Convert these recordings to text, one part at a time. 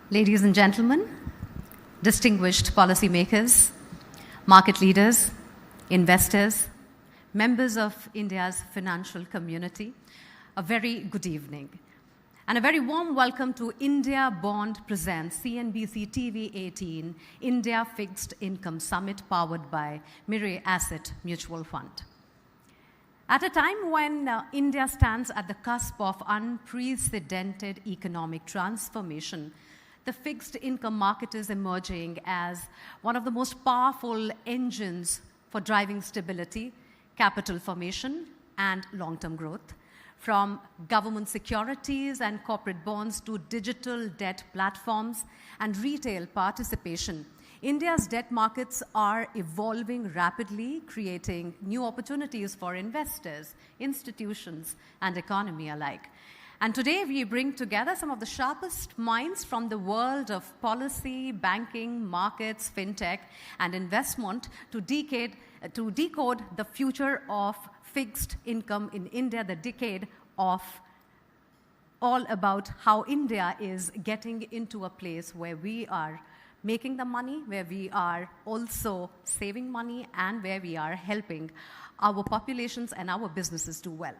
Ladies and gentlemen, distinguished policymakers, market leaders, investors, members of India's financial community, a very good evening. And a very warm welcome to IndiaBonds presents CNBC TV18 India Fixed Income Summit powered by Mirae Asset Mutual Fund. At a time when India stands at the cusp of unprecedented economic transformation, the fixed income market is emerging as one of the most powerful engines for driving stability, capital formation, and long-term growth. From government securities and corporate bonds to digital debt platforms and retail participation, India's debt markets are evolving rapidly, creating new opportunities for investors, institutions, and economy alike. And today we bring together some of the sharpest minds from the world of policy, banking, markets, fintech, and investment to decode the future of fixed income in India, the decade of all about how India is getting into a place where we are making the money, where we are also saving money, and where we are helping our populations and our businesses do well.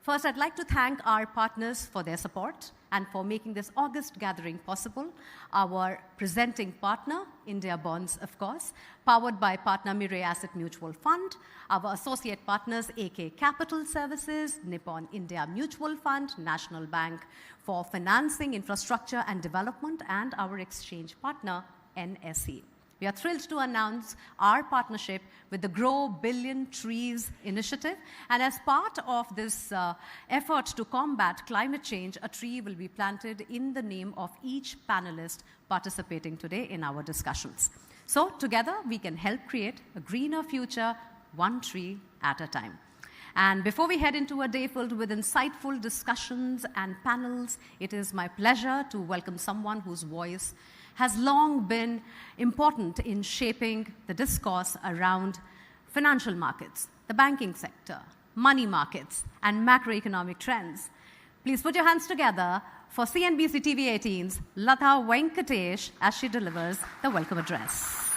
First, I'd like to thank our partners for their support and for making this August gathering possible. Our presenting partner, IndiaBonds, of course, powered by partner Mirae Asset Mutual Fund, our associate partners, AK Capital Services, Nippon India Mutual Fund, National Bank for Financing, Infrastructure and Development, and our exchange partner, NSE. We are thrilled to announce our partnership with the Grow Billion Trees initiative. And as part of this effort to combat climate change, a tree will be planted in the name of each panelist participating today in our discussions. So together we can help create a greener future, one tree at a time. And before we head into a day filled with insightful discussions and panels, it is my pleasure to welcome someone whose voice has long been important in shaping the discourse around financial markets, the banking sector, money markets, and macroeconomic trends. Please put your hands together for CNBC TV18's Latha Venkatesh as she delivers the welcome address.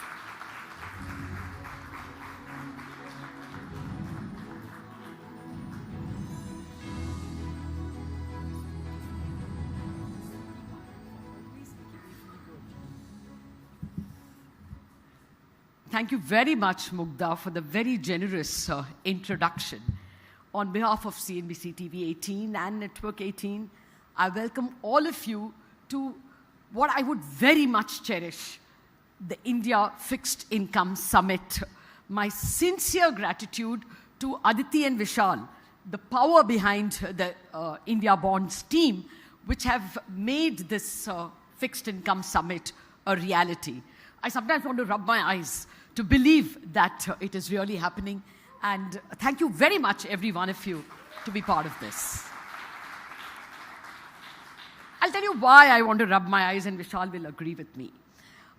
Thank you very much, Mugdha, for the very generous introduction. On behalf of CNBC TV18 and Network 18, I welcome all of you to what I would very much cherish, the India Fixed Income Summit. My sincere gratitude to Aditi and Vishal, the power behind the IndiaBonds team, which have made this Fixed Income Summit a reality. I sometimes want to rub my eyes to believe that it is really happening. And thank you very much, every one of you, to be part of this. I'll tell you why I want to rub my eyes, and Vishal will agree with me.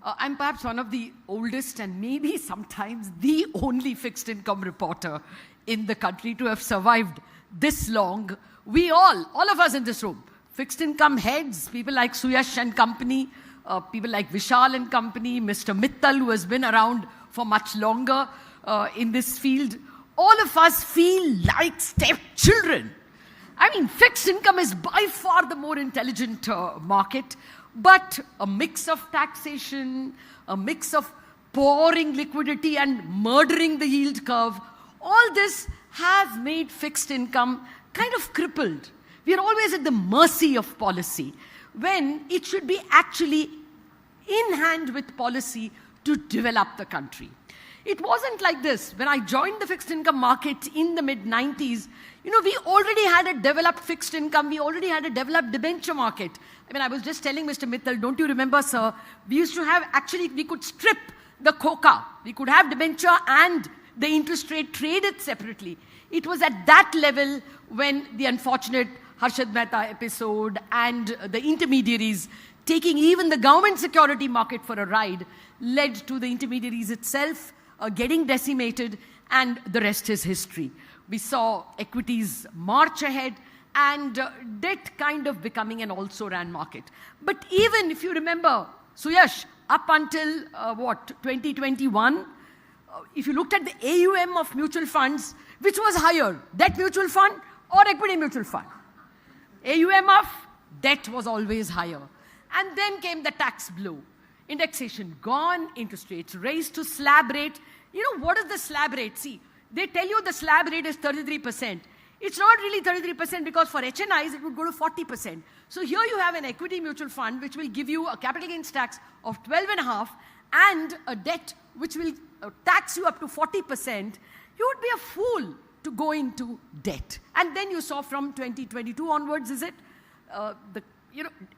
I'm perhaps one of the oldest and maybe sometimes the only fixed income reporter in the country to have survived this long. We all of us in this room, fixed income heads, people like Suyash and company, people like Vishal and company, Mr. Mittal, who has been around for much longer in this field, all of us feel like stepchildren. I mean, fixed income is by far the more intelligent market, but a mix of taxation, a mix of pouring liquidity and murdering the yield curve, all this has made fixed income kind of crippled. We are always at the mercy of policy, when it should be actually in hand with policy to develop the country. It wasn't like this. When I joined the fixed income market in the mid-90s, we already had a developed fixed income. We already had a developed debenture market. I mean, I was just telling Mr. Mittal, don't you remember, sir? We used to have, actually, we could strip the coca. We could have debenture and the interest rate traded separately. It was at that level when the unfortunate Harshad Mehta episode and the intermediaries taking even the government security market for a ride led to the intermediaries itself getting decimated, and the rest is history. We saw equities march ahead and debt kind of becoming an also-ran market. But even if you remember, Suyash, up until 2021, if you looked at the AUM of mutual funds, which was higher, debt mutual fund or equity mutual fund? AUM of debt was always higher. And then came the tax blow. Indexation gone, interest rates raised to slab rate. You know, what is the slab rate? See, they tell you the slab rate is 33%. It's not really 33% because for HNIs, it would go to 40%. So here you have an equity mutual fund which will give you a capital gains tax of 12.5 and a debt which will tax you up to 40%. You would be a fool to go into debt. And then you saw from 2022 onwards, is it?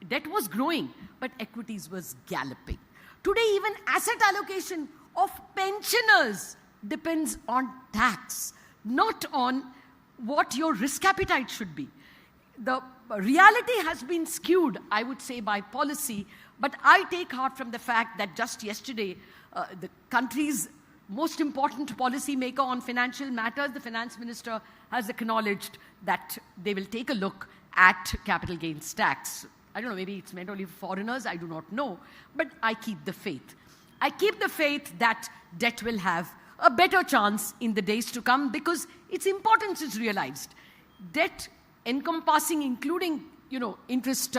Debt was growing, but equities was galloping. Today, even asset allocation of pensioners depends on tax, not on what your risk appetite should be. The reality has been skewed, I would say, by policy, but I take heart from the fact that just yesterday, the country's most important policy maker on financial matters, the finance minister, has acknowledged that they will take a look at capital gains tax. I don't know, maybe it's meant only for foreigners, I do not know, but I keep the faith. I keep the faith that debt will have a better chance in the days to come because its importance is realized. Debt encompassing, including, interest,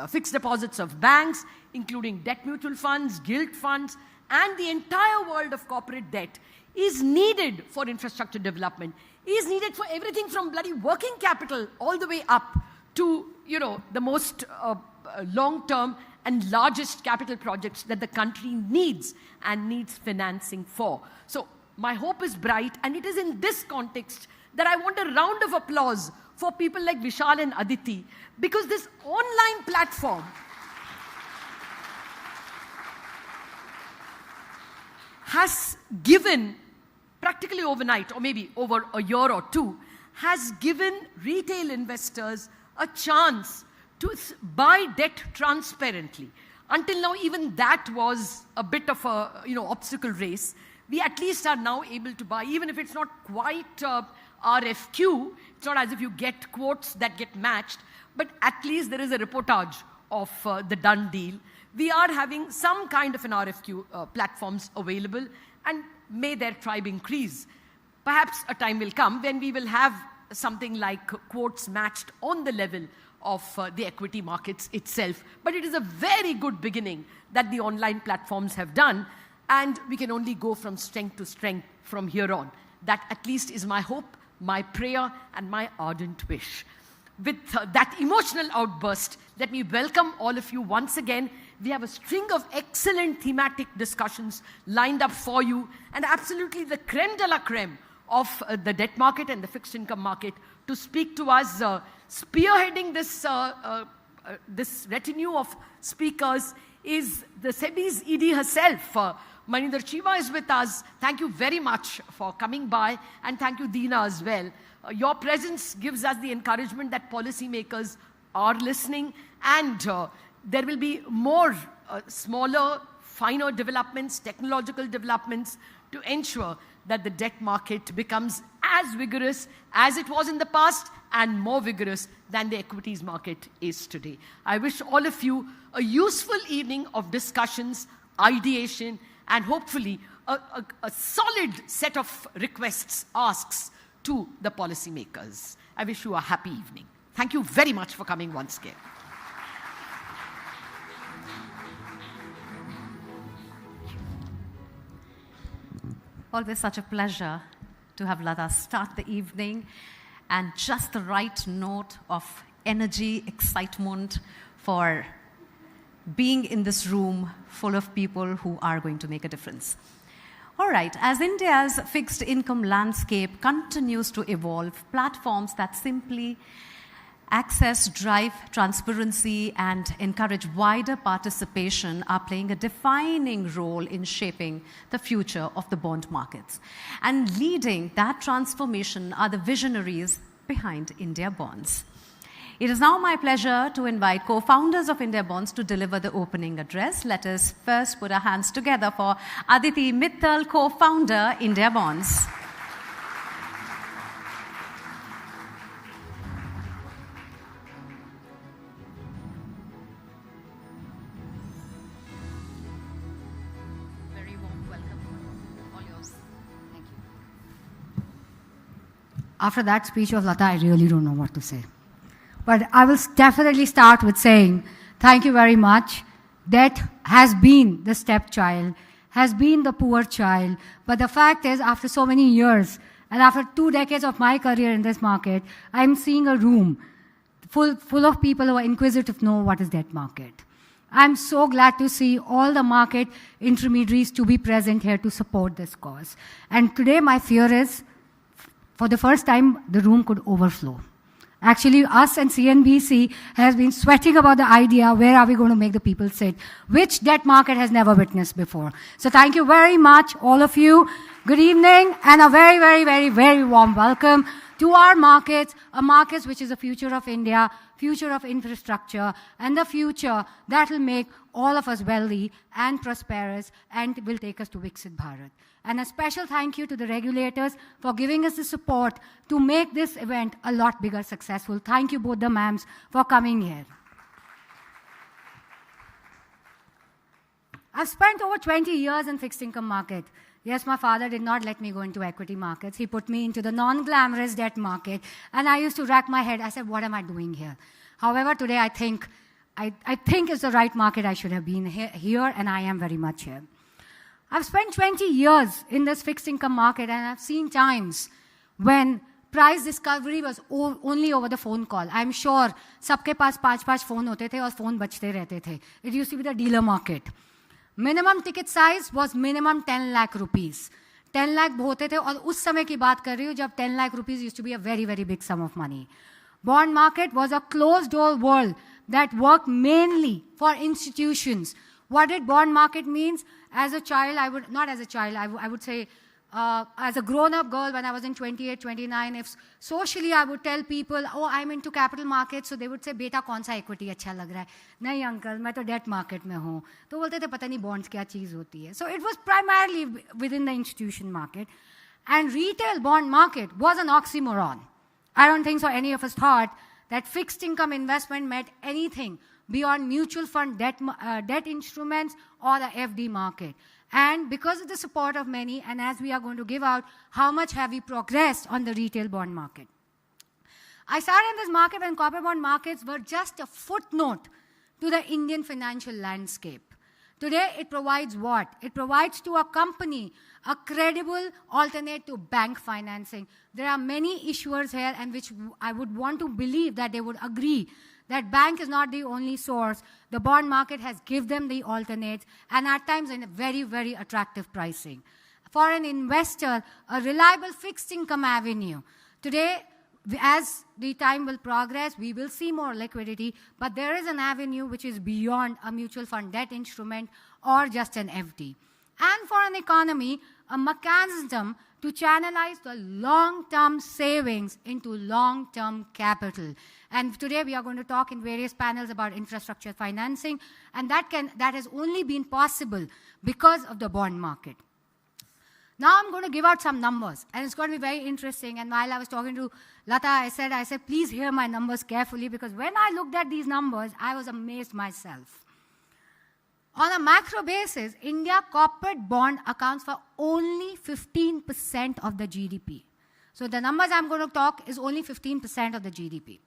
fixed deposits of banks, including debt mutual funds, gilt funds, and the entire world of corporate debt is needed for infrastructure development, is needed for everything from bloody working capital all the way up to, the most long-term and largest capital projects that the country needs and needs financing for. So my hope is bright, and it is in this context that I want a round of applause for people like Vishal and Aditi, because this online platform has given, practically overnight, or maybe over a year or two, has given retail investors a chance to buy debt transparently. Until now, even that was a bit of a obstacle race. We at least are now able to buy, even if it's not quite RFQ, it's not as if you get quotes that get matched, but at least there is a reportage of the done deal. We are having some kind of an RFQ platforms available, and may their tribe increase. Perhaps a time will come when we will have something like quotes matched on the level of the equity markets itself. But it is a very good beginning that the online platforms have done, and we can only go from strength to strength from here on. That at least is my hope, my prayer, and my ardent wish. With that emotional outburst, let me welcome all of you once again. We have a string of excellent thematic discussions lined up for you, and absolutely the creme de la creme of the debt market and the fixed income market to speak to us. Spearheading this retinue of speakers is the SEBI's ED herself. Maninder Chiva is with us. Thank you very much for coming by, and thank you, Deena, as well. Your presence gives us the encouragement that policymakers are listening, and there will be more smaller, finer developments, technological developments to ensure that the debt market becomes as vigorous as it was in the past and more vigorous than the equities market is today. I wish all of you a useful evening of discussions, ideation, and hopefully a solid set of requests, asks to the policymakers. I wish you a happy evening. Thank you very much for coming once again. Always such a pleasure to have let us start the evening, and just the right note of energy, excitement for being in this room full of people who are going to make a difference. All right, as India's fixed income landscape continues to evolve, platforms that simply access, drive transparency, and encourage wider participation are playing a defining role in shaping the future of the bond markets. And leading that transformation are the visionaries behind IndiaBonds. It is now my pleasure to invite co-founders of IndiaBonds to deliver the opening address. Let us first put our hands together for Aditi Mittal, co-founder, IndiaBonds. After that speech of Lata, I really don't know what to say. But I will definitely start with saying, thank you very much. Debt has been the stepchild, has been the poor child. But the fact is, after so many years, and after 2 decades of my career in this market, I'm seeing a room full of people who are inquisitive know what is debt market. I'm so glad to see all the market intermediaries to be present here to support this cause. And today my fear is, for the first time, the room could overflow. Actually, us and CNBC has been sweating about the idea, where are we going to make the people sit, which debt market has never witnessed before. So thank you very much, all of you. Good evening, and a very, very, very, very warm welcome to our markets, a market which is the future of India, future of infrastructure, and the future that will make all of us wealthy and prosperous and will take us to Viksit Bharat. And a special thank you to the regulators for giving us the support to make this event a lot bigger successful. Thank you both the ma'ams for coming here. I've spent over 20 years in fixed income market. Yes, my father did not let me go into equity markets. He put me into the non-glamorous debt market, and I used to rack my head. I said, what am I doing here? However, today I think it's the right market. I should have been here, and I am very much here. I've spent 20 years in this fixed income market, and I've seen times when price discovery was only over the phone call. I'm sure सबके पास 5-5 phone होते थे और phone बचते रहते थे. It used to be the dealer market. Minimum ticket size was minimum 10 lakh rupees. 10 lakh होते थे, और उस समय की बात कर रही हूँ जब 10 lakh rupees used to be a very, very big sum of money. Bond market was a closed door world that worked mainly for institutions. What did bond market means? As a child, I would say, as a grown-up girl, when I was in 28, 29, if socially I would tell people, oh, I'm into capital markets, so they would say, beta, kaun sa equity अच्छा लग रहा है? नहीं uncle, मैं तो debt market में हूँ. तो बोलते थे, पता नहीं bonds क्या चीज़ होती है. So it was primarily within the institution market. And retail bond market was an oxymoron. I don't think so any of us thought that fixed income investment meant anything beyond mutual fund debt instruments or the FD market. And because of the support of many, and as we are going to give out, how much have we progressed on the retail bond market? I started in this market when corporate bond markets were just a footnote to the Indian financial landscape. Today, it provides what? It provides to a company a credible alternate to bank financing. There are many issuers here, and which I would want to believe that they would agree that bank is not the only source. The bond market has given them the alternates, and at times in a very, very attractive pricing. For an investor, a reliable fixed income avenue. Today, as the time will progress, we will see more liquidity, but there is an avenue which is beyond a mutual fund debt instrument or just an FD. And for an economy, a mechanism to channelize the long-term savings into long-term capital. And today we are going to talk in various panels about infrastructure financing, and that has only been possible because of the bond market. Now I'm going to give out some numbers, and it's going to be very interesting. And while I was talking to Lata, I said, please hear my numbers carefully, because when I looked at these numbers, I was amazed myself. On a macro basis, India corporate bond accounts for only 15% of the GDP. So the numbers I'm going to talk is only 15% of the GDP.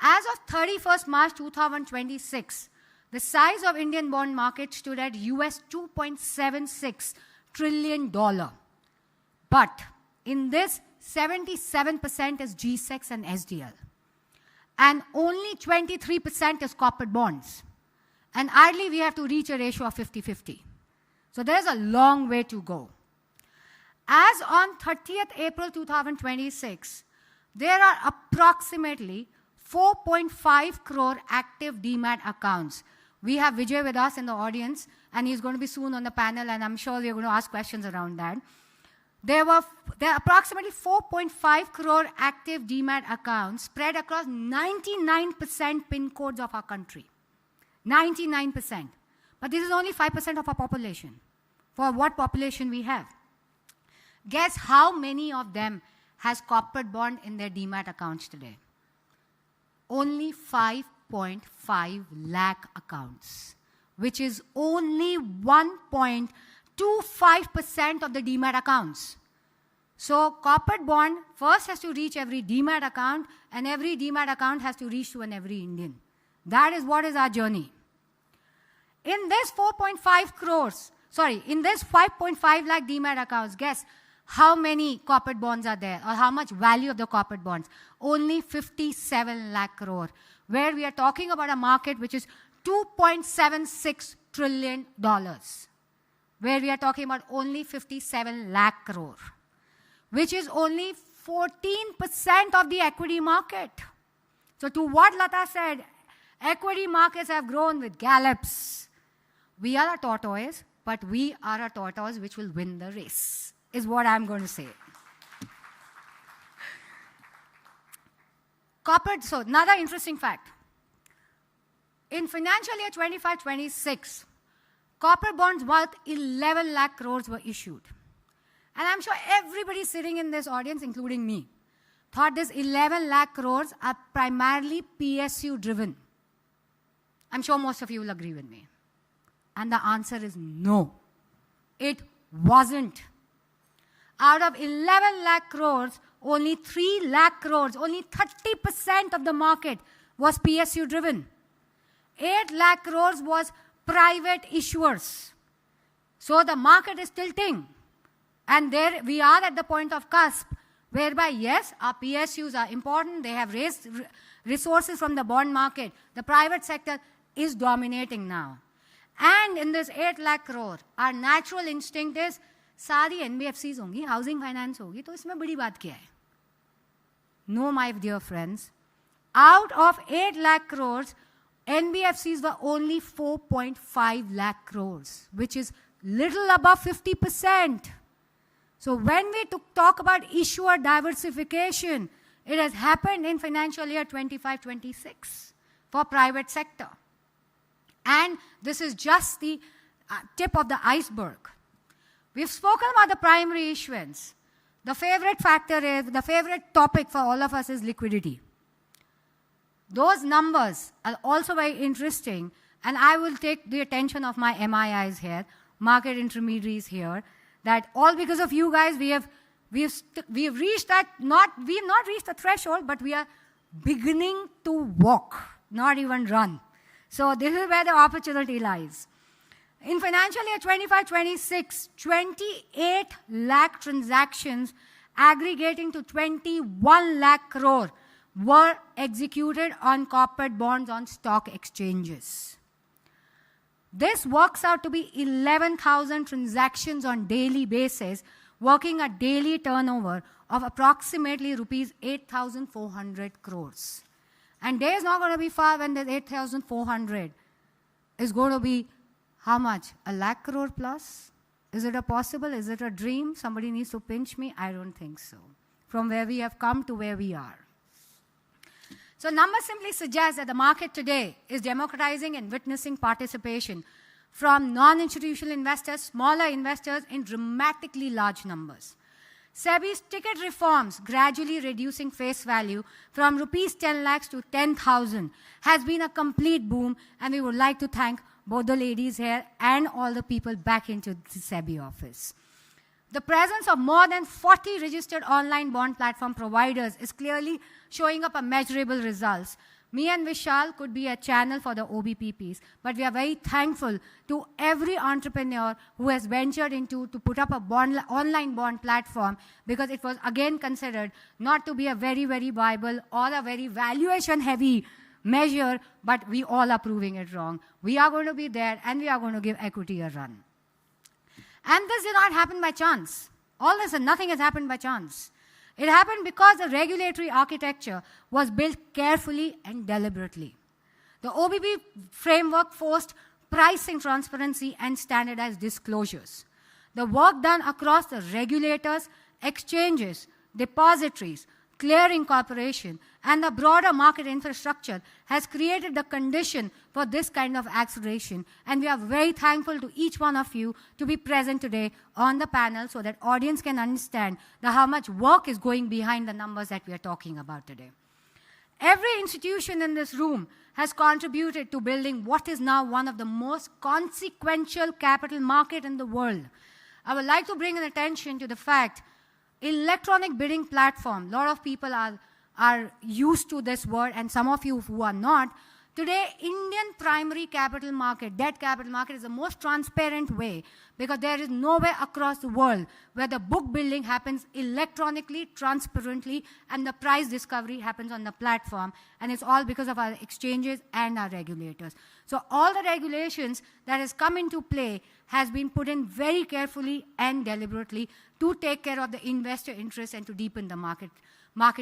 As of 31st March 2026, the size of Indian bond market stood at US $2.76 trillion. But in this, 77% is G-Secs and SDL. And only 23% is corporate bonds. And ideally, we have to reach a ratio of 50-50. So there's a long way to go. As on 30th April 2026, there are approximately 4.5 crore active DMAT accounts. We have Vijay with us in the audience, and he's going to be soon on the panel, and I'm sure we're going to ask questions around that. There are approximately 4.5 crore active DMAT accounts spread across 99% PIN codes of our country. 99%. But this is only 5% of our population. For what population we have? Guess how many of them has corporate bond in their DMAT accounts today? Only 5.5 lakh accounts, which is only 1.25% of the DMAT accounts. So corporate bond first has to reach every demat account, and every demat account has to reach to every Indian. That is what is our journey. In this 4.5 crores, in this 5.5 lakh demat accounts, guess how many corporate bonds are there, or how much value of the corporate bonds? Only 57 lakh crore, where we are talking about a market which is $2.76 trillion, where we are talking about only 57 lakh crore, which is only 14% of the equity market. So to what Lata said, equity markets have grown with gallops. We are a tortoise, but we are a tortoise which will win the race, is what I'm going to say. Corporate, so another interesting fact. In financial year 25-26, corporate bonds worth 11 lakh crores were issued. And I'm sure everybody sitting in this audience, including me, thought this 11 lakh crores are primarily PSU driven. I'm sure most of you will agree with me. And the answer is no. It wasn't. Out of 11 lakh crores, only 3 lakh crores, only 30% of the market was PSU driven. 8 lakh crores was private issuers. So the market is tilting. And there we are at the point of cusp, whereby, yes, our PSUs are important. They have raised resources from the bond market. The private sector is dominating now. And in this 8 lakh crore, our natural instinct is, सारी NBFCs होंगी, housing finance होगी, तो इसमें बड़ी बात क्या है? No, my dear friends. Out of 8 lakh crores, NBFCs were only 4.5 lakh crores, which is little above 50%. So when we talk about issuer diversification, it has happened in financial year 25-26 for private sector. And this is just the tip of the iceberg. We've spoken about the primary issuance. The favorite topic for all of us is liquidity. Those numbers are also very interesting, and I will take the attention of my MIIs here, market intermediaries here, that all because of you guys, we have reached that, we have not reached the threshold, but we are beginning to walk, not even run. So this is where the opportunity lies. In financial year 25-26, 28 lakh transactions aggregating to 21 lakh crore were executed on corporate bonds on stock exchanges. This works out to be 11,000 transactions on daily basis, working a daily turnover of approximately rupees 8,400 crores. And day is not going to be far when the 8,400 is going to be how much? A lakh crore plus? Is it a possible? Is it a dream? Somebody needs to pinch me? I don't think so. From where we have come to where we are. So numbers simply suggest that the market today is democratizing and witnessing participation from non-institutional investors, smaller investors in dramatically large numbers. SEBI's ticket reforms, gradually reducing face value from rupees 10 lakhs to 10,000, has been a complete boom, and we would like to thank both the ladies here and all the people back into the SEBI office. The presence of more than 40 registered online bond platform providers is clearly showing up a measurable results. Me and Vishal could be a channel for the OBPPs, but we are very thankful to every entrepreneur who has ventured into to put up a online bond platform, because it was again considered not to be a very, very viable or a very valuation-heavy measure, but we all are proving it wrong. We are going to be there, and we are going to give equity a run. And this did not happen by chance. All this and nothing has happened by chance. It happened because the regulatory architecture was built carefully and deliberately. The OBP framework forced pricing transparency and standardized disclosures. The work done across the regulators, exchanges, depositories, clearing corporation, and the broader market infrastructure has created the condition for this kind of acceleration. And we are very thankful to each one of you to be present today on the panel so that audience can understand how much work is going behind the numbers that we are talking about today. Every institution in this room has contributed to building what is now one of the most consequential capital market in the world. I would like to bring an attention to the fact electronic bidding platform. A lot of people are used to this word, and some of you who are not. Today, Indian primary capital market, debt capital market, is the most transparent way because there is nowhere across the world where the book building happens electronically, transparently, and the price discovery happens on the platform. And it's all because of our exchanges and our regulators. So all the regulations that has come into play has been put in very carefully and deliberately to take care of the investor interest and to deepen the market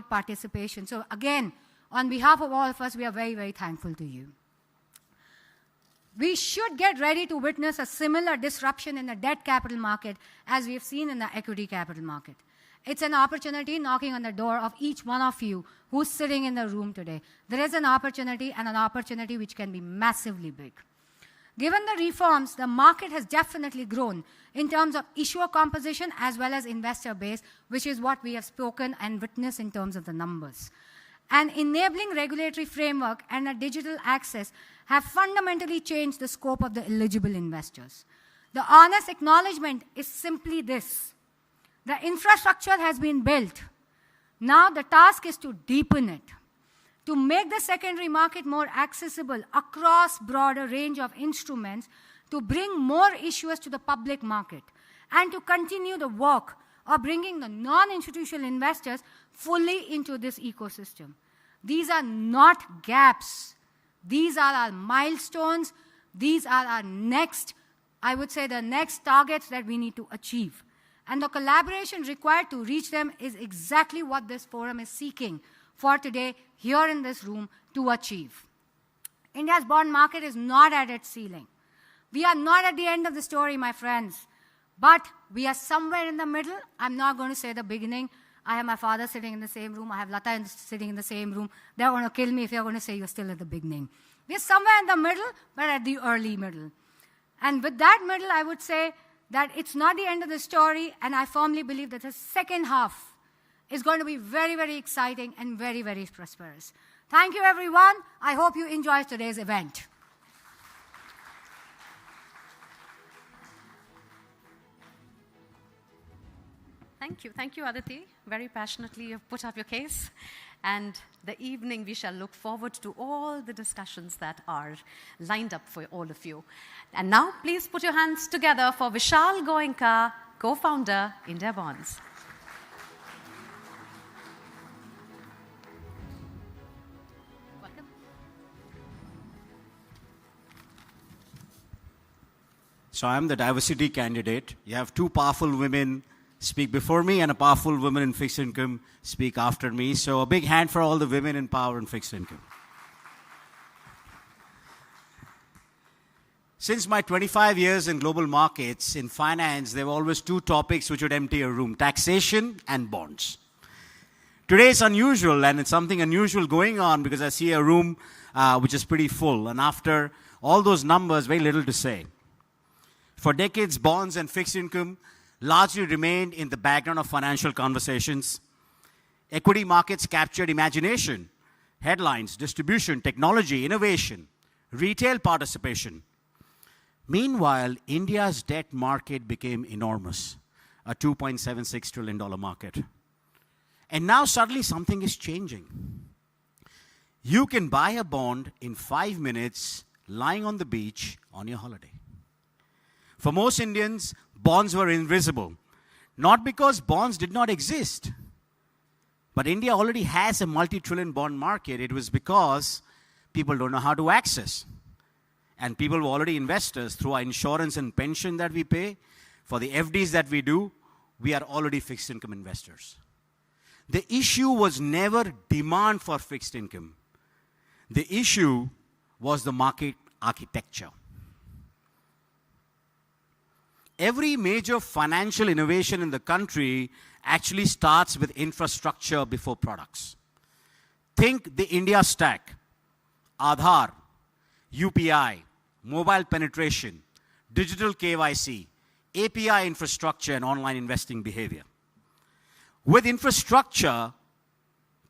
participation. So again, on behalf of all of us, we are very, very thankful to you. We should get ready to witness a similar disruption in the debt capital market as we have seen in the equity capital market. It's an opportunity knocking on the door of each one of you who's sitting in the room today. There is an opportunity, and an opportunity which can be massively big. Given the reforms, the market has definitely grown in terms of issuer composition as well as investor base, which is what we have spoken and witnessed in terms of the numbers. An enabling regulatory framework and a digital access have fundamentally changed the scope of the eligible investors. The honest acknowledgement is simply this: the infrastructure has been built. Now the task is to deepen it, to make the secondary market more accessible across broader range of instruments, to bring more issuers to the public market, and to continue the work of bringing the non-institutional investors fully into this ecosystem. These are not gaps. These are our milestones. These are our next, I would say, the next targets that we need to achieve. And the collaboration required to reach them is exactly what this forum is seeking for today, here in this room, to achieve. India's bond market is not at its ceiling. We are not at the end of the story, my friends. But we are somewhere in the middle. I'm not going to say the beginning. I have my father sitting in the same room. I have Lata sitting in the same room. They're going to kill me if you're going to say you're still at the beginning. We're somewhere in the middle, but at the early middle. And with that middle, I would say that it's not the end of the story, and I firmly believe that the second half is going to be very, very exciting and very, very prosperous. Thank you, everyone. I hope you enjoyed today's event. Thank you, Aditi. Very passionately you've put up your case. And the evening we shall look forward to all the discussions that are lined up for all of you. And now please put your hands together for Vishal Goenka, co-founder, IndiaBonds. Welcome. So I'm the diversity candidate. You have two powerful women speak before me and a powerful woman in fixed income speak after me. So a big hand for all the women in power in fixed income. Since my 25 years in global markets, in finance, there were always two topics which would empty a room: taxation and bonds. Today it's unusual, and it's something unusual going on because I see a room which is pretty full. And after all those numbers, very little to say. For decades, bonds and fixed income largely remained in the background of financial conversations. Equity markets captured imagination, headlines, distribution, technology, innovation, retail participation. Meanwhile, India's debt market became enormous, a $2.76 trillion market. And now suddenly something is changing. You can buy a bond in 5 minutes lying on the beach on your holiday. For most Indians, bonds were invisible, not because bonds did not exist, but India already has a multi-trillion bond market. It was because people don't know how to access. And people were already investors through our insurance and pension that we pay. For the FDs that we do, we are already fixed income investors. The issue was never demand for fixed income. The issue was the market architecture. Every major financial innovation in the country actually starts with infrastructure before products. Think the India stack: Aadhaar, UPI, mobile penetration, digital KYC, API infrastructure, and online investing behavior. With infrastructure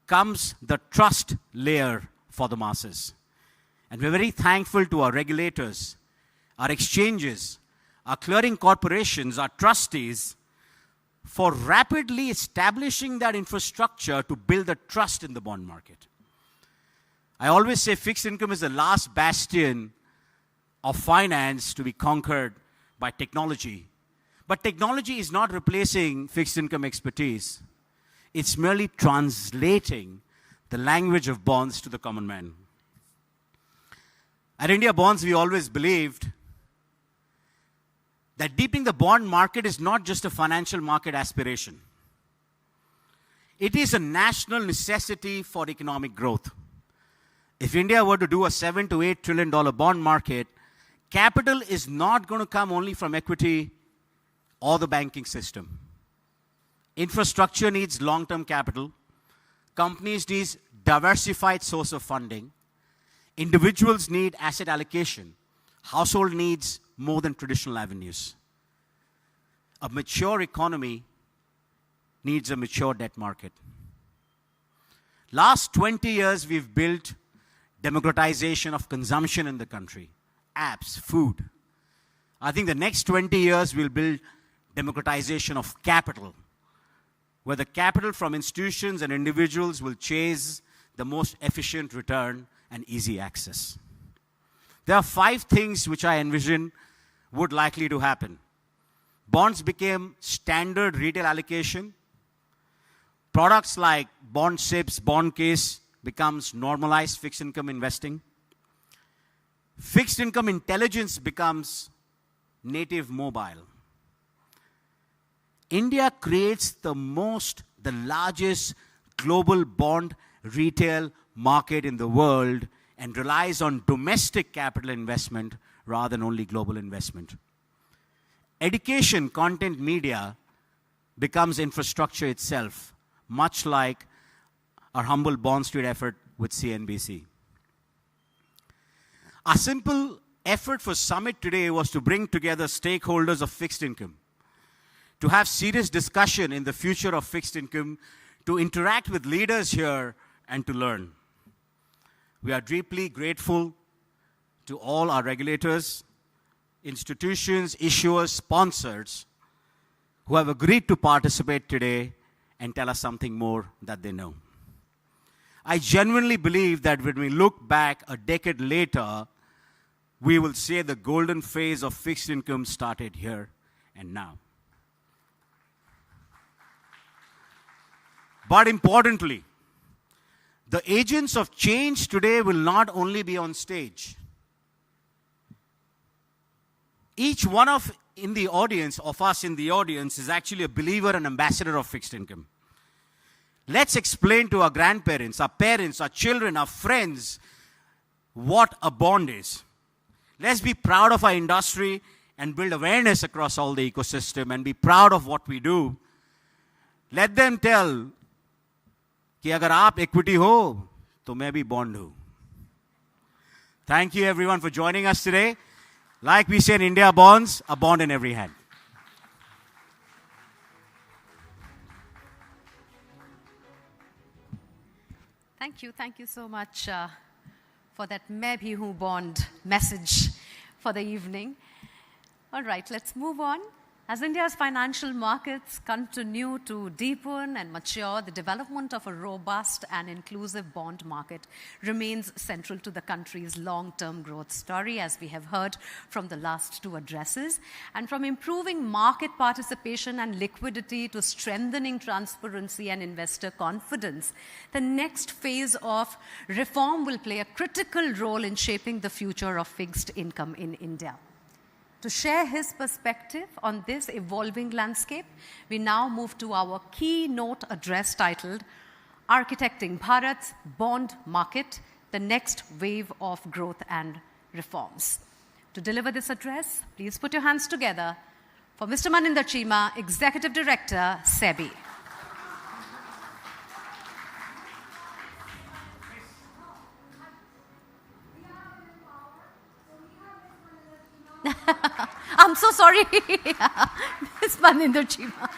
comes the trust layer for the masses. And we're very thankful to our regulators, our exchanges, our clearing corporations, our trustees, for rapidly establishing that infrastructure to build the trust in the bond market. I always say fixed income is the last bastion of finance to be conquered by technology. But technology is not replacing fixed income expertise. It's merely translating the language of bonds to the common man. At IndiaBonds, we always believed that deepening the bond market is not just a financial market aspiration. It is a national necessity for economic growth. If India were to do a $7 to $8 trillion bond market, capital is not going to come only from equity or the banking system. Infrastructure needs long-term capital. Companies need diversified source of funding. Individuals need asset allocation. Household needs more than traditional avenues. A mature economy needs a mature debt market. Last 20 years, we've built democratization of consumption in the country. Apps, food. I think the next 20 years, we'll build democratization of capital, where the capital from institutions and individuals will chase the most efficient return and easy access. There are 5 things which I envision would likely to happen. Bonds became standard retail allocation. Products like bond SIPs, bond case becomes normalized fixed income investing. Fixed income intelligence becomes native mobile. India creates the largest global bond retail market in the world and relies on domestic capital investment rather than only global investment. Education, content, media becomes infrastructure itself, much like our humble Bond Street effort with CNBC. Our simple effort for Summit today was to bring together stakeholders of fixed income, to have serious discussion in the future of fixed income, to interact with leaders here and to learn. We are deeply grateful to all our regulators, institutions, issuers, sponsors who have agreed to participate today and tell us something more that they know. I genuinely believe that when we look back a decade later, we will say the golden phase of fixed income started here and now. But importantly, the agents of change today will not only be on stage. Each one of us in the audience is actually a believer and ambassador of fixed income. Let's explain to our grandparents, our parents, our children, our friends what a bond is. Let's be proud of our industry and build awareness across all the ecosystem and be proud of what we do. Let them tell कि अगर आप equity हो, तो मैं भी bond हूँ. Thank you everyone for joining us today. Like we say in IndiaBonds, a bond in every hand. Thank you so much for that "मैं भी हूँ" bond message for the evening. All right, let's move on. As India's financial markets continue to deepen and mature, the development of a robust and inclusive bond market remains central to the country's long-term growth story, as we have heard from the last 2 addresses. And from improving market participation and liquidity to strengthening transparency and investor confidence, the next phase of reform will play a critical role in shaping the future of fixed income in India. To share his perspective on this evolving landscape, we now move to our keynote address titled Architecting Bharat's Bond Market, the Next Wave of Growth and Reforms. To deliver this address, please put your hands together for Mr. Maninder Chima, Executive Director, SEBI. I'm so sorry, Ms. Maninder Chima.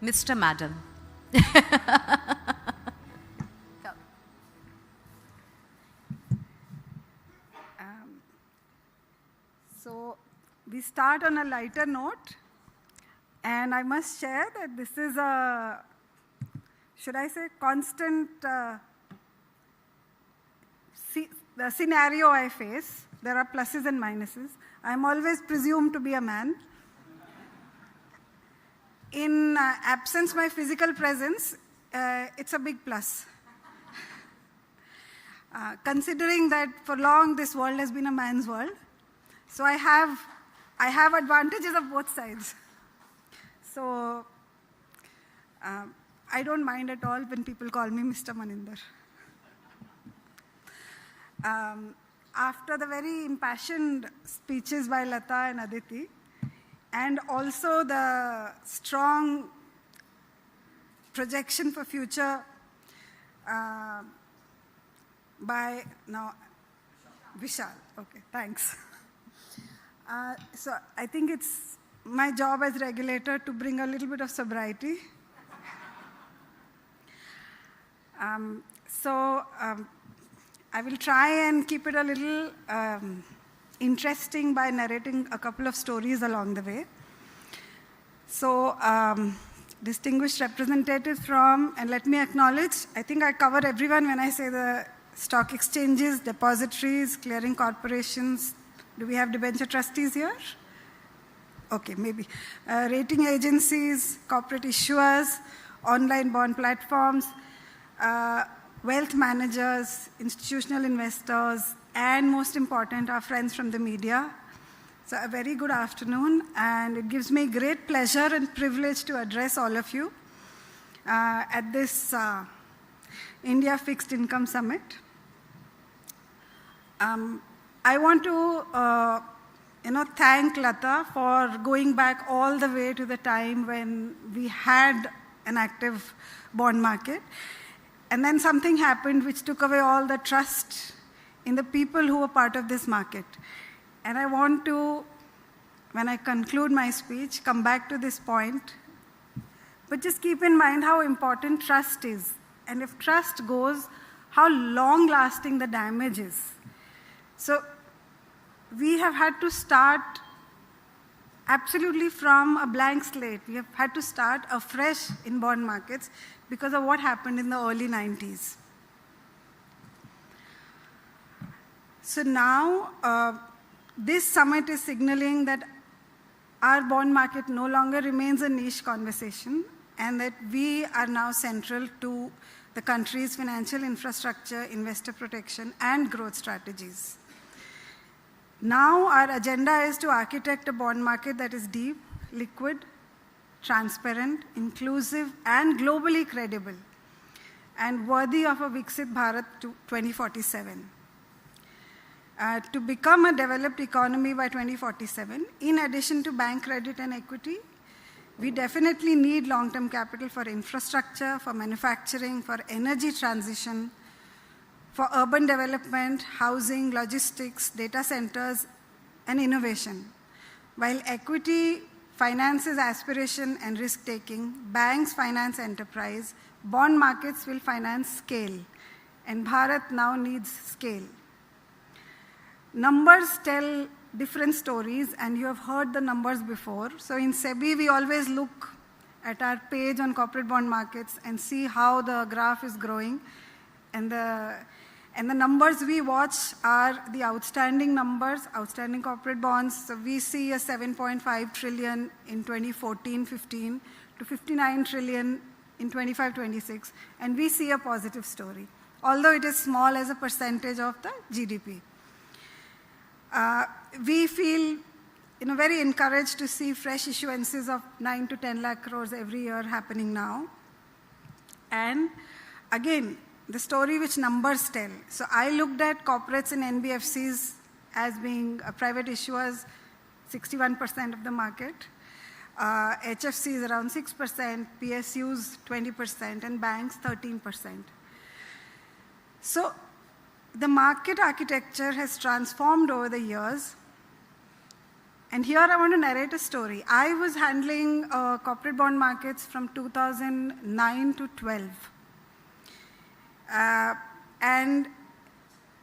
Mr. Madam. start on a lighter note. And I must share that this is a, should I say, constant the scenario I face. There are pluses and minuses. I'm always presumed to be a man. In absence of my physical presence, it's a big plus. Considering that for long this world has been a man's world, so I have advantages of both sides. So I don't mind at all when people call me Mr. Maninder. After the very impassioned speeches by Lata and Aditi, and also the strong projection for future by Vishal. Okay, thanks. So I think it's my job as regulator to bring a little bit of sobriety. I will try and keep it a little interesting by narrating a couple of stories along the way. So, distinguished representatives from, and let me acknowledge, I think I cover everyone when I say the stock exchanges, depositories, clearing corporations. Do we have debenture trustees here? Okay, maybe. Rating agencies, corporate issuers, online bond platforms, wealth managers, institutional investors, and most important, our friends from the media. So a very good afternoon, and it gives me great pleasure and privilege to address all of you at this India Fixed Income Summit. I want to thank Lata for going back all the way to the time when we had an active bond market. And then something happened which took away all the trust in the people who were part of this market. And I want to, when I conclude my speech, come back to this point. But just keep in mind how important trust is. And if trust goes, how long-lasting the damage is. So we have had to start absolutely from a blank slate. We have had to start afresh in bond markets because of what happened in the early 90s. So now, this summit is signaling that our bond market no longer remains a niche conversation and that we are now central to the country's financial infrastructure, investor protection, and growth strategies. Now our agenda is to architect a bond market that is deep, liquid, transparent, inclusive, and globally credible, and worthy of a Viksit Bharat to 2047. To become a developed economy by 2047, in addition to bank credit and equity, we definitely need long-term capital for infrastructure, for manufacturing, for energy transition, for urban development, housing, logistics, data centers, and innovation. While equity finances aspiration and risk-taking, banks finance enterprise, bond markets will finance scale, and Bharat now needs scale. Numbers tell different stories, and you have heard the numbers before. So in SEBI, we always look at our page on corporate bond markets and see how the graph is growing. And the numbers we watch are the outstanding numbers, outstanding corporate bonds. So we see a 7.5 trillion in 2014-15 to 59 trillion in 25-26, and we see a positive story, although it is small as a percentage of the GDP. We feel very encouraged to see fresh issuances of 9 to 10 lakh crores every year happening now. And again, the story which numbers tell. So I looked at corporates and NBFCs as being private issuers, 61% of the market, HFCs around 6%, PSUs 20%, and banks 13%. So the market architecture has transformed over the years. And here I want to narrate a story. I was handling corporate bond markets from 2009 to 12. And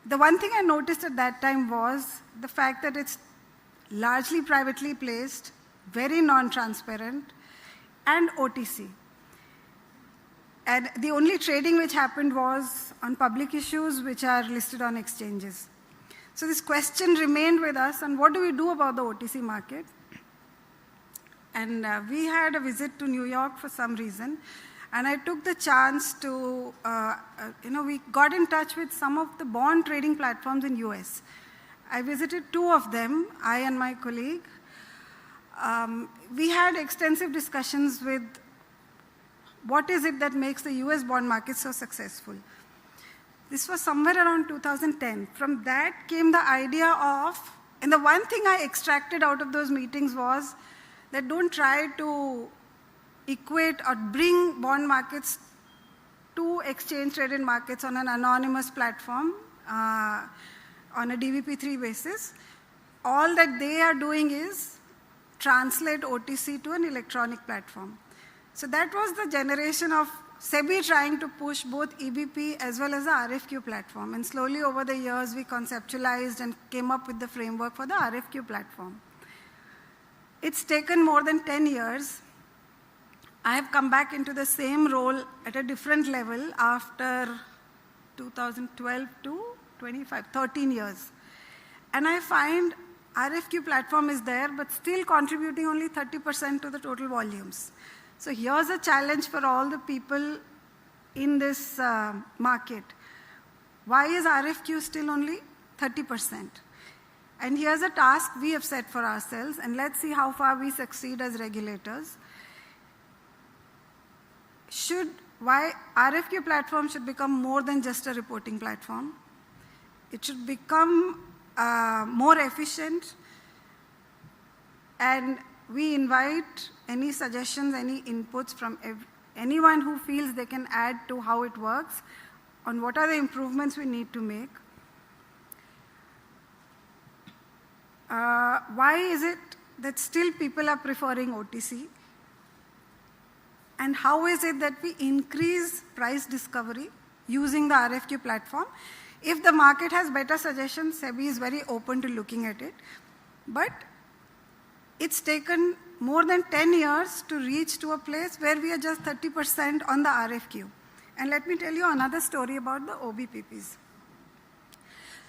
the one thing I noticed at that time was the fact that it's largely privately placed, very non-transparent, and OTC. And the only trading which happened was on public issues which are listed on exchanges. So this question remained with us, and what do we do about the OTC market? And we had a visit to New York for some reason, and I took the chance to, we got in touch with some of the bond trading platforms in US. I visited 2 of them, I and my colleague. We had extensive discussions with what is it that makes the US bond market so successful. This was somewhere around 2010. From that came the idea of, and the one thing I extracted out of those meetings was that don't try to equate or bring bond markets to exchange-traded markets on an anonymous platform on a DVP3 basis. All that they are doing is translate OTC to an electronic platform. So that was the generation of SEBI trying to push both EBP as well as the RFQ platform. And slowly over the years, we conceptualized and came up with the framework for the RFQ platform. It's taken more than 10 years. I have come back into the same role at a different level after 2012 to 25, 13 years. And I find RFQ platform is there, but still contributing only 30% to the total volumes. So here's a challenge for all the people in this market. Why is RFQ still only 30%? And here's a task we have set for ourselves, and let's see how far we succeed as regulators. Why RFQ platform should become more than just a reporting platform. It should become more efficient, and we invite any suggestions, any inputs from anyone who feels they can add to how it works, on what are the improvements we need to make. Why is it that still people are preferring OTC? And how is it that we increase price discovery using the RFQ platform? If the market has better suggestions, SEBI is very open to looking at it. But it's taken more than 10 years to reach to a place where we are just 30% on the RFQ. And let me tell you another story about the OBPPs.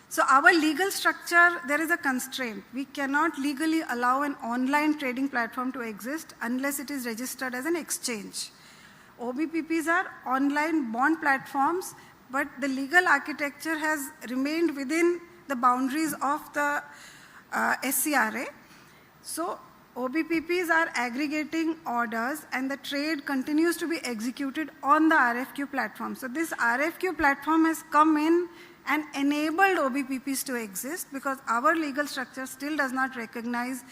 So our legal structure, there is a constraint. We cannot legally allow an online trading platform to exist unless it is registered as an exchange. OBPPs are online bond platforms, but the legal architecture has remained within the boundaries of the SCRA. So OBPPs are aggregating orders, and the trade continues to be executed on the RFQ platform. So this RFQ platform has come in and enabled OBPPs to exist because our legal structure still does not recognize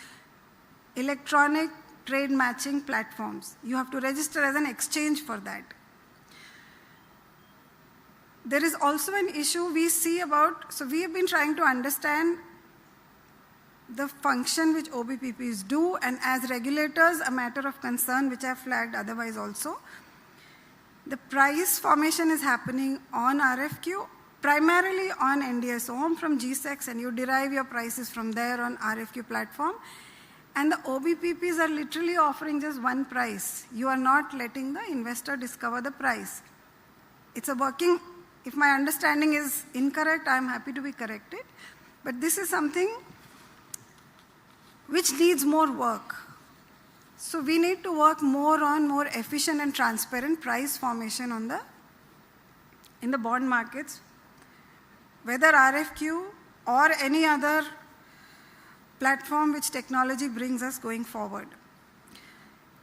electronic trade matching platforms. You have to register as an exchange for that. There is also an issue we see about, so we have been trying to understand the function which OBPPs do, and as regulators, a matter of concern which I have flagged otherwise also. The price formation is happening on RFQ, primarily on NDS-OM from GSECs, and you derive your prices from there on RFQ platform. And the OBPPs are literally offering just one price. You are not letting the investor discover the price. It's a working, if my understanding is incorrect, I'm happy to be corrected. But this is something which needs more work. So we need to work more on more efficient and transparent price formation on in the bond markets, whether RFQ or any other platform which technology brings us going forward.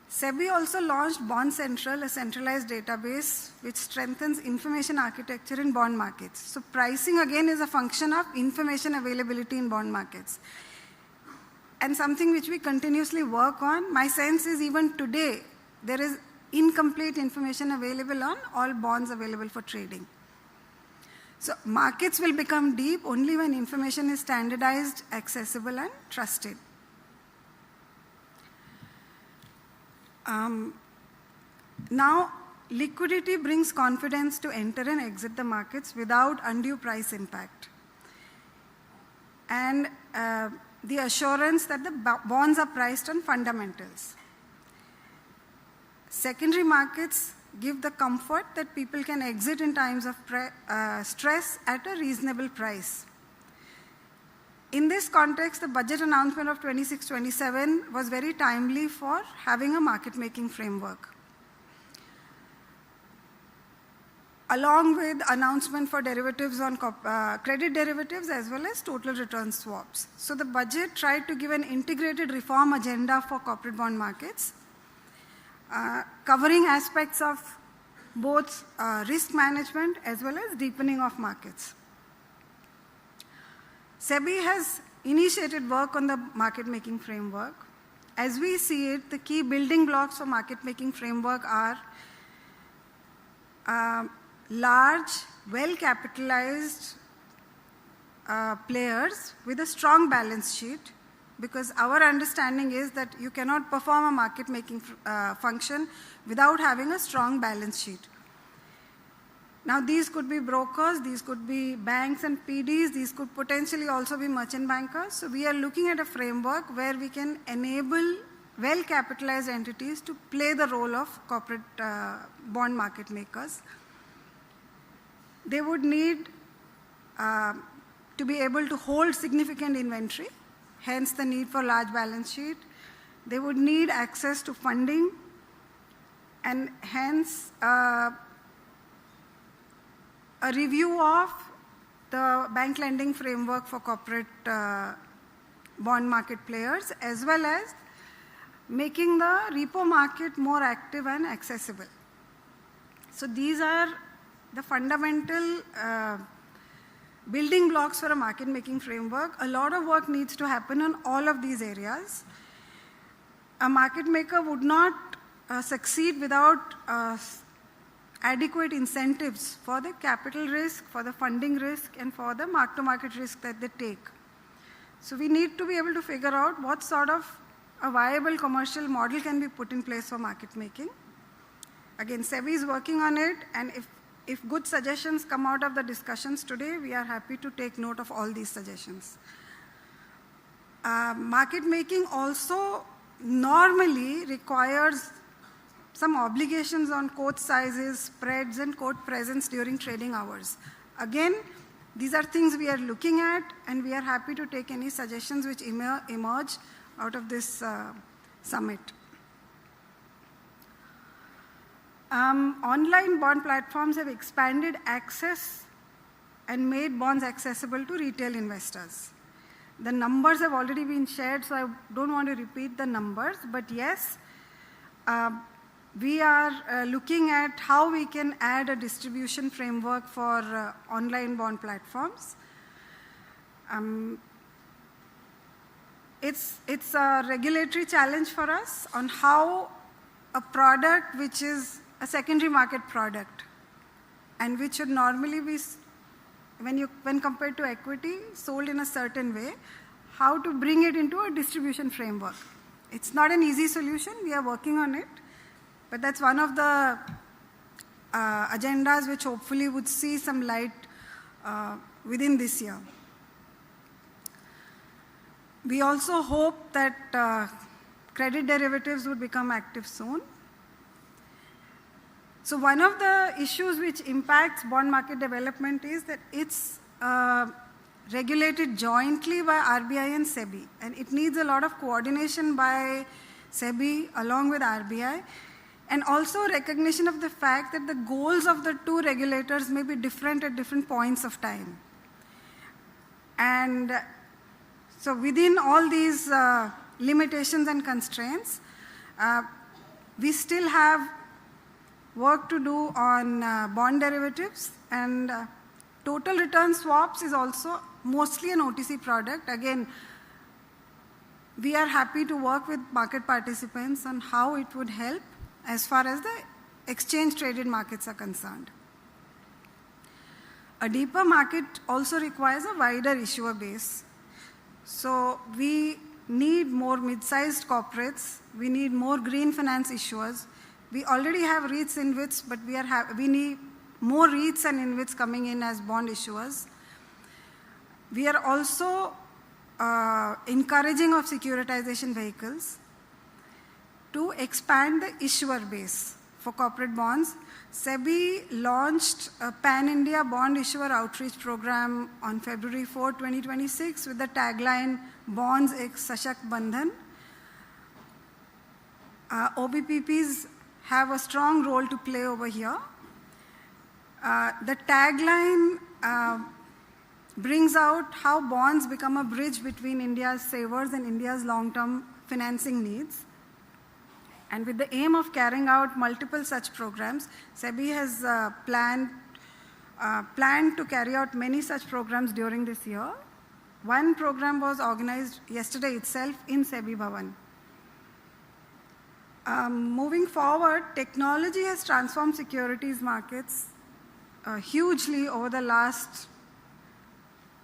SEBI also launched Bond Central, a centralized database which strengthens information architecture in bond markets. So pricing again is a function of information availability in bond markets. And something which we continuously work on. My sense is even today, there is incomplete information available on all bonds available for trading. So markets will become deep only when information is standardized, accessible, and trusted. Now, liquidity brings confidence to enter and exit the markets without undue price impact. And the assurance that the bonds are priced on fundamentals. Secondary markets give the comfort that people can exit in times of stress at a reasonable price. In this context, the budget announcement of 26-27 was very timely for having a market-making framework. Along with announcement for derivatives on credit derivatives as well as total return swaps. So the budget tried to give an integrated reform agenda for corporate bond markets, covering aspects of both risk management as well as deepening of markets. SEBI has initiated work on the market-making framework. As we see it, the key building blocks for market-making framework are large, well-capitalized players with a strong balance sheet, because our understanding is that you cannot perform a market-making function without having a strong balance sheet. Now, these could be brokers, these could be banks and PDs, these could potentially also be merchant bankers. So we are looking at a framework where we can enable well-capitalized entities to play the role of corporate bond market makers. They would need to be able to hold significant inventory, hence the need for large balance sheet. They would need access to funding, and hence a review of the bank lending framework for corporate bond market players, as well as making the repo market more active and accessible. So these are the fundamental building blocks for a market-making framework. A lot of work needs to happen on all of these areas. A market maker would not succeed without adequate incentives for the capital risk, for the funding risk, and for the mark-to-market risk that they take. So we need to be able to figure out what sort of a viable commercial model can be put in place for market making. Again, SEBI is working on it, and if good suggestions come out of the discussions today, we are happy to take note of all these suggestions. Market making also normally requires some obligations on quote sizes, spreads, and quote presence during trading hours. Again, these are things we are looking at, and we are happy to take any suggestions which emerge out of this summit. Online bond platforms have expanded access and made bonds accessible to retail investors. The numbers have already been shared, so I don't want to repeat the numbers, but yes, we are looking at how we can add a distribution framework for online bond platforms. It's a regulatory challenge for us on how a product which is a secondary market product and which should normally be, when compared to equity, sold in a certain way, how to bring it into a distribution framework. It's not an easy solution, we are working on it. But that's one of the agendas which hopefully would see some light within this year. We also hope that credit derivatives would become active soon. So one of the issues which impacts bond market development is that it's regulated jointly by RBI and SEBI. And it needs a lot of coordination by SEBI along with RBI. And also recognition of the fact that the goals of the two regulators may be different at different points of time. And so within all these limitations and constraints, we still have work to do on bond derivatives, and total return swaps is also mostly an OTC product. Again, we are happy to work with market participants on how it would help as far as the exchange-traded markets are concerned. A deeper market also requires a wider issuer base. So we need more mid-sized corporates, we need more green finance issuers. We already have REITs, InvITs, but we need more REITs and InvITs coming in as bond issuers. We are also encouraging of securitization vehicles, to expand the issuer base for corporate bonds, SEBI launched a Pan-India Bond Issuer Outreach Program on February 4, 2026 with the tagline, Bonds Ek Sashakt Bandhan. OBPPs have a strong role to play over here. The tagline brings out how bonds become a bridge between India's savers and India's long-term financing needs. And with the aim of carrying out multiple such programs, SEBI has planned to carry out many such programs during this year. One program was organized yesterday itself in SEBI Bhavan. Moving forward, technology has transformed securities markets hugely over the last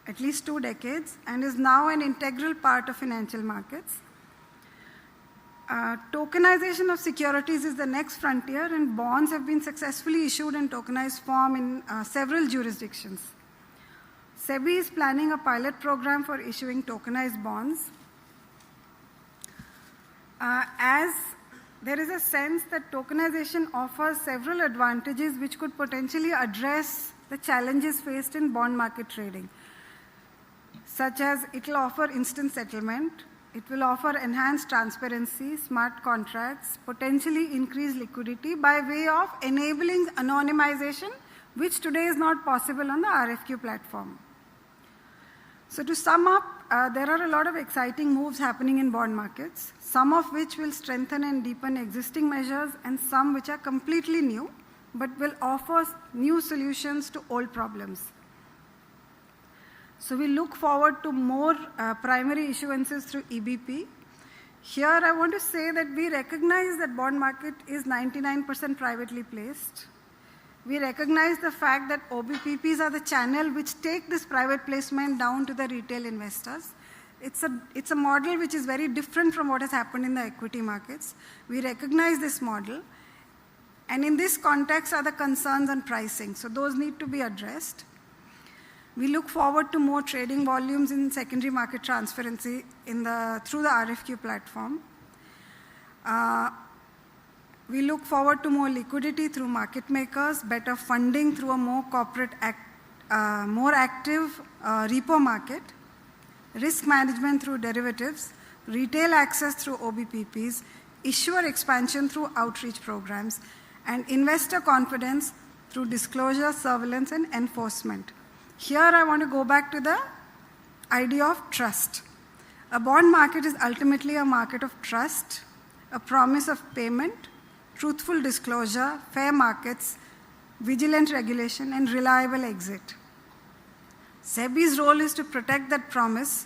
at least 2 decades and is now an integral part of financial markets. Tokenization of securities is the next frontier, and bonds have been successfully issued in tokenized form in several jurisdictions. SEBI is planning a pilot program for issuing tokenized bonds. As there is a sense that tokenization offers several advantages which could potentially address the challenges faced in bond market trading, such as it will offer instant settlement, it will offer enhanced transparency, smart contracts, potentially increased liquidity by way of enabling anonymization, which today is not possible on the RFQ platform. So to sum up, there are a lot of exciting moves happening in bond markets, some of which will strengthen and deepen existing measures and some which are completely new, but will offer new solutions to old problems. So we look forward to more primary issuances through EBP. Here I want to say that we recognize that bond market is 99% privately placed. We recognize the fact that OBPPs are the channel which take this private placement down to the retail investors. It's a model which is very different from what has happened in the equity markets. We recognize this model. And in this context are the concerns on pricing. So those need to be addressed. We look forward to more trading volumes in secondary market transparency through the RFQ platform. We look forward to more liquidity through market makers, better funding through a more more active repo market, risk management through derivatives, retail access through OBPPs, issuer expansion through outreach programs, and investor confidence through disclosure, surveillance, and enforcement. Here I want to go back to the idea of trust. A bond market is ultimately a market of trust, a promise of payment, truthful disclosure, fair markets, vigilant regulation, and reliable exit. SEBI's role is to protect that promise,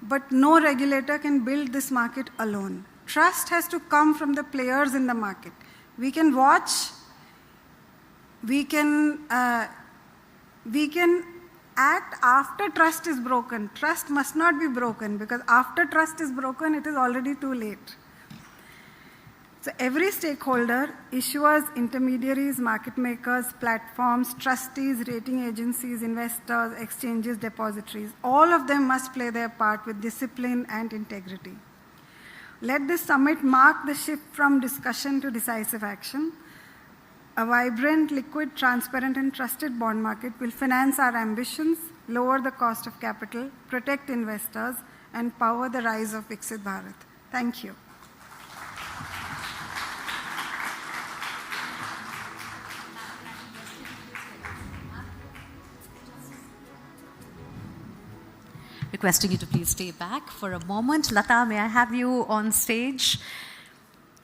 but no regulator can build this market alone. Trust has to come from the players in the market. We can watch, we can act after trust is broken. Trust must not be broken, because after trust is broken, it is already too late. So every stakeholder, issuers, intermediaries, market makers, platforms, trustees, rating agencies, investors, exchanges, depositories, all of them must play their part with discipline and integrity. Let this summit mark the shift from discussion to decisive action. A vibrant, liquid, transparent, and trusted bond market will finance our ambitions, lower the cost of capital, protect investors, and power the rise of Viksit Bharat. Thank you. Requesting you to please stay back for a moment. Lata, may I have you on stage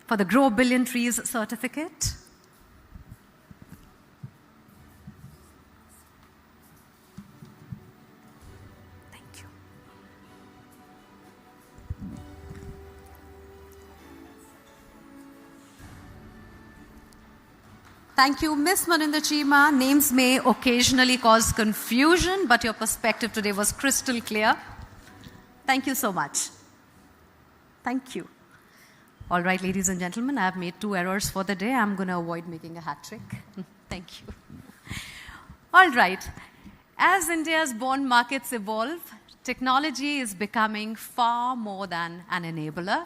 for the Grow Billion Trees certificate? Thank you, Ms. Maninder Chima. Names may occasionally cause confusion, but your perspective today was crystal clear. Thank you so much. Thank you. All right, ladies and gentlemen, I have made 2 errors for the day. I'm going to avoid making a hat trick. Thank you. All right. As India's bond markets evolve, technology is becoming far more than an enabler.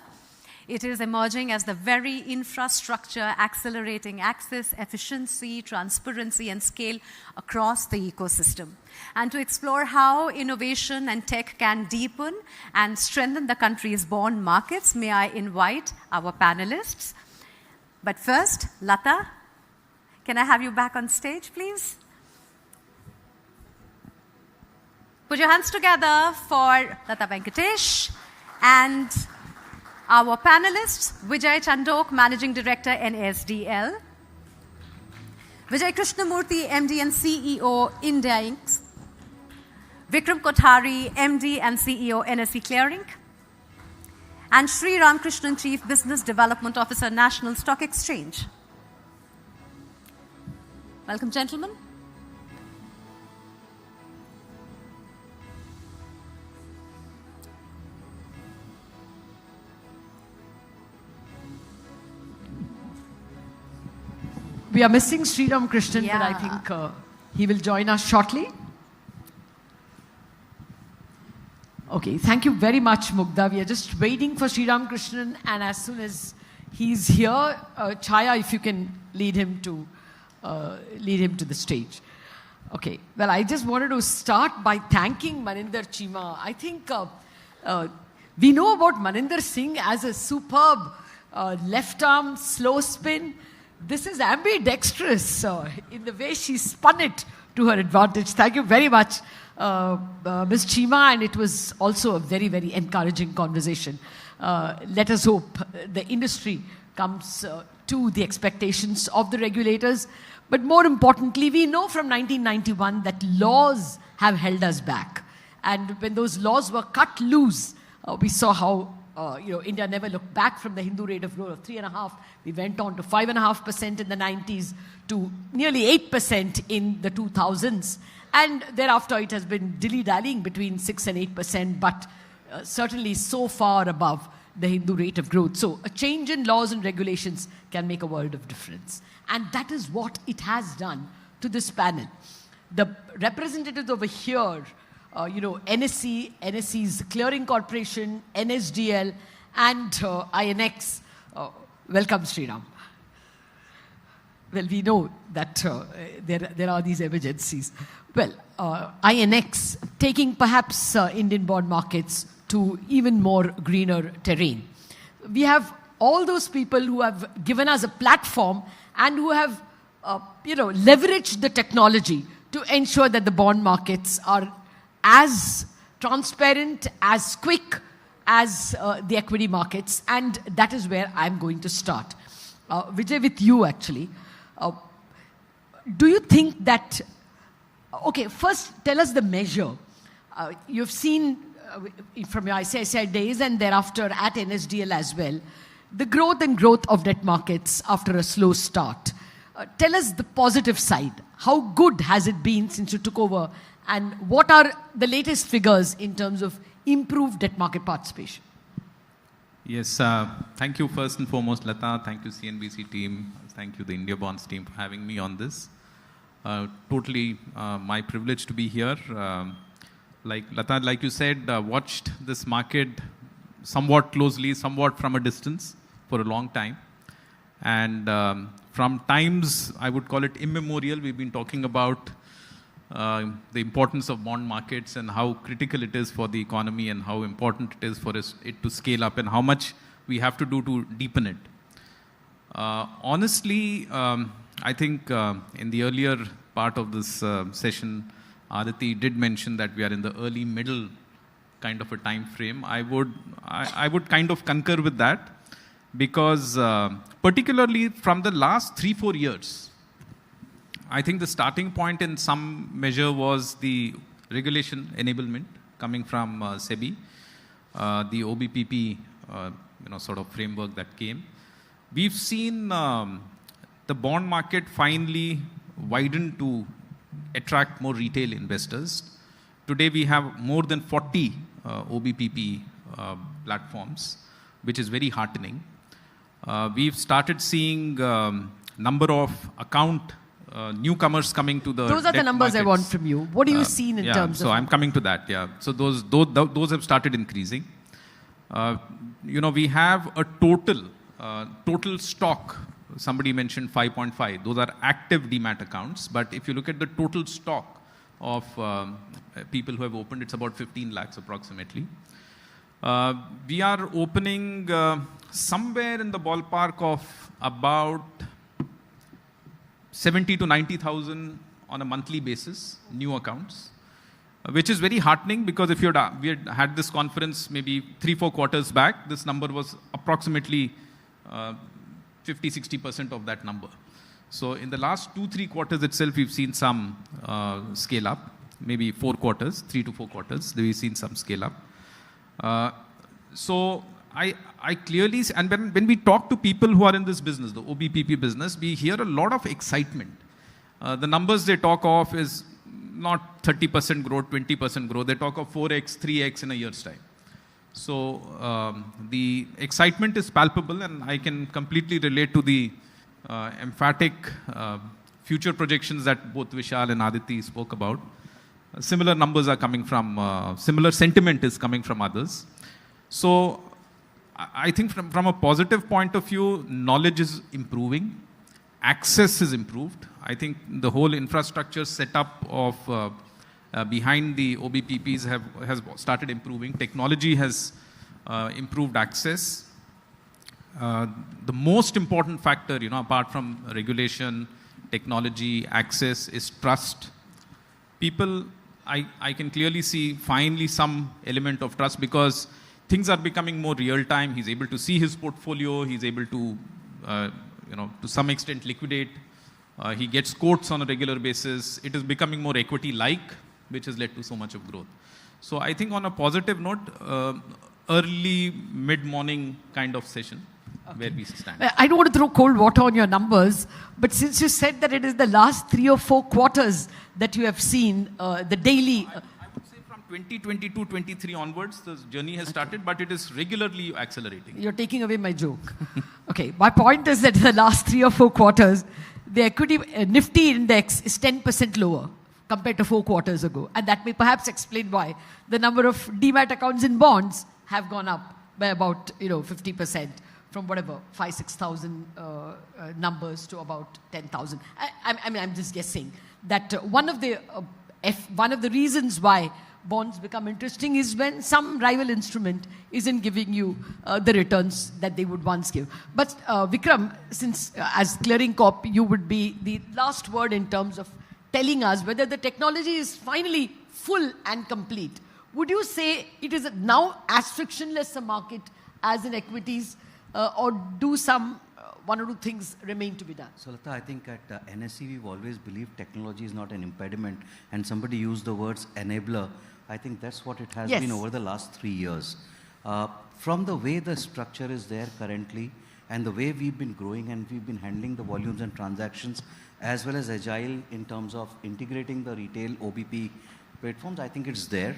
It is emerging as the very infrastructure accelerating access, efficiency, transparency, and scale across the ecosystem. And to explore how innovation and tech can deepen and strengthen the country's bond markets, may I invite our panelists. But first, Lata, can I have you back on stage, please? Put your hands together for Lata Venkatesh and our panelists, Vijay Chandok, Managing Director, NSDL, Vijay Krishnamurthy, MD and CEO, India Inc., Vikram Kothari, MD and CEO, NSE Clearing, and Sri Ramakrishnan, Chief Business Development Officer, National Stock Exchange. Welcome, gentlemen. We are missing Sri Ramakrishnan, but I think he will join us shortly. Okay, thank you very much, Mugdha. We are just waiting for Sri Ramakrishnan, and as soon as he's here, Chaya, if you can lead him to the stage. Okay, well, I just wanted to start by thanking Maninder Chima. I think we know about Maninder Singh as a superb left-arm slow spin. This is ambidextrous in the way she spun it to her advantage. Thank you very much, Ms. Chima, and it was also a very, very encouraging conversation. Let us hope the industry comes to the expectations of the regulators. But more importantly, we know from 1991 that laws have held us back. And when those laws were cut loose, we saw how India never looked back from the Hindu rate of growth of 3.5%. We went on to 5.5% in the 90s, to nearly 8% in the 2000s. And thereafter, it has been dilly-dallying between 6 and 8%, but certainly so far above the Hindu rate of growth. So a change in laws and regulations can make a world of difference. And that is what it has done to this panel. The representatives over here, NSE, NSE's Clearing Corporation, NSDL, and INX. Welcome, Sriram. Well, we know that there are these emergencies. Well, INX taking perhaps Indian bond markets to even more greener terrain. We have all those people who have given us a platform and who have, leveraged the technology to ensure that the bond markets are as transparent, as quick as the equity markets, and that is where I'm going to start. Vijay, with you actually. Do you think that, first tell us the measure. You've seen from your ICICI days and thereafter at NSDL as well, the growth of debt markets after a slow start. Tell us the positive side. How good has it been since you took over? And what are the latest figures in terms of improved debt market participation? Yes, thank you first and foremost, Lata. Thank you, CNBC team. Thank you, the IndiaBonds team, for having me on this. Totally my privilege to be here. Like Lata, like you said, watched this market somewhat closely, somewhat from a distance for a long time. And from times, I would call it immemorial, we've been talking about the importance of bond markets and how critical it is for the economy and how important it is for it to scale up and how much we have to do to deepen it. Honestly, I think in the earlier part of this session, Aditi did mention that we are in the early middle kind of a time frame. I would kind of concur with that because particularly from the last 3-4 years, I think the starting point in some measure was the regulation enablement coming from SEBI, the OBPP sort of framework that came. We've seen the bond market finally widen to attract more retail investors. Today we have more than 40 OBPP platforms, which is very heartening. We've started seeing number of account newcomers coming to the Those are the debt numbers I markets. want from you. What do you see in terms so of... I'm coming to that, yeah. So those have started increasing. We have a total stock. Somebody mentioned 5.5. Those are active demat accounts. But if you look at the total stock of people who have opened, it's about 15 lakhs approximately. We are opening somewhere in the ballpark of about 70 to 90,000 on a monthly basis, new accounts, which is very heartening because if we had had this conference maybe 3-4 quarters back, this number was approximately 50-60% of that number. So in the last 2-3 quarters itself, we've seen some scale up, maybe 4 quarters, 3 to 4 quarters, we've seen some scale up. So I clearly, and when we talk to people who are in this business, the OBPP business, we hear a lot of excitement. The numbers they talk of is not 30% growth, 20% growth. They talk of 4x, 3x in a year's time. So the excitement is palpable, and I can completely relate to the emphatic future projections that both Vishal and Aditi spoke about. Similar numbers are coming from, similar sentiment is coming from others. So I think from a positive point of view, knowledge is improving, access is improved. I think the whole infrastructure setup of behind the OBPPs has started improving. Technology has improved access. The most important factor, apart from regulation, technology, access, is trust. People, I can clearly see finally some element of trust because things are becoming more real time. He's able to see his portfolio. He's able to, to some extent liquidate. He gets quotes on a regular basis. It is becoming more equity-like, which has led to so much of growth. So I think on a positive note, early mid-morning kind of session where we stand. I don't want to throw cold water on your numbers, but since you said that it is the last 3 or 4 quarters that you have seen the daily... I would say from 2022-23 onwards, the journey has started, but it is regularly accelerating. You're taking away my joke. Okay, my point is that in the last 3 or 4 quarters, the equity Nifty index is 10% lower compared to 4 quarters ago. And that may perhaps explain why the number of demat accounts in bonds have gone up by about 50% from whatever 5,000-6,000 numbers to about 10,000. I mean, I'm just guessing that one of the reasons why bonds become interesting is when some rival instrument isn't giving you the returns that they would once give. But Vikram, since as clearing corp, you would be the last word in terms of telling us whether the technology is finally full and complete. Would you say it is now as frictionless a market as in equities, or do some one or two things remain to be done? So Lata, I think at NSE we've always believed technology is not an impediment, and somebody used the words enabler. I think that's what it has been over the last 3 years. From the way the structure is there currently and the way we've been growing and we've been handling the volumes and transactions as well as agile in terms of integrating the retail OBP platforms, I think it's there.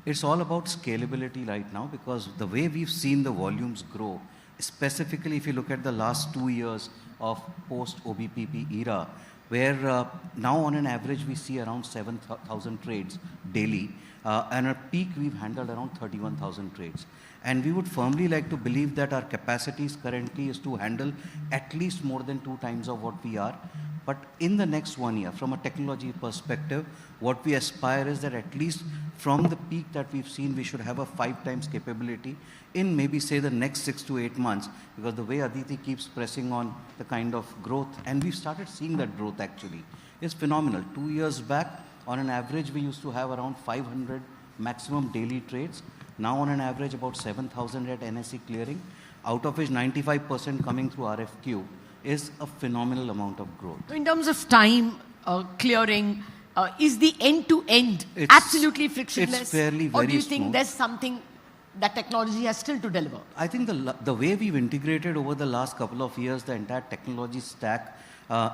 It's all about scalability right now because the way we've seen the volumes grow, specifically if you look at the last 2 years of post-OBPP era, where now on an average we see around 7,000 trades daily, and at peak we've handled around 31,000 trades. And we would firmly like to believe that our capacities currently is to handle at least more than 2 times of what we are. But in the next 1 year, from a technology perspective, what we aspire is that at least from the peak that we've seen, we should have a 5 times capability in maybe say the next 6 to 8 months, because the way Aditi keeps pressing on the kind of growth, and we've started seeing that growth actually, is phenomenal. 2 years back, on an average, we used to have around 500 maximum daily trades. Now on an average, about 7,000 at NSE clearing, out of which 95% coming through RFQ, is a phenomenal amount of growth. In terms of time, clearing, is the end-to-end absolutely frictionless? It's fairly or do you very think smooth. there's something that technology has still to deliver? I think the way we've integrated over the last couple of years the entire technology stack,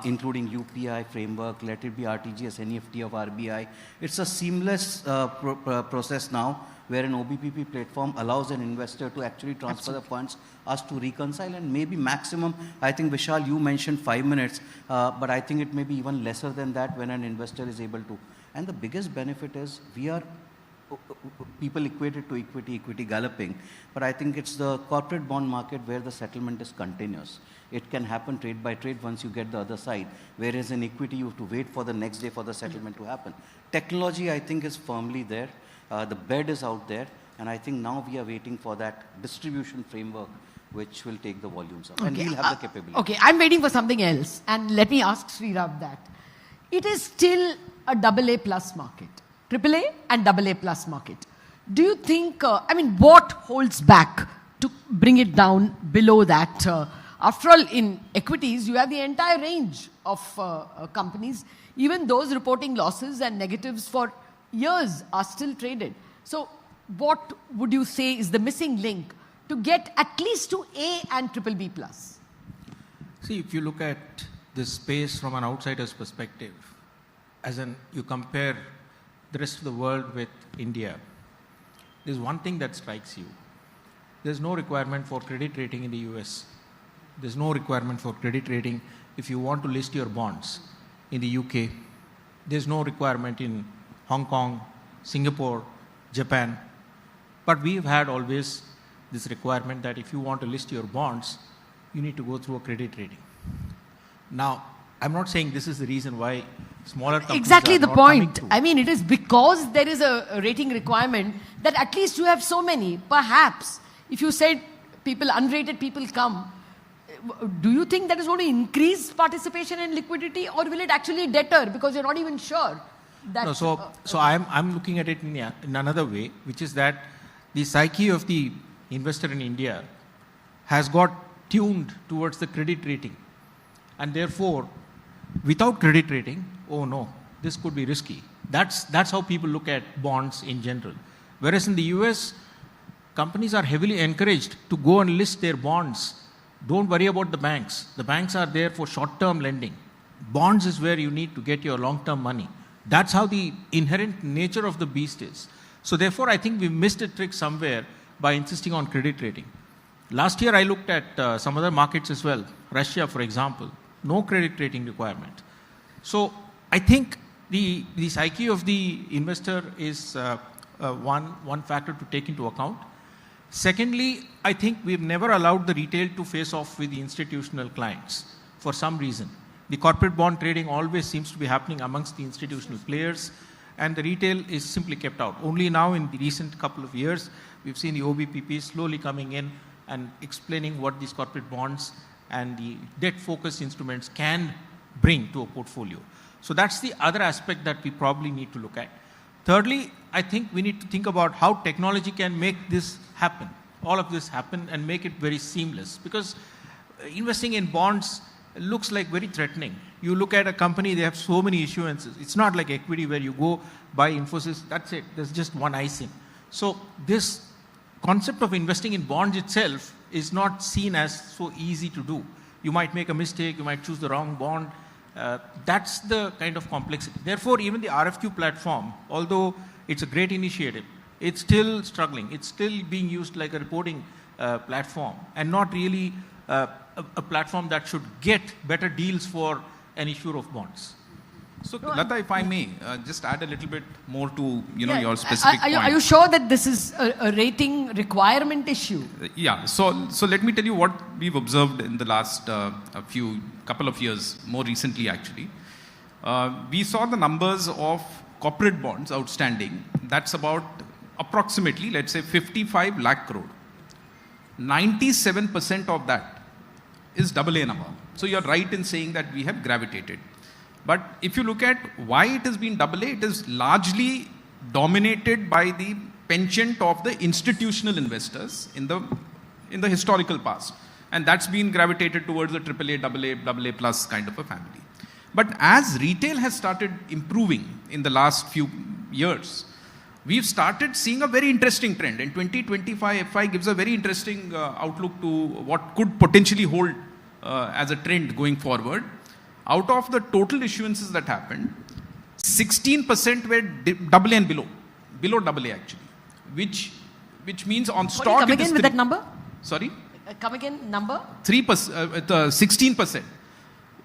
including UPI framework, let it be RTGS, NEFT of RBI, it's a seamless process now where an OBPP platform allows an investor to actually transfer the funds, us to reconcile, and maybe maximum, I think Vishal, you mentioned 5 minutes, but I think it may be even lesser than that when an investor is able to. And the biggest benefit is we are people equated to equity galloping, but I think it's the corporate bond market where the settlement is continuous. It can happen trade by trade once you get the other side, whereas in equity you have to wait for the next day for the settlement to happen. Technology, I think, is firmly there. The bed is out there, and I think now we are waiting for that distribution framework which will take the volumes up, and we'll have the capability. Okay, I'm waiting for something else, and let me ask Srirab that. It is still a AA plus market, AAA and AA plus market. Do you think, what holds back to bring it down below that? After all, in equities, you have the entire range of companies. Even those reporting losses and negatives for years are still traded. So what would you say is the missing link to get at least to A and BBB plus? See, if you look at this space from an outsider's perspective, as in you compare the rest of the world with India, there's one thing that strikes you. There's no requirement for credit rating in the US. There's no requirement for credit rating if you want to list your bonds in the UK. There's no requirement in Hong Kong, Singapore, Japan. But we've had always this requirement that if you want to list your bonds, you need to go through a credit rating. Now, I'm not saying this is the reason why smaller companies exactly are the not point. coming I mean, it is because there is a rating requirement that at least you have so many. Perhaps if you said unrated people come, do you think that is going to increase participation in liquidity, or will it actually deter because you're not even sure? That, no, so I'm looking at it in another way, which is that the psyche of the investor in India has got tuned towards the credit rating, and therefore, without credit rating, oh no, this could be risky. That's how people look at bonds in general. Whereas in the US, companies are heavily encouraged to go and list their bonds. Don't worry about the banks. The banks are there for short-term lending. Bonds is where you need to get your long-term money. That's how the inherent nature of the beast is. So therefore, I think we missed a trick somewhere by insisting on credit rating. Last year, I looked at some other markets as well. Russia, for example, no credit rating requirement. So I think the psyche of the investor is one factor to take into account. Secondly, I think we've never allowed the retail to face off with the institutional clients for some reason. The corporate bond trading always seems to be happening amongst the institutional players, and the retail is simply kept out. Only now in the recent couple of years, we've seen the OBPP slowly coming in and explaining what these corporate bonds and the debt-focused instruments can bring to a portfolio. So that's the other aspect that we probably need to look at. Thirdly, I think we need to think about how technology can make this happen, all of this happen, and make it very seamless. Because investing in bonds looks like very threatening. You look at a company, they have so many issuances. It's not like equity where you go buy Infosys, that's it. There's just one icing. So this concept of investing in bonds itself is not seen as so easy to do. You might make a mistake, you might choose the wrong bond. That's the kind of complexity. Therefore, even the RFQ platform, although it's a great initiative, it's still struggling. It's still being used like a reporting platform, and not really a platform that should get better deals for an issuer of bonds. So, Lata, if I may, just add a little bit more to your specific point. Are you sure that this is a rating requirement issue? Yeah. So let me tell you what we've observed in the last couple of years, more recently actually. We saw the numbers of corporate bonds outstanding. That's about approximately, let's say, 55 lakh crore. 97% of that is AA and above. So you're right in saying that we have gravitated. But if you look at why it has been AA, it is largely dominated by the penchant of the institutional investors in the historical past. And that's been gravitated towards the AAA, AA plus kind of a family. But as retail has started improving in the last few years, we've started seeing a very interesting trend. In 2025, FI gives a very interesting outlook to what could potentially hold as a trend going forward. Out of the total issuances that happened, 16% were AA and below AA actually, which means on stock. Come again with that number? Sorry? Come again, number? 16%.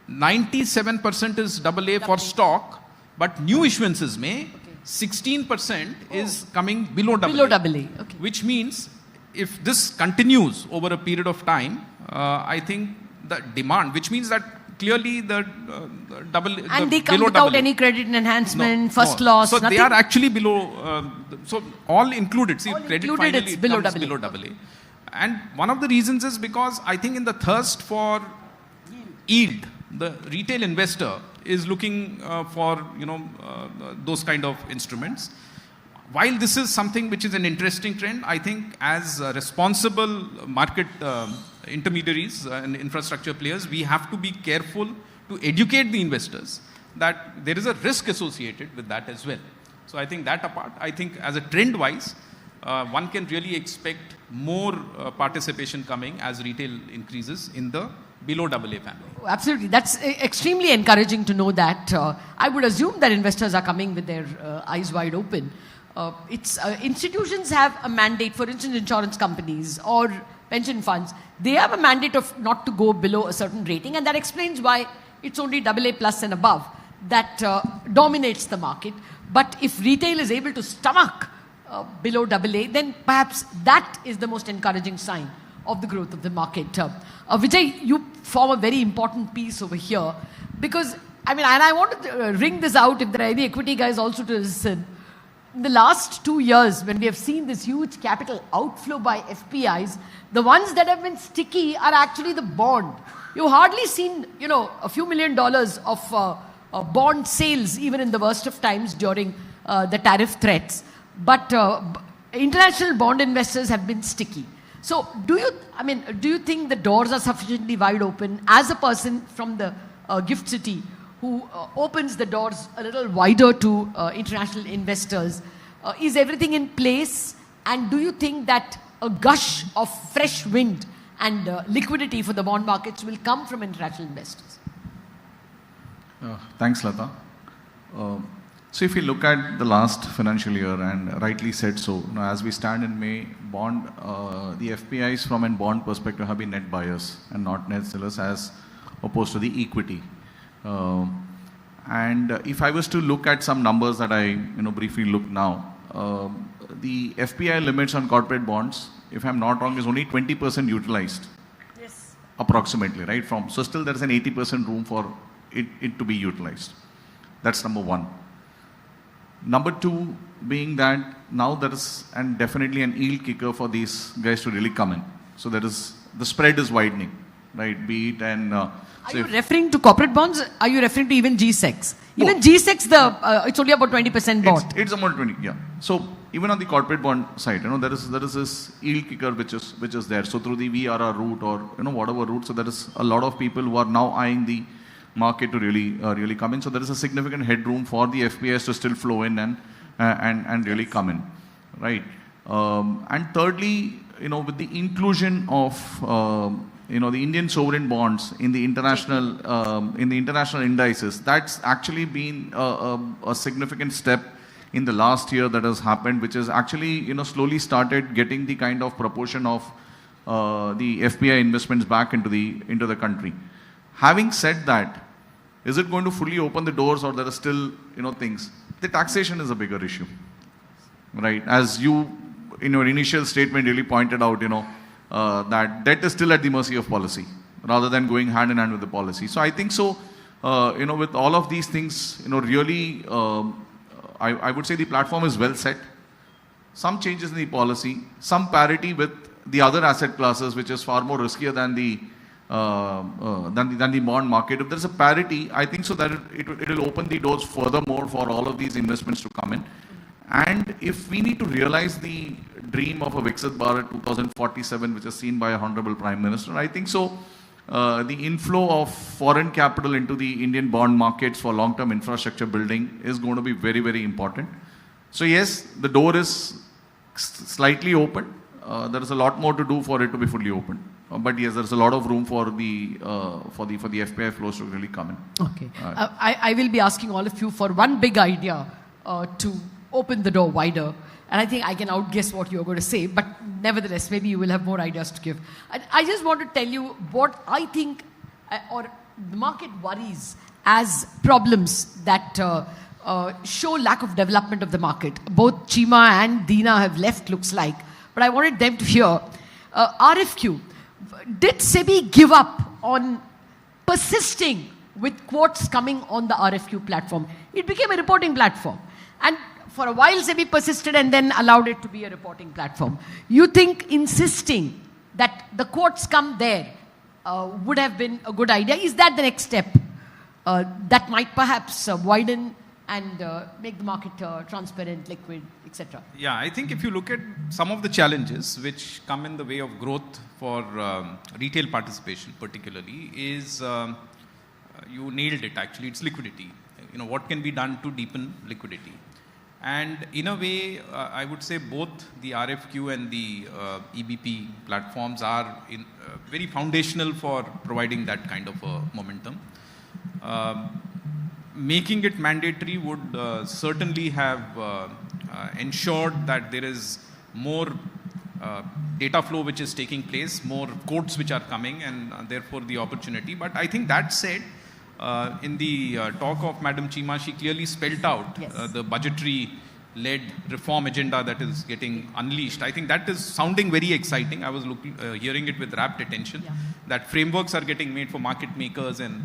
97% is AA for stock, but new issuances may 16% is coming below AA. Below AA, okay. Which means if this continues over a period of time, I think the demand, which means that clearly the and they come without any credit enhancement, first loss, so nothing? they are actually below, so all included. See, all credit included, finally it's below comes AA. below AA. And one of the reasons is because I think in the thirst for yield, the retail investor is looking for those kind of instruments. While this is something which is an interesting trend, I think as responsible market intermediaries and infrastructure players, we have to be careful to educate the investors that there is a risk associated with that as well. So I think that apart, I think as a trend wise, one can really expect more participation coming as retail increases in the below AA family. Absolutely. That's extremely encouraging to know that. I would assume that investors are coming with their eyes wide open. Institutions have a mandate, for instance, insurance companies or pension funds. They have a mandate of not to go below a certain rating, and that explains why it's only AA plus and above that dominates the market. But if retail is able to stomach below AA, then perhaps that is the most encouraging sign of the growth of the market. Vijay, you form a very important piece over here because, and I want to ring this out if there are any equity guys also to listen. In the last 2 years, when we have seen this huge capital outflow by FPIs, the ones that have been sticky are actually the bond. You've hardly seen, a few $1 million of bond sales even in the worst of times during the tariff threats. But international bond investors have been sticky. So do you think the doors are sufficiently wide open as a person from the gift city who opens the doors a little wider to international investors? Is everything in place? And do you think that a gush of fresh wind and liquidity for the bond markets will come from international investors? Thanks, Lata. So if you look at the last financial year, and rightly said so, as we stand in May, the FPIs from a bond perspective have been net buyers and not net sellers as opposed to the equity. And if I was to look at some numbers that I briefly look now, the FPI limits on corporate bonds, if I'm not wrong, is only 20% utilized. Yes. Approximately, right? So still there is an 80% room for it to be utilized. That's number one. Number two being that now there is and definitely an yield kicker for these guys to really come in. So there is the spread is widening, right? Be it and are you referring to corporate bonds? Are you referring to even G-Secs? Even G-Secs, it's only about 20% bond. It's about 20, yeah. So even on the corporate bond side, there is this yield kicker which is there. So through the VRR route or whatever route, so there is a lot of people who are now eyeing the market to really come in. So there is a significant headroom for the FPIs to still flow in and really come in, right? And thirdly, with the inclusion of the Indian sovereign bonds in the international indices, that's actually been a significant step in the last year that has happened, which has actually slowly started getting the kind of proportion of the FPI investments back into the country. Having said that, is it going to fully open the doors, or there are still things? The taxation is a bigger issue, right? As you in your initial statement really pointed out, that debt is still at the mercy of policy rather than going hand in hand with the policy. So I think so, with all of these things, really, I would say the platform is well set. Some changes in the policy, some parity with the other asset classes, which is far more riskier than the bond market. If there's a parity, I think so that it will open the doors furthermore for all of these investments to come in. And if we need to realize the dream of a Viksit Bharat 2047, which is seen by a Honorable Prime Minister, I think so the inflow of foreign capital into the Indian bond markets for long-term infrastructure building is going to be very, very important. So yes, the door is slightly open. There is a lot more to do for it to be fully open. But yes, there's a lot of room for the FPI flows to really come in. Okay. I will be asking all of you for one big idea to open the door wider. And I think I can outguess what you're going to say. But nevertheless, maybe you will have more ideas to give. I just want to tell you what I think or the market worries as problems that show lack of development of the market. Both Chima and Deena have left, looks like. But I wanted them to hear. RFQ. Did SEBI give up on persisting with quotes coming on the RFQ platform? It became a reporting platform. And for a while, SEBI persisted and then allowed it to be a reporting platform. You think insisting that the quotes come there would have been a good idea? Is that the next step that might perhaps widen and make the market transparent, liquid, etc.? Yeah, I think if you look at some of the challenges which come in the way of growth for retail participation particularly is, you nailed it actually, it's liquidity. What can be done to deepen liquidity? And in a way, I would say both the RFQ and the EBP platforms are very foundational for providing that kind of a momentum. Making it mandatory would certainly have ensured that there is more data flow which is taking place, more quotes which are coming, and therefore the opportunity. But I think that said, in the talk of Madam Chima, she clearly spelled out the budgetary-led reform agenda that is getting unleashed. I think that is sounding very exciting. I was hearing it with rapt attention, that frameworks are getting made for market makers and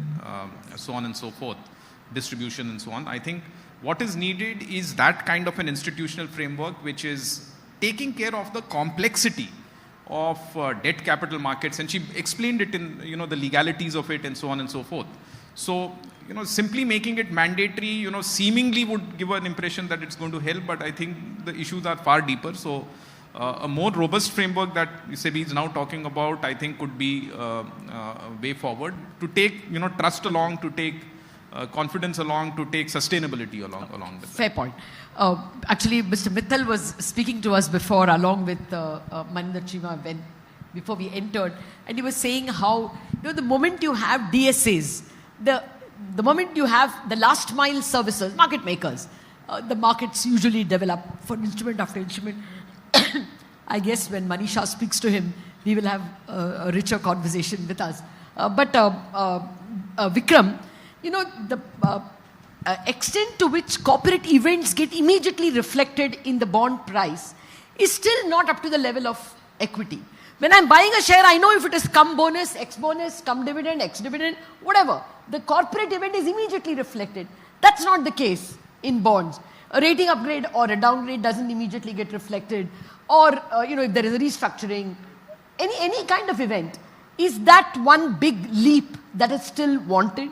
so on and so forth, distribution and so on. I think what is needed is that kind of an institutional framework which is taking care of the complexity of debt capital markets, and she explained it in the legalities of it and so on and so forth. So, simply making it mandatory, seemingly would give an impression that it's going to help, but I think the issues are far deeper. So, a more robust framework that SEBI is now talking about, I think could be a way forward to take, trust along, to take confidence along, to take sustainability along with Fair point. Actually, Mr. Mittal was speaking to us before, along with Maninder Chima, before we entered, and he was saying how, the moment you have DSAs, the moment you have the last mile services, market makers, the markets usually develop for instrument after instrument. I guess when Manisha speaks to him, we will have a richer conversation with us. But Vikram, the extent to which corporate events get immediately reflected in the bond price is still not up to the level of equity. When I'm buying a share, I know if it is come bonus, come dividend, ex-dividend, whatever. The corporate event is immediately reflected. That's not the case in bonds. A rating upgrade or a downgrade doesn't immediately get reflected. Or, if there is a restructuring, any kind of event. Is that one big leap that is still wanted?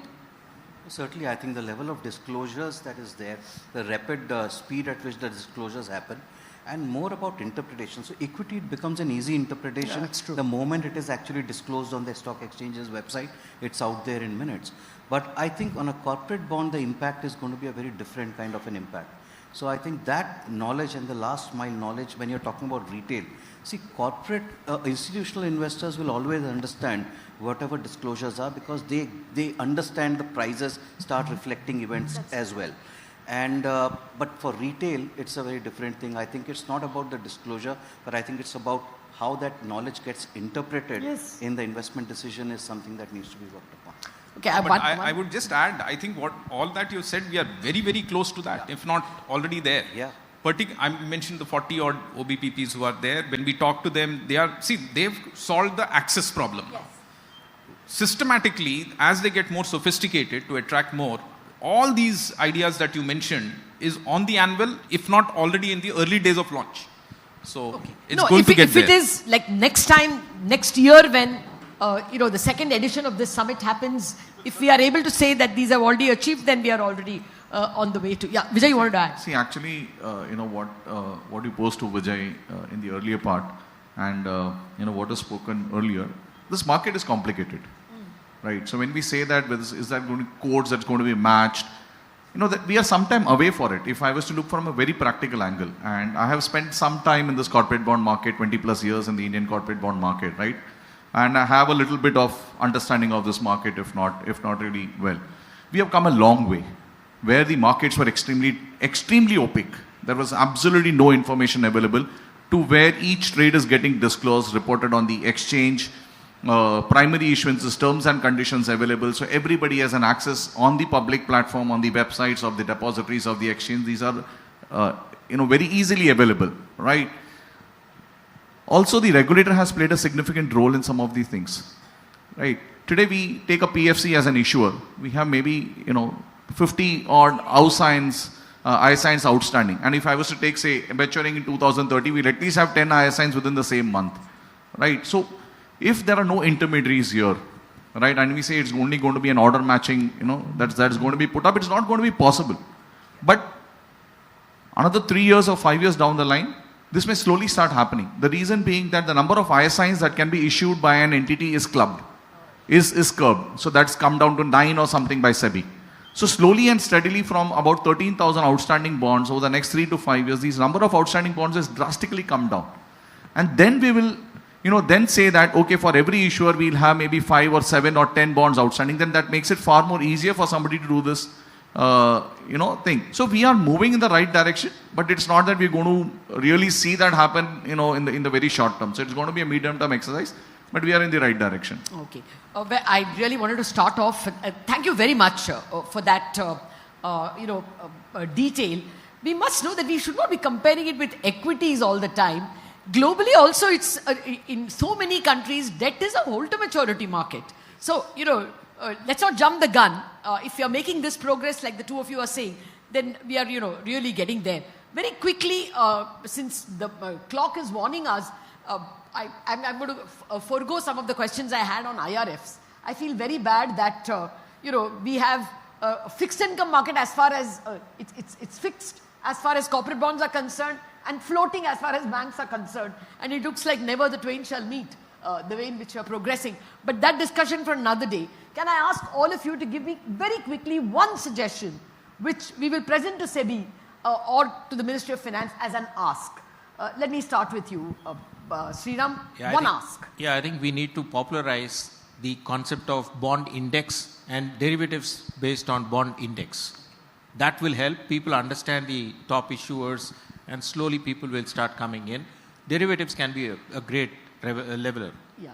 Certainly, I think the level of disclosures that is there, the rapid speed at which the disclosures happen, and more about interpretation. So equity, it becomes an easy interpretation. Yeah, that's true. The moment it is actually disclosed on the stock exchange's website, it's out there in minutes. But I think on a corporate bond, the impact is going to be a very different kind of an impact. So I think that knowledge and the last mile knowledge, when you're talking about retail, see, corporate institutional investors will always understand whatever disclosures are, because they understand the prices start reflecting events as well. And but for retail, it's a very different thing. I think it's not about the disclosure, but I think it's about how that knowledge gets interpreted in the investment decision is something that needs to be worked upon. Okay, I would just add, I think all that you said, we are very, very close to that, if not already there. Yeah. I mentioned the 40 odd OBPPs who are there. When we talk to them, they've solved the access problem. Yes. Systematically, as they get more sophisticated to attract more, all these ideas that you mentioned is on the anvil, if not already in the early days of launch. So it's going to get there. If it is like next year when the second edition of this summit happens, if we are able to say that these have already achieved, then we are already on the way to. Yeah, Vijay, you wanted to add? See, actually, what you posed to Vijay in the earlier part, and what was spoken earlier, this market is complicated. Right. So when we say that, is that going to be codes that's going to be matched? that we are sometime away for it. If I was to look from a very practical angle, and I have spent some time in this corporate bond market, 20 plus years in the Indian corporate bond market, right? And I have a little bit of understanding of this market, if not really well. We have come a long way, where the markets were extremely opaque. There was absolutely no information available, to where each trade is getting disclosed, reported on the exchange, primary issuances, terms and conditions available. So everybody has an access on the public platform, on the websites of the depositories of the exchange. These are, very easily available, right? Also, the regulator has played a significant role in some of these things, right? Today, we take a PFC as an issuer. We have maybe, 50 odd ISINs outstanding. And if I was to take, say, maturing in 2030, we'll at least have 10 ISINs within the same month, right? So, if there are no intermediaries here, right, and we say it's only going to be an order matching, that's going to be put up, it's not going to be possible. But another 3 years or 5 years down the line, this may slowly start happening. The reason being that the number of ISINs that can be issued by an entity is curbed. So that's come down to 9 or something by SEBI. So slowly and steadily, from about 13,000 outstanding bonds over the next 3 to 5 years, these number of outstanding bonds has drastically come down. And then we will, then say that, okay, for every issuer, we'll have maybe 5 or 7 or 10 bonds outstanding. Then that makes it far more easier for somebody to do this, thing. So we are moving in the right direction, but it's not that we're going to really see that happen, in the very short term. So it's going to be a medium-term exercise, but we are in the right direction. Okay. I really wanted to start off. Thank you very much for that, detail. We must know that we should not be comparing it with equities all the time. Globally also, it's in so many countries, debt is a hold-to-maturity market. So, let's not jump the gun. If you're making this progress like the two of you are saying, then we are, really getting there. Very quickly, since the clock is warning us, I'm going to forego some of the questions I had on IRFs. I feel very bad that, we have a fixed income market as far as it's fixed as far as corporate bonds are concerned, and floating as far as banks are concerned. And it looks like never the twain shall meet, the way in which we are progressing. But that discussion for another day. Can I ask all of you to give me very quickly one suggestion which we will present to SEBI or to the Ministry of Finance as an ask? Let me start with you, Sriram. Ask. Yeah, I think we need to popularize the concept of bond index and derivatives based on bond index. That will help people understand the top issuers, and slowly people will start coming in. Derivatives can be a great leveler. Yeah,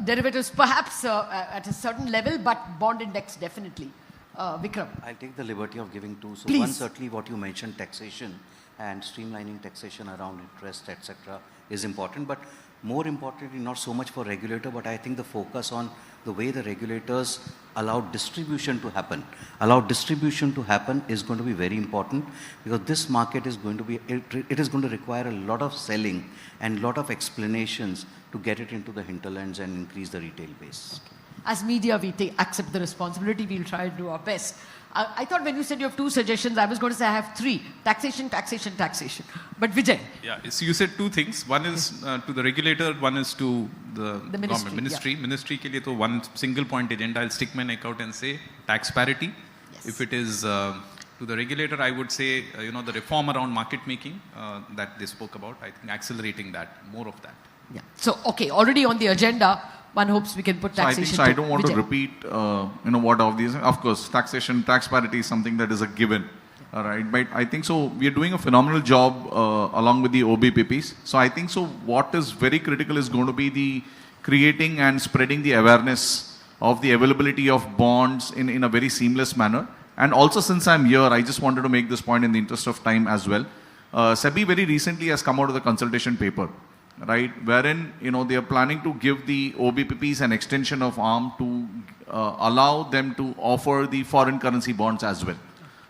derivatives perhaps at a certain level, but bond index definitely. Vikram. I'll take the liberty of giving two. So Please. One, certainly what you mentioned, taxation and streamlining taxation around interest, etc., is important. But more importantly, not so much for regulator, but I think the focus on the way the regulators allow distribution to happen. Allow distribution to happen is going to be very important, because this market is going to be, it is going to require a lot of selling and a lot of explanations to get it into the hinterlands and increase the retail base. As media, we accept the responsibility. We'll try and do our best. I thought when you said you have two suggestions, I was going to say I have three. Taxation, taxation, taxation. But Vijay. Yeah, so you said two things. One is to the regulator, one is to the ministry, ministry. Yeah. Ministry ke liye to one single point agenda. I'll stick my neck out and say tax parity. Yes. If it is to the regulator, I would say, the reform around market making that they spoke about, I think accelerating that, more of that. Yeah. So, okay, already on the agenda, one hopes we can put taxation. So I don't want to repeat, what of these. Of course, taxation, tax parity is something that is a given. All right, but I think so. We are doing a phenomenal job along with the OBPPs. So I think so. What is very critical is going to be the creating and spreading the awareness of the availability of bonds in a very seamless manner. And also, since I'm here, I just wanted to make this point in the interest of time as well. SEBI very recently has come out with a consultation paper, right, wherein they are planning to give the OBPPs an extension of arm to allow them to offer the foreign currency bonds as well.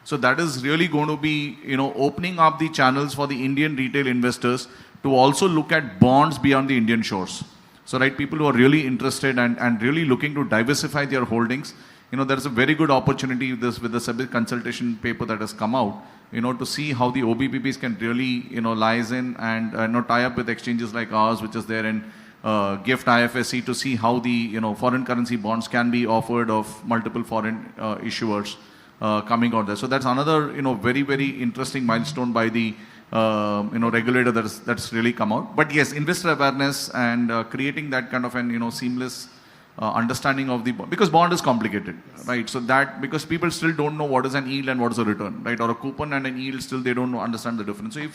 So that is really going to be opening up the channels for the Indian retail investors to also look at bonds beyond the Indian shores. So right, people who are really interested and really looking to diversify their holdings, there is a very good opportunity with the SEBI consultation paper that has come out, to see how the OBPPs can really, lies in and tie up with exchanges like ours, which is there in GIFT IFSC, to see how the, foreign currency bonds can be offered of multiple foreign issuers. coming out there. So that's another, very, very interesting milestone by the, regulator that's really come out. But yes, investor awareness and creating that kind of an, seamless understanding of the bond, because bond is complicated, right? So that, because people still don't know what is an yield and what is a return, right? Or a coupon and an yield, still they don't understand the difference. So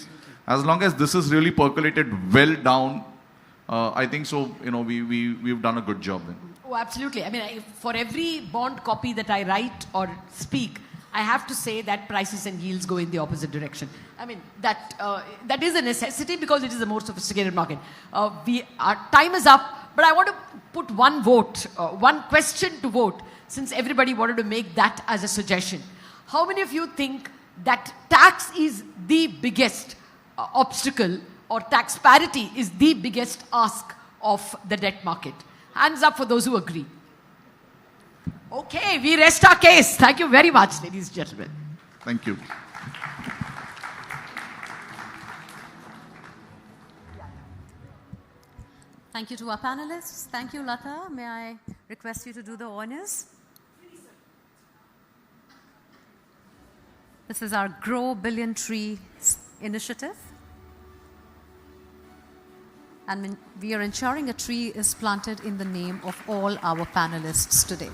as long as this is really percolated well down, I think so, we've done a good job then. Oh, absolutely. I mean, for every bond copy that I write or speak, I have to say that prices and yields go in the opposite direction. I mean, that is a necessity because it is a more sophisticated market. Our time is up, but I want to put one vote, one question to vote, since everybody wanted to make that as a suggestion. How many of you think that tax is the biggest obstacle, or tax parity is the biggest ask of the debt market? Hands up for those who agree. Okay, we rest our case. Thank you very much, ladies and gentlemen. Thank you. Thank you to our panelists. Thank you, Lata. May I request you to do the honors? This is our Grow Billion Tree initiative. And we are ensuring a tree is planted in the name of all our panelists today.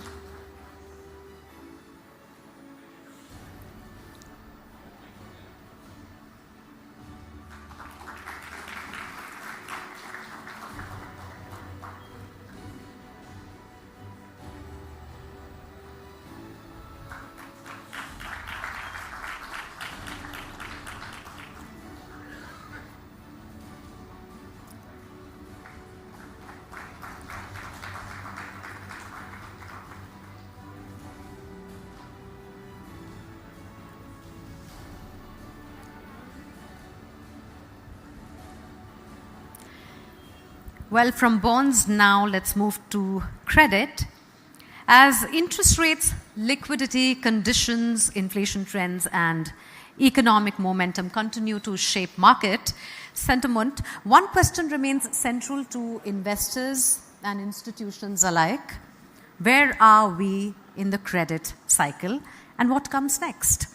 Well, from bonds now, let's move to credit. As interest rates, liquidity, conditions, inflation trends, and economic momentum continue to shape market sentiment, one question remains central to investors and institutions alike. Where are we in the credit cycle, and what comes next?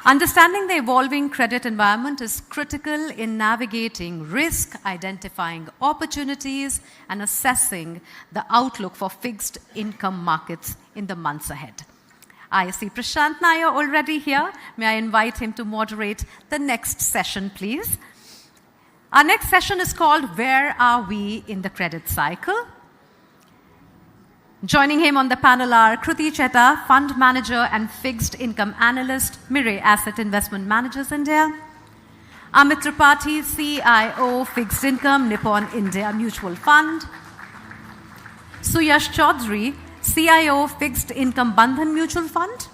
Understanding the evolving credit environment is critical in navigating risk, identifying opportunities, and assessing the outlook for fixed income markets in the months ahead. I see Prashant Nair already here. May I invite him to moderate the next session, please? Our next session is called Where Are We in the Credit Cycle? Joining him on the panel are Kruti Cheta, Fund Manager and Fixed Income Analyst, Mirae Asset Investment Managers India. Amit Tripathi, CIO, Fixed Income, Nippon India Mutual Fund. Suyash Chaudhary, CIO, Fixed Income Bandhan Mutual Fund.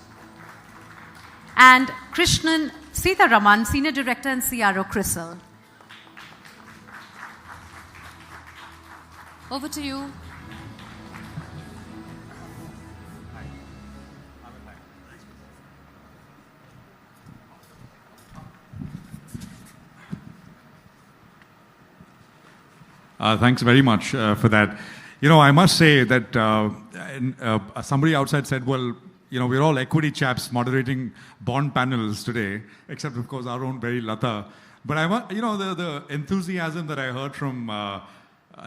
And Krishnan Sitharaman, Senior Director and CRO, CRISIL. Over to you. Thanks very much for that. I must say that somebody outside said, well, we're all equity chaps moderating bond panels today, except, of course, our own very Lata. But the enthusiasm that I heard from, I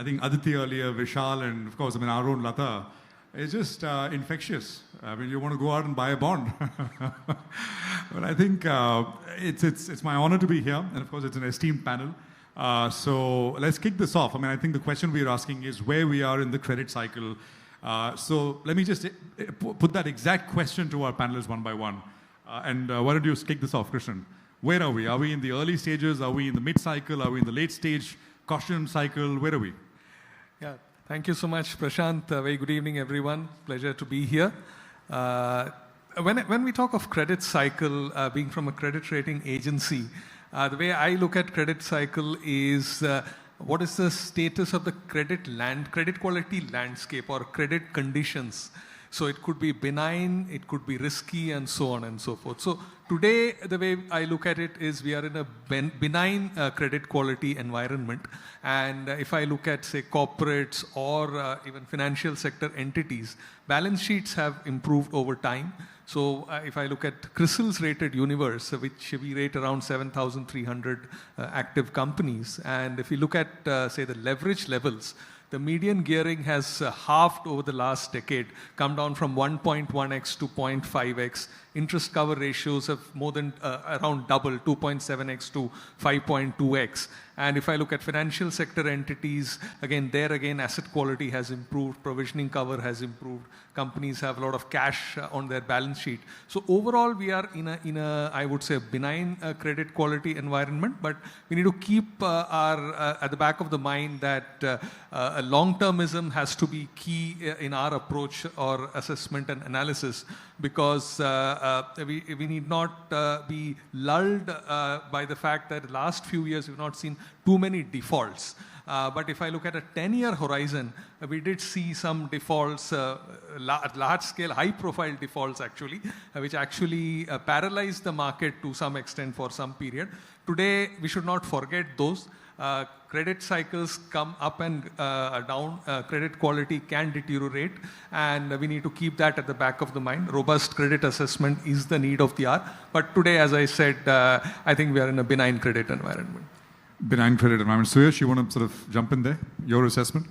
think, Aditi earlier, Vishal, and, of course, our own Lata, is just infectious. I mean, you want to go out and buy a bond. But I think it's my honor to be here, and, of course, it's an esteemed panel. So let's kick this off. I think the question we are asking is where we are in the credit cycle. So let me just put that exact question to our panelists one by one. And why don't you kick this off, Krishnan? Where are we? Are we in the early stages? Are we in the mid-cycle? Are we in the late stage caution cycle? Where are we? Yeah, thank you so much, Prashant. Very good evening, everyone. Pleasure to be here. When we talk of credit cycle, being from a credit rating agency, the way I look at credit cycle is what is the status of the credit quality landscape or credit conditions. So it could be benign, it could be risky, and so on and so forth. So today, the way I look at it is we are in a benign credit quality environment. And if I look at, say, corporates or even financial sector entities, balance sheets have improved over time. So if I look at CRISIL's rated universe, which we rate around 7,300 active companies, and if you look at, say, the leverage levels, the median gearing has halved over the last decade, come down from 1.1x to 0.5x. Interest cover ratios have more than around double, 2.7x to 5.2x. And if I look at financial sector entities, again, asset quality has improved, provisioning cover has improved, companies have a lot of cash on their balance sheet. So overall, we are in a I would say, benign credit quality environment, but we need to keep at the back of the mind that long-termism has to be key in our approach or assessment and analysis, because we need not be lulled by the fact that the last few years we've not seen too many defaults. But if I look at a 10-year horizon, we did see some defaults, large-scale, high-profile defaults actually, which actually paralyzed the market to some extent for some period. Today, we should not forget those. Credit cycles come up and down. Credit quality can deteriorate, and we need to keep that at the back of the mind. Robust credit assessment is the need of the hour. But today, as I said, I think we are in a benign credit environment. Benign credit environment. Suyash, you want to sort of jump in there? Your assessment?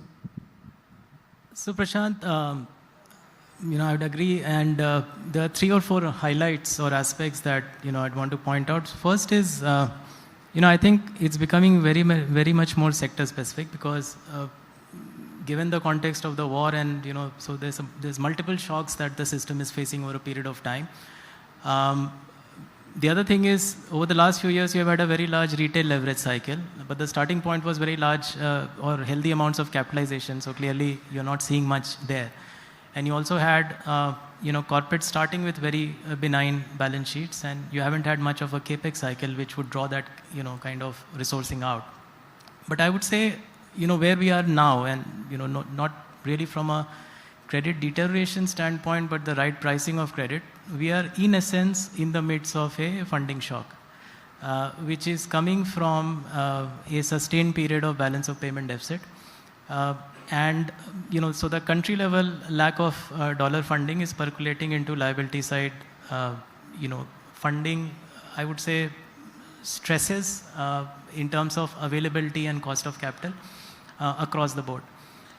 So Prashant, I would agree, and there are 3 or 4 highlights or aspects that I'd want to point out. First is, I think it's becoming very much more sector specific, because given the context of the war, and so there's multiple shocks that the system is facing over a period of time. The other thing is, over the last few years, we have had a very large retail leverage cycle, but the starting point was very large or healthy amounts of capitalization. So clearly, you're not seeing much there. And you also had, corporates starting with very benign balance sheets, and you haven't had much of a capex cycle, which would draw that, kind of resourcing out. But I would say, where we are now, and not really from a credit deterioration standpoint, but the right pricing of credit, we are in essence in the midst of a funding shock, which is coming from a sustained period of balance of payment deficit. And so the country level lack of dollar funding is percolating into liability side, funding, I would say, stresses in terms of availability and cost of capital across the board.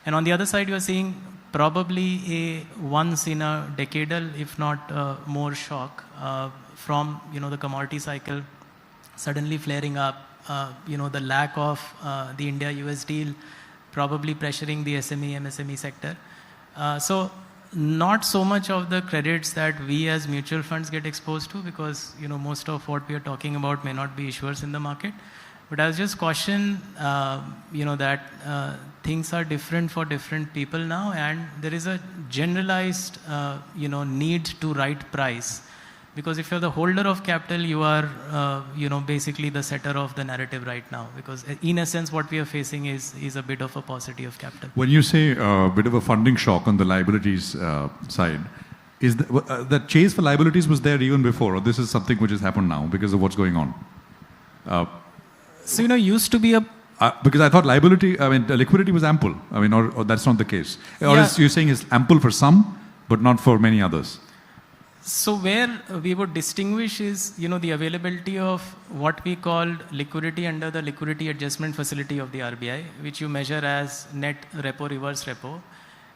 And on the other side, you are seeing probably a once in a decadal, if not more, shock from the commodity cycle suddenly flaring up. The lack of the India-US deal probably pressuring the SME, MSME sector. So not so much of the credits that we as mutual funds get exposed to, because most of what we are talking about may not be issuers in the market. But I was just caution, that things are different for different people now, and there is a generalized, need to right price. Because if you're the holder of capital, you are, basically the setter of the narrative right now. Because in essence, what we are facing is a bit of a paucity of capital. When you say a bit of a funding shock on the liabilities side, is the chase for liabilities was there even before, or this is something which has happened now because of what's going on? So, used to be a... because I thought liquidity was ample. Or that's not the case. Or you're saying it's ample for some, but not for many others. So where we would distinguish is, the availability of what we called liquidity under the liquidity adjustment facility of the RBI, which you measure as net repo, reverse repo,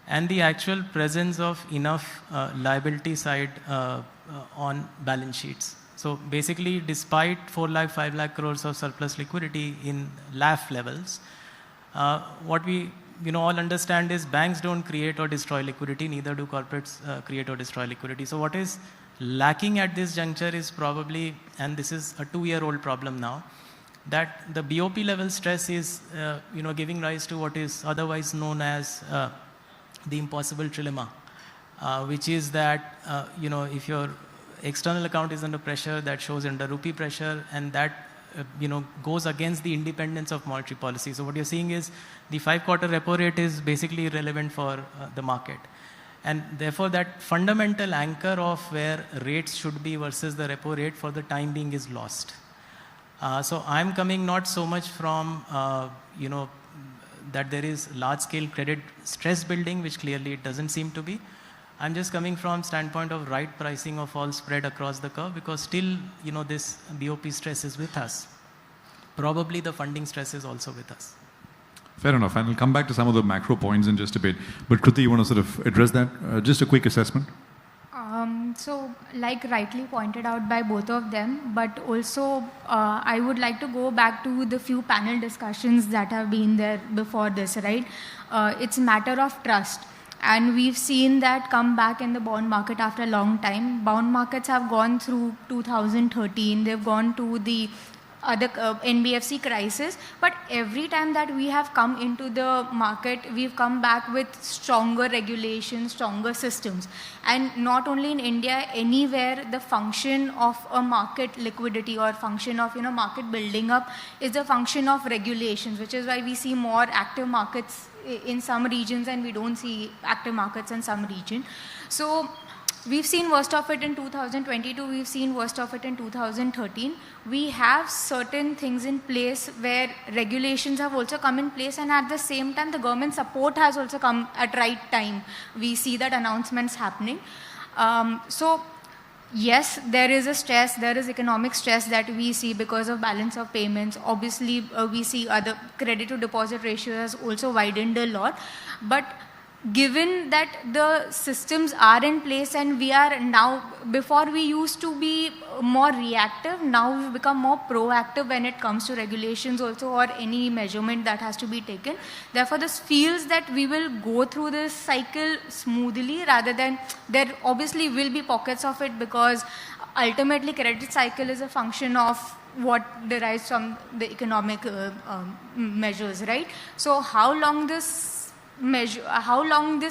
and the actual presence of enough liability side on balance sheets. So basically, despite 4 lakh, 5 lakh crores of surplus liquidity in LAF levels, what we all understand is banks don't create or destroy liquidity, neither do corporates create or destroy liquidity. So what is lacking at this juncture is probably, and this is a 2-year-old problem now, that the BOP level stress is, giving rise to what is otherwise known as the impossible trilemma, which is that, if your external account is under pressure, that shows under rupee pressure, and that goes against the independence of monetary policy. So what you're seeing is the 5-quarter repo rate is basically irrelevant for the market. And therefore, that fundamental anchor of where rates should be versus the repo rate for the time being is lost. So I'm coming not so much from, that there is large-scale credit stress building, which clearly it doesn't seem to be. I'm just coming from standpoint of right pricing of all spread across the curve, because still, this BOP stress is with us. Probably the funding stress is also with us. Fair enough. And we'll come back to some of the macro points in just a bit. But Kruti, you want to sort of address that? Just a quick assessment. So, like rightly pointed out by both of them, but also I would like to go back to the few panel discussions that have been there before this, right? It's a matter of trust. And we've seen that come back in the bond market after a long time. Bond markets have gone through 2013. They've gone to the other NBFC crisis, but every time that we have come into the market, we've come back with stronger regulations, stronger systems. And not only in India, anywhere the function of a market liquidity or function of market building up is a function of regulations, which is why we see more active markets in some regions and we don't see active markets in some region. So we've seen worst of it in 2022, we've seen worst of it in 2013. We have certain things in place where regulations have also come in place, and at the same time the government support has also come at right time. We see that announcements happening. So yes, there is a stress, there is economic stress that we see because of balance of payments. Obviously, we see other credit to deposit ratio has also widened a lot. But given that the systems are in place and we are now, before we used to be more reactive, now we've become more proactive when it comes to regulations also or any measurement that has to be taken. Therefore, this feels that we will go through this cycle smoothly, rather than there obviously will be pockets of it, because ultimately credit cycle is a function of what derives from the economic measures, right? So how long this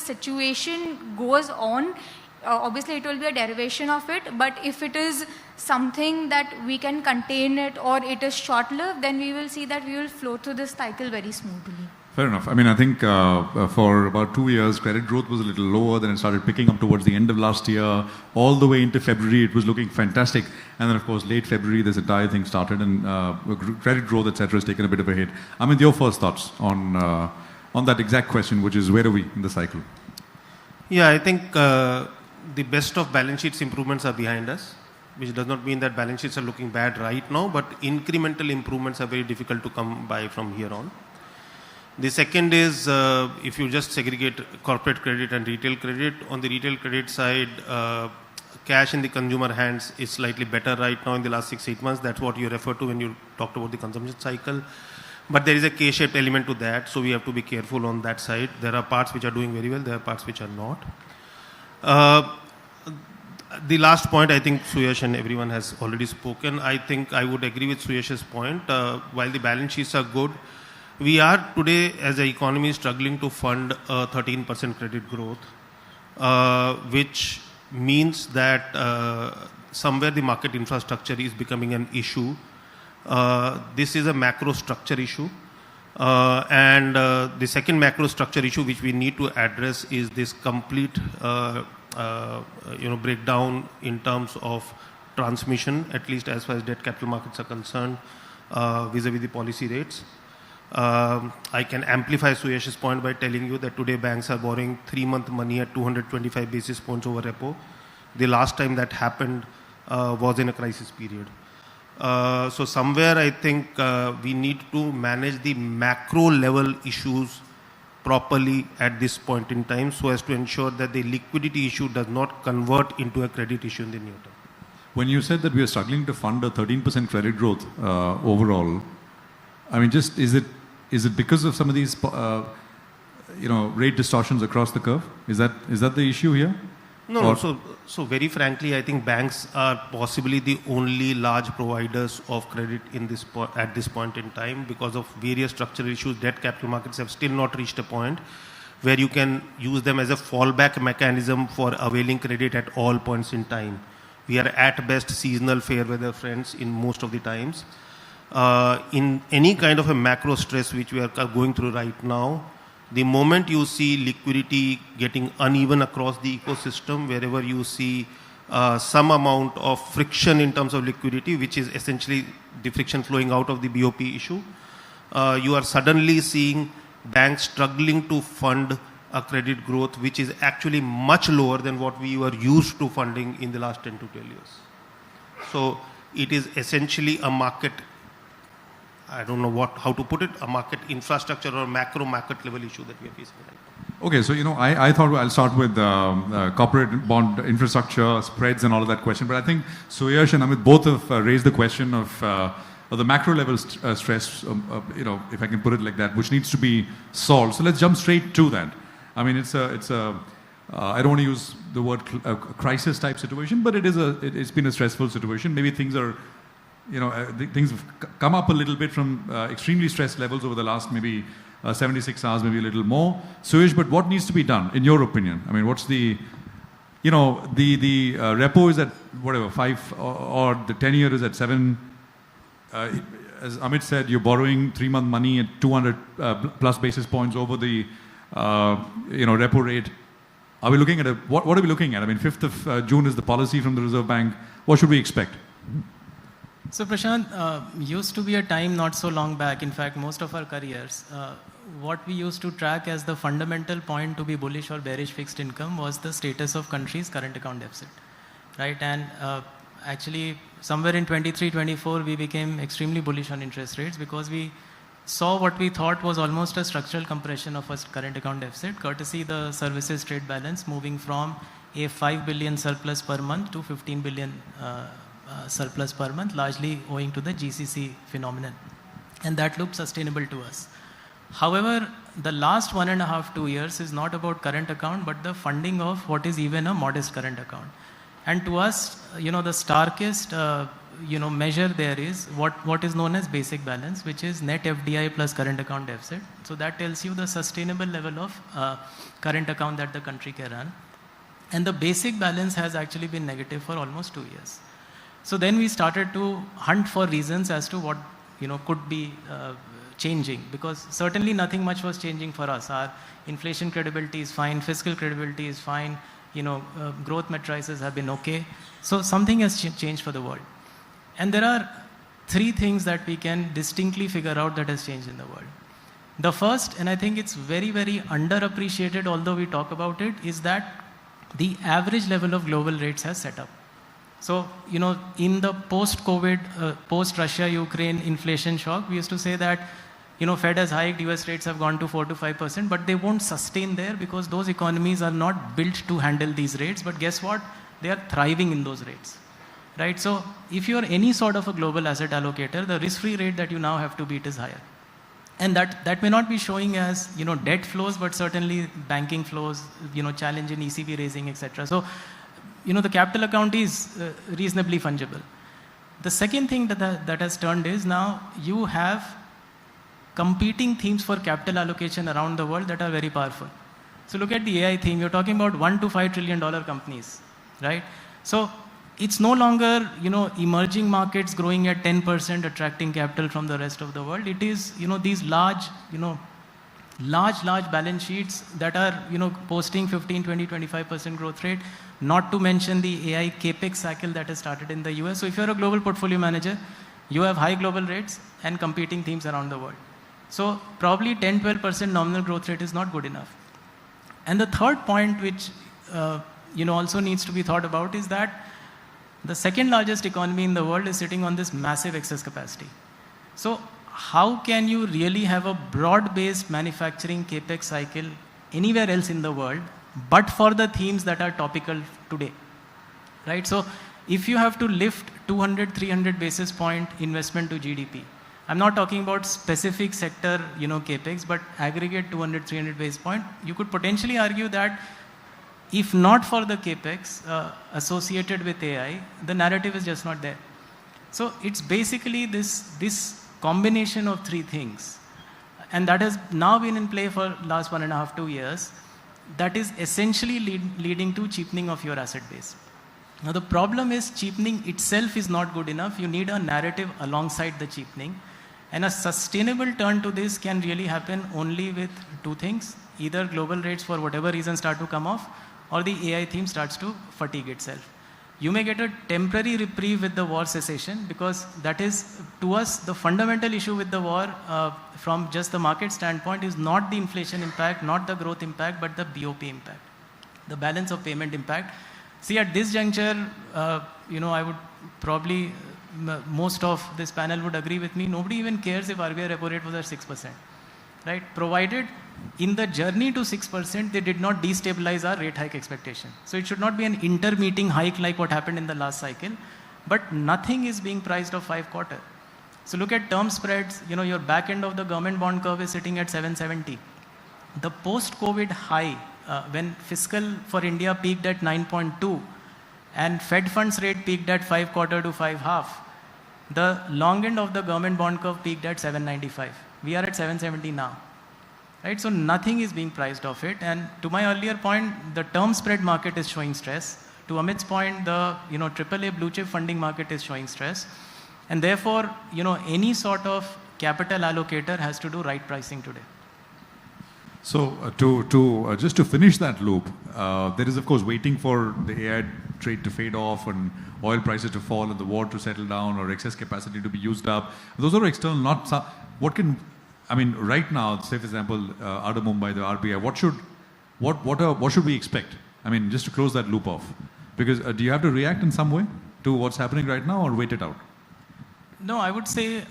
situation goes on, obviously it will be a derivation of it, but if it is something that we can contain it or it is short-lived, then we will see that we will flow through this cycle very smoothly. Fair enough. I mean, I think for about 2 years, credit growth was a little lower, then it started picking up towards the end of last year. All the way into February, it was looking fantastic. And then, of course, late February, this entire thing started, and credit growth, etc., has taken a bit of a hit. I mean, your first thoughts on that exact question, which is, where are we in the cycle? Yeah, I think the best of balance sheets improvements are behind us, which does not mean that balance sheets are looking bad right now, but incremental improvements are very difficult to come by from here on. The second is, if you just segregate corporate credit and retail credit, on the retail credit side, cash in the consumer hands is slightly better right now in the last 6-8 months. That's what you referred to when you talked about the consumption cycle. But there is a K-shaped element to that, so we have to be careful on that side. There are parts which are doing very well, there are parts which are not. The last point, I think Suyash and everyone has already spoken. I think I would agree with Suyash's point. While the balance sheets are good, we are today as an economy struggling to fund 13% credit growth, which means that somewhere the market infrastructure is becoming an issue. This is a macro structure issue. And the second macro structure issue which we need to address is this complete breakdown in terms of transmission, at least as far as debt capital markets are concerned, vis-a-vis the policy rates. I can amplify Suyash's point by telling you that today banks are borrowing 3-month money at 225 basis points over repo. The last time that happened was in a crisis period. So somewhere I think we need to manage the macro level issues properly at this point in time, so as to ensure that the liquidity issue does not convert into a credit issue in the near term. When you said that we are struggling to fund a 13% credit growth overall, I mean, just is it because of some of these rate distortions across the curve? Is that the issue here? No, so very frankly, I think banks are possibly the only large providers of credit in this at this point in time, because of various structural issues. Debt capital markets have still not reached a point where you can use them as a fallback mechanism for availing credit at all points in time. We are at best seasonal fair weather friends in most of the times. In any kind of a macro stress which we are going through right now, The moment you see liquidity getting uneven across the ecosystem, wherever you see some amount of friction in terms of liquidity, which is essentially the friction flowing out of the BOP issue, you are suddenly seeing banks struggling to fund a credit growth which is actually much lower than what we were used to funding in the last 10 to 12 years. So it is essentially a market, I don't know how to put it, a market infrastructure or macro market level issue that we are facing right now. Okay, so I thought I'll start with corporate bond infrastructure, spreads and all of that question, but I think Suyash and Amit both have raised the question of the macro level stress, if I can put it like that, which needs to be solved. So let's jump straight to that. I mean, it's a I don't want to use the word crisis type situation, but it's been a stressful situation. Maybe things are, things have come up a little bit from extremely stressed levels over the last maybe 76 hours, maybe a little more. Suyash, but what needs to be done, in your opinion? I mean, what's the repo is at whatever, 5, or the 10-year is at 7. As Amit said, you're borrowing 3-month money at 200 plus basis points over the repo rate. Are we looking at what are we looking at? I mean, 5th of June is the policy from the Reserve Bank. What should we expect? So Prashant, used to be a time not so long back, in fact most of our careers, what we used to track as the fundamental point to be bullish or bearish fixed income was the status of country's current account deficit, right? And actually somewhere in 23-24 we became extremely bullish on interest rates because we saw what we thought was almost a structural compression of a current account deficit, courtesy the services trade balance moving from a 5 billion surplus per month to 15 billion surplus per month, largely owing to the GCC phenomenon. And that looked sustainable to us. However, the last 1.5-2 years is not about current account, but the funding of what is even a modest current account. And to us, the starkest, measure there is what is known as basic balance, which is net FDI plus current account deficit. So that tells you the sustainable level of current account that the country can run. And the basic balance has actually been negative for almost 2 years. So then we started to hunt for reasons as to what could be changing, because certainly nothing much was changing for us. Our inflation credibility is fine, fiscal credibility is fine, growth matrices have been okay. So something has changed for the world. And there are 3 things that we can distinctly figure out that has changed in the world. The first, and I think it's very, very underappreciated, although we talk about it, is that the average level of global rates has set up. So, in the post-COVID, post-Russia-Ukraine inflation shock, we used to say that, Fed has hiked, US rates have gone to 4 to 5%, but they won't sustain there because those economies are not built to handle these rates. But guess what? They are thriving in those rates, right? So, if you're any sort of a global asset allocator, the risk-free rate that you now have to beat is higher. And that may not be showing as, debt flows, but certainly banking flows, challenge in ECB raising, etc. So, the capital account is reasonably fungible. The second thing that has turned is now you have competing themes for capital allocation around the world that are very powerful. So look at the AI theme. You're talking about $1 to $5 trillion companies, right? So it's no longer, emerging markets growing at 10%, attracting capital from the rest of the world. It is, these large balance sheets that are, posting 15, 20, 25% growth rate, not to mention the AI capex cycle that has started in the US. So if you're a global portfolio manager, you have high global rates and competing themes around the world. So probably 10, 12% nominal growth rate is not good enough. And the third point, which, also needs to be thought about, is that the second largest economy in the world is sitting on this massive excess capacity. So how can you really have a broad-based manufacturing capex cycle anywhere else in the world, but for the themes that are topical today, right? So if you have to lift 200, 300 basis point investment to GDP, I'm not talking about specific sector, capex, but aggregate 200, 300 basis point, you could potentially argue that if not for the capex associated with AI, the narrative is just not there. So it's basically this combination of 3 things, and that has now been in play for last 1.5-2 years, that is essentially leading to cheapening of your asset base. Now the problem is cheapening itself is not good enough. You need a narrative alongside the cheapening. And a sustainable turn to this can really happen only with two things. Either global rates for whatever reason start to come off, or the AI theme starts to fatigue itself. You may get a temporary reprieve with the war cessation, because that is, to us, the fundamental issue with the war from just the market standpoint is not the inflation impact, not the growth impact, but the BOP impact, the balance of payment impact. See, at this juncture, I would probably, most of this panel would agree with me, nobody even cares if RBI repo rate was at 6%, right? Provided in the journey to 6%, they did not destabilize our rate hike expectation. So it should not be an inter-meeting hike like what happened in the last cycle, but nothing is being priced of 5 quarter. So look at term spreads, your back end of the government bond curve is sitting at 770. The post-COVID high, when fiscal for India peaked at 9.2 and Fed funds rate peaked at 5 quarter to 5.5, the long end of the government bond curve peaked at 795. We are at 770 now. Right? So nothing is being priced off it. And to my earlier point, the term spread market is showing stress. To Amit's point, the AAA blue chip funding market is showing stress. And therefore, any sort of capital allocator has to do right pricing today. So just to finish that loop, there is of course waiting for the AI trade to fade off and oil prices to fall and the war to settle down or excess capacity to be used up. Those are external, not some, right now, say for example, out of Mumbai, the RBI, what should we expect? Just to close that loop off. Because do you have to react in some way to what's happening right now or wait it out? No, I would say,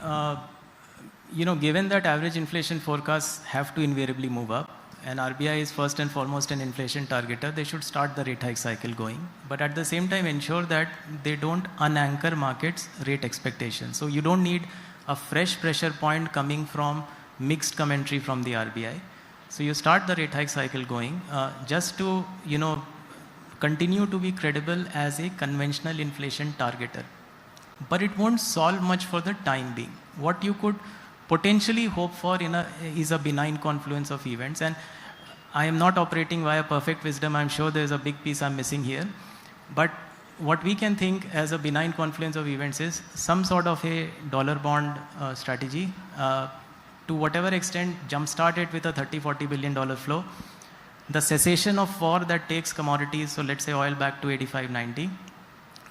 given that average inflation forecasts have to invariably move up, and RBI is first and foremost an inflation targeter, they should start the rate hike cycle going. But at the same time, ensure that they don't unanchor markets' rate expectations. So you don't need a fresh pressure point coming from mixed commentary from the RBI. So you start the rate hike cycle going just to, continue to be credible as a conventional inflation targeter. But it won't solve much for the time being. What you could potentially hope for is a benign confluence of events. And I am not operating via perfect wisdom. I'm sure there's a big piece I'm missing here. But what we can think as a benign confluence of events is some sort of a dollar bond strategy to whatever extent jumpstart it with a $30-40 billion flow. The cessation of war that takes commodities, so let's say oil back to 85-90.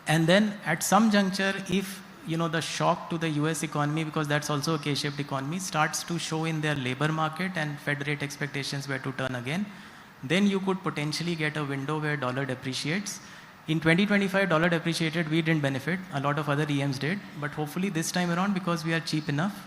And then at some juncture, if the shock to the US economy, because that's also a K-shaped economy, starts to show in their labor market and Fed rate expectations were to turn again, then you could potentially get a window where dollar depreciates. In 2025, dollar depreciated, we didn't benefit. A lot of other EMs did. But hopefully this time around, because we are cheap enough,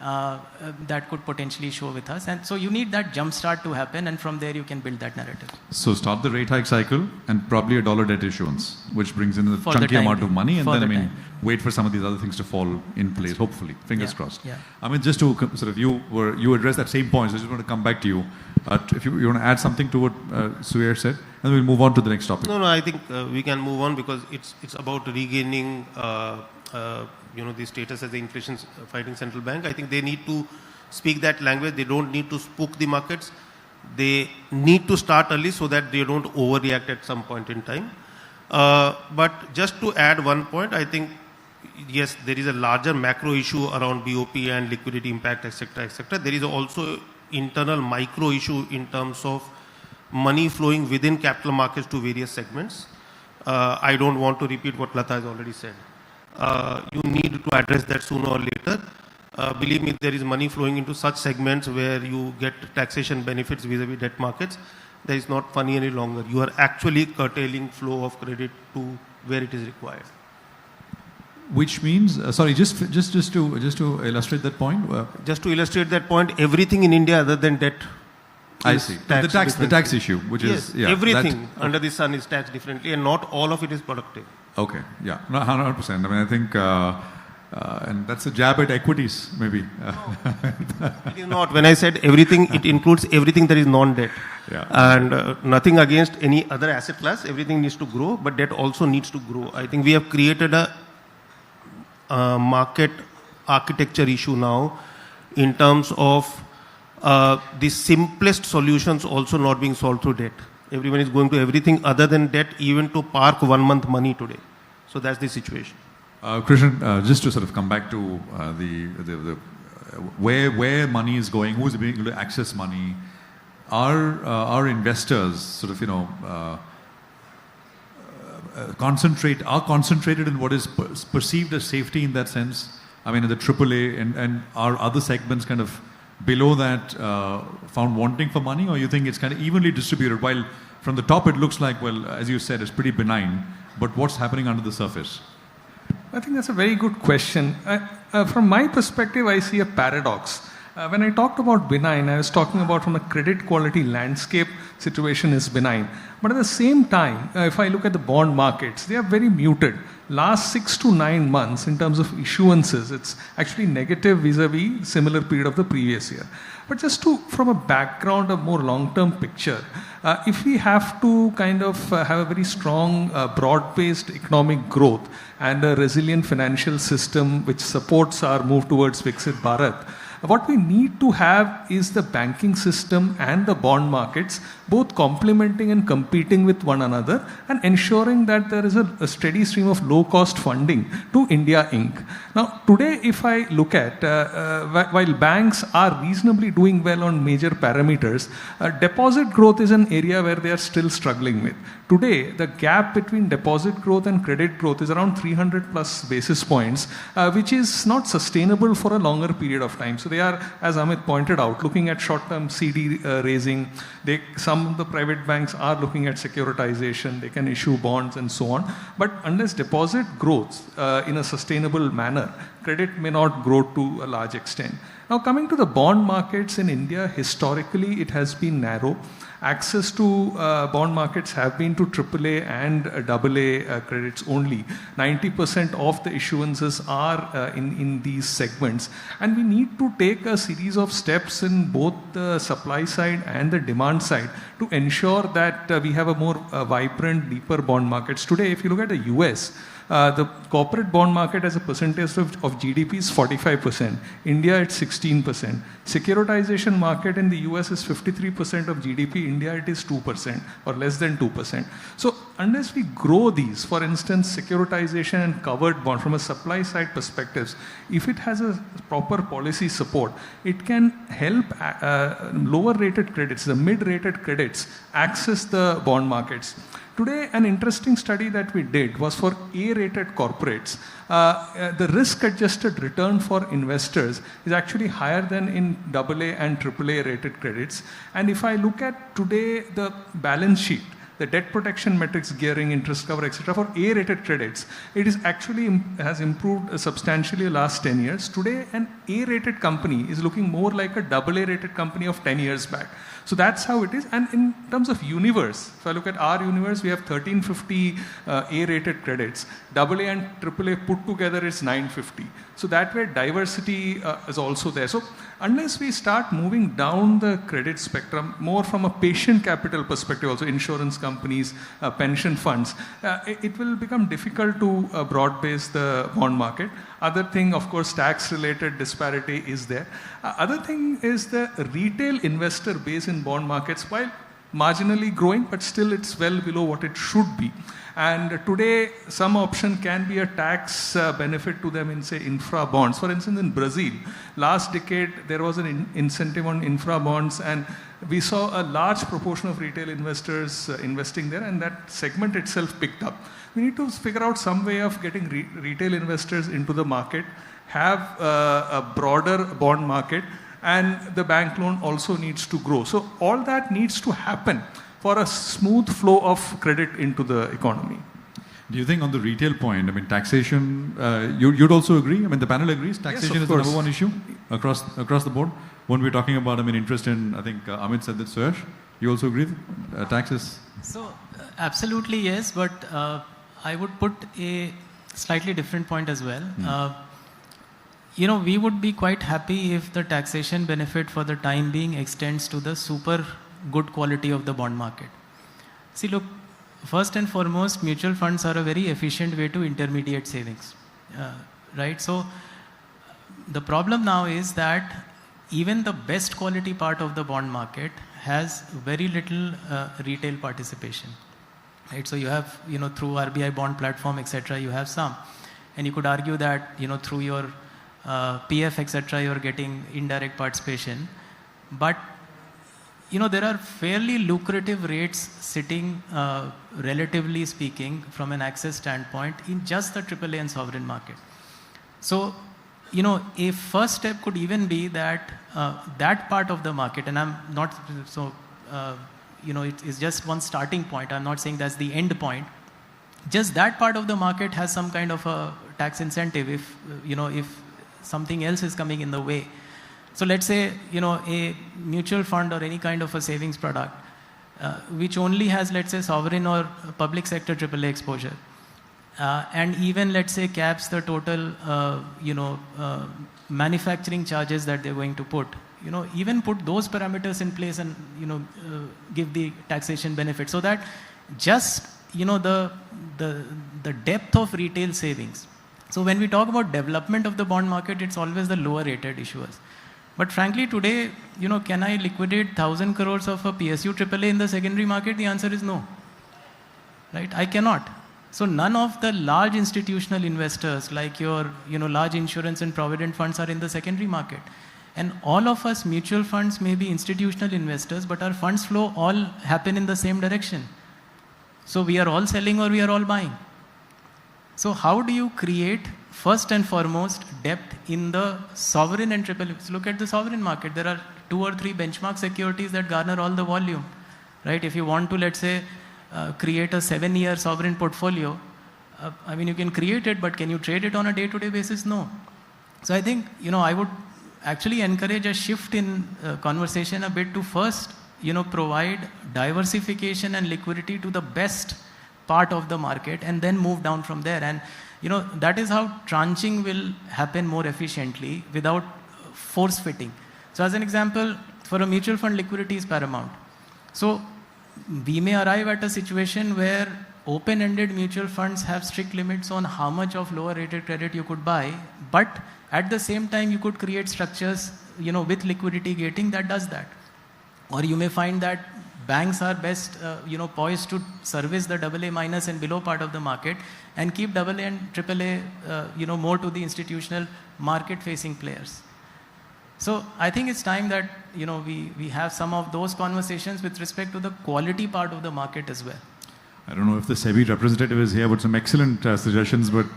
that could potentially show with us. And so you need that jump start to happen, and from there you can build that narrative. So start the rate hike cycle and probably a dollar debt issuance, which brings in a chunky amount of money, and then wait for some of these other things to fall in place, hopefully. Fingers crossed. Yeah. Just to sort of, you addressed that same point, so I just want to come back to you. If you want to add something to what Suyash said, and we'll move on to the next topic. No, I think we can move on because it's about regaining the status as the inflation fighting central bank. I think they need to speak that language. They don't need to spook the markets. They need to start early so that they don't overreact at some point in time. But just to add one point, I think, yes, there is a larger macro issue around BOP and liquidity impact, etc., etc. There is also internal micro issue in terms of money flowing within capital markets to various segments. I don't want to repeat what Lata has already said. You need to address that sooner or later. Believe me, there is money flowing into such segments where you get taxation benefits vis-a-vis debt markets. That is not funny any longer. You are actually curtailing flow of credit to where it is required. Which means, just to illustrate that point. Just to illustrate that point, everything in India other than debt. I see. The tax issue, which is everything under the sun is taxed differently, and not all of it is productive. Okay, yeah, no, 100%. I think, and that's a jab at equities, maybe. No, it is not. When I said everything, it includes everything that is non-debt. Yeah. And nothing against any other asset class. Everything needs to grow, but debt also needs to grow. I think we have created a market architecture issue now in terms of the simplest solutions also not being solved through debt. Everyone is going to everything other than debt, even to park 1 month money today. So that's the situation. Krishnan, just to sort of come back to the where money is going, who's being able to access money. Are investors sort of, concentrated in what is perceived as safety in that sense? I mean, in the AAA, and are other segments kind of below that found wanting for money, or you think it's kind of evenly distributed? While from the top it looks like, well, as you said, it's pretty benign, but what's happening under the surface? I think that's a very good question. From my perspective, I see a paradox. When I talked about benign, I was talking about from a credit quality landscape, situation is benign. But at the same time, if I look at the bond markets, they are very muted. Last 6 to 9 months, in terms of issuances, it's actually negative vis-a-vis similar period of the previous year. But just from a background, a more long-term picture, if we have to kind of have a very strong, broad-based economic growth and a resilient financial system which supports our move towards Viksit Bharat, what we need to have is the banking system and the bond markets both complementing and competing with one another and ensuring that there is a steady stream of low-cost funding to India Inc. Now, today, if I look at, while banks are reasonably doing well on major parameters, deposit growth is an area where they are still struggling with. Today, the gap between deposit growth and credit growth is around 300 plus basis points, which is not sustainable for a longer period of time. So they are, as Amit pointed out, looking at short-term CD raising. Some of the private banks are looking at securitization. They can issue bonds and so on. But unless deposit grows in a sustainable manner, credit may not grow to a large extent. Now, coming to the bond markets in India, historically, it has been narrow. Access to bond markets have been to AAA and AA credits only. 90% of the issuances are in these segments. And we need to take a series of steps in both the supply side and the demand side to ensure that we have a more vibrant, deeper bond markets. Today, if you look at the US, the corporate bond market as a percentage of GDP is 45%. India, it's 16%. Securitization market in the US is 53% of GDP. India, it is 2% or less than 2%. So unless we grow these, for instance, securitization and covered bond from a supply side perspectives, if it has a proper policy support, it can help lower rated credits, the mid-rated credits, access the bond markets. Today, an interesting study that we did was for A-rated corporates. The risk-adjusted return for investors is actually higher than in AA and AAA rated credits. And if I look at today the balance sheet, the debt protection metrics, gearing, interest cover, etc., for A-rated credits, it is actually has improved substantially the last 10 years. Today, an A-rated company is looking more like a AA-rated company of 10 years back. So that's how it is. And in terms of universe, if I look at our universe, we have 1350 A-rated credits. AA and AAA put together is 950. So that way diversity is also there. So unless we start moving down the credit spectrum, more from a patient capital perspective, also insurance companies, pension funds, it will become difficult to broad base the bond market. Other thing, of course, tax-related disparity is there. Other thing is the retail investor base in bond markets, while marginally growing, but still it's well below what it should be. And today, some option can be a tax benefit to them in, say, infra bonds. For instance, in Brazil, last decade, there was an incentive on infra bonds, and we saw a large proportion of retail investors investing there, and that segment itself picked up. We need to figure out some way of getting retail investors into the market, have a broader bond market, and the bank loan also needs to grow. So all that needs to happen for a smooth flow of credit into the economy. Do you think on the retail point, I mean, taxation, you'd also agree? I mean, the panel agrees taxation Yes, is the number one issue across the board? When we're talking about, I mean, interest in, I think Amit said that, Suyash, you also agree with taxes? So, absolutely yes, but I would put a slightly different point as well. We would be quite happy if the taxation benefit for the time being extends to the super good quality of the bond market. See, look, first and foremost, mutual funds are a very efficient way to intermediate savings, right? So the problem now is that even the best quality part of the bond market has very little retail participation, right? So you have, through RBI bond platform, etc., you have some. And you could argue that, through your PF, etc., you're getting indirect participation. But there are fairly lucrative rates sitting, relatively speaking, from an access standpoint, in just the AAA and sovereign market. So, a first step could even be that that part of the market, and I'm not so, it's just one starting point. I'm not saying that's the end point. Just that part of the market has some kind of a tax incentive if something else is coming in the way. So let's say, a mutual fund or any kind of a savings product, which only has, let's say, sovereign or public sector AAA exposure, and even, let's say, caps the total, manufacturing charges that they're going to put. Even put those parameters in place and, give the taxation benefit, so that just, the depth of retail savings. So when we talk about development of the bond market, it's always the lower rated issuers. But frankly, today, can I liquidate 1,000 crores of a PSU AAA in the secondary market? The answer is no. Right? I cannot. So none of the large institutional investors, like your, large insurance and provident funds, are in the secondary market. And all of us mutual funds may be institutional investors, but our funds flow all happen in the same direction. So we are all selling or we are all buying. So how do you create, first and foremost, depth in the sovereign and AAA? So look at the sovereign market. There are 2 or 3 benchmark securities that garner all the volume, right? If you want to, let's say, create a 7-year sovereign portfolio, you can create it, but can you trade it on a day-to-day basis? No. So I think, I would actually encourage a shift in conversation a bit to first, provide diversification and liquidity to the best part of the market and then move down from there. And, that is how tranching will happen more efficiently without force fitting. So as an example, for a mutual fund, liquidity is paramount. So we may arrive at a situation where open-ended mutual funds have strict limits on how much of lower rated credit you could buy, but at the same time you could create structures, with liquidity gating that does that. Or you may find that banks are best, poised to service the AA minus and below part of the market and keep AA and AAA, more to the institutional market-facing players. So I think it's time that, we have some of those conversations with respect to the quality part of the market as well. I don't know if the SEBI representative is here, but some excellent suggestions. But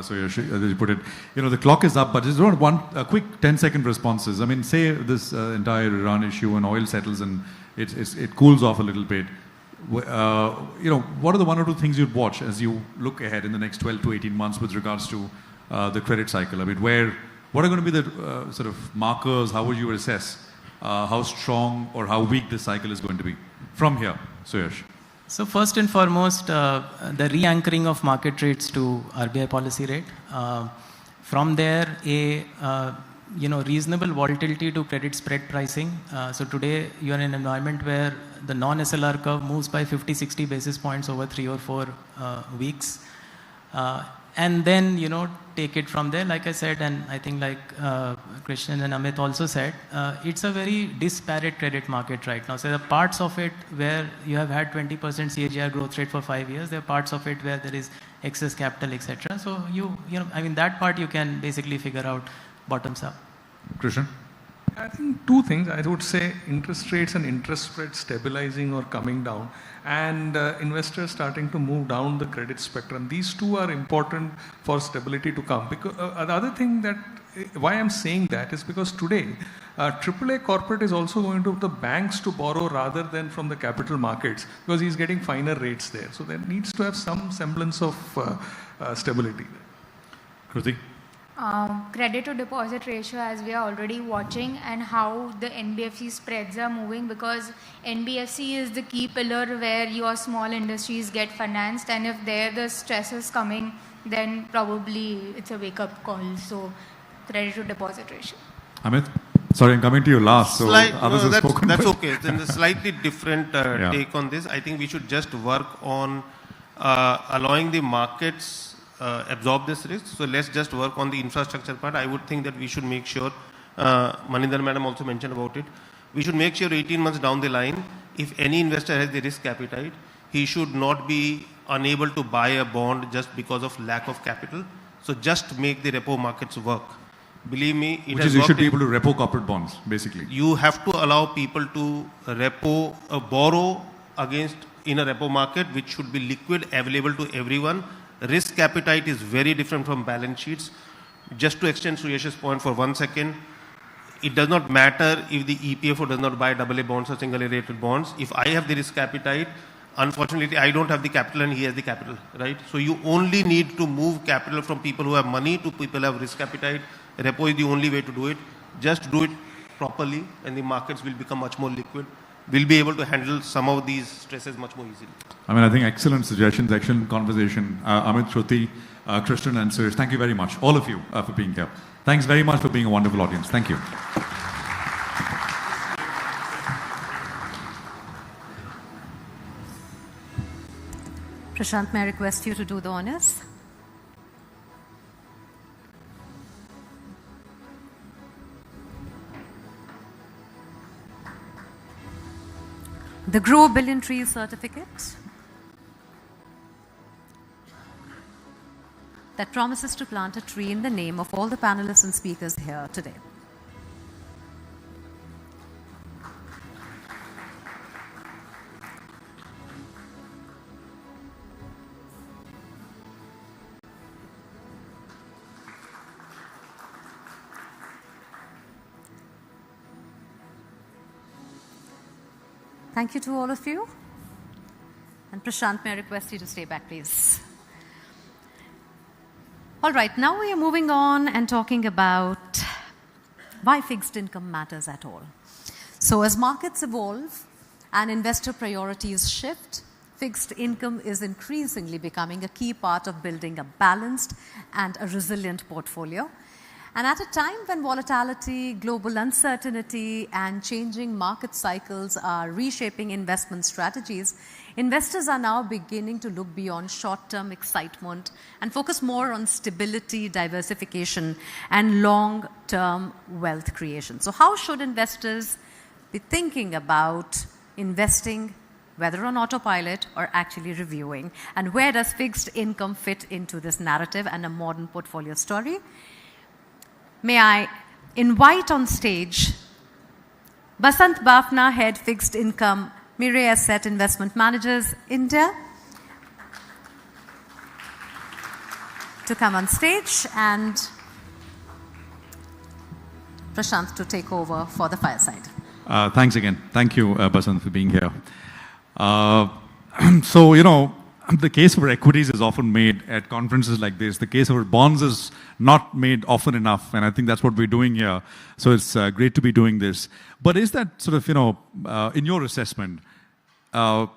so you put it, the clock is up, but just a quick 10-second responses. Say this entire Iran issue and oil settles and it cools off a little bit. What are the 1 or 2 things you'd watch as you look ahead in the next 12 to 18 months with regards to the credit cycle? What are going to be the sort of markers? How would you assess how strong or how weak this cycle is going to be from here, Suyash? So first and foremost, the re-anchoring of market rates to RBI policy rate. From there, reasonable volatility to credit spread pricing. So today, you are in an environment where the non-SLR curve moves by 50-60 basis points over 3 or 4 weeks. And then, take it from there. Like I said, and I think like Krishnan and Amit also said, it's a very disparate credit market right now. So there are parts of it where you have had 20% CAGR growth rate for 5 years. There are parts of it where there is excess capital, etc. So that part you can basically figure out bottoms up. Krishnan? I think 2 things. I would say interest rates and interest spreads stabilizing or coming down, and investors starting to move down the credit spectrum. These 2 are important for stability to come. Because the other thing why I'm saying that is because today, AAA corporate is also going to the banks to borrow rather than from the capital markets, because he's getting finer rates there. So there needs to have some semblance of stability. Kruti? Credit to deposit ratio, as we are already watching, and how the NBFC spreads are moving, because NBFC is the key pillar where your small industries get financed, and if there the stress is coming, then probably it's a wake-up call. So credit to deposit ratio. Amit? Sorry, I'm coming to you last. So others have spoken. That's okay. It's a slightly different take on this. I think we should just work on allowing the markets absorb this risk. So let's just work on the infrastructure part. I would think that we should make sure, Maninder madam also mentioned about it, we should make sure 18 months down the line, if any investor has the risk appetite, he should not be unable to buy a bond just because of lack of capital. So just make the repo markets work. Believe me, Which is you should be able to repo corporate bonds, basically. You have to allow people to borrow against in a repo market, which should be liquid, available to everyone. Risk appetite is very different from balance sheets. Just to extend Suyesh's point for 1 second, it does not matter if the EPFO does not buy AA bonds or single A rated bonds. If I have the risk appetite, unfortunately, I don't have the capital and he has the capital, right? So you only need to move capital from people who have money to people who have risk appetite. Repo is the only way to do it. Just do it properly and the markets will become much more liquid. We'll be able to handle some of these stresses much more easily. I mean, I think excellent suggestions, excellent conversation. Amit, Shruti, Krishnan and Suresh, thank you very much, all of you, for being here. Thanks very much for being a wonderful audience. Thank you. Prashant, may I request you to do the honors? The Grow Billion Trees certificate that promises to plant a tree in the name of all the panelists and speakers here today. Thank you to all of you. And Prashant, may I request you to stay back, please. All right, now we are moving on and talking about why fixed income matters at all. So as markets evolve and investor priorities shift, fixed income is increasingly becoming a key part of building a balanced and a resilient portfolio. And at a time when volatility, global uncertainty, and changing market cycles are reshaping investment strategies, investors are now beginning to look beyond short-term excitement and focus more on stability, diversification, and long-term wealth creation. So how should investors be thinking about investing, whether on autopilot or actually reviewing? And where does fixed income fit into this narrative and a modern portfolio story? May I invite on stage Basant Bafna, Head Fixed Income, Mirae Asset Investment Managers, India, to come on stage, and Prashant to take over for the fireside. Thanks again. Thank you, Basant, for being here. So, you know, the case for equities is often made at conferences like this. The case for bonds is not made often enough, and I think that's what we're doing here. So it's great to be doing this. But is that sort of, you know, in your assessment, how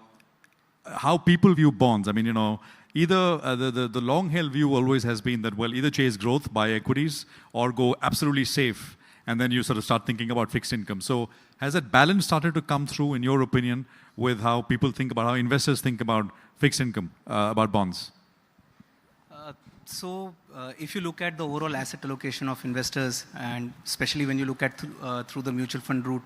people view bonds? I mean, you know, either the long-held view always has been that, well, either chase growth, buy equities, or go absolutely safe, and then you sort of start thinking about fixed income. So has that balance started to come through, in your opinion, with how people think about, how investors think about fixed income, about bonds? If you look at the overall asset allocation of investors, and especially when you look at through the mutual fund route,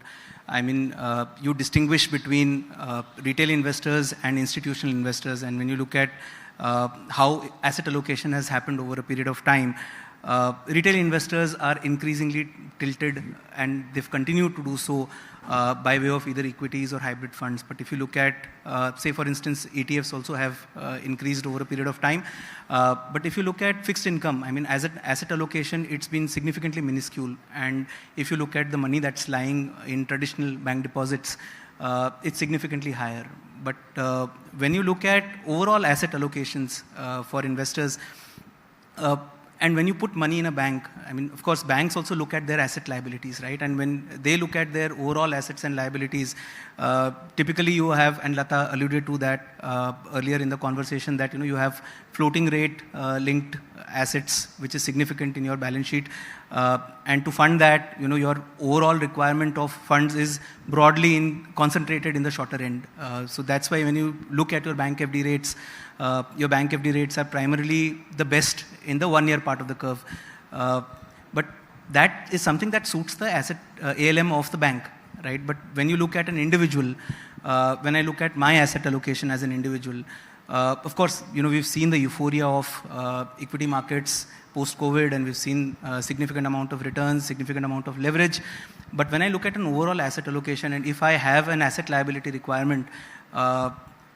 I mean, you distinguish between retail investors and institutional investors. And when you look at how asset allocation has happened over a period of time, retail investors are increasingly tilted, and they've continued to do so by way of either equities or hybrid funds. But if you look at, say for instance, ETFs also have increased over a period of time. But if you look at fixed income, I mean, as an asset allocation, it's been significantly minuscule. And if you look at the money that's lying in traditional bank deposits, it's significantly higher. But when you look at overall asset allocations for investors, and when you put money in a bank, I mean, of course, banks also look at their asset liabilities, right? And when they look at their overall assets and liabilities, typically you have, and Lata alluded to that earlier in the conversation, that, you know, you have floating rate linked assets, which is significant in your balance sheet. And to fund that, you know, your overall requirement of funds is broadly concentrated in the shorter end. So that's why when you look at your bank FD rates, your bank FD rates are primarily the best in the 1 year part of the curve. But that is something that suits the asset ALM of the bank, right? But when you look at an individual, when I look at my asset allocation as an individual, Of course, we've seen the euphoria of equity markets post-COVID, and we've seen a significant amount of returns, significant amount of leverage. But when I look at an overall asset allocation, and if I have an asset liability requirement,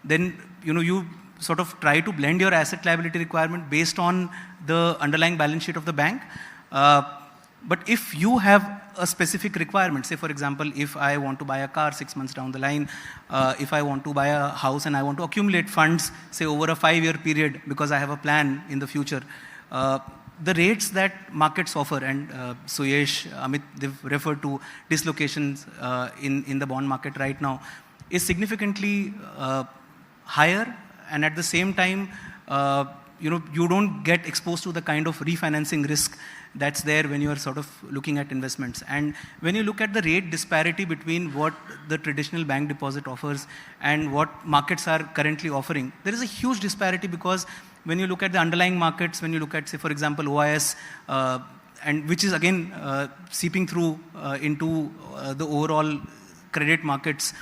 then you sort of try to blend your asset liability requirement based on the underlying balance sheet of the bank. But if you have a specific requirement, say for example, if I want to buy a car 6 months down the line, if I want to buy a house and I want to accumulate funds, say over a 5-year period because I have a plan in the future, the rates that markets offer, and Suyesh, Amit, they've referred to dislocations in the bond market right now, is significantly higher, and at the same time, you don't get exposed to the kind of refinancing risk that's there when you are sort of looking at investments. And when you look at the rate disparity between what the traditional bank deposit offers and what markets are currently offering, there is a huge disparity, because when you look at the underlying markets, when you look at, say, for example, OIS, and which is again seeping through into the overall credit markets,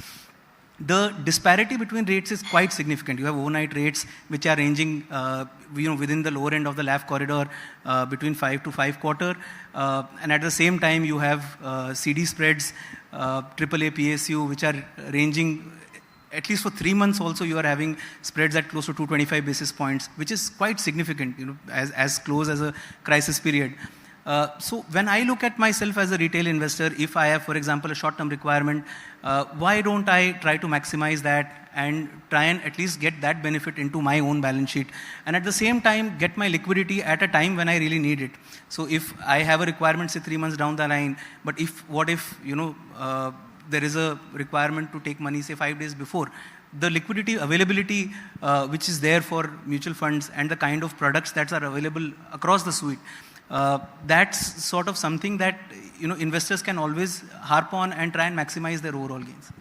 the disparity between rates is quite significant. You have overnight rates which are ranging within the lower end of the LAF corridor between 5 to 5.25, and at the same time you have CD spreads, AAA PSU, which are ranging, at least for 3 months also, you are having spreads at close to 225 basis points, which is quite significant, as close as a crisis period. So when I look at myself as a retail investor, if I have, for example, a short-term requirement, why don't I try to maximize that and try and at least get that benefit into my own balance sheet, and at the same time get my liquidity at a time when I really need it? So if I have a requirement, say 3 months down the line, but what if there is a requirement to take money, say 5 days before, the liquidity availability which is there for mutual funds and the kind of products that are available across the suite, that's sort of something that investors can always harp on and try and maximize their overall gains.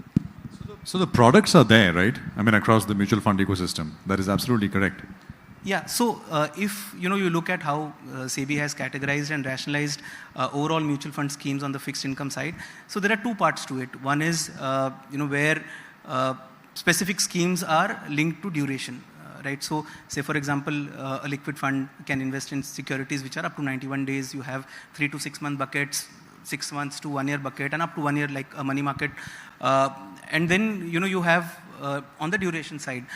So the products are there, right? I mean, across the mutual fund ecosystem. That is absolutely correct. Yeah. So if you look at how SEBI has categorized and rationalized overall mutual fund schemes on the fixed income side, so there are two parts to it. One is where specific schemes are linked to duration. Right? So, say for example, a liquid fund can invest in securities which are up to 91 days. You have 3 to 6 month buckets, 6 months to 1 year bucket, and up to 1 year like a money market. And then you have on the duration side,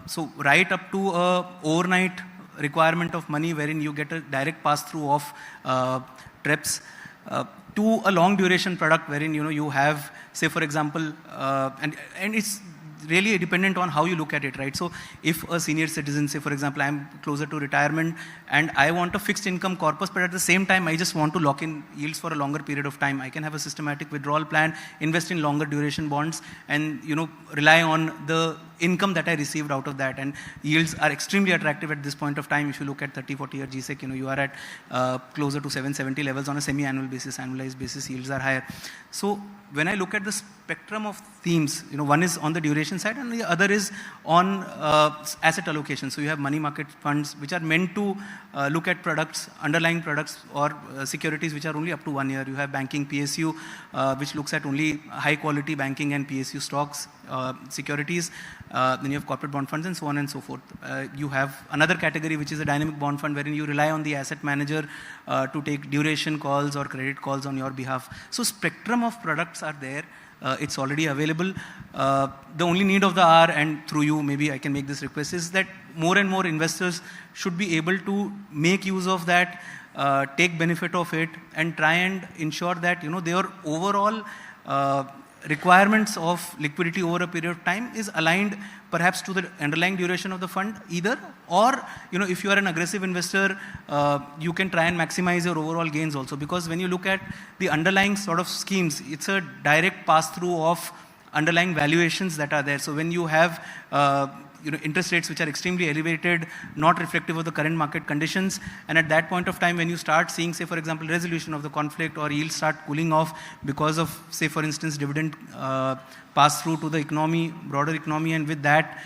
so right up to a overnight requirement of money wherein you get a direct pass through of TREPs, to a long duration product wherein you have, say for example, and it's really dependent on how you look at it, right? So if a senior citizen, say for example, I'm closer to retirement and I want a fixed income corpus, but at the same time I just want to lock in yields for a longer period of time, I can have a systematic withdrawal plan, invest in longer duration bonds, and rely on the income that I received out of that. And yields are extremely attractive at this point of time. If you look at 30-40 year GSEC, you are at closer to 770 levels on a semi-annual basis. Annualized basis, yields are higher. So when I look at the spectrum of themes, one is on the duration side and the other is on asset allocation. So you have money market funds which are meant to look at products, underlying products or securities which are only up to 1 year. You have banking PSU which looks at only high quality banking and PSU stocks, securities. Then you have corporate bond funds and so on and so forth. You have another category which is a dynamic bond fund wherein you rely on the asset manager to take duration calls or credit calls on your behalf. So spectrum of products are there. It's already available. The only need of the hour, and through you maybe I can make this request, is that more and more investors should be able to make use of that, take benefit of it, and try and ensure that their overall requirements of liquidity over a period of time is aligned perhaps to the underlying duration of the fund either, or if you are an aggressive investor, you can try and maximize your overall gains also, because when you look at the underlying sort of schemes, it's a direct pass through of underlying valuations that are there. So when you have interest rates which are extremely elevated, not reflective of the current market conditions, and at that point of time when you start seeing, say for example, resolution of the conflict or yields start cooling off because of, say for instance, dividend pass through to the economy, broader economy, and with that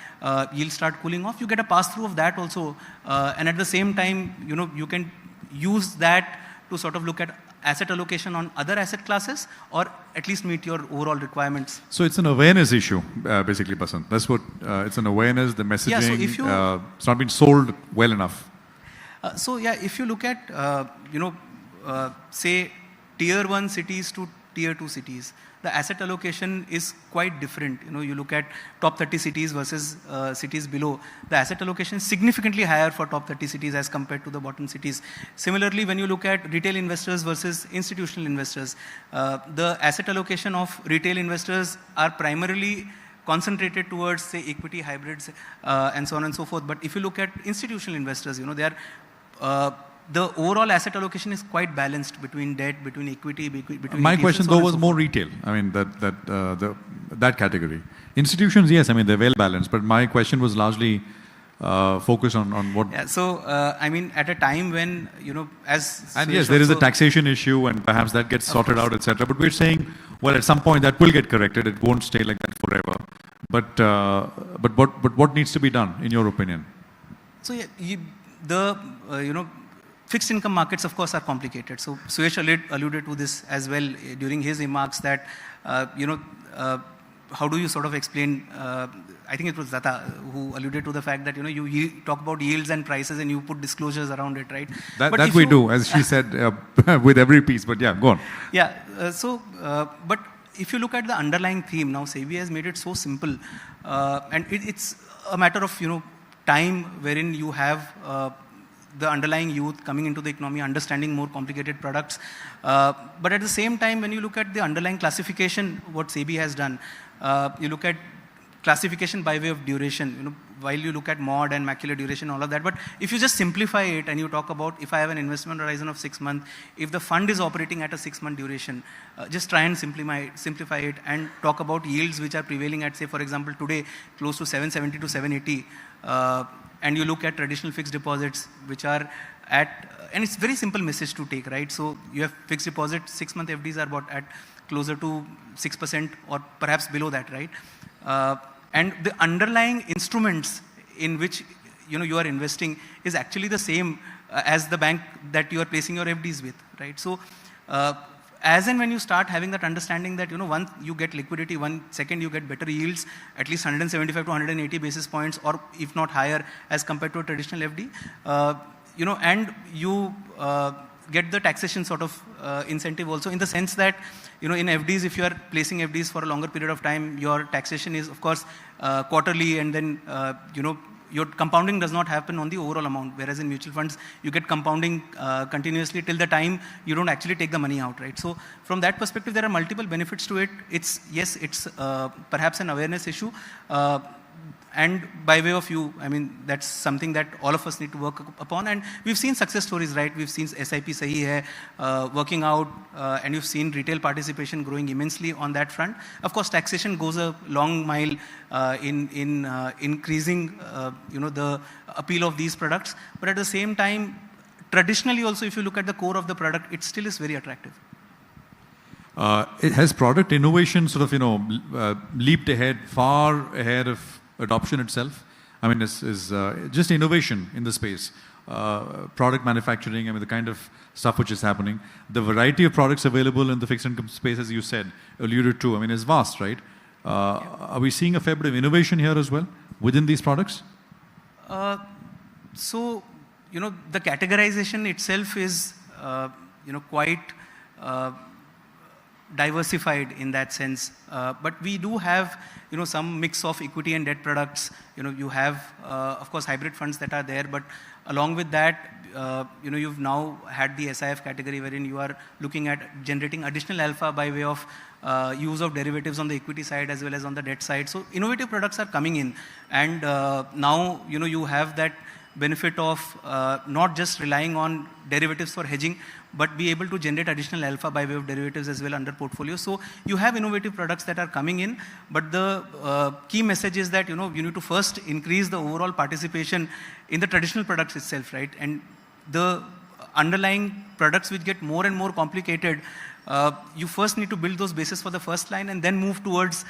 yields start cooling off, you get a pass through of that also, and at the same time you can use that to sort of look at asset allocation on other asset classes, or at least meet your overall requirements? So it's an awareness issue, basically, Basant. That's what, it's an awareness, the messaging, Yeah, so if you, it's not been sold well enough. So yeah, if you look at, say, tier 1 cities to tier 2 cities, the asset allocation is quite different. You look at top 30 cities versus cities below. The asset allocation is significantly higher for top 30 cities as compared to the bottom cities. Similarly, when you look at retail investors versus institutional investors, the asset allocation of retail investors are primarily concentrated towards, say, equity hybrids and so on and so forth. But if you look at institutional investors, they are the overall asset allocation is quite balanced between debt, between equity, between. My ETFs, question and so though on was and so more forth. retail. I mean that category. Institutions, yes, I mean they're well balanced. But my question was largely focused on what. Yeah, so I mean, at a time when as and Suresh yes, there is a also- taxation issue, and perhaps that gets sorted out, etc. But we're saying, well, at some point that will get corrected. It won't stay like that forever. But what needs to be done, in your opinion? So yeah, fixed income markets, of course, are complicated. So Suresh alluded to this as well during his remarks that, how do you sort of explain, I think it was Datta who alluded to the fact that, you talk about yields and prices and you put disclosures around it, right? That we do, as she said, with every piece. But yeah, go on. Yeah, but if you look at the underlying theme, now SEBI has made it so simple, and it's a matter of, time wherein you have the underlying youth coming into the economy, understanding more complicated products. But at the same time, when you look at the underlying classification, what SEBI has done, you look at classification by way of duration, while you look at mod and macular duration, all of that. But if you just simplify it and you talk about, if I have an investment horizon of 6 months, if the fund is operating at a 6-month duration, just try and simplify it and talk about yields which are prevailing at, say, for example, today, close to 770 to 780. And you look at traditional fixed deposits, which are at, and it's very simple message to take, right? So you have fixed deposit, 6-month FDs are at closer to 6% or perhaps below that, right? And the underlying instruments in which you are investing is actually the same as the bank that you are placing your FDs with, right? So as and when you start having that understanding that, once you get liquidity, second you get better yields, at least 175 to 180 basis points, or if not higher as compared to a traditional FD, and you get the taxation sort of incentive also, in the sense that, in FDs, if you are placing FDs for a longer period of time, your taxation is, of course, quarterly, and then, your compounding does not happen on the overall amount, whereas in mutual funds, you get compounding continuously till the time you don't actually take the money out, right? So from that perspective, there are multiple benefits to it. It's perhaps an awareness issue. And by way of you, I mean, that's something that all of us need to work upon. And we've seen success stories, right? We've seen SIP Sahi Hai working out, and you've seen retail participation growing immensely on that front. Of course, taxation goes a long mile in increasing, the appeal of these products. But at the same time, traditionally also, if you look at the core of the product, it still is very attractive. It has product innovation sort of, leaped ahead, far ahead of adoption itself? I mean, is just innovation in the space, product manufacturing, I mean, the kind of stuff which is happening. The variety of products available in the fixed income space, as you said, alluded to, I mean, is vast, right? Are we seeing a fair bit of innovation here as well within these products? So, the categorization itself is, quite diversified in that sense. But we do have, some mix of equity and debt products. You have, of course, hybrid funds that are there. But along with that, you've now had the SIF category wherein you are looking at generating additional alpha by way of use of derivatives on the equity side as well as on the debt side. So innovative products are coming in. And now, you have that benefit of not just relying on derivatives for hedging, but be able to generate additional alpha by way of derivatives as well under portfolio. So you have innovative products that are coming in, but the key message is that, you need to first increase the overall participation in the traditional products itself, right? And the underlying products which get more and more complicated, you first need to build those bases for the first line and then move towards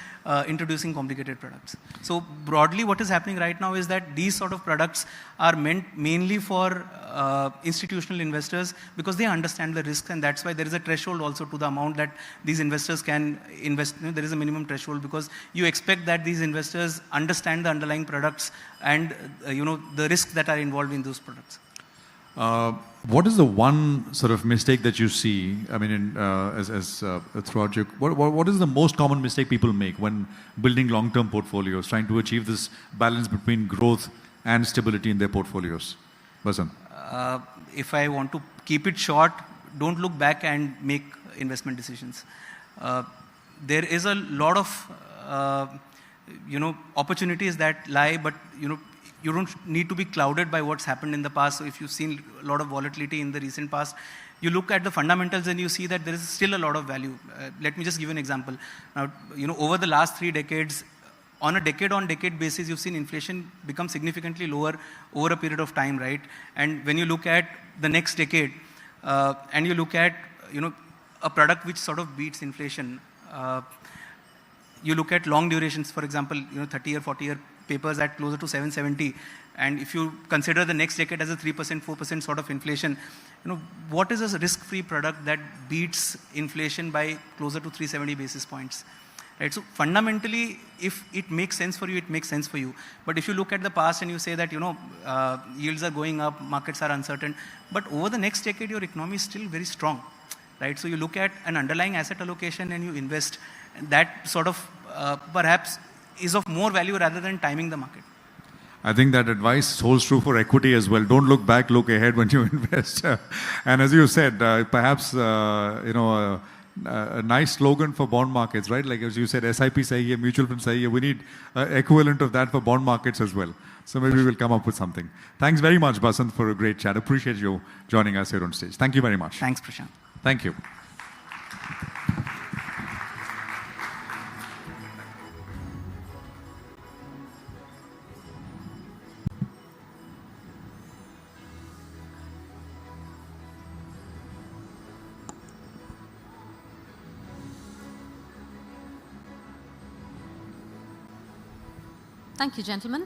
introducing complicated products. So broadly what is happening right now is that these sort of products are meant mainly for institutional investors because they understand the risk, and that's why there is a threshold also to the amount that these investors can invest. There is a minimum threshold because you expect that these investors understand the underlying products and the risks that are involved in those products. What is the one sort of mistake that you see? I mean, throughout your, what is the most common mistake people make when building long-term portfolios, trying to achieve this balance between growth and stability in their portfolios? Basant. If I want to keep it short, don't look back and make investment decisions. There is a lot of opportunities that lie, but you don't need to be clouded by what's happened in the past. So if you've seen a lot of volatility in the recent past, you look at the fundamentals and you see that there is still a lot of value. Let me just give you an example. Now, over the last 3 decades, on a decade-on-decade basis, you've seen inflation become significantly lower over a period of time, right? And when you look at the next decade, and you look at a product which sort of beats inflation, you look at long durations, for example, 30-year, 40-year papers at closer to 770, and if you consider the next decade as a 3%, 4% sort of inflation, what is a risk-free product that beats inflation by closer to 370 basis points? Right? So fundamentally, if it makes sense for you, it makes sense for you. But if you look at the past and you say that yields are going up, markets are uncertain, but over the next decade, your economy is still very strong, right? So you look at an underlying asset allocation and you invest, and that sort of perhaps is of more value rather than timing the market. I think that advice holds true for equity as well. Don't look back, look ahead when you invest. And as you said, perhaps a nice slogan for bond markets, right? Like as you said, SIP sahi hai, mutual fund sahi hai. We need equivalent of that for bond markets as well. So maybe we'll come up with something. Thanks very much, Basant, for a great chat. Appreciate you joining us here on stage. Thank you very much. Thanks, Prashant. Thank you. Thank you, gentlemen.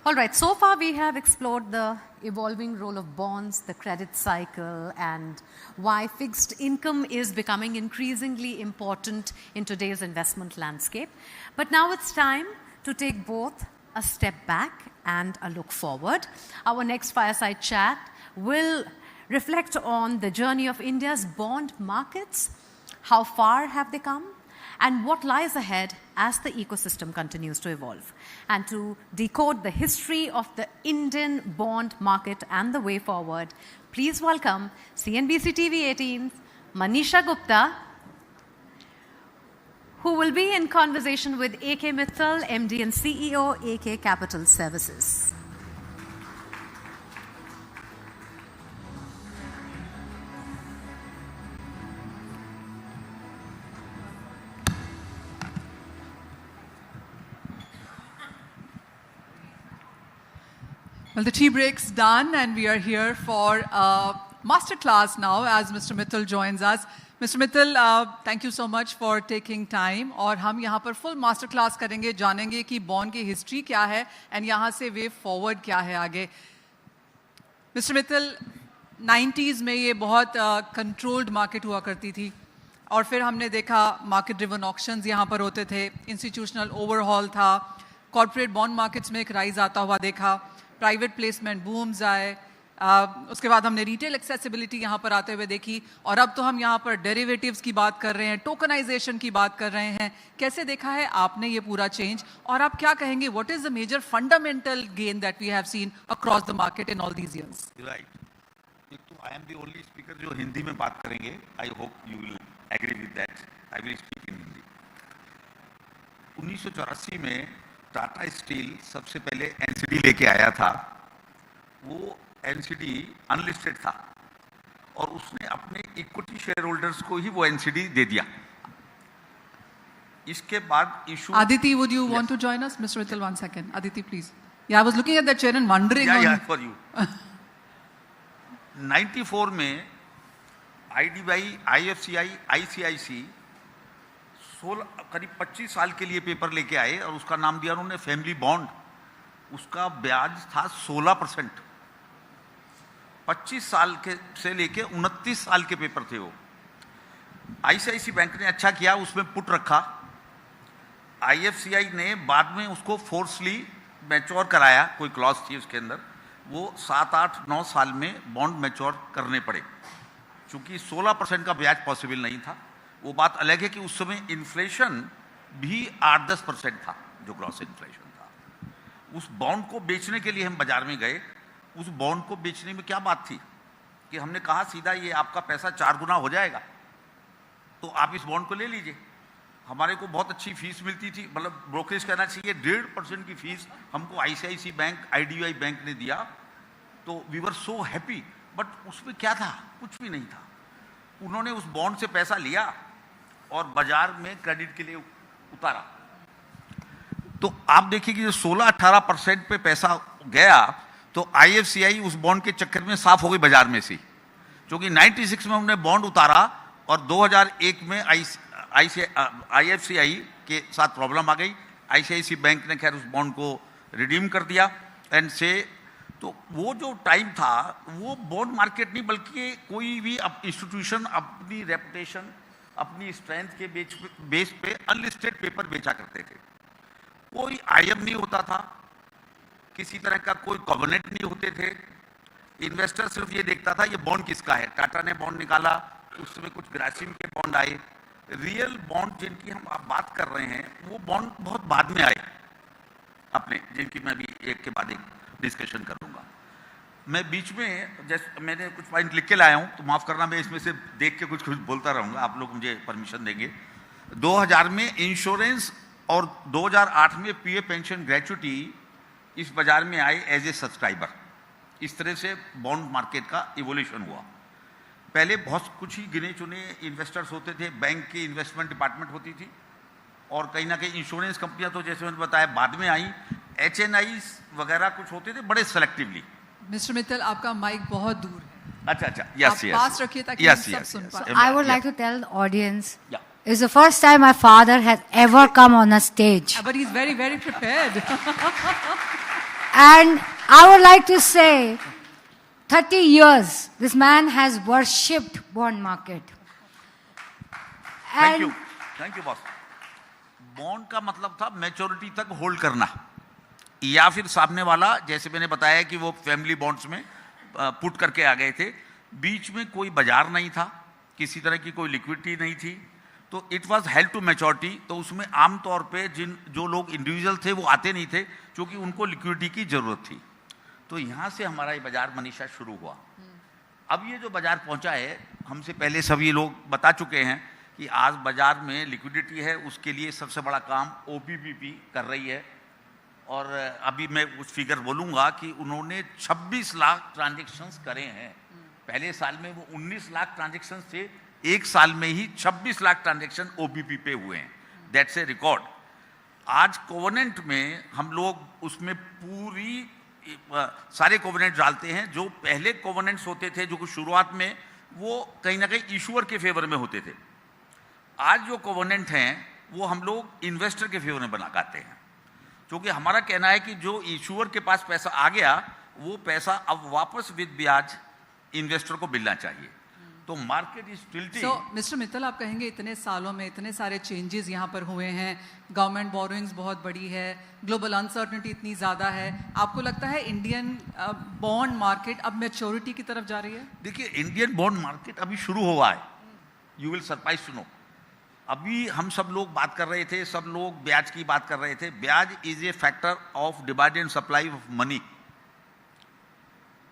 All right, so far we have explored the evolving role of bonds, the credit cycle, and why fixed income is becoming increasingly important in today's investment landscape. But now it's time to take both a step back and a look forward. Our next fireside chat will reflect on the journey of India's bond markets. How far have they come? And what lies ahead as the ecosystem continues to evolve. And to decode the history of the Indian bond market and the way forward, please welcome CNBC TV18's Manisha Gupta, who will be in conversation with A.K. Mittal, MD and CEO, A.K. Capital Services. Well, the tea break's done, and we are here for a masterclass now as Mr. Mittal joins us. Mr. Mittal, thank you so much for taking time. और हम यहाँ पर full masterclass करेंगे, जानेंगे कि bond की history क्या है, and यहाँ से way forward क्या है आगे. Mr. Mittal, 90s में ये बहुत controlled market हुआ करती थी, और फिर हमने देखा market driven auctions यहाँ पर होते थे, institutional overhaul था, corporate bond markets में एक rise आता हुआ देखा. प्राइवेट प्लेसमेंट बूम्स आए, उसके बाद हमने रिटेल एक्सेसिबिलिटी यहाँ पर आते हुए देखी, और अब तो हम यहाँ पर डेरिवेटिव्स की बात कर रहे हैं, टोकनाइजेशन की बात कर रहे हैं. कैसे देखा है आपने ये पूरा चेंज, और आप क्या कहेंगे, what is the major fundamental gain that we have seen across the market in all these years? Right, तो I am the only speaker जो हिंदी में बात करेंगे. I hope you will agree with that. I will speak in Hindi. 1984 में Tata steel सबसे पहले NCD लेके आया था. वो एनसीडी अनलिस्टेड था और उसने अपने इक्विटी शेयर होल्डर्स को ही वो एनसीडी दे दिया. इसके बाद issue. Aditi, would you want to join us? Mr. Mittal, 1 second. Aditi, please. Yeah, I was looking at that chair and wondering. Yeah, for you. 94 में IDBI, IFCI, ICIC 16 करीब 25 साल के लिए पेपर लेके आए और उसका नाम दिया उन्होंने फैमिली बॉन्ड। उसका ब्याज था 16%। 25 साल के से लेके 29 साल के पेपर थे वो। ICICI बैंक ने अच्छा किया, उसमें पुट रखा। IFCI ने बाद में उसको फोर्सली मैच्योर कराया, कोई क्लॉज थी उसके अंदर, वो 7, 8, 9 साल में बॉन्ड मैच्योर करने पड़े। चूंकि 16% का ब्याज पॉसिबल नहीं था। वो बात अलग है कि उस समय इन्फ्लेशन भी 8-10% था, जो ग्रॉस इन्फ्लेशन था। उस बॉन्ड को बेचने के लिए हम बाजार में गए। उस बॉन्ड को बेचने में क्या बात थी कि हमने कहा सीधा, ये आपका पैसा 4 गुना हो जाएगा, तो आप इस बॉन्ड को ले लीजिए। हमारे को बहुत अच्छी फीस मिलती थी, मतलब ब्रोकरेज कहना चाहिए 1.5% की फीस हमको ICICI बैंक, IDBI बैंक ने दिया। तो we were so happy. But उसमें क्या था? कुछ भी नहीं था। उन्होंने उस बॉन्ड से पैसा लिया और बाजार में क्रेडिट के लिए उतारा। तो आप देखिए कि जो 16-18% पे पैसा गया, तो IFCI उस बॉन्ड के चक्कर में साफ हो गई बाजार में से, क्योंकि 96 में उन्होंने बॉन्ड उतारा और 2001 में IFCI के साथ प्रॉब्लम आ गई। ICICI बैंक ने खैर उस बॉन्ड को रिडीम कर दिया एंड से। तो वो जो टाइम था, वो बॉन्ड मार्केट नहीं बल्कि कोई भी इंस्टीट्यूशन अपनी रेपुटेशन, अपनी स्ट्रेंथ के बेस पे अनलिस्टेड पेपर बेचा करते थे। कोई IM नहीं होता था, किसी तरह का कोई कॉवेनेंट नहीं होते थे। इन्वेस्टर सिर्फ ये देखता था ये बॉन्ड किसका है। टाटा ने बॉन्ड निकाला, उस समय कुछ ग्रासिम के बॉन्ड आए। रियल बॉन्ड जिनकी हम आप बात कर रहे हैं, वो बॉन्ड बहुत बाद में आए अपने, जिनकी मैं भी एक के बाद एक डिस्कशन करूंगा। मैं बीच में जैसे मैंने कुछ पॉइंट लिख के लाया हूं, तो माफ करना, मैं इसमें से देख के कुछ बोलता रहूंगा, आप लोग मुझे परमिशन देंगे। 2000 में इंश्योरेंस और 2008 में PF पेंशन ग्रेचुटी इस बाजार में आए एज ए सब्सक्राइबर। इस तरह से बॉन्ड मार्केट का इवोल्यूशन हुआ। पहले बहुत कुछ ही गिने चुने इन्वेस्टर्स होते थे, बैंक की इन्वेस्टमेंट डिपार्टमेंट होती थी, और कहीं ना कहीं इंश्योरेंस कंपनियां तो जैसे मैंने बताया बाद में आई। HNIs वगैरह कुछ होते थे बड़े सेलेक्टिवली। मिस्टर मित्तल, आपका माइक बहुत दूर है। अच्छा, यस, पास रखिए ताकि हम सब सुन पाए। I would like to tell the audience, it's the first time my father has ever come on a stage. But he's very, very prepared. And I would like to say, 30 years, this man has worshipped bond market. Thank you boss. Bond का मतलब था maturity तक hold करना, या फिर सामने वाला, जैसे मैंने बताया कि वो फैमिली बॉन्ड्स में पुट करके आ गए थे। बीच में कोई बाजार नहीं था, किसी तरह की कोई लिक्विडिटी नहीं थी, तो it was held to maturity. तो उसमें आमतौर पे जो लोग इंडिविजुअल थे वो आते नहीं थे, क्योंकि उनको लिक्विडिटी की जरूरत थी। तो यहाँ से हमारा ये बाजार मनीषा शुरू हुआ। अब ये जो बाजार पहुंचा है, हमसे पहले सभी लोग बता चुके हैं कि आज बाजार में लिक्विडिटी है, उसके लिए सबसे बड़ा काम OPPP कर रही है। और अभी मैं उस फिगर बोलूँगा कि उन्होंने 26 लाख ट्रांजेक्शन्स करे हैं। पहले साल में वो 19 लाख ट्रांजेक्शन्स थे, एक साल में ही 26 लाख ट्रांजेक्शन OPP पे हुए हैं। That's a record. आज कोवेनेंट में हम लोग उसमें पूरी सारे कोवेनेंट डालते हैं। जो पहले कोवेनेंट्स होते थे, जो शुरुआत में वो कहीं ना कहीं इशूअर के फेवर में होते थे, आज जो कोवेनेंट हैं वो हम लोग इन्वेस्टर के फेवर में बनाते हैं। क्योंकि हमारा कहना है कि जो इशूअर के पास पैसा आ गया, वो पैसा अब वापस विद ब्याज इन्वेस्टर को मिलना चाहिए। तो market is tilting. So mister Mittal, आप कहेंगे इतने सालों में इतने सारे चेंजेस यहाँ पर हुए हैं, गवर्नमेंट बोरोइंग्स बहुत बड़ी है, ग्लोबल अनसर्टनिटी इतनी ज़्यादा है, आपको लगता है इंडियन बॉन्ड मार्केट अब मैच्योरिटी की तरफ जा रही है? देखिए, इंडियन बॉन्ड मार्केट अभी शुरू हुआ है। You will surprise to know. अभी हम सब लोग बात कर रहे थे, सब लोग ब्याज की बात कर रहे थे। ब्याज is a factor of demand and supply of money.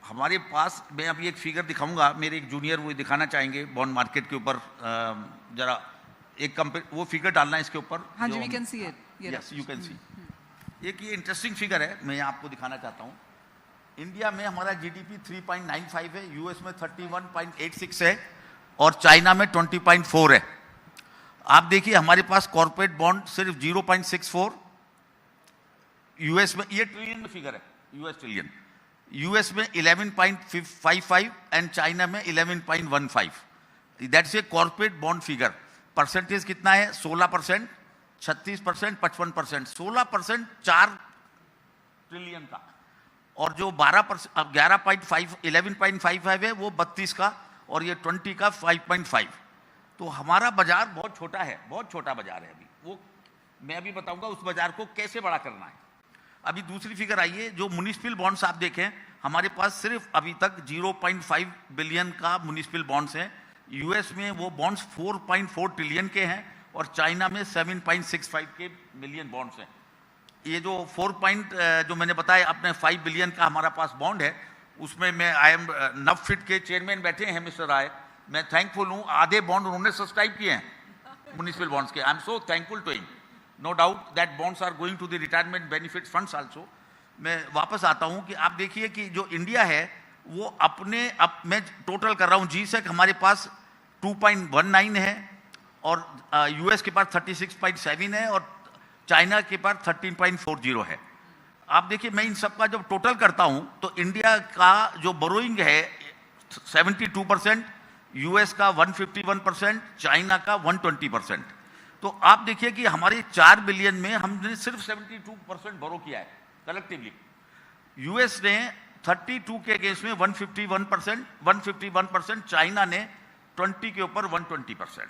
हमारे पास, मैं अभी एक फिगर दिखाऊंगा, मेरे एक जूनियर वो दिखाना चाहेंगे बॉन्ड मार्केट के ऊपर। जरा एक वो फिगर डालना है इसके ऊपर। हाँ जी, we can see it. Yes, you can see. एक ये इंटरेस्टिंग फिगर है, मैं आपको दिखाना चाहता हूँ। इंडिया में हमारा GDP 3.95 है, US में 31.86 है, और चाइना में 20.4 है। आप देखिए हमारे पास कॉर्पोरेट बॉन्ड सिर्फ 0.64, US में, ये ट्रिलियन में फिगर है, US ट्रिलियन। यूएस में 11.55 एंड चाइना में 11.15। That's a corporate bond figure. Percentage कितना है? 16%, 36%, 55%। 16% 4 ट्रिलियन का, और जो 12% 11.55 है वो 32 का, और ये 20 का 5.5। तो हमारा बाजार बहुत छोटा है, बहुत छोटा बाजार है अभी। वो मैं अभी बताऊंगा उस बाजार को कैसे बड़ा करना है। अभी दूसरी फिगर आई है, जो म्युनिसिपल बॉन्ड्स आप देखें, हमारे पास सिर्फ अभी तक 0.5 बिलियन का म्युनिसिपल बॉन्ड्स हैं। यूएस में वो बॉन्ड्स 4.4 ट्रिलियन के हैं, और चाइना में 7.65 के मिलियन बॉन्ड्स हैं। ये जो 4 जो मैंने बताया अपने 5 बिलियन का हमारा पास बॉन्ड है, उसमें मैं नफिट के चेयरमैन बैठे हैं मिस्टर राय। मैं थैंकफुल हूँ, आधे बॉन्ड उन्होंने सब्सक्राइब किए हैं म्युनिसिपल बॉन्ड्स के। I am so thankful to him. No doubt that bonds are going to the retirement benefit funds also. मैं वापस आता हूँ कि आप देखिए कि जो इंडिया है वो मैं टोटल कर रहा हूँ, जीसेक हमारे पास 2.19 है, और यूएस के पास 36.7 है, और चाइना के पास 13.40 है। आप देखिए मैं इन सब का जब टोटल करता हूं तो इंडिया का जो बोरोइंग है 72%, यूएस का 151%, चाइना का 120%। तो आप देखिए कि हमारे 4 बिलियन में हमने सिर्फ 72% बोरो किया है कलेक्टिवली। यूएस ने 32 के अगेंस्ट में 151%, चाइना ने 20 के ऊपर 120%।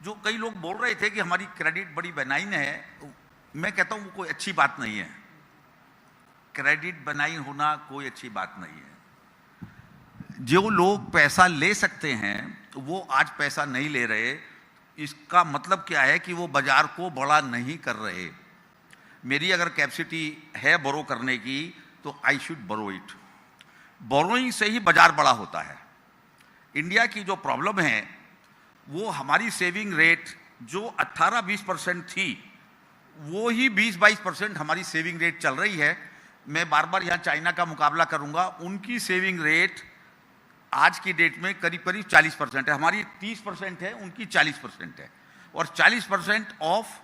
जो कई लोग बोल रहे थे कि हमारी क्रेडिट बड़ी बेनाइन है, मैं कहता हूं वो कोई अच्छी बात नहीं है। क्रेडिट बेनाइन होना कोई अच्छी बात नहीं है। जो लोग पैसा ले सकते हैं वो आज पैसा नहीं ले रहे, इसका मतलब क्या है कि वो बाजार को बड़ा नहीं कर रहे। मेरी अगर कैपेसिटी है बोरो करने की तो I should borrow it. Borrowing से ही बाजार बड़ा होता है। इंडिया की जो प्रॉब्लम है वो हमारी सेविंग रेट जो 18-20% थी, वो ही 20-22% हमारी सेविंग रेट चल रही है। मैं बार बार यहाँ चाइना का मुकाबला करूंगा, उनकी सेविंग रेट आज की डेट में करीब करीब 40% है, हमारी 30% है, उनकी 40% है, और 40% ऑफ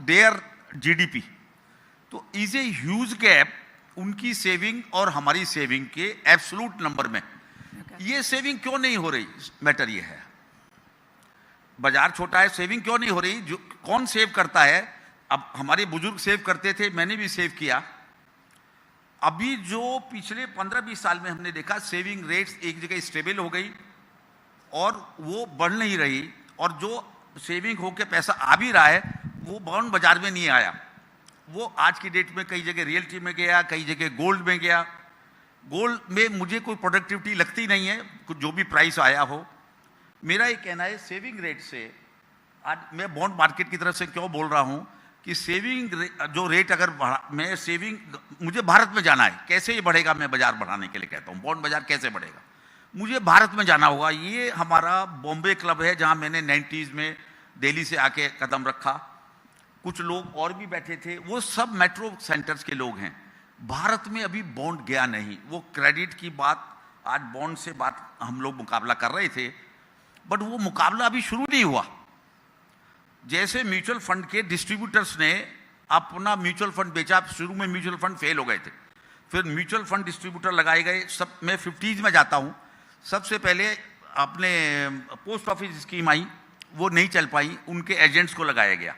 देयर जीडीपी। तो इज ए ह्यूज गैप उनकी सेविंग और हमारी सेविंग के एब्सोल्यूट नंबर में। ये सेविंग क्यों नहीं हो रही? मैटर ये है, बाजार छोटा है, सेविंग क्यों नहीं हो रही? जो कौन सेव करता है? अब हमारे बुजुर्ग सेव करते थे, मैंने भी सेव किया। अभी जो पिछले 15-20 साल में हमने देखा सेविंग रेट्स एक जगह स्टेबल हो गई और वो बढ़ नहीं रही, और जो सेविंग होके पैसा आ भी रहा है वो बॉन्ड बाजार में नहीं आया। वो आज की डेट में कई जगह रियल्टी में गया, कई जगह गोल्ड में गया। गोल्ड में मुझे कोई प्रोडक्टिविटी लगती नहीं है, जो भी प्राइस आया हो। मेरा ये कहना है सेविंग रेट से, आज मैं बॉन्ड मार्केट की तरफ से क्यों बोल रहा हूं कि सेविंग जो रेट अगर बढ़ा, मैं सेविंग, मुझे भारत में जाना है, कैसे ये बढ़ेगा? मैं बाजार बढ़ाने के लिए कहता हूं, बॉन्ड बाजार कैसे बढ़ेगा? मुझे भारत में जाना होगा। ये हमारा बॉम्बे क्लब है जहां मैंने 90s में दिल्ली से आके कदम रखा, कुछ लोग और भी बैठे थे, वो सब मेट्रो सेंटर्स के लोग हैं। भारत में अभी बॉन्ड गया नहीं। वो क्रेडिट की बात, आज बॉन्ड से बात हम लोग मुकाबला कर रहे थे, बट वो मुकाबला अभी शुरू नहीं हुआ। जैसे म्यूचुअल फंड के डिस्ट्रीब्यूटर्स ने अपना म्यूचुअल फंड बेचा, शुरू में म्यूचुअल फंड फेल हो गए थे, फिर म्यूचुअल फंड डिस्ट्रीब्यूटर लगाए गए। सब मैं 50s में जाता हूँ। सबसे पहले अपने पोस्ट ऑफिस स्कीम आई, वो नहीं चल पाई, उनके एजेंट्स को लगाया गया।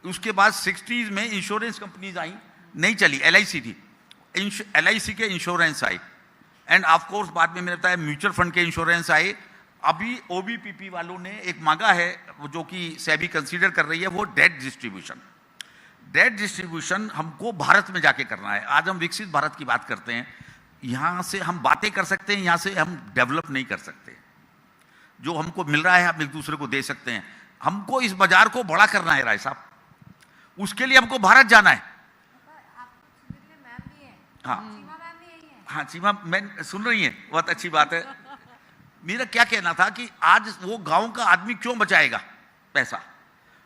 उसके बाद 60s में इंश्योरेंस कंपनीज आई, नहीं चली, LIC थी, LIC के इंश्योरेंस आए, एंड ऑफ कोर्स बाद में मैंने बताया म्यूचुअल फंड के इंश्योरेंस आए। अभी OBPP वालों ने एक मांगा है जो कि सेबी कंसीडर कर रही है, वो डेट डिस्ट्रीब्यूशन। डेट डिस्ट्रीब्यूशन हमको भारत में जाके करना है। आज हम विकसित भारत की बात करते हैं, यहाँ से हम बातें कर सकते हैं, यहाँ से हम डेवलप नहीं कर सकते। जो हमको मिल रहा है हम एक दूसरे को दे सकते हैं। हमको इस बाजार को बड़ा करना है राय साहब, उसके लिए हमको भारत जाना है। हाँ सीमा मैम सुन रही है, बहुत अच्छी बात है। मेरा क्या कहना था कि आज वो गांव का आदमी क्यों बचाएगा पैसा?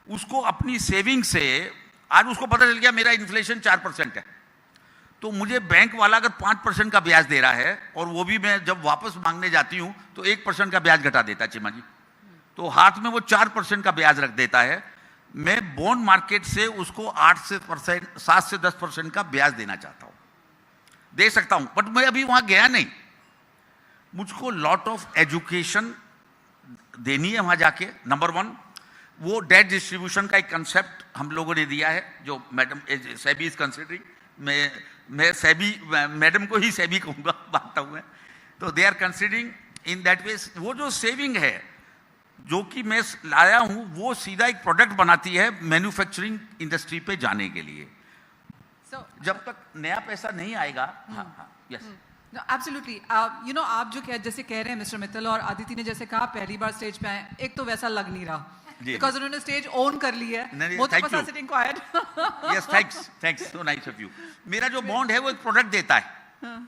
उसको अपनी सेविंग से, आज उसको पता चल गया मेरा इन्फ्लेशन 4% है, तो मुझे बैंक वाला अगर 5% का ब्याज दे रहा है, और वो भी मैं जब वापस मांगने जाती हूं तो 1% का ब्याज घटा देता है चिमा जी, तो हाथ में वो 4% का ब्याज रख देता है। मैं बॉन्ड मार्केट से उसको 7 से 10% का ब्याज देना चाहता हूं। दे सकता हूं, बट मैं अभी वहां गया नहीं। मुझको लॉट ऑफ एजुकेशन देनी है वहां जाके। नंबर 1, वो डेट डिस्ट्रीब्यूशन का एक कंसेप्ट हम लोगों ने दिया है, जो मैडम सेबी इज कंसिडरिंग। मैं सेबी मैडम को ही सेबी कहूंगा, बांटता हूं मैं। तो they are considering in that way. वो जो सेविंग है जो कि मैं लाया हूं, वो सीधा एक प्रोडक्ट बनाती है मैन्युफैक्चरिंग इंडस्ट्री पे जाने के लिए। जब तक नया पैसा नहीं आएगा। हाँ, यस, एब्सोल्युटली। यू नो, आप जो जैसे कह रहे हैं मिस्टर मित्तल और आदिति ने जैसे कहा पहली बार स्टेज पे आए, एक तो वैसा लग नहीं रहा बिकॉज उन्होंने स्टेज ओन कर ली है। Sitting quite. Yes, thanks, so nice of you. मेरा जो बॉन्ड है वो एक प्रोडक्ट देता है।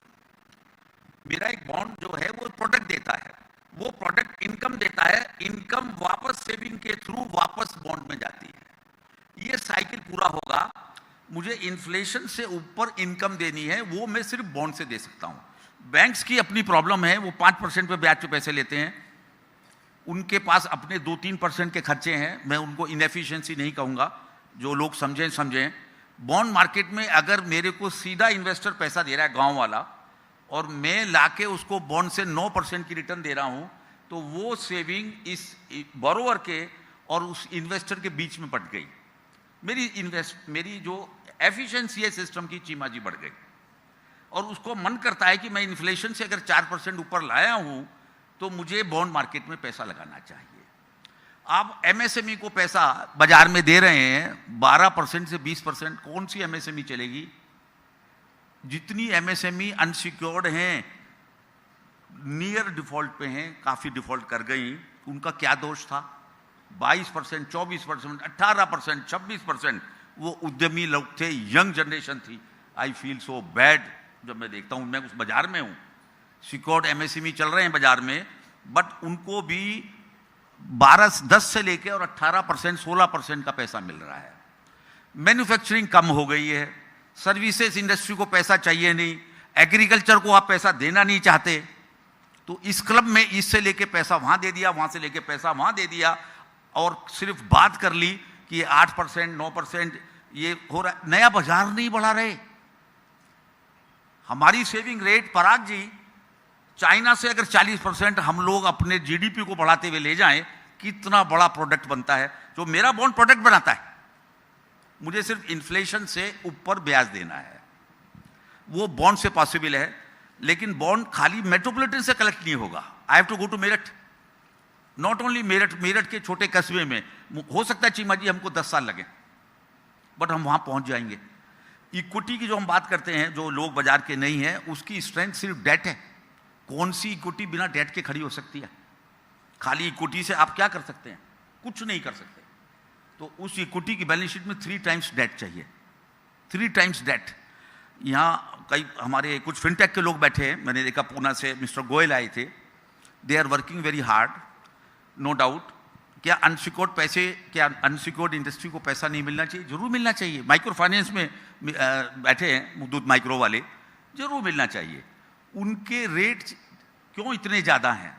मेरा एक बॉन्ड जो है वो प्रोडक्ट देता है, वो प्रोडक्ट इनकम देता है। इनकम वापस सेविंग के थ्रू वापस बॉन्ड में जाती है। ये साइकिल पूरा होगा। मुझे इन्फ्लेशन से ऊपर इनकम देनी है, वो मैं सिर्फ बॉन्ड से दे सकता हूं। बैंक्स की अपनी प्रॉब्लम है, वो 5% पे ब्याज पे पैसे लेते हैं। उनके पास अपने 2-3% के खर्चे हैं। मैं उनको इनएफिशिएंसी नहीं कहूंगा, जो लोग समझें। बॉन्ड मार्केट में अगर मेरे को सीधा इन्वेस्टर पैसा दे रहा है गांव वाला, और मैं लाके उसको बॉन्ड से 9% की रिटर्न दे रहा हूं, तो वो सेविंग इस बोरोवर के और उस इन्वेस्टर के बीच में पट गई। मेरी जो एफिशिएंसी है सिस्टम की, चीमाजी बढ़ गई। और उसको मन करता है कि मैं इन्फ्लेशन से अगर 4% ऊपर लाया हूं, तो मुझे बॉन्ड मार्केट में पैसा लगाना चाहिए। आप एमएसएमई को पैसा बाजार में दे रहे हैं 12% से 20%। कौन सी एमएसएमई चलेगी? जितनी एमएसएमई अनसिक्योर्ड हैं, नियर डिफॉल्ट पे हैं, काफी डिफॉल्ट कर गई, उनका क्या दोष था? 22%, 24%, 18%, 26% वो उद्यमी लोग थे, यंग जनरेशन थी। आई फील सो बैड जब मैं देखता हूं, मैं उस बाजार में हूं, सिक्योर्ड एमएसएमई चल रहे हैं बाजार में, बट उनको भी 10 से लेके और 18%, 16% का पैसा मिल रहा है। मैन्युफैक्चरिंग कम हो गई है, सर्विसेज इंडस्ट्री को पैसा चाहिए नहीं, एग्रीकल्चर को आप पैसा देना नहीं चाहते, तो इस क्लब में इससे लेके पैसा वहां दे दिया, वहां से लेके पैसा वहां दे दिया, और सिर्फ बात कर ली कि 8%, 9% ये हो रहा है। नया बाजार नहीं बढ़ा रहे। हमारी सेविंग रेट, पराग जी, चाइना से अगर 40% हम लोग अपने जीडीपी को बढ़ाते हुए ले जाएं, कितना बड़ा प्रोडक्ट बनता है। जो मेरा बॉन्ड प्रोडक्ट बनाता है, मुझे सिर्फ इन्फ्लेशन से ऊपर ब्याज देना है, वो बॉन्ड से पॉसिबल है। लेकिन बॉन्ड खाली मेट्रोपॉलिटन से कलेक्ट नहीं होगा। I have to go to Meerut, not only Meerut के छोटे कस्बे में। हो सकता है चीमा जी हमको 10 साल लगे, बट हम वहां पहुंच जाएंगे। इक्विटी की जो हम बात करते हैं, जो लोग बाजार के नहीं है, उसकी स्ट्रेंथ सिर्फ डेट है। कौन सी इक्विटी बिना डेट के खड़ी हो सकती है? खाली इक्विटी से आप क्या कर सकते हैं? कुछ नहीं कर सकते। तो उस इक्विटी की बैलेंस शीट में 3 टाइम्स डेट चाहिए, 3 टाइम्स डेट। यहाँ कई हमारे कुछ फिनटेक के लोग बैठे हैं, मैंने देखा पूना से मिस्टर गोयल आए थे। They are working very hard, no doubt. क्या अनसिक्योर्ड पैसे, क्या अनसिक्योर्ड इंडस्ट्री को पैसा नहीं मिलना चाहिए? जरूर मिलना चाहिए। माइक्रो फाइनेंस में बैठे हैं मुद्दूत माइक्रो वाले, जरूर मिलना चाहिए। उनके रेट क्यों इतने ज्यादा हैं?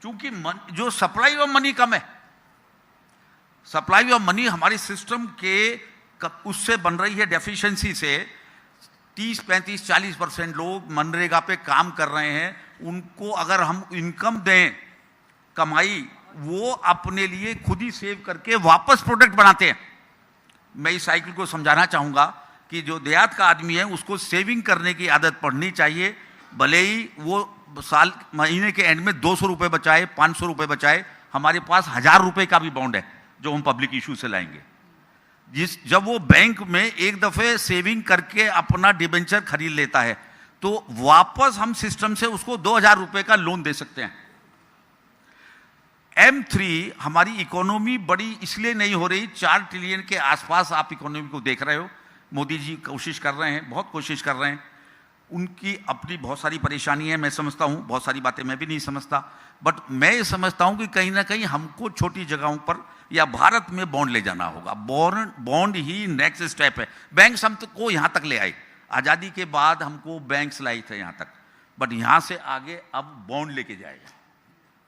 क्योंकि जो सप्लाई ऑफ मनी कम है। सप्लाई ऑफ मनी हमारे सिस्टम के उससे बन रही है, डेफिशिएंसी से। 30, 35, 40% लोग मनरेगा पे काम कर रहे हैं। उनको अगर हम इनकम दें, कमाई, वो अपने लिए खुद ही सेव करके वापस प्रोडक्ट बनाते हैं। मैं इस साइकिल को समझाना चाहूंगा कि जो देहात का आदमी है, उसको सेविंग करने की आदत पड़नी चाहिए। भले ही वो महीने के एंड में 200 रुपए बचाए, 500 रुपए बचाए। हमारे पास 1000 रुपए का भी बॉन्ड है जो हम पब्लिक इशू से लाएंगे। जब वो बैंक में एक दफे सेविंग करके अपना डिबेंचर खरीद लेता है, तो वापस हम सिस्टम से उसको 2000 रुपए का लोन दे सकते हैं। M3 हमारी इकोनॉमी बड़ी इसलिए नहीं हो रही, 4 ट्रिलियन के आसपास आप इकोनॉमी को देख रहे हो। मोदी जी कोशिश कर रहे हैं, बहुत कोशिश कर रहे हैं। उनकी अपनी बहुत सारी परेशानी है, मैं समझता हूं। बहुत सारी बातें मैं भी नहीं समझता, बट मैं ये समझता हूं कि कहीं ना कहीं हमको छोटी जगहों पर या भारत में बॉन्ड ले जाना होगा। बॉन्ड ही नेक्स्ट स्टेप है। बैंक्स हमको यहां तक ले आए, आजादी के बाद हमको बैंक्स लाई थे यहां तक, बट यहां से आगे अब बॉन्ड लेके जाएगा।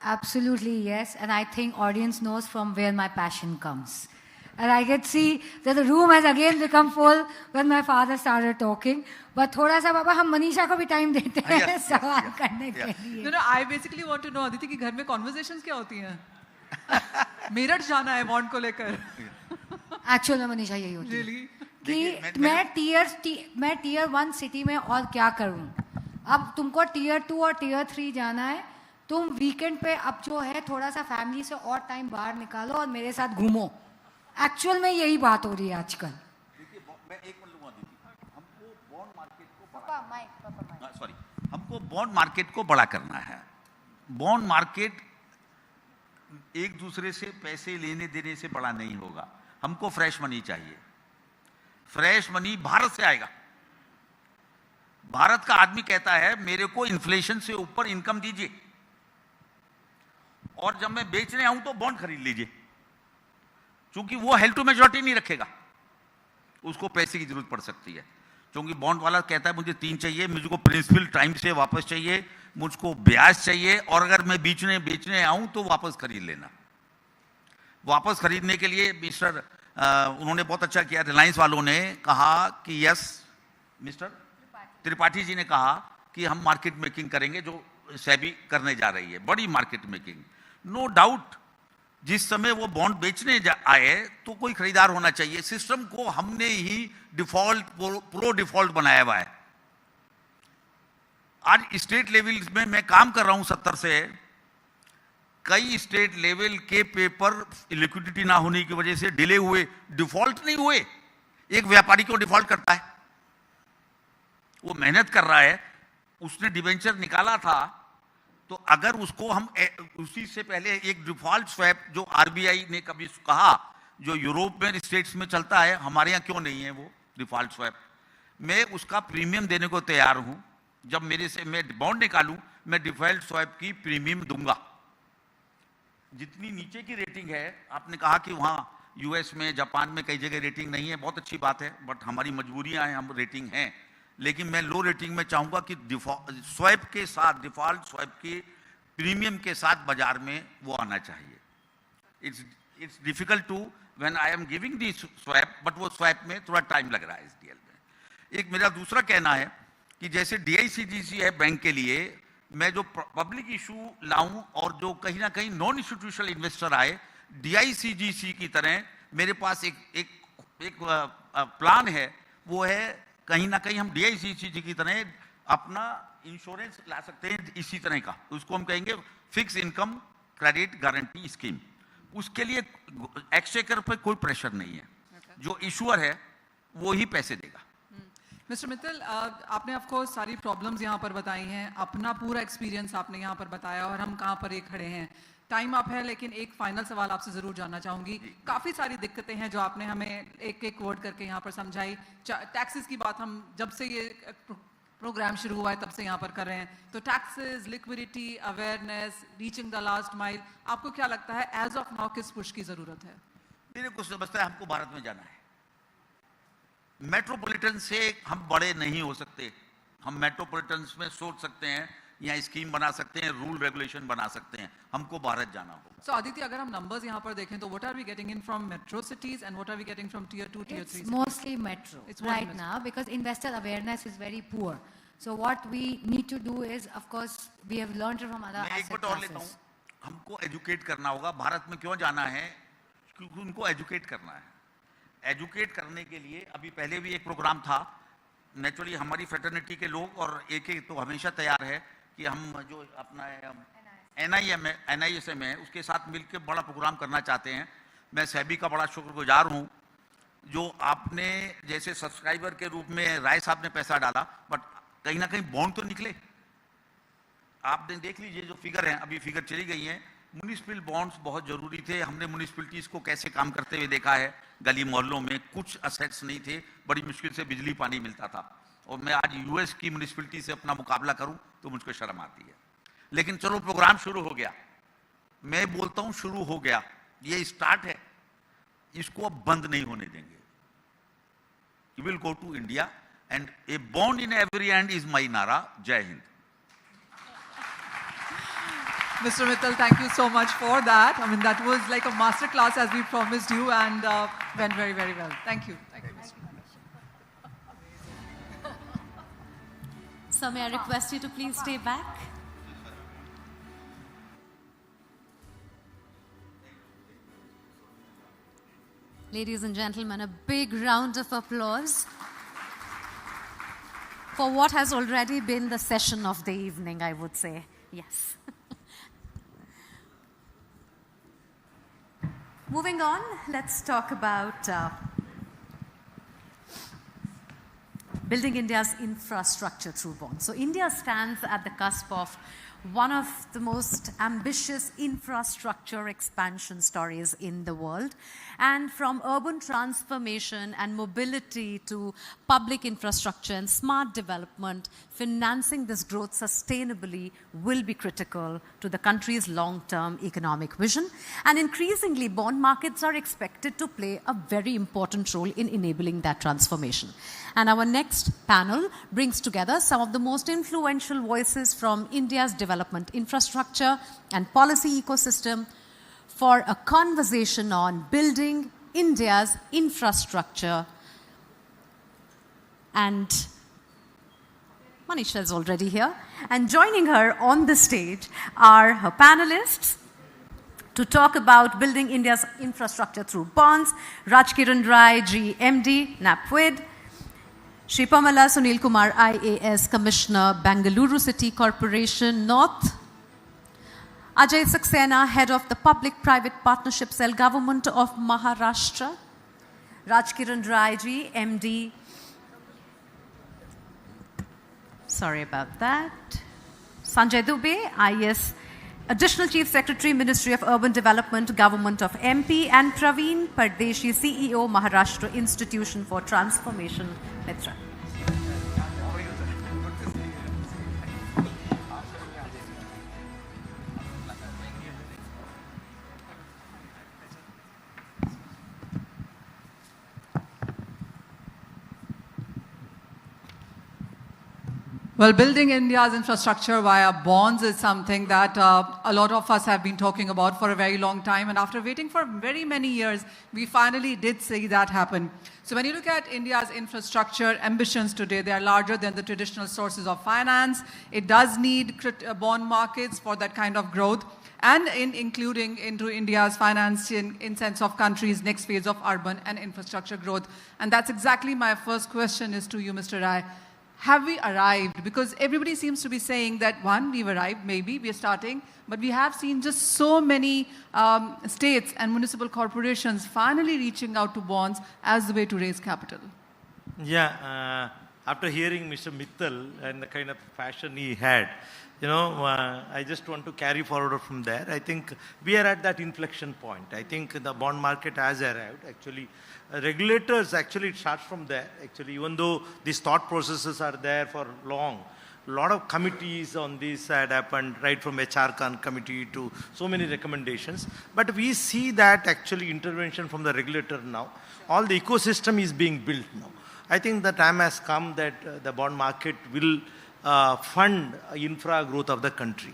Absolutely, yes. And I think audience knows from where my passion comes. And I could see that the room has again become full when my father started talking. But थोड़ा सा बाबा हम मनीषा को भी टाइम देते हैं सवाल करने के लिए. No, I basically want to know Aditi कि घर में conversations क्या होती हैं? मेरठ जाना है बॉन्ड को लेकर. Actually में मनीषा यही होती है कि मैं टीयर 1 सिटी में और क्या करूं. अब तुमको टीयर 2 और टीयर 3 जाना है. तुम वीकेंड पे अब जो है थोड़ा सा फैमिली से और टाइम बाहर निकालो और मेरे साथ घूमो. एक्चुअल में यही बात हो रही है आजकल. मैं एक मिनट लूंगा दीदी. हमको बॉन्ड मार्केट को हमको बॉन्ड मार्केट को बड़ा करना है. बॉन्ड मार्केट एक दूसरे से पैसे लेने देने से बड़ा नहीं होगा. हमको फ्रेश मनी चाहिए. फ्रेश मनी भारत से आएगा. भारत का आदमी कहता है मेरे को इन्फ्लेशन से ऊपर इनकम दीजिए और जब मैं बेचने आऊं तो बॉन्ड खरीद लीजिए. क्योंकि वो हेल्ड टू मेजॉरिटी नहीं रखेगा, उसको पैसे की जरूरत पड़ सकती है. क्योंकि बॉन्ड वाला कहता है मुझे 3 चाहिए, मुझको प्रिंसिपल टाइम से वापस चाहिए, मुझको ब्याज चाहिए और अगर मैं बेचने आऊं तो वापस खरीद लेना. वापस खरीदने के लिए मिस्टर उन्होंने बहुत अच्छा किया. रिलायंस वालों ने कहा कि यस, मिस्टर त्रिपाठी जी ने कहा कि हम मार्केट मेकिंग करेंगे जो सेबी करने जा रही है, बड़ी मार्केट मेकिंग. नो डाउट जिस समय वो बॉन्ड बेचने आए तो कोई खरीदार होना चाहिए. सिस्टम को हमने ही डिफॉल्ट प्रो डिफॉल्ट बनाया हुआ है. आज स्टेट लेवल में मैं काम कर रहा हूं 70 से. कई स्टेट लेवल के पेपर लिक्विडिटी ना होने की वजह से डिले हुए, डिफॉल्ट नहीं हुए. एक व्यापारी को डिफॉल्ट करता है, वो मेहनत कर रहा है, उसने डिवेंचर निकाला था, तो अगर उसको हम उसी से पहले एक डिफॉल्ट स्वैप जो आरबीआई ने कभी कहा जो यूरोप में स्टेट्स में चलता है, हमारे यहाँ क्यों नहीं है वो डिफॉल्ट स्वैप, मैं उसका प्रीमियम देने को तैयार हूं. जब मेरे से मैं बॉन्ड निकालूं मैं डिफॉल्ट स्वैप की प्रीमियम दूंगा. जितनी नीचे की रेटिंग है, आपने कहा कि वहाँ यूएस में जापान में कई जगह रेटिंग नहीं है, बहुत अच्छी बात है, बट हमारी मजबूरियां हैं, हम रेटिंग हैं. लेकिन मैं लो रेटिंग में चाहूंगा कि स्वैप के साथ, डिफॉल्ट स्वैप के प्रीमियम के साथ बाजार में वो आना चाहिए. It's difficult to when I am giving the swap, but वो स्वैप में थोड़ा टाइम लग रहा है इस डीएल में. एक मेरा दूसरा कहना है कि जैसे डीआईसीजीसी है बैंक के लिए, मैं जो पब्लिक इशू लाऊं और जो कहीं ना कहीं नॉन इंस्टीट्यूशनल इन्वेस्टर आए, डीआईसीजीसी की तरह मेरे पास एक प्लान है. वो है कहीं ना कहीं हम डीआईसीजीसी की तरह अपना इंश्योरेंस ला सकते हैं इसी तरह का. उसको हम कहेंगे fix income credit guarantee scheme. उसके लिए एक्सचेकर पर कोई प्रेशर नहीं है. जो इशूअर है वो ही पैसे देगा. मिस्टर मित्तल, आपने ऑफ कोर्स सारी प्रॉब्लम्स यहाँ पर बताई हैं, अपना पूरा एक्सपीरियंस आपने यहाँ पर बताया और हम कहाँ पर ये खड़े हैं. टाइम अप है, लेकिन एक फाइनल सवाल आपसे जरूर जानना चाहूंगी. काफी सारी दिक्कतें हैं जो आपने हमें एक एक वर्ड करके यहाँ पर समझाई. टैक्सेस की बात हम जब से ये प्रोग्राम शुरू हुआ है तब से यहाँ पर कर रहे हैं. तो taxes, liquidity, awareness, reaching the last mile, आपको क्या लगता है एज ऑफ नाउ किस पुश की जरूरत है? मेरे को समझता है हमको भारत में जाना है. मेट्रोपॉलिटन से हम बड़े नहीं हो सकते. हम मेट्रोपॉलिटन में सोच सकते हैं, यहाँ स्कीम बना सकते हैं, रूल रेगुलेशन बना सकते हैं. हमको भारत जाना होगा. So Aditi, अगर हम numbers यहाँ पर देखें तो what are we getting in from metro cities and what are we getting from tier 2, tier 3 cities? It's mostly metro right now because investor awareness is very poor. So what we need to do is, of course, we have learned from other asset classes. हमको educate करना होगा. भारत में क्यों जाना है? क्योंकि उनको educate करना है. एजुकेट करने के लिए अभी पहले भी एक प्रोग्राम था. नेचुरली हमारी फ्रेटर्निटी के लोग और एक तो हमेशा तैयार है कि हम जो अपना NISM है उसके साथ मिलकर बड़ा प्रोग्राम करना चाहते हैं. मैं सेबी का बड़ा शुक्रगुजार हूँ जो आपने जैसे सब्सक्राइबर के रूप में राय साहब ने पैसा डाला, बट कहीं ना कहीं बॉन्ड तो निकले. आपने देख लीजिए जो फिगर है, अभी फिगर चली गई है. म्युनिसिपल बॉन्ड्स बहुत जरूरी थे. हमने म्युनिसिपलिटीज को कैसे काम करते हुए देखा है. गली मोहल्लों में कुछ असेट्स नहीं थे, बड़ी मुश्किल से बिजली पानी मिलता था. और मैं आज यूएस की म्युनिसिपलिटी से अपना मुकाबला करूं तो मुझको शर्म आती है. लेकिन चलो प्रोग्राम शुरू हो गया. मैं बोलता हूं शुरू हो गया, ये स्टार्ट है, इसको अब बंद नहीं होने देंगे. You will go to India and a bond in every hand is my नारा. जय Hind. Mr. Mittal, thank you so much for that. I mean, that was like a masterclass as we promised you and went very, very well. Thank you. Thank you, Mr. So may I request you to please stay back? Ladies and gentlemen, a big round of applause for what has already been the session of the evening, I would say. Yes. Moving on, let's talk about building India's infrastructure through bonds. So India stands at the cusp of one of the most ambitious infrastructure expansion stories in the world. And from urban transformation and mobility to public infrastructure and smart development, financing this growth sustainably will be critical to the country's long-term economic vision. And increasingly, bond markets are expected to play a very important role in enabling that transformation. And our next panel brings together some of the most influential voices from India's development infrastructure and policy ecosystem for a conversation on building India's infrastructure. And Manisha is already here. And joining her on the stage are her panelists to talk about building India's infrastructure through bonds: Rajkiran Rai, GMD, NAPWID; Shri Pamela Sunil Kumar, IAS Commissioner, Bangalore City Corporation North; Ajay Saxena, Head of the Public-Private Partnership Cell, Government of Maharashtra; Rajkiran Rai ji, MD. Sorry about that. Sanjay Dubey, IAS Additional Chief Secretary, Ministry of Urban Development, Government of MP; and Praveen Pardeshi, CEO, Maharashtra Institution for Transformation, Mitra. Well, building India's infrastructure via bonds is something that a lot of us have been talking about for a very long time. And after waiting for very many years, we finally did see that happen. So when you look at India's infrastructure ambitions today, they are larger than the traditional sources of finance. It does need bond markets for that kind of growth, and including into India's finance in sense of country's next phase of urban and infrastructure growth. And that's exactly my first question is to you, Mr. Rai. Have we arrived? Because everybody seems to be saying that, one, we've arrived, maybe, we are starting, but we have seen just so many states and municipal corporations finally reaching out to bonds as the way to raise capital. Yeah, after hearing Mr. Mittal and the kind of passion he had, you know, I just want to carry forward from there. I think we are at that inflection point. I think the bond market has arrived. Actually, regulators, actually it starts from there. Actually, even though these thought processes are there for long, a lot of committees on this had happened, right from HR committee to so many recommendations. But we see that actually intervention from the regulator now. All the ecosystem is being built now. I think the time has come that the bond market will fund infra growth of the country.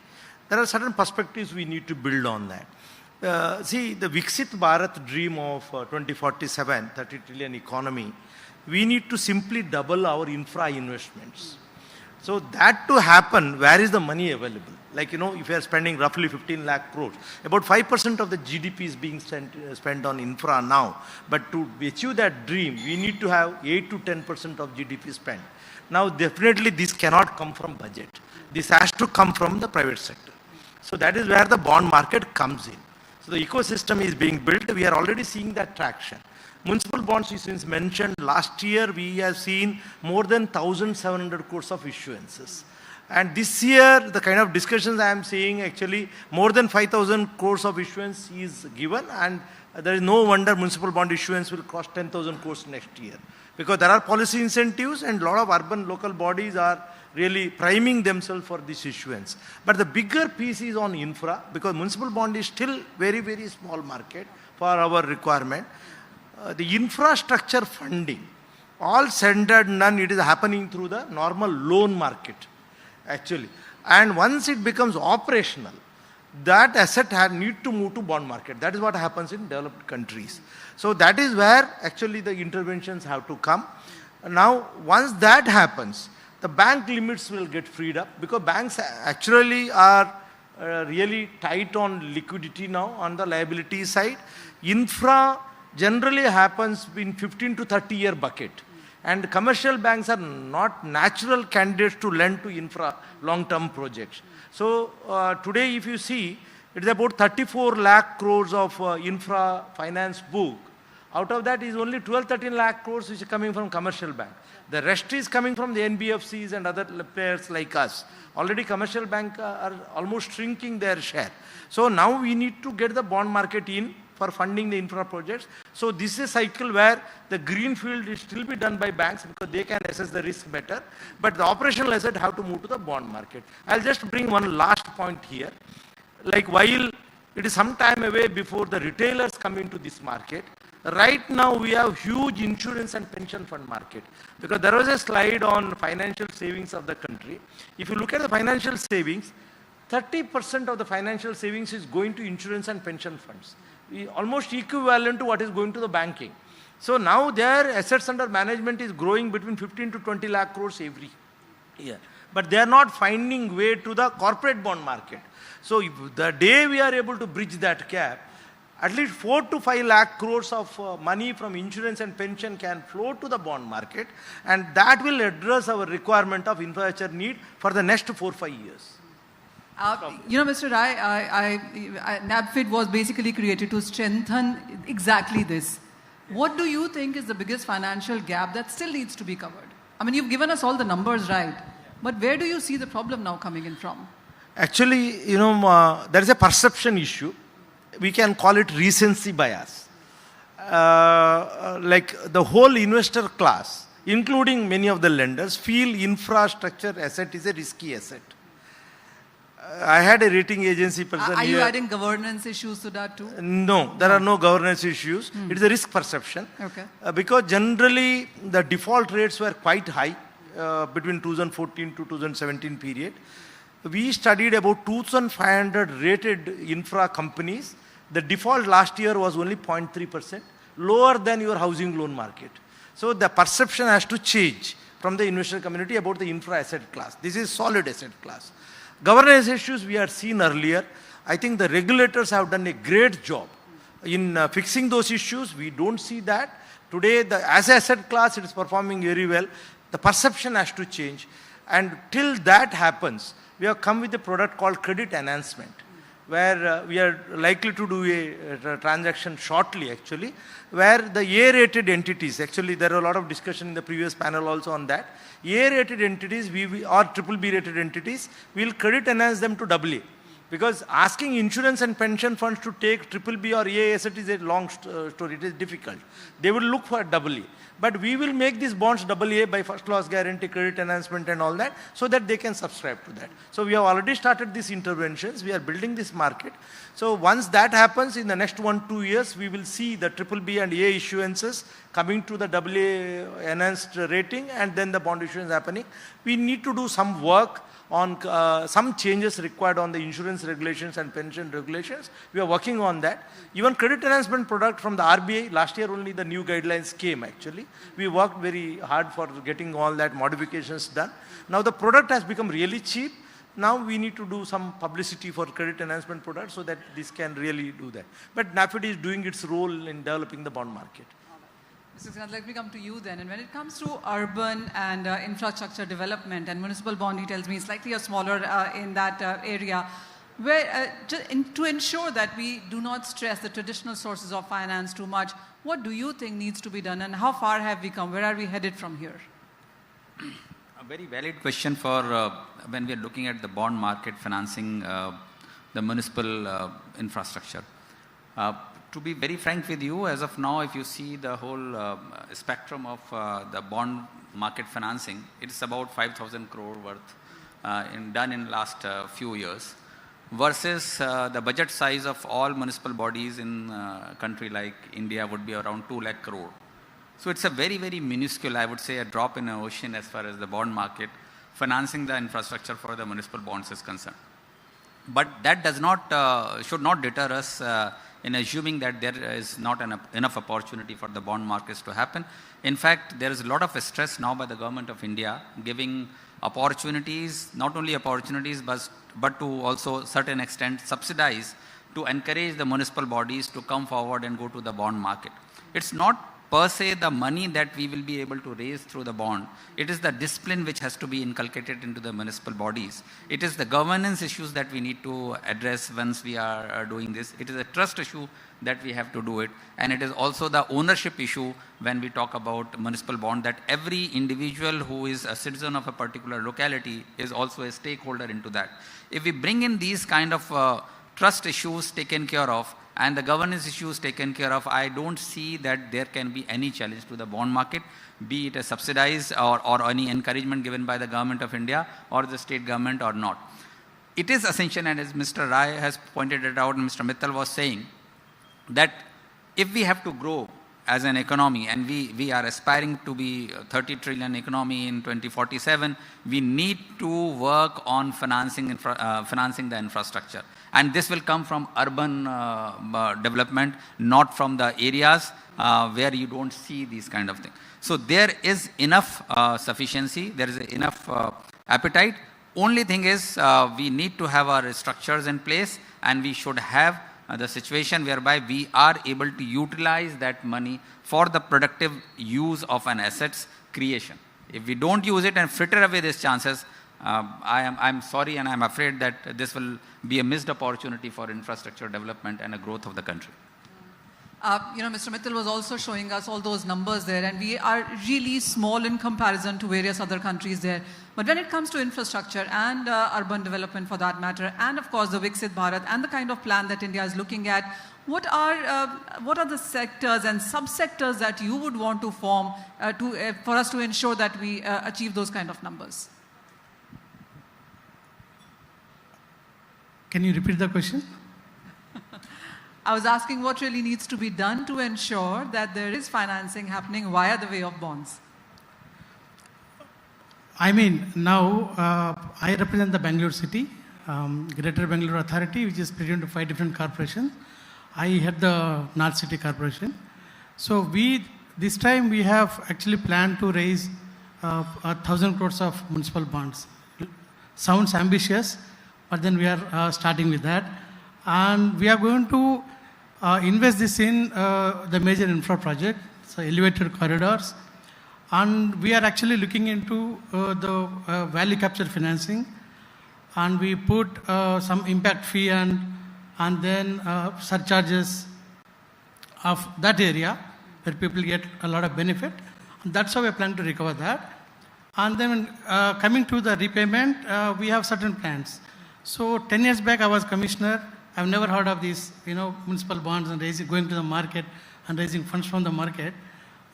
There are certain perspectives we need to build on that. See, the Viksit Bharat dream of 2047, 30 trillion economy, we need to simply double our infra investments. So that to happen, where is the money available? Like, you know, if you are spending roughly 15 lakh crores, about 5% of the GDP is being spent on infra now. But to achieve that dream, we need to have 8 to 10% of GDP spent. Now, definitely this cannot come from budget. This has to come from the private sector. So that is where the bond market comes in. So the ecosystem is being built. We are already seeing that traction. Municipal bonds, since mentioned, last year we have seen more than 1,700 crores of issuances. And this year, the kind of discussions I am seeing, actually more than 5,000 crores of issuance is given, and there is no wonder municipal bond issuance will cost 10,000 crores next year. Because there are policy incentives and a lot of urban local bodies are really priming themselves for this issuance. But the bigger piece is on infra, because municipal bond is still very, very small market for our requirement. The infrastructure funding, all centered, none, it is happening through the normal loan market, actually. And once it becomes operational, that asset need to move to bond market. That is what happens in developed countries. So that is where actually the interventions have to come. Now, once that happens, the bank limits will get freed up because banks actually are really tight on liquidity now on the liability side. Infra generally happens in 15 to 30 year bucket. And commercial banks are not natural candidates to lend to infra long-term projects. So today if you see, it is about 34 lakh crores of infra finance book. Out of that is only 12-13 lakh crores which is coming from commercial bank. The rest is coming from the NBFCs and other players like us. Already commercial banks are almost shrinking their share. So now we need to get the bond market in for funding the infra projects. So this is a cycle where the greenfield is still be done by banks because they can assess the risk better. But the operational asset have to move to the bond market. I'll just bring one last point here. Like while it is some time away before the retailers come into this market, right now we have huge insurance and pension fund market. Because there was a slide on financial savings of the country. If you look at the financial savings, 30% of the financial savings is going to insurance and pension funds. Almost equivalent to what is going to the banking. So now their assets under management is growing between 15 to 20 lakh crores every year. But they are not finding way to the corporate bond market. So if the day we are able to bridge that gap, at least 4 to 5 lakh crores of money from insurance and pension can flow to the bond market, and that will address our requirement of infrastructure need for the next 4-5 years. Mr. Rai, NABFID was basically created to strengthen exactly this. What do you think is the biggest financial gap that still needs to be covered? I mean, you've given us all the numbers, right? But where do you see the problem now coming in from? Actually, there is a perception issue. We can call it recency bias. Like the whole investor class, including many of the lenders, feel infrastructure asset is a risky asset. I had a rating agency person Are here. you adding governance issues to that too? No, there are no governance issues. It is a risk perception. Okay. Because generally the default rates were quite high between 2014 to 2017 period. We studied about 2,500 rated infra companies. The default last year was only 0.3%, lower than your housing loan market. So the perception has to change from the investor community about the infra asset class. This is solid asset class. Governance issues we had seen earlier. I think the regulators have done a great job in fixing those issues. We don't see that. Today, as an asset class, it is performing very well. The perception has to change. And till that happens, we have come with a product called credit enhancement, where we are likely to do a transaction shortly actually, where the A-rated entities, actually there are a lot of discussion in the previous panel also on that, A-rated entities or BBB rated entities, we will credit enhance them to AA. Because asking insurance and pension funds to take BBB or A asset is a long story, it is difficult. They will look for AA. But we will make these bonds AA by first loss guarantee, credit enhancement and all that, so that they can subscribe to that. So we have already started these interventions. We are building this market. So once that happens, in the next 1-2 years, we will see the BBB and A issuances coming to the AA enhanced rating, and then the bond issuance happening. We need to do some work on some changes required on the insurance regulations and pension regulations. We are working on that. Even credit enhancement product from the RBI, last year only the new guidelines came actually. We worked very hard for getting all that modifications done. Now the product has become really cheap. Now we need to do some publicity for credit enhancement products so that this can really do that. But NABFID is doing its role in developing the bond market. Mr. Singh, let me come to you then. And when it comes to urban and infrastructure development, and municipal bond, he tells me slightly smaller in that area, where to ensure that we do not stress the traditional sources of finance too much, what do you think needs to be done, and how far have we come? Where are we headed from here? A very valid question for when we are looking at the bond market financing the municipal infrastructure. To be very frank with you, as of now, if you see the whole spectrum of the bond market financing, it's about 5,000 crore worth done in last few years, versus the budget size of all municipal bodies in a country like India would be around 2 lakh crore. So it's a very, very minuscule, I would say, a drop in the ocean as far as the bond market financing the infrastructure for the municipal bonds is concerned. But that does not, should not deter us in assuming that there is not enough opportunity for the bond markets to happen. In fact, there is a lot of stress now by the government of India giving opportunities, not only opportunities, but to also certain extent subsidize to encourage the municipal bodies to come forward and go to the bond market. It's not per se the money that we will be able to raise through the bond. It is the discipline which has to be inculcated into the municipal bodies. It is the governance issues that we need to address once we are doing this. It is a trust issue that we have to do it. And it is also the ownership issue when we talk about municipal bond, that every individual who is a citizen of a particular locality is also a stakeholder into that. If we bring in these kind of trust issues taken care of, and the governance issues taken care of, I don't see that there can be any challenge to the bond market, be it a subsidized or any encouragement given by the government of India or the state government or not. It is essential, and as Mr. Rai has pointed it out and Mr. Mittal was saying, that if we have to grow as an economy and we are aspiring to be a 30 trillion economy in 2047, we need to work on financing the infrastructure. And this will come from urban development, not from the areas where you don't see these kind of things. So there is enough sufficiency, there is enough appetite. Only thing is we need to have our structures in place, and we should have the situation whereby we are able to utilize that money for the productive use of an assets creation. If we don't use it and fritter away these chances, I'm sorry, and I'm afraid that this will be a missed opportunity for infrastructure development and a growth of the country. Mr. Mittal was also showing us all those numbers there, and we are really small in comparison to various other countries there. But when it comes to infrastructure and urban development for that matter, and of course the Viksit Bharat and the kind of plan that India is looking at, what are the sectors and subsectors that you would want to form for us to ensure that we achieve those kind of numbers? Can you repeat the question? I was asking what really needs to be done to ensure that there is financing happening via the way of bonds. I mean, now I represent the Bangalore City, Greater Bangalore Authority, which is split into 5 different corporations. I head the North City Corporation. So this time we have actually planned to raise 1,000 crores of municipal bonds. Sounds ambitious, but then we are starting with that. And we are going to invest this in the major infra project, so elevated corridors. And we are actually looking into the value capture financing. And we put some impact fee and then surcharges of that area where people get a lot of benefit. And that's how we are planning to recover that. And then coming to the repayment, we have certain plans. So 10 years back, I was commissioner. I've never heard of these, municipal bonds and going to the market and raising funds from the market.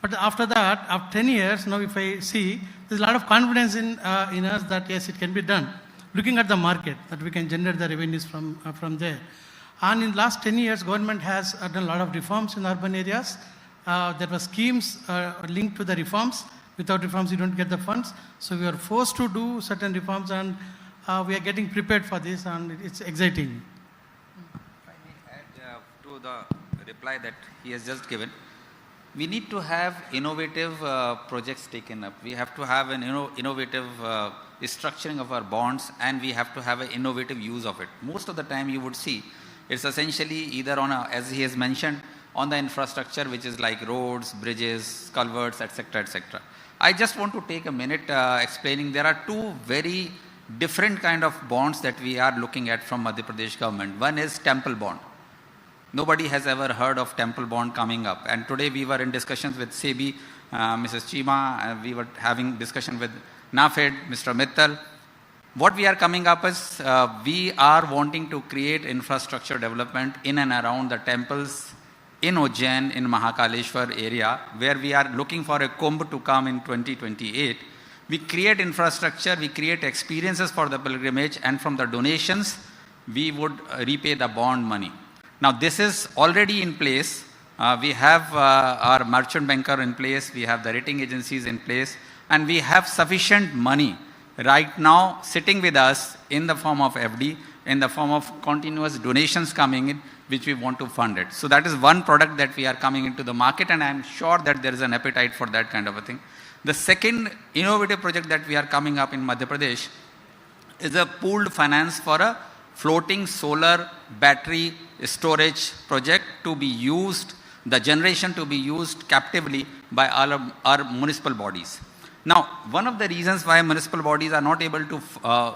But after that, after 10 years, now if I see, there's a lot of confidence in us that yes, it can be done. Looking at the market, that we can generate the revenues from there. And in the last 10 years, government has done a lot of reforms in urban areas. There were schemes linked to the reforms. Without reforms, you don't get the funds. So we are forced to do certain reforms, and we are getting prepared for this, and it's exciting. If I may add to the reply that he has just given, we need to have innovative projects taken up. We have to have an innovative structuring of our bonds, and we have to have an innovative use of it. Most of the time you would see it's essentially either on as he has mentioned, on the infrastructure, which is like roads, bridges, culverts, etc., etc. I just want to take a minute explaining there are 2 very different kind of bonds that we are looking at from Madhya Pradesh government. One is temple bond. Nobody has ever heard of temple bond coming up. And today we were in discussions with SEBI, Mrs. Chima, we were having discussion with NAFED, Mr. Mittal. What we are coming up is, we are wanting to create infrastructure development in and around the temples in Ujjain, in Mahakaleshwar area, where we are looking for a Kumbh to come in 2028. We create infrastructure, we create experiences for the pilgrimage, and from the donations, we would repay the bond money. Now, this is already in place. We have our merchant banker in place, we have the rating agencies in place, and we have sufficient money right now sitting with us in the form of FD in the form of continuous donations coming in, which we want to fund it. So that is one product that we are coming into the market, and I am sure that there is an appetite for that kind of a thing. The second innovative project that we are coming up in Madhya Pradesh is a pooled finance for a floating solar battery storage project to be used, the generation to be used captively by all our municipal bodies. Now, one of the reasons why municipal bodies are not able to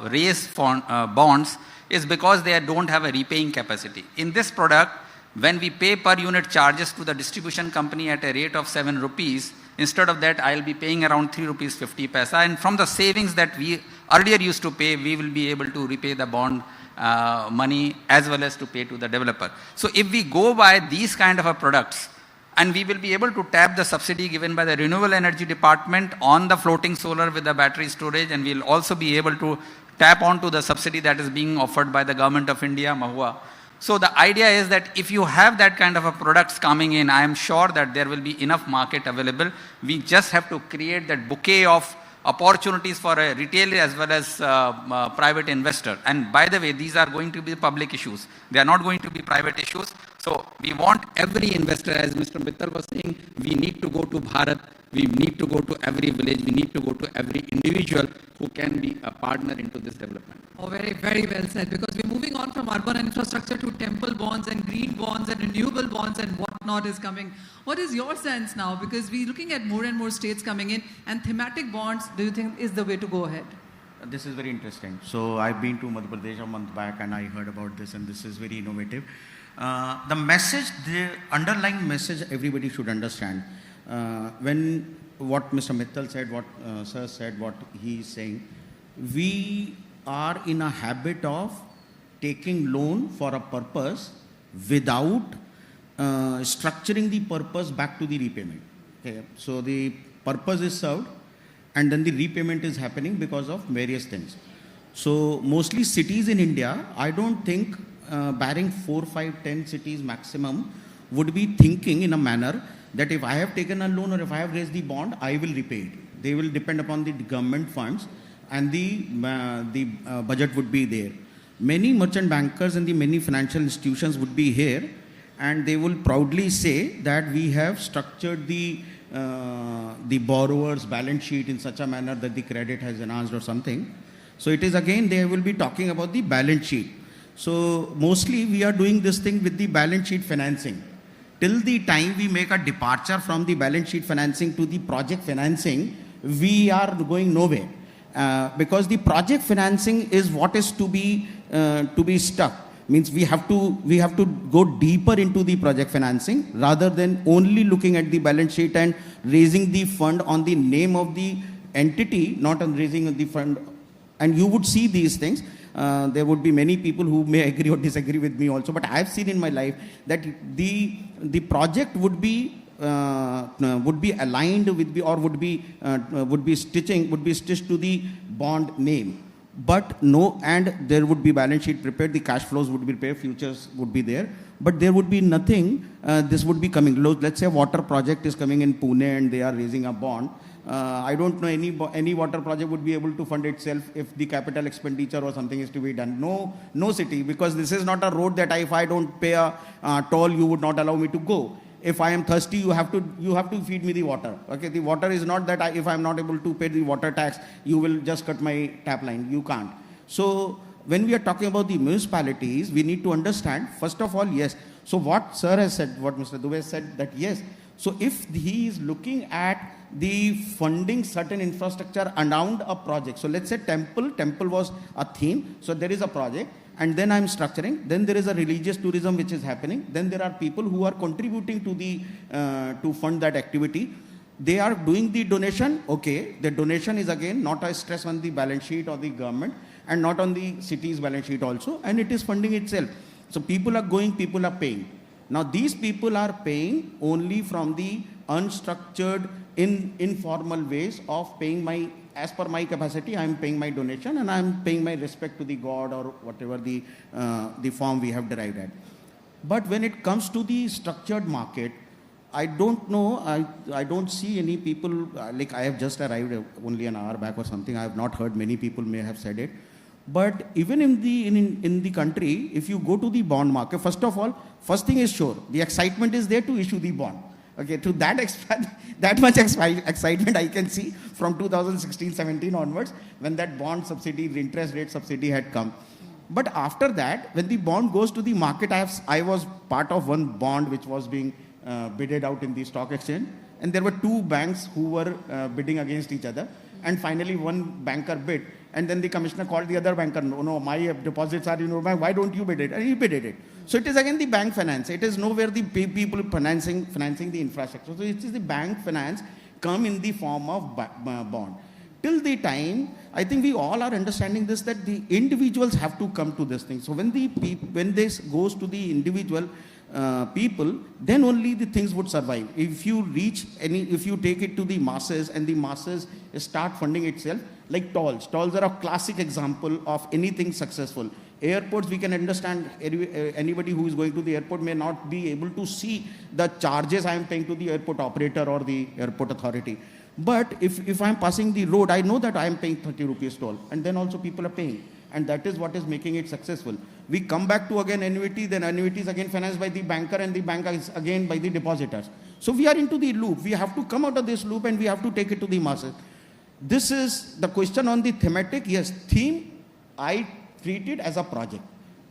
raise bonds is because they don't have a repaying capacity. In this product, when we pay per unit charges to the distribution company at a rate of 7 rupees, instead of that, I'll be paying around 3 rupees 50 paisa. And from the savings that we earlier used to pay, we will be able to repay the bond money as well as to pay to the developer. So if we go by these kind of products, and we will be able to tap the subsidy given by the Renewable Energy Department on the floating solar with the battery storage, and we'll also be able to tap onto the subsidy that is being offered by the Government of India, Mahua. So the idea is that if you have that kind of products coming in, I am sure that there will be enough market available. We just have to create that bouquet of opportunities for a retail as well as private investor. And by the way, these are going to be public issues. They are not going to be private issues. So we want every investor, as Mr. Mittal was saying, we need to go to Bharat, we need to go to every village, we need to go to every individual who can be a partner into this development. Oh, very, very well said, because we're moving on from urban infrastructure to temple bonds and green bonds and renewable bonds and whatnot is coming. What is your sense now? Because we're looking at more and more states coming in, and thematic bonds, do you think is the way to go ahead? This is very interesting. So I've been to Madhya Pradesh a month back and I heard about this, and this is very innovative. The message, the underlying message everybody should understand. When what Mr. Mittal said, what Sir said, what he is saying, we are in a habit of taking loan for a purpose without structuring the purpose back to the repayment. Okay. So the purpose is served and then the repayment is happening because of various things. So mostly cities in India, I don't think barring 4, 5, 10 cities maximum would be thinking in a manner that if I have taken a loan or if I have raised the bond, I will repay it. They will depend upon the government funds and the budget would be there. Many merchant bankers and the many financial institutions would be here and they will proudly say that we have structured the borrower's balance sheet in such a manner that the credit has enhanced or something. So it is again, they will be talking about the balance sheet. So mostly we are doing this thing with the balance sheet financing. Till the time we make a departure from the balance sheet financing to the project financing, we are going nowhere. Because the project financing is what is to be stuck. Means we have to go deeper into the project financing rather than only looking at the balance sheet and raising the fund on the name of the entity, not on raising the fund. And you would see these things. There would be many people who may agree or disagree with me also, but I have seen in my life that the project would be aligned with would be stitched to the bond name. But no, and there would be balance sheet prepared, the cash flows would be prepared, futures would be there, but there would be nothing, this would be coming. Let's say a water project is coming in Pune and they are raising a bond. I don't know any water project would be able to fund itself if the capital expenditure or something is to be done. No city, because this is not a road that if I don't pay a toll, you would not allow me to go. If I am thirsty, you have to feed me the water. Okay, the water is not that if I am not able to pay the water tax, you will just cut my tap line. You can't. So when we are talking about the municipalities, we need to understand, first of all, yes. So what Sir has said, what Mr. Dubey said, that yes. So if he is looking at the funding certain infrastructure around a project. So let's say temple was a theme. So there is a project. And then I'm structuring, then there is a religious tourism which is happening, then there are people who are contributing to fund that activity. They are doing the donation, okay, the donation is again not a stress on the balance sheet or the government and not on the city's balance sheet also, and it is funding itself. So people are going, people are paying. Now these people are paying only from the unstructured, informal ways of paying as per my capacity, I am paying my donation and I am paying my respect to the God or whatever the form we have derived at. But when it comes to the structured market, I don't know, I don't see any people, like I have just arrived only an hour back or something, I have not heard, many people may have said it. But even in the country, if you go to the bond market, first of all, first thing is sure, the excitement is there to issue the bond. Okay, to that much excitement I can see from 2016-17 onwards, when that bond subsidy, the interest rate subsidy had come. But after that, when the bond goes to the market, I was part of one bond which was being bidded out in the stock exchange, and there were two banks who were bidding against each other, and finally one banker bid, and then the commissioner called the other banker, no, my deposits are in your bank, why don't you bid it? And he bidded it. So it is again the bank finance. It is nowhere the people financing the infrastructure. So it is the bank finance come in the form of bond. Till the time, I think we all are understanding this, that the individuals have to come to this thing. So when this goes to the individual people, then only the things would survive. If you take it to the masses and the masses start funding itself, like tolls. Tolls are a classic example of anything successful. Airports, we can understand, anybody who is going to the airport may not be able to see the charges I am paying to the airport operator or the airport authority. But if I am passing the road, I know that I am paying 30 rupees toll, and then also people are paying. And that is what is making it successful. We come back to again annuity, then annuity is again financed by the banker, and the bank is again by the depositors. So we are into the loop. We have to come out of this loop, and we have to take it to the masses. This is the question on the thematic. Yes, theme, I treat it as a project.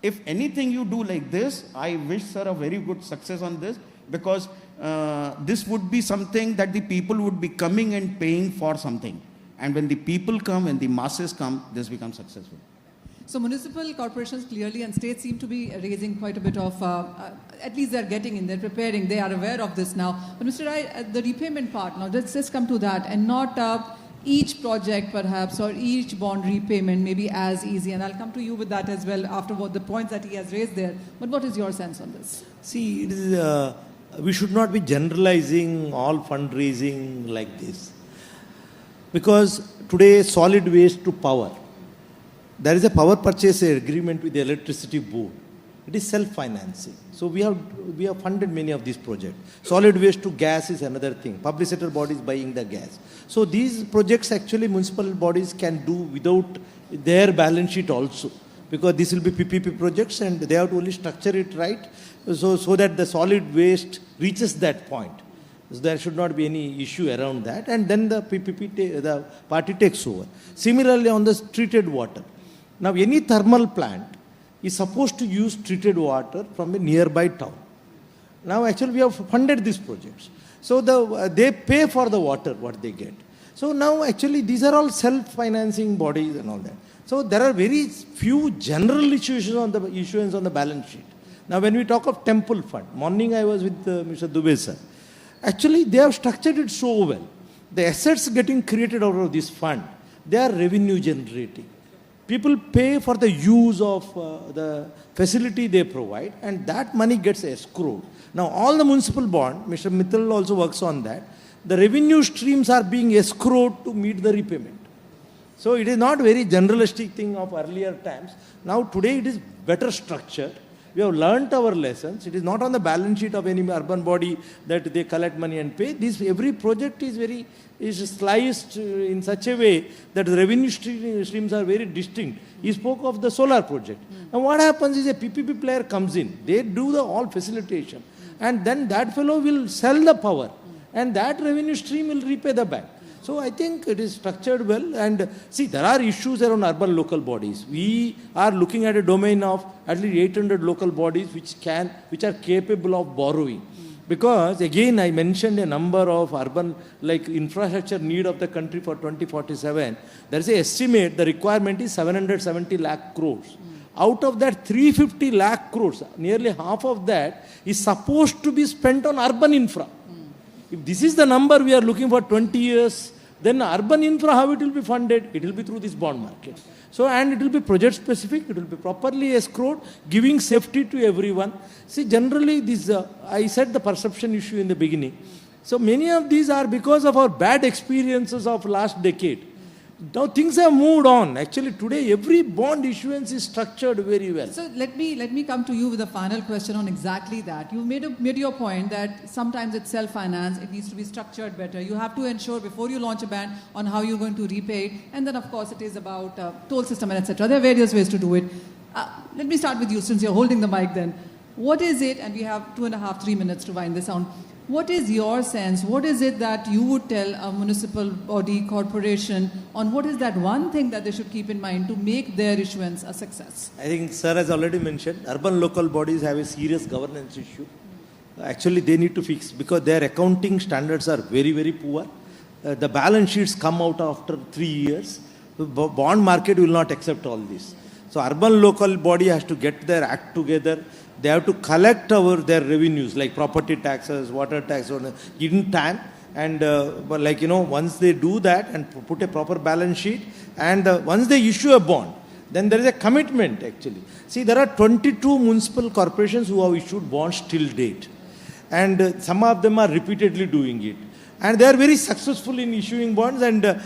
If anything you do like this, I wish sir a very good success on this, because this would be something that the people would be coming and paying for something. And when the people come, when the masses come, this becomes successful. So municipal corporations clearly and states seem to be raising quite a bit of, at least they're getting in, they're preparing, they are aware of this now. But Mr. Rai, the repayment part, now let's just come to that, and not each project perhaps or each bond repayment may be as easy. And I'll come to you with that as well after what the points that he has raised there. But what is your sense on this? See, it is, we should not be generalizing all fundraising like this. Because today, solid waste to power. There is a power purchase agreement with the electricity board. It is self-financing. So we have funded many of these projects. Solid waste to gas is another thing. Public sector bodies buying the gas. So these projects actually municipal bodies can do without their balance sheet also. Because this will be PPP projects and they have to only structure it right so that the solid waste reaches that point. So there should not be any issue around that, and then the PPP, the party takes over. Similarly, on the treated water. Now, any thermal plant is supposed to use treated water from a nearby town. Now, actually, we have funded these projects. So they pay for the water, what they get. So now, actually, these are all self-financing bodies and all that. So there are very few general issues on the issuance on the balance sheet. Now, when we talk of temple fund, morning I was with Mr. Dubey sir. Actually, they have structured it so well. The assets getting created out of this fund, they are revenue generating. People pay for the use of the facility they provide, and that money gets escrowed. Now, all the municipal bond, Mr. Mittal also works on that, the revenue streams are being escrowed to meet the repayment. So it is not very generalistic thing of earlier times. Now, today it is better structured. We have learnt our lessons. It is not on the balance sheet of any urban body that they collect money and pay. Every project is sliced in such a way that the revenue streams are very distinct. He spoke of the solar project. And what happens is a PPP player comes in. They do the all facilitation. And then that fellow will sell the power. And that revenue stream will repay the bank. So I think it is structured well, and see, there are issues around urban local bodies. We are looking at a domain of at least 800 local bodies which are capable of borrowing. Because again, I mentioned a number of urban like infrastructure need of the country for 2047. There is an estimate, the requirement is 770 lakh crores. Out of that 350 lakh crores, nearly half of that is supposed to be spent on urban infra. If this is the number we are looking for 20 years, then urban infra, how it will be funded? It will be through this bond market. So, and it will be project specific, it will be properly escrowed, giving safety to everyone. See, generally this, I said the perception issue in the beginning. So many of these are because of our bad experiences of last decade. Now things have moved on. Actually, today every bond issuance is structured very well. So let me come to you with a final question on exactly that. You made your point that sometimes it's self-finance, it needs to be structured better. You have to ensure before you launch a band on how you're going to repay it, and then of course it is about toll system and etc. There are various ways to do it. Let me start with you since you're holding the mic then. What is it, and we have 2.5, 3 minutes to wind this down. What is your sense? What is it that you would tell a municipal body, corporation, on what is that one thing that they should keep in mind to make their issuance a success? I think sir has already mentioned, urban local bodies have a serious governance issue. Actually, they need to fix because their accounting standards are very, very poor. The balance sheets come out after 3 years. The bond market will not accept all this. So urban local body has to get their act together. They have to collect their revenues like property taxes, water tax in time. And once they do that and put a proper balance sheet, and once they issue a bond, then there is a commitment actually. See, there are 22 municipal corporations who have issued bonds till date. And some of them are repeatedly doing it. And they are very successful in issuing bonds. And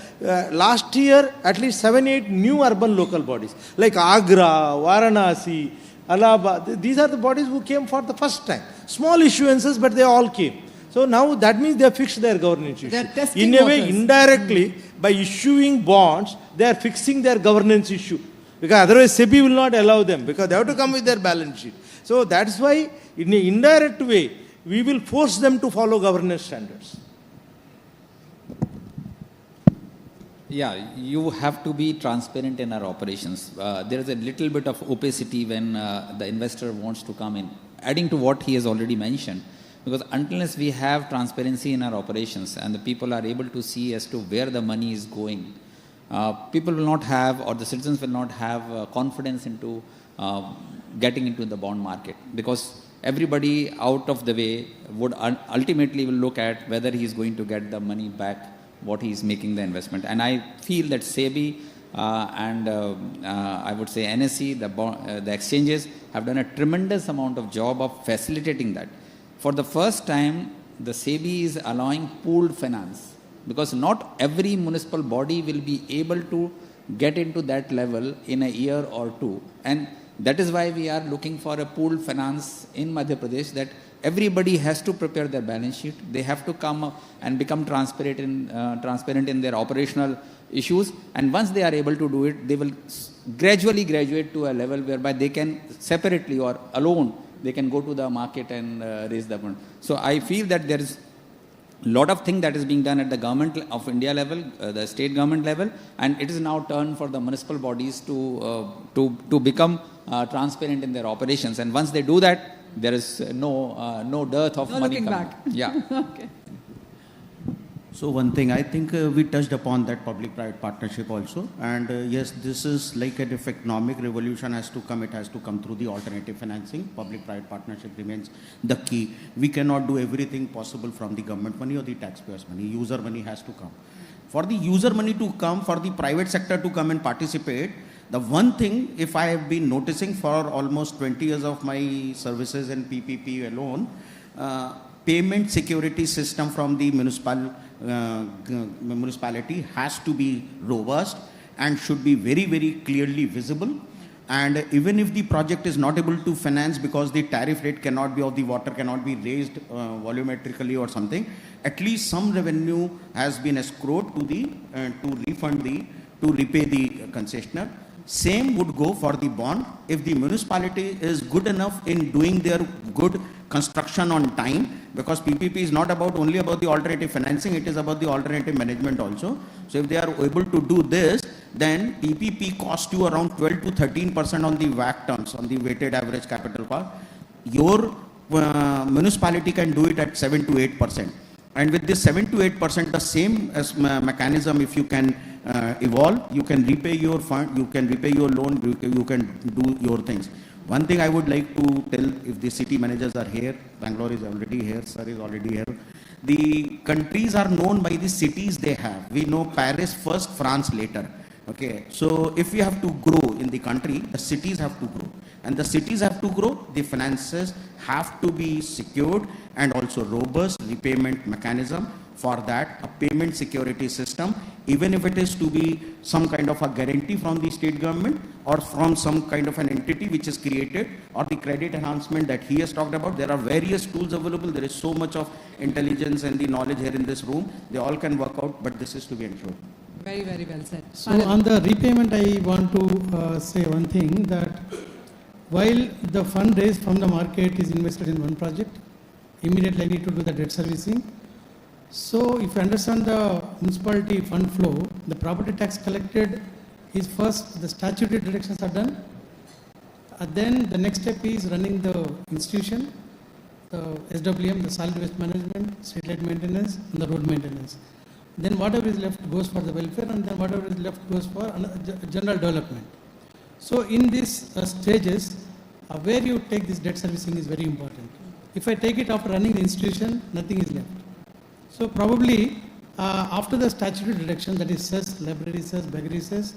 last year, at least 7-8 new urban local bodies like Agra, Varanasi, Allahabad, these are the bodies who came for the first time. Small issuances, but they all came. So now that means they have fixed their governance issue. In a way, indirectly, by issuing bonds, they are fixing their governance issue. Because otherwise, SEBI will not allow them because they have to come with their balance sheet. So that's why, in an indirect way, we will force them to follow governance standards. Yeah, you have to be transparent in our operations. There is a little bit of opacity when the investor wants to come in. Adding to what he has already mentioned, because unless we have transparency in our operations and the people are able to see as to where the money is going, people will not have, or the citizens will not have confidence into getting into the bond market, because everybody out of the way would ultimately will look at whether he is going to get the money back what he is making the investment. And I feel that SEBI and I would say NSE, the exchanges have done a tremendous amount of job of facilitating that. For the first time, the SEBI is allowing pooled finance, because not every municipal body will be able to get into that level in a year or two. And that is why we are looking for a pooled finance in Madhya Pradesh, that everybody has to prepare their balance sheet. They have to come and become transparent in their operational issues. And once they are able to do it, they will gradually graduate to a level whereby they can separately or alone, they can go to the market and raise the fund. So I feel that there is a lot of things that is being done at the government of India level, the state government level, and it is now turn for the municipal bodies to become transparent in their operations. And once they do that, there is no dearth of money coming. Back. Yeah. Okay. So one thing, I think we touched upon that public-private partnership also. And yes, this is like if economic revolution has to come, it has to come through the alternative financing. Public-private partnership remains the key. We cannot do everything possible from the government money or the taxpayers' money. User money has to come. For the user money to come, for the private sector to come and participate, the one thing, if I have been noticing for almost 20 years of my services in PPP alone, payment security system from the municipality has to be robust and should be very, very clearly visible. And even if the project is not able to finance because the tariff rate cannot be, or the water cannot be raised volumetrically or something, at least some revenue has been escrowed to repay the concessionaire. Same would go for the bond. If the municipality is good enough in doing their good construction on time, because PPP is not only about the alternative financing, it is about the alternative management also. So if they are able to do this, then PPP costs you around 12 to 13% on the WACC terms, on the weighted average capital cost. Your municipality can do it at 7 to 8%. And with this 7 to 8%, the same as mechanism, if you can evolve, you can repay your fund, you can repay your loan, you can do your things. One thing I would like to tell, if the city managers are here, Bangalore is already here, sir is already here. The countries are known by the cities they have. We know Paris first, France later. Okay, so if we have to grow in the country, the cities have to grow. And the cities have to grow, the finances have to be secured and also robust repayment mechanism. for that, a payment security system, even if it is to be some kind of a guarantee from the state government or from some kind of an entity which is created, or the credit enhancement that he has talked about. There are various tools available. There is so much of intelligence and the knowledge here in this room. They all can work out, but this is to be ensured. Very, very well said. So on the repayment, I want to say one thing, that while the fund raised from the market is invested in one project, immediately I need to do the debt servicing. So if you understand the municipality fund flow, the property tax collected is first the statutory deductions are done. Then the next step is running the institution, the SWM, the solid waste management, street light maintenance, and the road maintenance. Then whatever is left goes for the welfare, and then whatever is left goes for general development. So in these stages, where you take this debt servicing is very important. If I take it after running the institution, nothing is left. So probably after the statutory deduction, that is cess, library cess, beggary cess,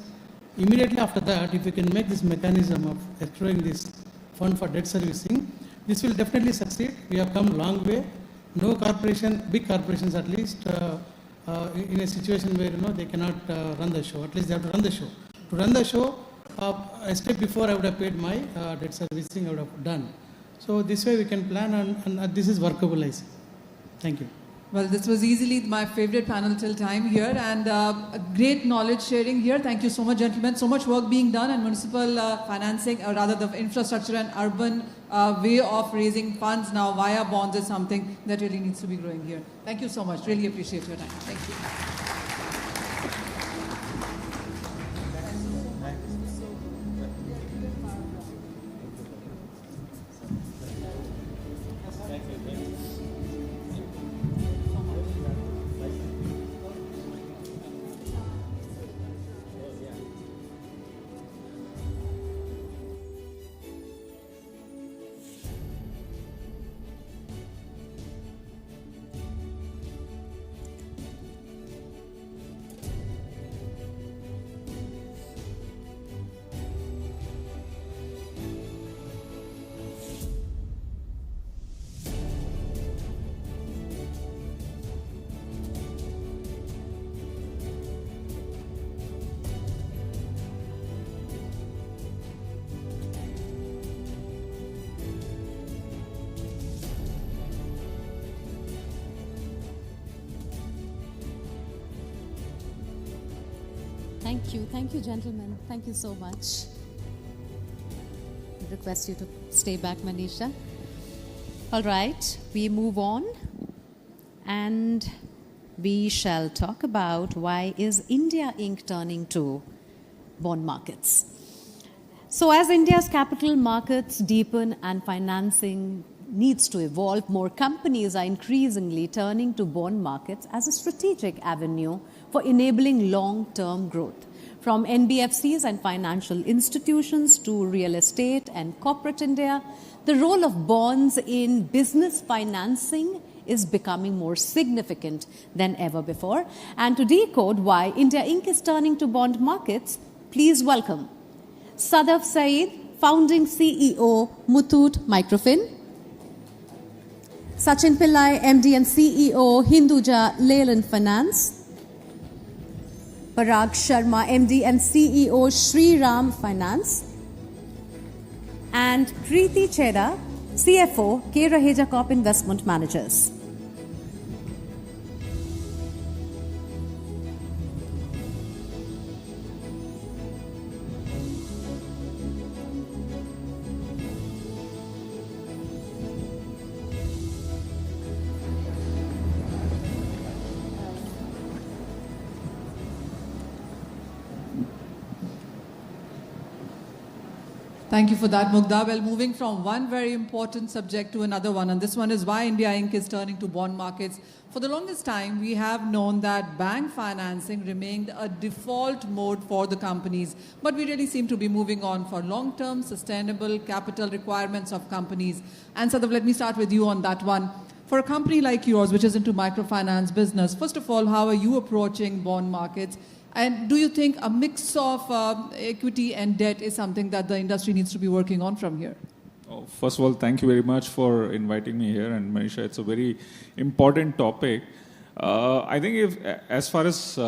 immediately after that, if you can make this mechanism of accruing this fund for debt servicing, this will definitely succeed. We have come a long way. No corporation, big corporations at least, in a situation where they cannot run the show. At least they have to run the show. To run the show, a step before I would have paid my debt servicing, I would have done. So this way we can plan, and this is workable, I see. Thank you. Well, this was easily my favorite panel till time here, and a great knowledge sharing here. Thank you so much, gentlemen. So much work being done, and municipal financing, or rather the infrastructure and urban way of raising funds now via bonds is something that really needs to be growing here. Thank you so much. Really appreciate your time. Thank you. Thank you, gentlemen. Thank you so much. I request you to stay back, Manisha. All right, we move on, and we shall talk about why is India Inc. turning to bond markets. So as India's capital markets deepen and financing needs to evolve, more companies are increasingly turning to bond markets as a strategic avenue for enabling long-term growth. From NBFCs and financial institutions to real estate and corporate India, the role of bonds in business financing is becoming more significant than ever before. And to decode why India Inc. is turning to bond markets, please welcome Sadaf Saeed, founding CEO, Muthoot Microfin; Sachin Pillai, MD and CEO, Hinduja Leyland Finance; Parag Sharma, MD and CEO, Shri Ram Finance; and Preeti Cheda, CFO, K. Raheja Corp Investment Managers. Thank you for that, Mugdha. Well, moving from one very important subject to another one, and this one is why India Inc. is turning to bond markets. For the longest time, we have known that bank financing remained a default mode for the companies, but we really seem to be moving on for long-term, sustainable capital requirements of companies. And Sadaf, let me start with you on that one. For a company like yours, which is into microfinance business, first of all, how are you approaching bond markets? And do you think a mix of equity and debt is something that the industry needs to be working on from here? Oh, first of all, thank you very much for inviting me here. And Manisha, it's a very important topic. I think if, as far as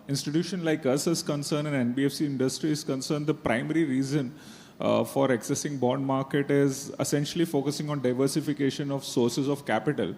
institution like us is concerned and NBFC industry is concerned, the primary reason for accessing bond market is essentially focusing on diversification of sources of capital.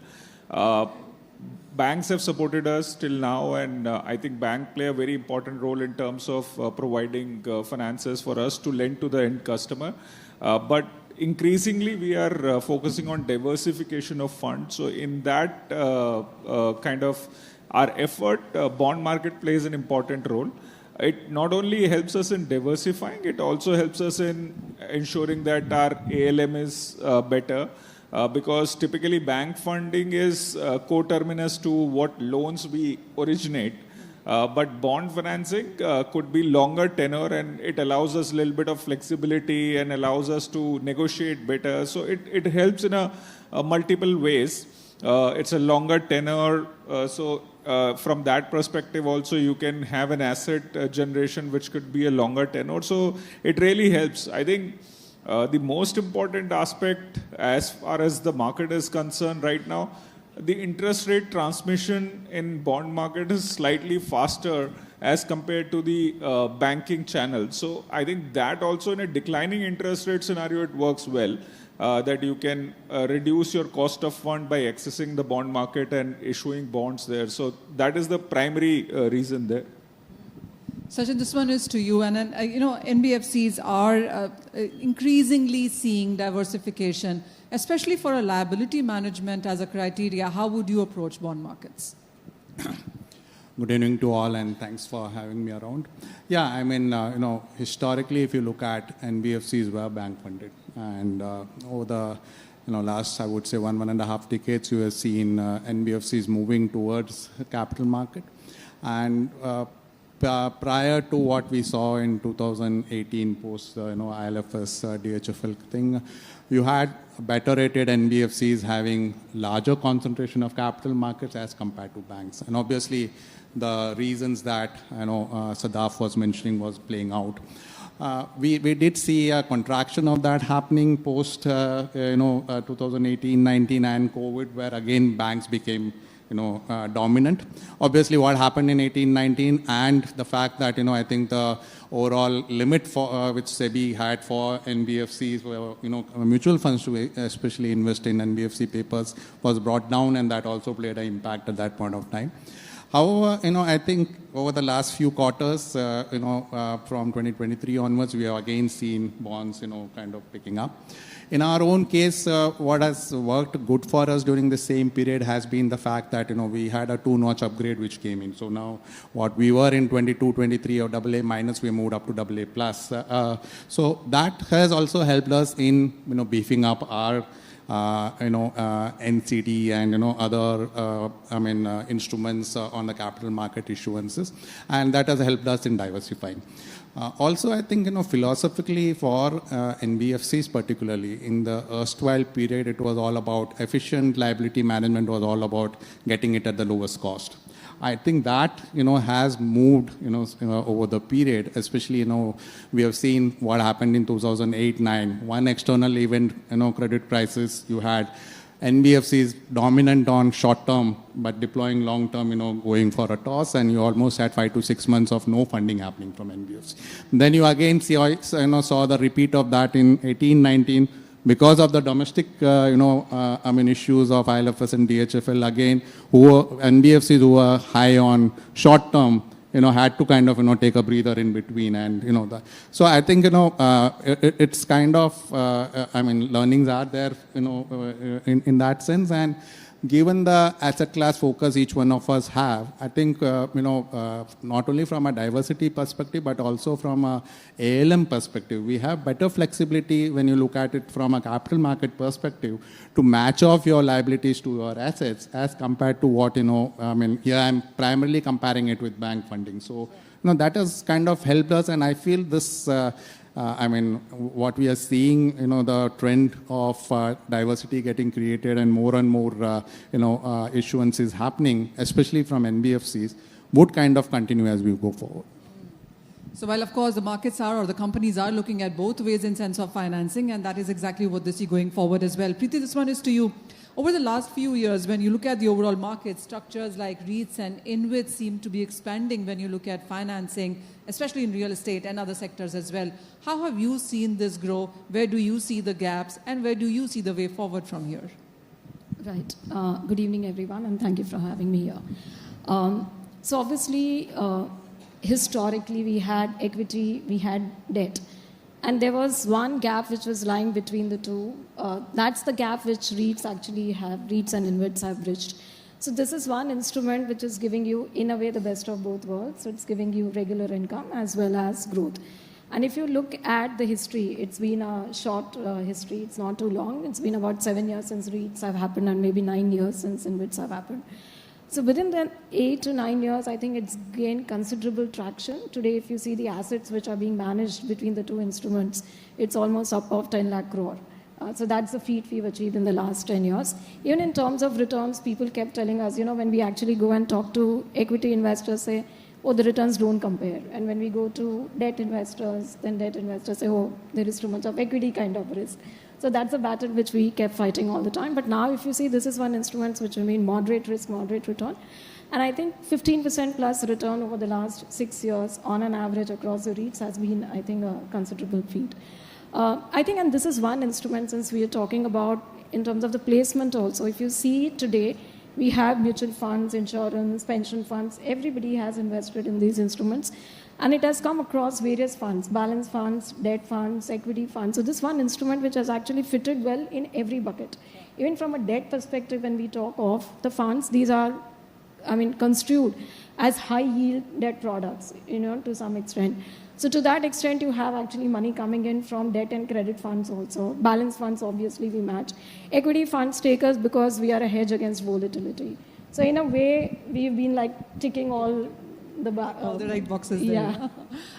Banks have supported us till now, and I think banks play a very important role in terms of providing finances for us to lend to the end customer. But increasingly, we are focusing on diversification of funds. So in that kind of our effort, bond market plays an important role. It not only helps us in diversifying, it also helps us in ensuring that our ALM is better. Because typically bank funding is coterminous to what loans we originate. But bond financing could be longer tenor, and it allows us a little bit of flexibility and allows us to negotiate better. So it helps in a multiple ways. It's a longer tenor. So from that perspective also, you can have an asset generation which could be a longer tenor. So it really helps. I think the most important aspect as far as the market is concerned right now, the interest rate transmission in bond market is slightly faster as compared to the banking channel. So I think that also in a declining interest rate scenario, it works well, that you can reduce your cost of fund by accessing the bond market and issuing bonds there. So that is the primary reason there. Sachin, this one is to you. And then, NBFCs are increasingly seeing diversification, especially for a liability management as a criteria. How would you approach bond markets? Good evening to all, and thanks for having me around. Yeah, I mean, historically, if you look at NBFCs were bank funded, and over the last, I would say, 1.5 decades, you have seen NBFCs moving towards capital market. And prior to what we saw in 2018 post ILFS DHFL thing, you had better rated NBFCs having larger concentration of capital markets as compared to banks. And obviously the reasons that Sadaf was mentioning was playing out. We did see a contraction of that happening post 2018-19 and COVID, where again banks became dominant. Obviously, what happened in 18-19 and the fact that, I think the overall limit for which SEBI had for NBFCs, mutual funds to especially invest in NBFC papers was brought down, and that also played an impact at that point of time. However, I think over the last few quarters, from 2023 onwards, we have again seen bonds, kind of picking up. In our own case, what has worked good for us during the same period has been the fact that, we had a 2-notch upgrade which came in. So now what we were in 22, 23 or AA minus, we moved up to AA plus. So that has also helped us in, beefing up our NCD and other instruments on the capital market issuances, and that has helped us in diversifying. Also, I think philosophically for NBFCs particularly in the erstwhile period, it was all about efficient liability management, was all about getting it at the lowest cost. I think that has moved over the period, especially we have seen what happened in 2008-9. One external event, credit crisis. You had NBFCs dominant on short term, but deploying long term, going for a toss, and you almost had 5 to 6 months of no funding happening from NBFC. Then you again saw the repeat of that in 18-19. Because of the domestic, issues of ILFS and DHFL, again, NBFCs who were high on short term, had to kind of, take a breather in between, and so I think, it's kind of, learnings are there, in that sense, and given the asset class focus each one of us have, I think, not only from a diversity perspective, but also from a ALM perspective, we have better flexibility when you look at it from a capital market perspective to match off your liabilities to your assets as compared to what, here I'm primarily comparing it with bank funding. So, that has kind of helped us, and I feel this, what we are seeing, the trend of diversity getting created and more, issuance is happening, especially from NBFCs, would kind of continue as we go forward. So while of course the markets are or the companies are looking at both ways in sense of financing, and that is exactly what they see going forward as well. Preeti, this one is to you. Over the last few years, when you look at the overall market, structures like REITs and InvITs seem to be expanding when you look at financing, especially in real estate and other sectors as well. How have you seen this grow? Where do you see the gaps and where do you see the way forward from here? Right. Good evening, everyone, and thank you for having me here. So obviously, historically, we had equity, we had debt. And there was one gap which was lying between the two. That's the gap which REITs actually have, REITs and InvITs have bridged. So this is one instrument which is giving you, in a way, the best of both worlds. So it's giving you regular income as well as growth. And if you look at the history, it's been a short history. It's not too long. It's been about 7 years since REITs have happened and maybe 9 years since InvITs have happened. So within the 8 to 9 years, I think it's gained considerable traction. Today, if you see the assets which are being managed between the two instruments, it's almost up of 10 lakh crore. So that's the feat we've achieved in the last 10 years. Even in terms of returns, people kept telling us, when we actually go and talk to equity investors, say, oh, the returns don't compare. And when we go to debt investors, then debt investors say, oh, there is too much of equity kind of risk. So that's a battle which we kept fighting all the time. But now if you see, this is one instrument which remain moderate risk, moderate return. And I think 15% plus return over the last 6 years on an average across the REITs has been, I think, a considerable feat. I think, and this is one instrument since we are talking about in terms of the placement also. If you see today, we have mutual funds, insurance, pension funds. Everybody has invested in these instruments. And it has come across various funds, balance funds, debt funds, equity funds. So this one instrument which has actually fitted well in every bucket. Even from a debt perspective, when we talk of the funds, these are, construed as high yield debt products, to some extent. So to that extent, you have actually money coming in from debt and credit funds also. Balance funds, obviously, we match. Equity funds take us because we are a hedge against volatility. So in a way, we've been ticking all the right boxes there. Yeah.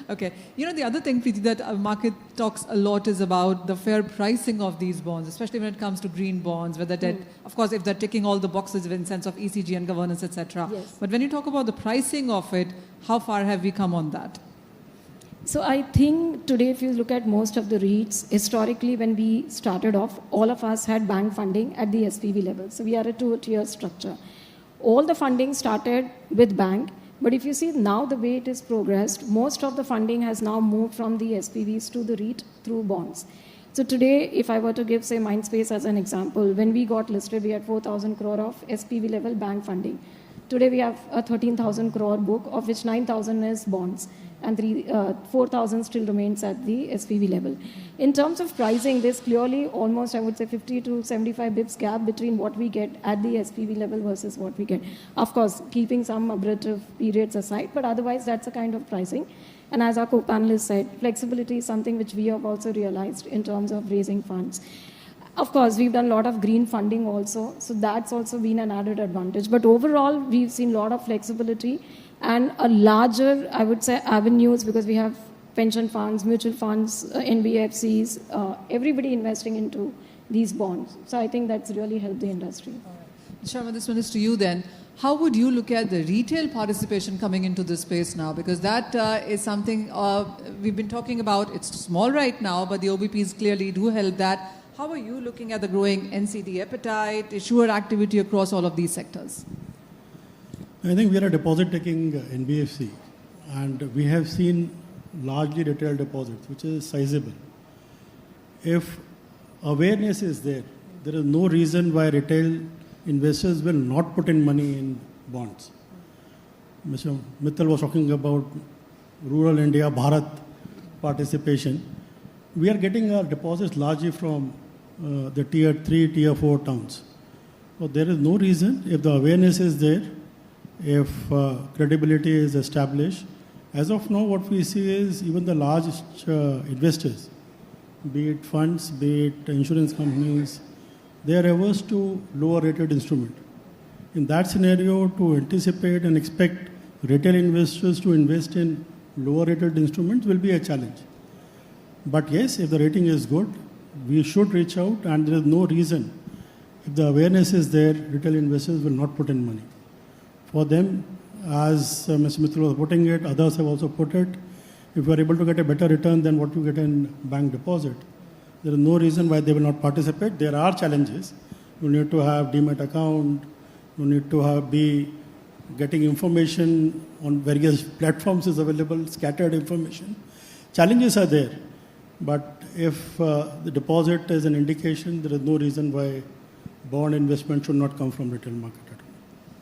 Okay. The other thing, Preeti, that our market talks a lot is about the fair pricing of these bonds, especially when it comes to green bonds, whether that, of course, if they're ticking all the boxes in sense of ECG and governance, etc. Yes. But when you talk about the pricing of it, how far have we come on that? So I think today, if you look at most of the REITs, historically, when we started off, all of us had bank funding at the SPV level. So we are a two-tier structure. All the funding started with bank. But if you see now the way it is progressed, most of the funding has now moved from the SPVs to the REIT through bonds. So today, if I were to give, say, Mindspace as an example, when we got listed, we had 4,000 crore of SPV level bank funding. Today, we have a 13,000 crore book, of which 9,000 is bonds, and 4,000 still remains at the SPV level. In terms of pricing, there's clearly almost, I would say, 50 to 75 bips gap between what we get at the SPV level versus what we get. Of course, keeping some ablative periods aside, but otherwise, that's a kind of pricing. And as our co-panelists said, flexibility is something which we have also realized in terms of raising funds. Of course, we've done a lot of green funding also, so that's also been an added advantage. But overall, we've seen a lot of flexibility and a larger, I would say, avenues, because we have pension funds, mutual funds, NBFCs, everybody investing into these bonds. So I think that's really helped the industry. Sharma, this one is to you then. How would you look at the retail participation coming into this space now? Because that is something we've been talking about. It's small right now, but the OBPs clearly do help that. How are you looking at the growing NCD appetite, issuer activity across all of these sectors? I think we are a deposit-taking NBFC, and we have seen largely retail deposits, which is sizable. If awareness is there, there is no reason why retail investors will not put in money in bonds. Mr. Mittal was talking about rural India, Bharat participation. We are getting our deposits largely from the tier 3, tier 4 towns. So there is no reason, if the awareness is there, if credibility is established. As of now, what we see is even the largest investors, be it funds, be it insurance companies, they are averse to lower rated instrument. In that scenario, to anticipate and expect retail investors to invest in lower rated instruments will be a challenge. But yes, if the rating is good, we should reach out, and there is no reason, if the awareness is there, retail investors will not put in money. For them, as Mr. Mittal was putting it, others have also put it, if you are able to get a better return than what you get in bank deposit, there is no reason why they will not participate. There are challenges. You need to have demat account. You need to be getting information on various platforms is available, scattered information. Challenges are there. But if the deposit is an indication, there is no reason why bond investment should not come from retail market at all.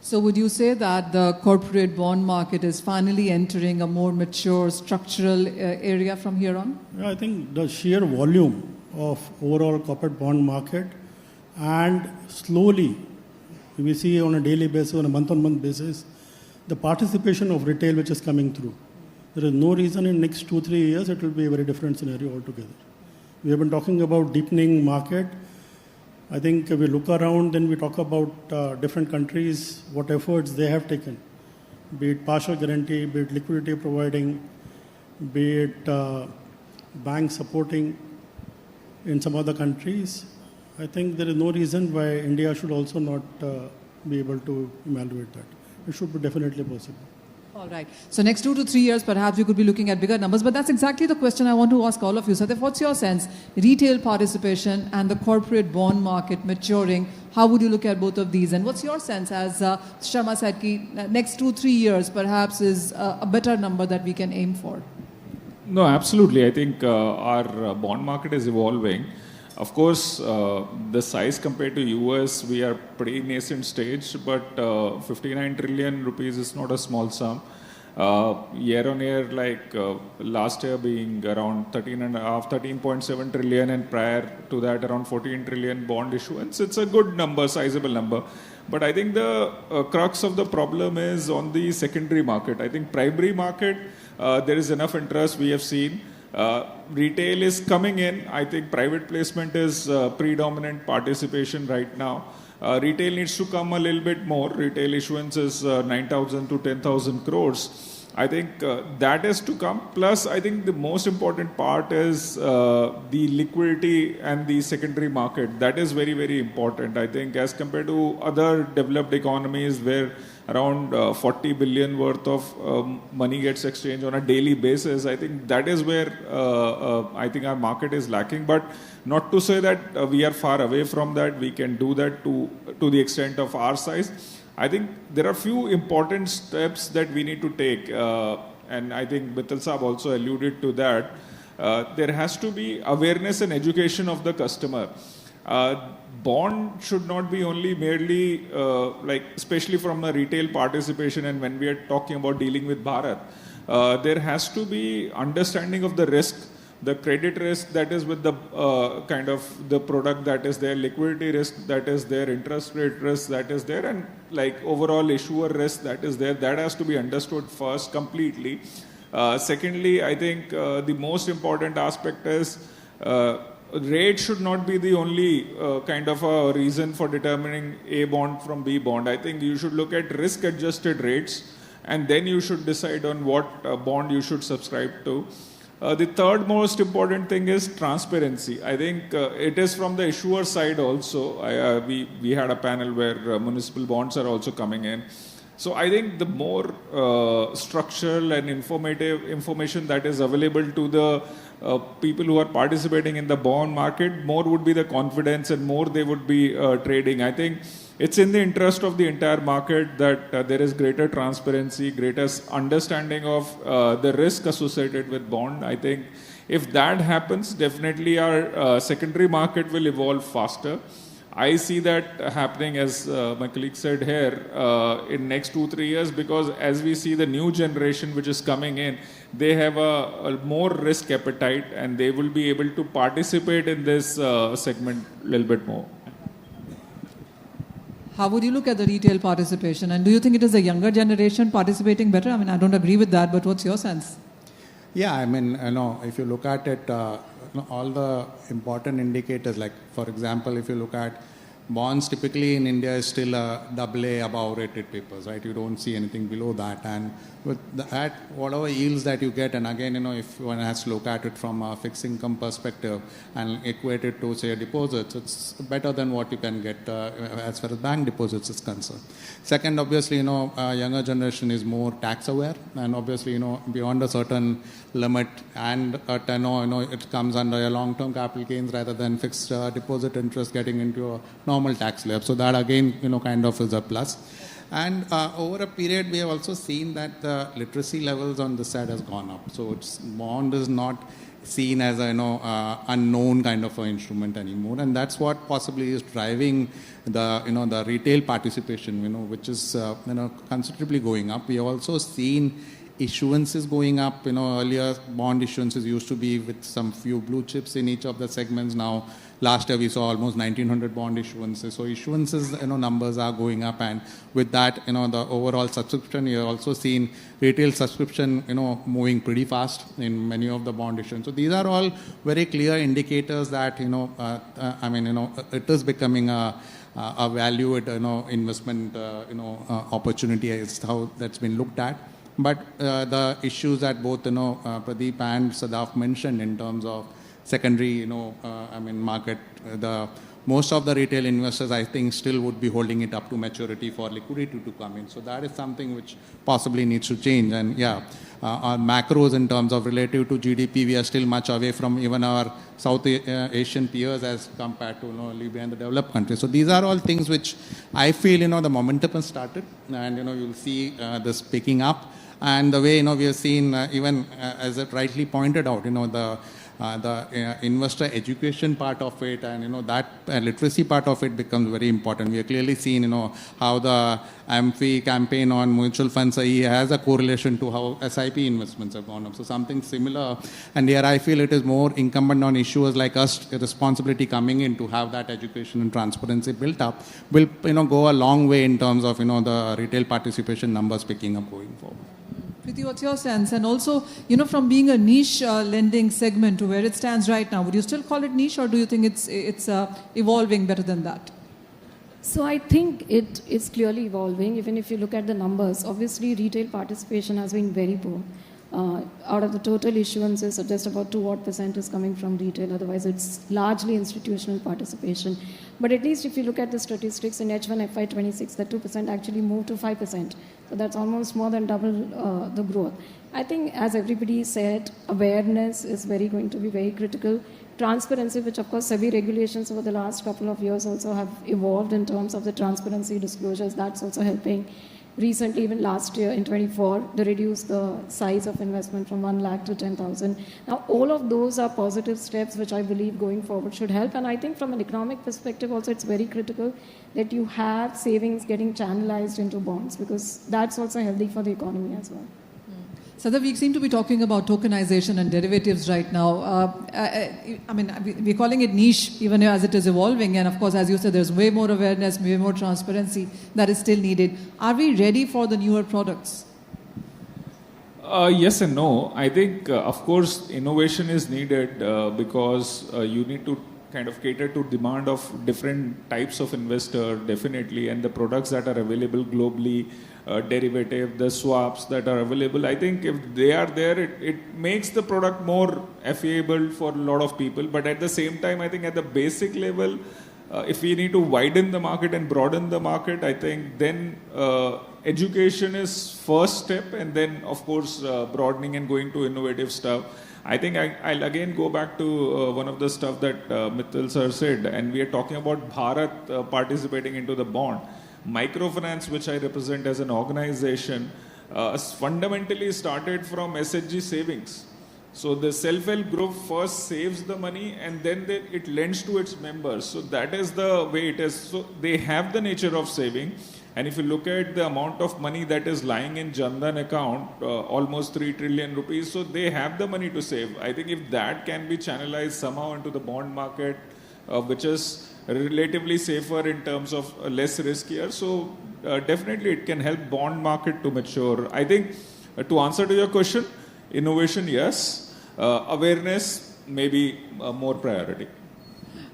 So would you say that the corporate bond market is finally entering a more mature structural area from here on? Yeah, I think the sheer volume of overall corporate bond market, and slowly we see on a daily basis, on a month-on-month basis, the participation of retail which is coming through. There is no reason in next 2-3 years it will be a very different scenario altogether. We have been talking about deepening market. I think if we look around, then we talk about different countries, what efforts they have taken, be it partial guarantee, be it liquidity providing, be it bank supporting in some other countries. I think there is no reason why India should also not be able to evaluate that. It should be definitely possible. All right. So next 2 to 3 years, perhaps you could be looking at bigger numbers. But that's exactly the question I want to ask all of you. Sadef, what's your sense? Retail participation and the corporate bond market maturing. How would you look at both of these? And what's your sense, as Sharma said, next 2-3 years perhaps is a better number that we can aim for? No, absolutely. I think our bond market is evolving. Of course, the size compared to US, we are pretty nascent stage, but 59 trillion rupees is not a small sum. Year on year, like last year being around 13.7 trillion, and prior to that around 14 trillion bond issuance. It's a good number, sizable number. But I think the crux of the problem is on the secondary market. I think primary market, there is enough interest we have seen. Retail is coming in. I think private placement is predominant participation right now. Retail needs to come a little bit more. Retail issuance is 9,000 to 10,000 crores. I think that is to come. Plus, I think the most important part is the liquidity and the secondary market. That is very, very important. I think as compared to other developed economies where around 40 billion worth of money gets exchanged on a daily basis, I think that is where I think our market is lacking. But not to say that we are far away from that. We can do that to the extent of our size. I think there are few important steps that we need to take, and I think Mittal Saab also alluded to that. There has to be awareness and education of the customer. Bond should not be only merely especially from a retail participation, and when we are talking about dealing with Bharat, there has to be understanding of the risk, the credit risk that is with the kind of the product that is there, liquidity risk that is there, interest rate risk that is there, and like overall issuer risk that is there. That has to be understood first completely. Secondly, I think the most important aspect is rate should not be the only kind of a reason for determining A bond from B bond. I think you should look at risk adjusted rates, and then you should decide on what bond you should subscribe to. The third most important thing is transparency. I think it is from the issuer side also. We had a panel where municipal bonds are also coming in. So I think the more structural and information that is available to the people who are participating in the bond market, more would be the confidence and more they would be trading. I think it's in the interest of the entire market that there is greater transparency, greater understanding of the risk associated with bond. I think if that happens, definitely our secondary market will evolve faster. I see that happening, as my colleague said here, in next 2-3 years, because as we see the new generation which is coming in, they have a more risk appetite and they will be able to participate in this segment a little bit more. How would you look at the retail participation? And do you think it is the younger generation participating better? I mean, I don't agree with that, but what's your sense? Yeah, I mean, if you look at it, all the important indicators, like for example, if you look at bonds typically in India is still a AA above rated papers, right? You don't see anything below that. And with that, whatever yields that you get, and again, if one has to look at it from a fixed income perspective and equate it to, say, deposits, it's better than what you can get as far as bank deposits is concerned. Second, obviously, younger generation is more tax aware, and obviously, beyond a certain limit and a tenor, it comes under a long-term capital gains rather than fixed deposit interest getting into a normal tax slab. So that again, kind of is a plus. And over a period, we have also seen that the literacy levels on this side has gone up. So bond is not seen as an unknown kind of an instrument anymore, and that's what possibly is driving the retail participation, which is considerably going up. We have also seen issuances going up. Earlier bond issuances used to be with some few blue chips in each of the segments. Now, last year we saw almost 1,900 bond issuances. So issuances, numbers are going up, and with that, the overall subscription, you have also seen retail subscription, moving pretty fast in many of the bond issuances. So these are all very clear indicators that, it is becoming a valued, investment, opportunity is how that's been looked at. But the issues that both, Pradeep and Sadaf mentioned in terms of secondary, market, most of the retail investors, I think, still would be holding it up to maturity for liquidity to come in. So that is something which possibly needs to change. And yeah, our macros in terms of relative to GDP, we are still much away from even our South Asian peers as compared to Libya and the developed countries. So these are all things which I feel, the momentum has started, and you'll see this picking up. And the way, we have seen, even as it rightly pointed out, the investor education part of it and, that literacy part of it becomes very important. We have clearly seen, how the AMFI campaign on mutual funds has a correlation to how SIP investments have gone up. So something similar. And here I feel it is more incumbent on issuers like us, a responsibility coming in to have that education and transparency built up, will, go a long way in terms of, the retail participation numbers picking up going forward. Preeti, what's your sense? And also, from being a niche lending segment to where it stands right now, would you still call it niche, or do you think it's evolving better than that? So I think it is clearly evolving. Even if you look at the numbers, obviously retail participation has been very poor. Out of the total issuances, just about 2% is coming from retail. Otherwise, it's largely institutional participation. But at least if you look at the statistics in H1 FY26, that 2% actually moved to 5%. So that's almost more than double the growth. I think, as everybody said, awareness is going to be very critical. Transparency, which of course SEBI regulations over the last couple of years also have evolved in terms of the transparency disclosures, that's also helping. Recently, even last year in 24, they reduced the size of investment from 1 lakh to 10,000. Now, all of those are positive steps which I believe going forward should help. And I think from an economic perspective also, it's very critical that you have savings getting channelized into bonds, because that's also healthy for the economy as well. Sadaf, we seem to be talking about tokenization and derivatives right now. We're calling it niche even as it is evolving. And of course, as you said, there's way more awareness, way more transparency that is still needed. Are we ready for the newer products? Yes and no. I think, of course, innovation is needed because you need to kind of cater to demand of different types of investor, definitely, and the products that are available globally, derivative, the swaps that are available. I think if they are there, it makes the product more affordable for a lot of people. But at the same time, I think at the basic level, if we need to widen the market and broaden the market, I think then education is first step, and then of course broadening and going to innovative stuff. I think I'll again go back to one of the stuff that Mittal sir said, and we are talking about Bharat participating into the bond. Microfinance, which I represent as an organization, fundamentally started from SHG savings. So the self-help group first saves the money and then it lends to its members. So that is the way it is. So they have the nature of saving. And if you look at the amount of money that is lying in Jan Dhan account, almost 3 trillion rupees, so they have the money to save. I think if that can be channelized somehow into the bond market, which is relatively safer in terms of less riskier, so definitely it can help bond market to mature. I think to answer to your question, innovation, yes. Awareness, maybe more priority.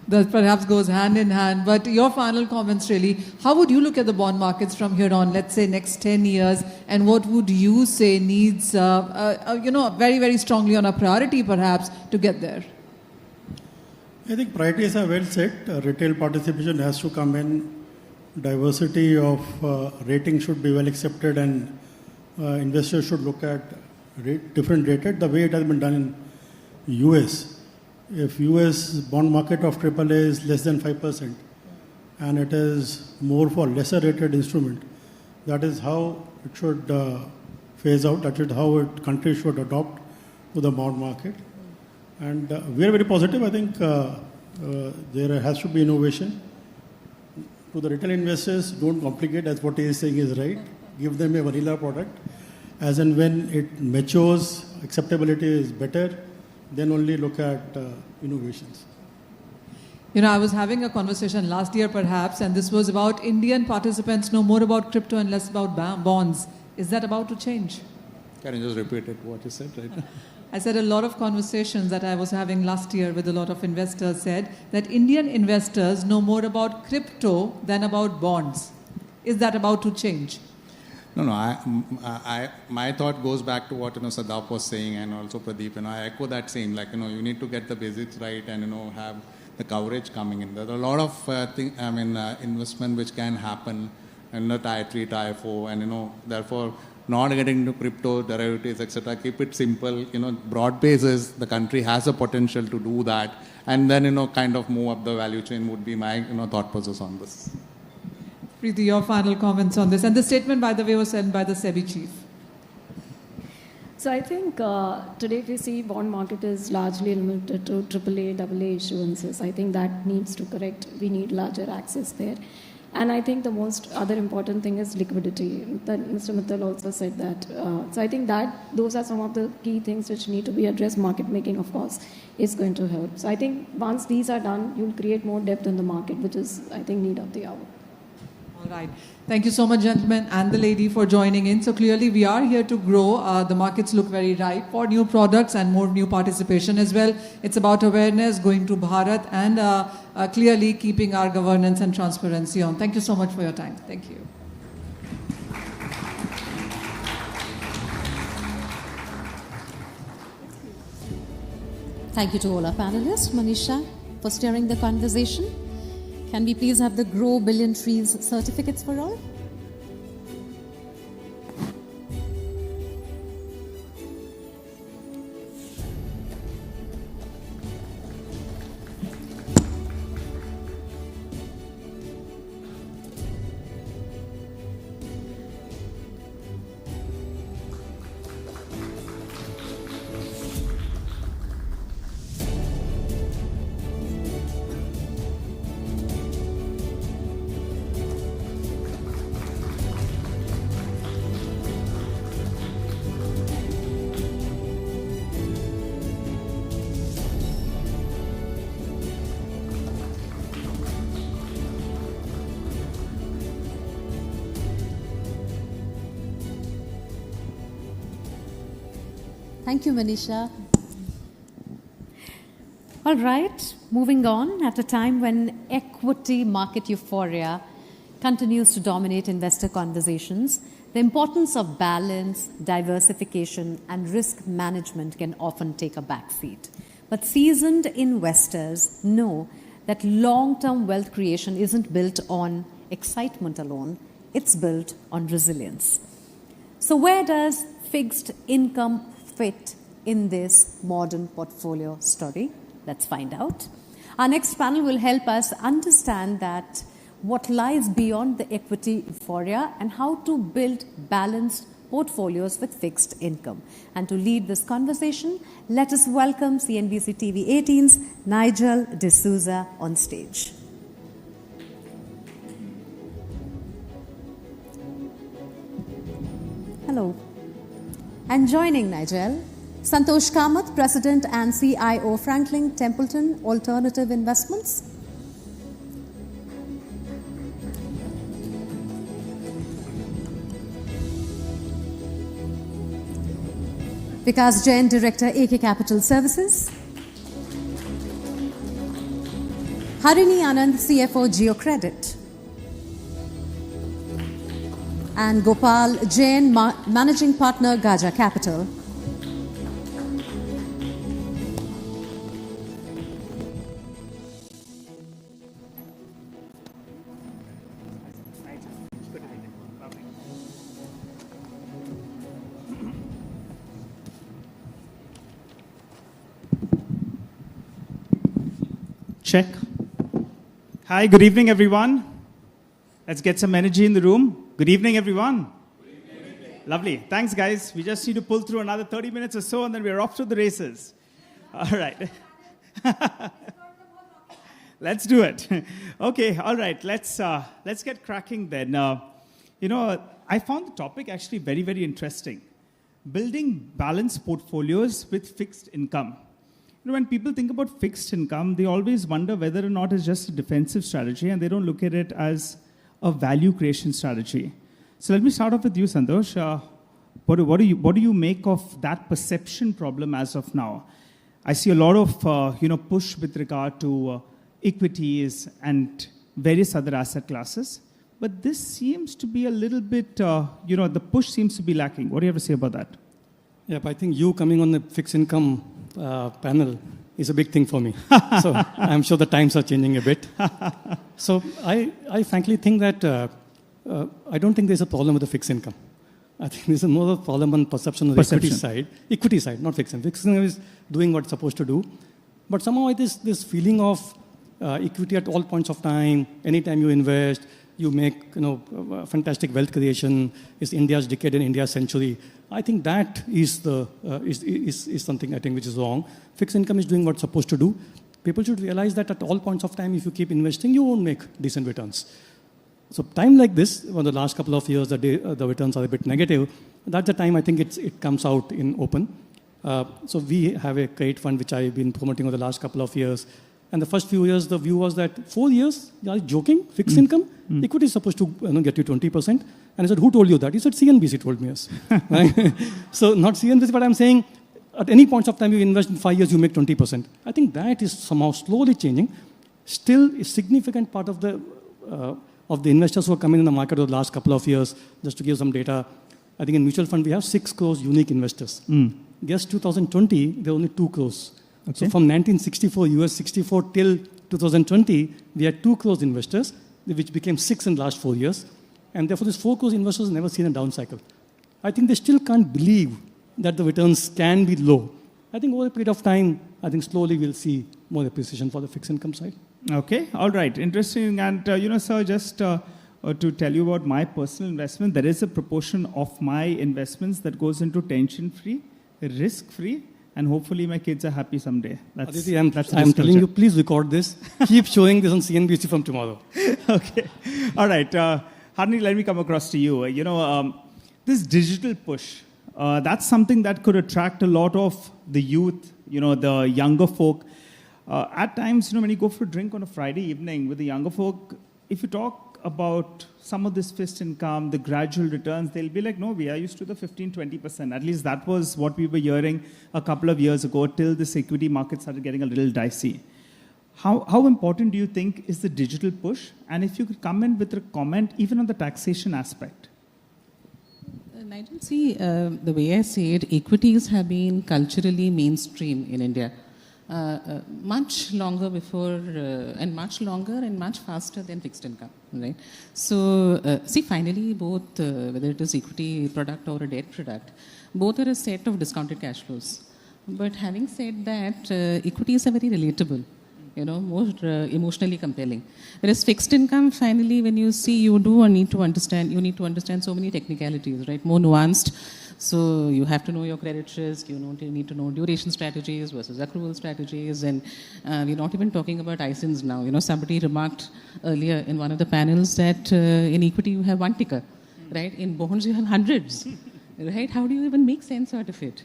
that perhaps goes hand in hand. But your final comments really, how would you look at the bond markets from here on, let's say next 10 years, and what would you say needs, very, very strongly on a priority perhaps to get there? I think priorities are well set. Retail participation has to come in. Diversity of rating should be well accepted, and investors should look at different rated the way it has been done in US. If US bond market of AAA is less than 5% and it is more for lesser rated instrument, that is how it should phase out. That is how countries should adopt to the bond market. And we are very positive. I think there has to be innovation. To the retail investors, don't complicate, as what he is saying is right. Give them a vanilla product. As and when it matures, acceptability is better, then only look at innovations. I was having a conversation last year perhaps, and this was about Indian participants know more about crypto and less about bonds. Is that about to change? Can you just repeat it, what you said right now? I said a lot of conversations that I was having last year with a lot of investors said that Indian investors know more about crypto than about bonds. Is that about to change? No. My thought goes back to what Sadaf was saying, and also Pradeep. I echo that same. You need to get the basics right, and have the coverage coming in. There are a lot of investment which can happen in the tier 3, tier 4, and therefore not getting into crypto, derivatives, etc. Keep it simple. Broad basis, the country has a potential to do that, and then kind of move up the value chain would be my thought process on this. Preeti, your final comments on this. And the statement, by the way, was sent by the SEBI chief. So I think today if we see bond market is largely limited to AAA, AA issuances. I think that needs to correct. We need larger access there. And I think the most other important thing is liquidity. That Mr. Mittal also said that. So I think that those are some of the key things which need to be addressed. Market making, of course, is going to help. So I think once these are done, you'll create more depth in the market, which is, I think, need of the hour. All right. Thank you so much, gentlemen, and the lady for joining in. So clearly we are here to grow. The markets look very ripe for new products and more new participation as well. It's about awareness, going to Bharat, and clearly keeping our governance and transparency on. Thank you so much for your time. Thank you. Thank you to all our panelists. Manisha, for steering the conversation. Can we please have the Grow Billion Trees certificates for all? Thank you, Manisha. All right, moving on. At a time when equity market euphoria continues to dominate investor conversations, the importance of balance, diversification, and risk management can often take a backseat. But seasoned investors know that long-term wealth creation isn't built on excitement alone, it's built on resilience. So where does fixed income fit in this modern portfolio story? Let's find out. Our next panel will help us understand that what lies beyond the equity euphoria and how to build balanced portfolios with fixed income. And to lead this conversation, let us welcome CNBC TV18's Nigel D'Souza on stage. Hello. And joining Nigel, Santosh Kamath, President and CIO, Franklin Templeton Alternative Investments. Vikas Jain, Director, AK Capital Services. Harini Anand, CFO, Geocredit. And Gopal Jain, Managing Partner, Gaja Capital. Check. Hi, good evening, everyone. Let's get some energy in the room. Good evening, everyone. Good evening. Lovely. Thanks, guys. We just need to pull through another 30 minutes or so, and then we're off to the races. All right. Let's do it. Okay, all right. Let's get cracking then. I found the topic actually very, very interesting. Building balanced portfolios with fixed income. When people think about fixed income, they always wonder whether or not it's just a defensive strategy, and they don't look at it as a value creation strategy. So let me start off with you, Santosh. What do you make of that perception problem as of now? I see a lot of push with regard to equities and various other asset classes, but this seems to be a little bit, the push seems to be lacking. What do you have to say about that? Yeah, but I think you coming on the fixed income panel is a big thing for me. So I'm sure the times are changing a bit. So I frankly think that I don't think there's a problem with the fixed income. I think there's more of a problem on perception of the equity side. Equity side, not fixed income. Fixed income is doing what it's supposed to do. But somehow this feeling of equity at all points of time, anytime you invest, you make fantastic wealth creation, is India's decade and India's century. I think that is something I think which is wrong. Fixed income is doing what it's supposed to do. People should realize that at all points of time, if you keep investing, you won't make decent returns. So time like this, when the last couple of years, the returns are a bit negative, that's the time I think it comes out in open. So we have a credit fund which I've been promoting over the last couple of years. And the first few years, the view was that 4 years, you are joking, fixed income, equity is supposed to get you 20%. And I said, who told you that? He said, CNBC told me, yes. So not CNBC, but I'm saying at any point of time you invest in 5 years, you make 20%. I think that is somehow slowly changing. Still a significant part of the investors who are coming in the market over the last couple of years, just to give some data, I think in mutual fund we have 6 crores unique investors. Guess 2020, there are only 2 crores. Okay. So from 1964, US 64 till 2020, we had 2 crores investors, which became 6 in the last 4 years. And therefore, these 4 crores investors have never seen a down cycle. I think they still can't believe that the returns can be low. I think over a period of time, I think slowly we'll see more appreciation for the fixed income side. Okay, all right, interesting. And, sir, just to tell you about my personal investment, there is a proportion of my investments that goes into tension-free, risk-free, and hopefully my kids are happy someday. Aditi, I'm telling you, please record this. Keep showing this on CNBC from tomorrow. Okay. All right. Harini, let me come across to you. This digital push, that's something that could attract a lot of the youth, the younger folk. At times, when you go for a drink on a Friday evening with the younger folk, if you talk about some of this fixed income, the gradual returns, they'll be like, no, we are used to the 15-20%. At least that was what we were hearing a couple of years ago till this equity market started getting a little dicey. How important do you think is the digital push? And if you could come in with a comment even on the taxation aspect. Nigel, see, the way I see it, equities have been culturally mainstream in India. Much longer before and much longer and much faster than fixed income, right? So, see, finally, both, whether it is equity product or a debt product, both are a set of discounted cash flows. But having said that, equities are very relatable, more emotionally compelling. Whereas fixed income, finally, when you see, you need to understand so many technicalities, right? More nuanced. So you have to know your credit risk, you need to know duration strategies versus accrual strategies, and we're not even talking about ISINs now. Somebody remarked earlier in one of the panels that in equity you have one ticker, right? In bonds you have hundreds, right? How do you even make sense out of it?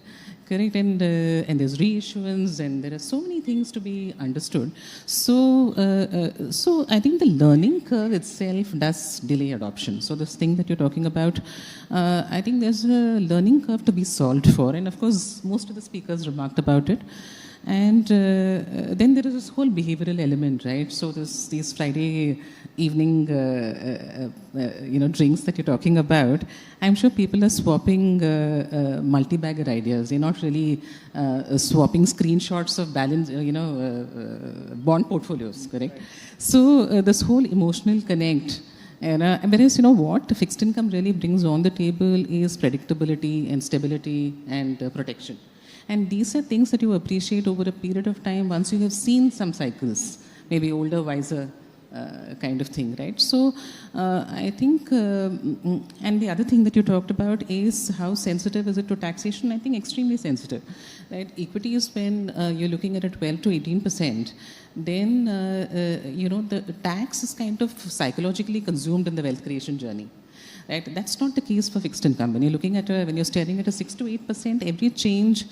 Correct, and there's reissuance, and there are so many things to be understood. So I think the learning curve itself does delay adoption. So this thing that you're talking about, I think there's a learning curve to be solved for, and of course most of the speakers remarked about it. And then there is this whole behavioral element, right? So these Friday evening, drinks that you're talking about, I'm sure people are swapping multi-bagger ideas. They're not really swapping screenshots of balance, bond portfolios, correct? So this whole emotional connect. And whereas, what fixed income really brings on the table is predictability and stability and protection. And these are things that you appreciate over a period of time once you have seen some cycles, maybe older, wiser kind of thing, right? So I think, and the other thing that you talked about is how sensitive is it to taxation? I think extremely sensitive, right? Equity is when you're looking at a 12 to 18%, then, the tax is kind of psychologically consumed in the wealth creation journey. Right? That's not the case for fixed income. When you're looking at when you're staring at a 6 to 8%, every change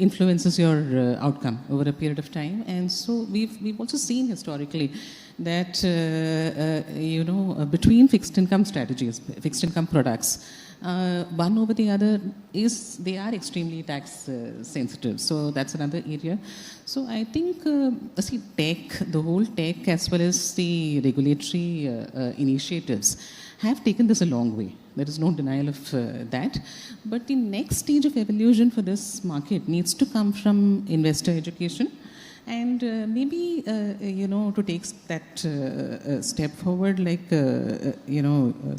influences your outcome over a period of time. And so we've also seen historically that between fixed income strategies, fixed income products, one over the other they are extremely tax sensitive. So that's another area. So I think the whole tech as well as the regulatory initiatives have taken this a long way. There is no denial of that. But the next stage of evolution for this market needs to come from investor education. And maybe, to take that step forward, like, the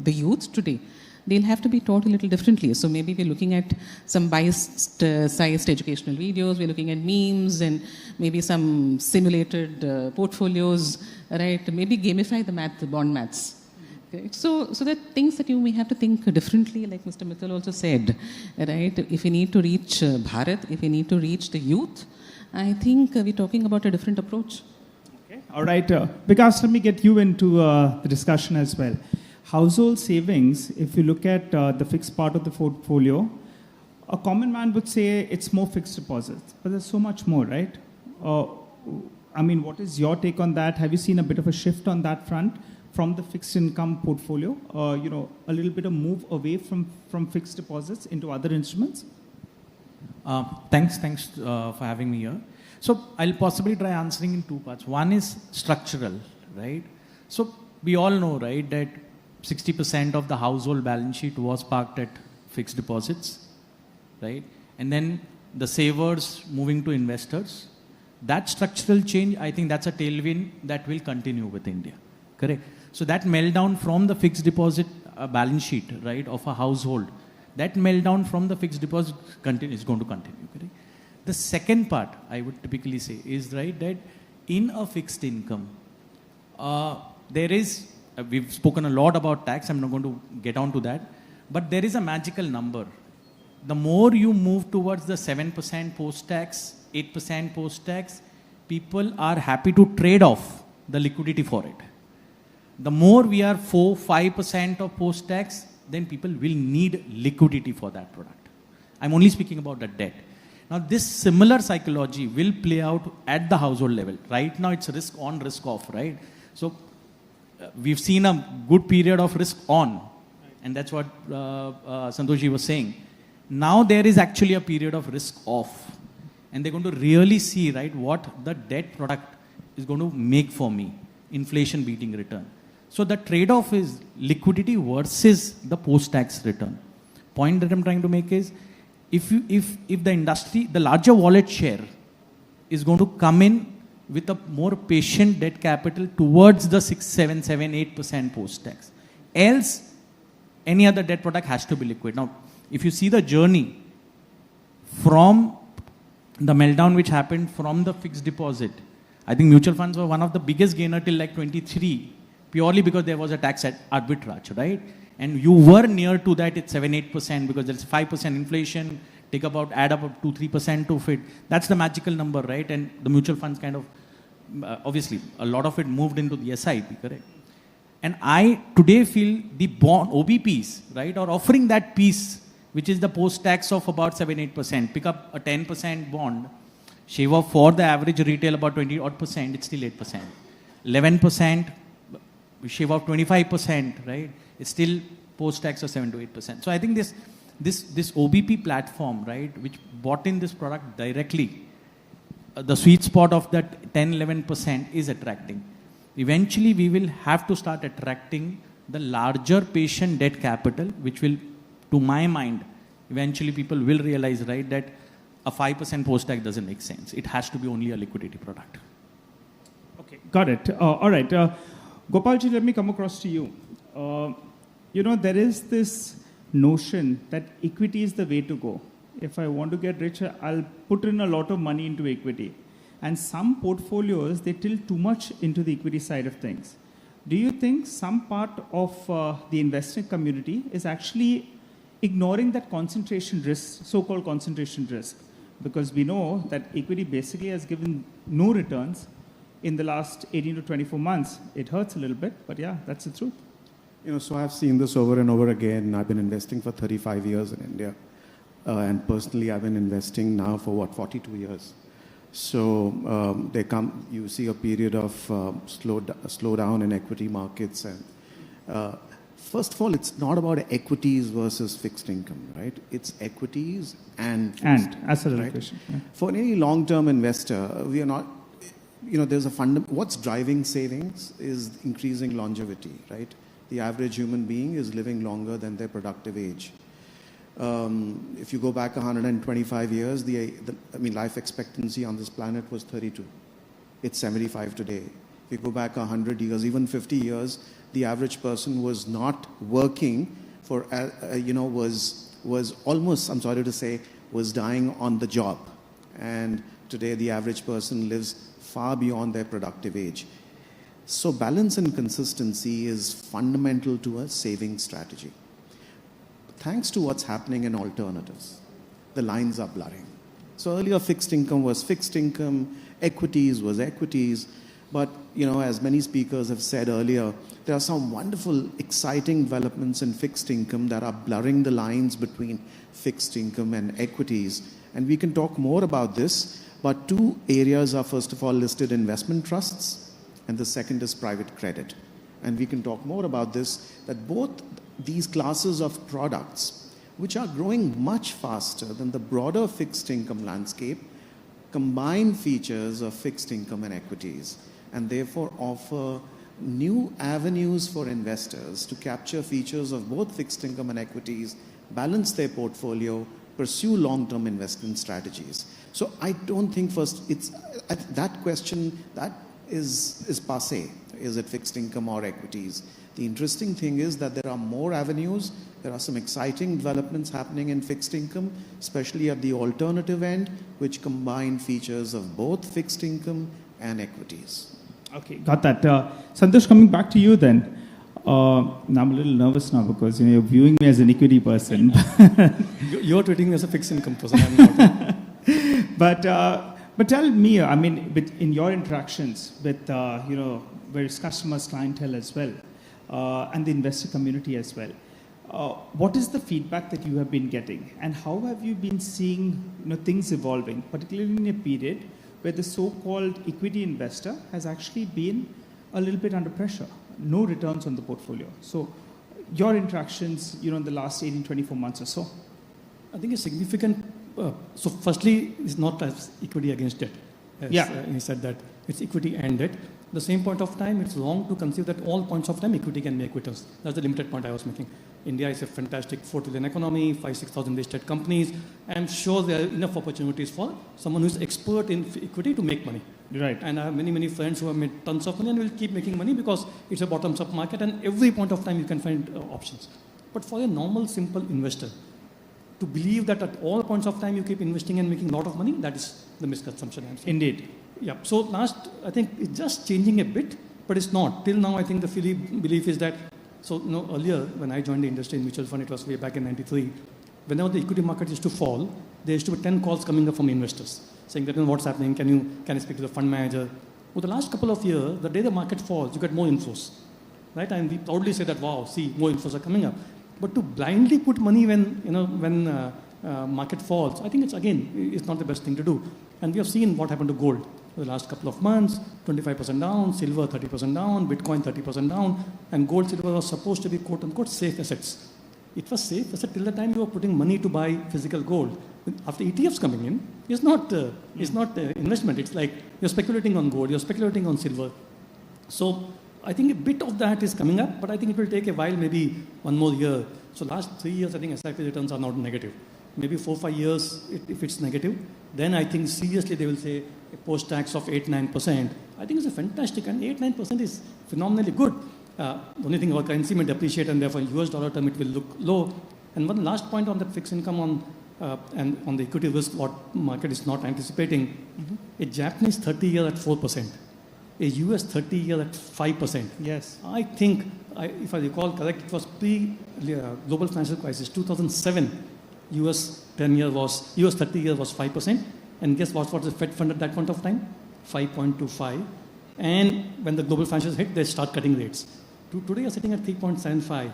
youth today, they'll have to be taught a little differently. So maybe we're looking at some biased-sized educational videos, we're looking at memes and maybe some simulated portfolios, right? Maybe gamify the bond maths. Okay. So there are things that you may have to think differently, like Mr. Mittal also said, right? If we need to reach Bharat, if we need to reach the youth, I think we're talking about a different approach. Okay. All right. Vikas, let me get you into the discussion as well. Household savings, if you look at the fixed part of the portfolio, a common man would say it's more fixed deposits, but there's so much more, right? What is your take on that? Have you seen a bit of a shift on that front from the fixed income portfolio? A little bit of move away from fixed deposits into other instruments? Thanks for having me here. So I'll possibly try answering in two parts. One is structural, right? So we all know, right, that 60% of the household balance sheet was parked at fixed deposits, right? And then the savers moving to investors. That structural change, I think that's a tailwind that will continue with India, correct? So that meltdown from the fixed deposit balance sheet, right, of a household, that meltdown from the fixed deposit is going to continue, correct? The second part, I would typically say, is, right, that in a fixed income, there is, we've spoken a lot about tax, I'm not going to get on to that, but there is a magical number. The more you move towards the 7% post-tax, 8% post-tax, people are happy to trade off the liquidity for it. The more we are 4-5% of post-tax, then people will need liquidity for that product. I'm only speaking about the debt. Now, this similar psychology will play out at the household level. Right now, it's risk on, risk off, right? So, we've seen a good period of risk on, and that's what Santoshji was saying. Now, there is actually a period of risk off, and they're going to really see, right, what the debt product is going to make for me, inflation beating return. So the trade-off is liquidity versus the post-tax return. Point that I'm trying to make is, if the industry, the larger wallet share is going to come in with a more patient debt capital towards the 6, 7, 8% post-tax. Else, any other debt product has to be liquid. Now, if you see the journey from the meltdown which happened from the fixed deposit, I think mutual funds were one of the biggest gainer till like 23, purely because there was a tax arbitrage, right? And you were near to that at 7, 8% because there's 5% inflation, add up 2-3% to fit. That's the magical number, right? And the mutual funds kind of, obviously, a lot of it moved into the SIP, correct? And I today feel the bond, OBPs, right, are offering that piece, which is the post-tax of about 7-8%. Pick up a 10% bond, shave off for the average retail about 20-odd%, it's still 8%. 11%, shave off 25%, right? It's still post-tax of 7 to 8%. So I think this OBP platform, right, which bought in this product directly, the sweet spot of that 10-11% is attracting. Eventually, we will have to start attracting the larger patient debt capital, which will, to my mind, eventually people will realize, right, that a 5% post-tax doesn't make sense. It has to be only a liquidity product. Okay, got it. All right. Gopalji, let me come across to you. There is this notion that equity is the way to go. If I want to get richer, I'll put in a lot of money into equity. And some portfolios, they tilt too much into the equity side of things. Do you think some part of the investing community is actually ignoring that concentration risk, so-called concentration risk? Because we know that equity basically has given no returns in the last 18 to 24 months. It hurts a little bit, but yeah, that's the truth. So I've seen this over and over again. I've been investing for 35 years in India. And personally, I've been investing now for 42 years. So you see a period of slowdown in equity markets. And first of all, it's not about equities versus fixed income, right? It's equities and fixed income, asset right? allocation. Yeah. For any long-term investor, we are not, there's a what's driving savings is increasing longevity, right? The average human being is living longer than their productive age. If you go back 125 years, life expectancy on this planet was 32. It's 75 today. If you go back 100 years, even 50 years, the average person was not working for, was almost, I'm sorry to say, was dying on the job. And today the average person lives far beyond their productive age. So balance and consistency is fundamental to a saving strategy. Thanks to what's happening in alternatives, the lines are blurring. So earlier fixed income was fixed income, equities was equities, but as many speakers have said earlier, there are some wonderful, exciting developments in fixed income that are blurring the lines between fixed income and equities. And we can talk more about this, but two areas are first of all listed investment trusts, and the second is private credit. And we can talk more about this, that both these classes of products, which are growing much faster than the broader fixed income landscape, combine features of fixed income and equities, and therefore offer new avenues for investors to capture features of both fixed income and equities, balance their portfolio, pursue long-term investment strategies. So I don't think first it's that question that is passé. Is it fixed income or equities? The interesting thing is that there are more avenues. There are some exciting developments happening in fixed income, especially at the alternative end, which combine features of both fixed income and equities. Okay, got that. Santosh, coming back to you then. Now I'm a little nervous now because you're viewing me as an equity person. You're treating me as a fixed income person. I'm not. But tell me, in your interactions with various customers, clientele as well, and the investor community as well, what is the feedback that you have been getting, and how have you been seeing things evolving, particularly in a period where the so-called equity investor has actually been a little bit under pressure, no returns on the portfolio? So your interactions, in the last 18, 24 months or so. I think it's significant. So firstly, it's not as equity against debt. He said that it's equity and debt. At the same point of time, it's wrong to conceive that all points of time equity can make returns. That's the limited point I was making. India is a fantastic 4 trillion economy, 5,000-6,000 listed companies. I'm sure there are enough opportunities for someone who's expert in equity to make money. Right. And I have many friends who have made tons of money and will keep making money because it's a bottoms-up market and every point of time you can find options. But for a normal, simple investor, to believe that at all points of time you keep investing and making a lot of money, that is the misconception I'm saying. Indeed. Yeah. So last, I think it's just changing a bit, but it's not. Till now, I think the belief is that, earlier when I joined the industry in mutual fund, it was way back in 93, whenever the equity market used to fall, there used to be 10 calls coming up from investors saying that, what's happening, can I speak to the fund manager? Over the last couple of years, the day the market falls, you get more inflows, right? And we proudly say that, wow, see, more inflows are coming up. But to blindly put money when market falls, I think it's not the best thing to do. And we have seen what happened to gold the last couple of months, 25% down, silver 30% down, Bitcoin 30% down, and gold, silver was supposed to be quote-unquote safe assets. It was safe asset till the time you were putting money to buy physical gold. after ETFs coming in, is not investment. It's like you're speculating on gold, you're speculating on silver. So I think a bit of that is coming up, but I think it will take a while, maybe one more year. So last 3 years, I think SIP returns are not negative. Maybe 4-5 years, if it's negative, then I think seriously they will say a post-tax of 8-9%. I think it's a fantastic, and 8-9% is phenomenally good. Only thing our currency may depreciate, and therefore in US dollar term it will look low. And one last point on that fixed income and on the equity risk, what market is not anticipating, a Japanese 30-year at 4%, a US 30-year at 5%. Yes. I think, if I recall correct, it was pre-global financial crisis, 2007. US 30-year was 5%. And guess what was the Fed fund at that point of time? 5.25. And when the global financials hit, they start cutting rates. Today you're sitting at 3.75.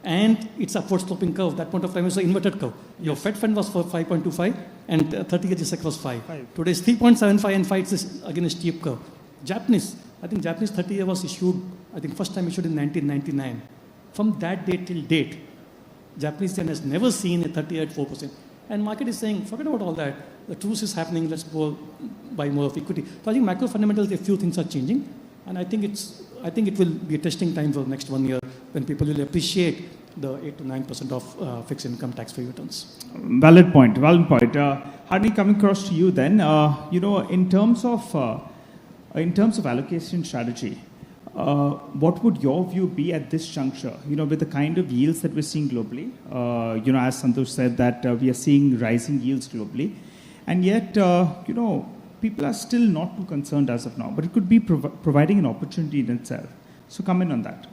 And it's upward sloping curve. That point of time is an inverted curve. Your Fed fund was for 5.25 and 30-year G-Sec was 5. Today it's 3.75 and 5 is again a steep curve. Japanese 30-year was issued, I think first time issued in 1999. From that date till date, Japanese yen has never seen a 30-year at 4%. And market is saying, forget about all that. The truth is happening, let's go buy more of equity. So I think macro fundamentals, a few things are changing. And I think it will be a testing time for the next 1 year when people will appreciate the 8-9% of fixed income tax-free returns. Valid point. Harni, coming across to you then, in terms of allocation strategy, what would your view be at this juncture, with the kind of yields that we're seeing globally? As Santosh said, that we are seeing rising yields globally. And yet, people are still not too concerned as of now, but it could be providing an opportunity in itself. So comment on that.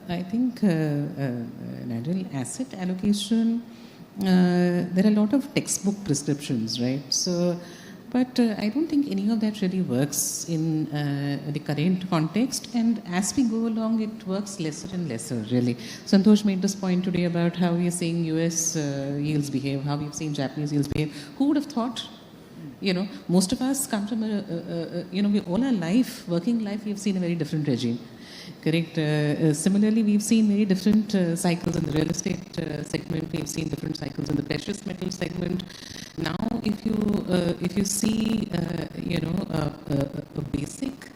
I think, Nigel, asset allocation, there are a lot of textbook prescriptions, right? So, but I don't think any of that really works in the current context. And as we go along, it works lesser and lesser, really. Santosh made this point today about how we are seeing US yields behave, how we've seen Japanese yields behave. Who would have thought? Most of us come from we all our life, working life, we've seen a very different regime. Correct. Similarly, we've seen very different cycles in the real estate segment. We've seen different cycles in the precious metal segment. Now, if you see, a basic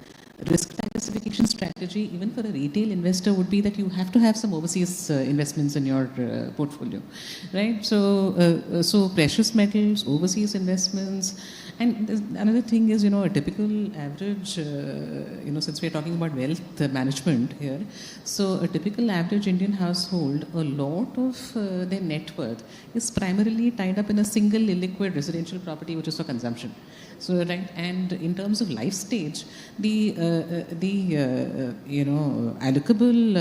risk diversification strategy, even for a retail investor, would be that you have to have some overseas investments in your portfolio, right? So precious metals, overseas investments. And another thing is, a typical average, since we're talking about wealth management here, so a typical average Indian household, a lot of their net worth is primarily tied up in a single illiquid residential property, which is for consumption. So, right, and in terms of life stage, the allocable,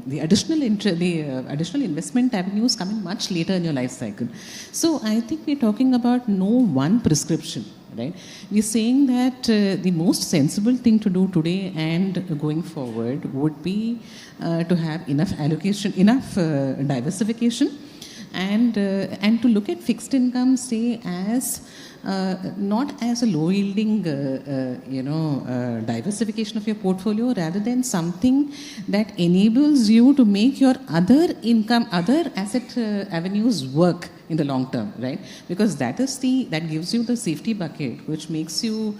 the additional investment avenues come in much later in your life cycle. So I think we're talking about no one prescription, right? We're saying that the most sensible thing to do today and going forward would be to have enough allocation, enough diversification, and to look at fixed income, say, as not as a low-yielding, diversification of your portfolio, rather than something that enables you to make your other asset avenues work in the long term, right? Because that gives you the safety bucket, which makes you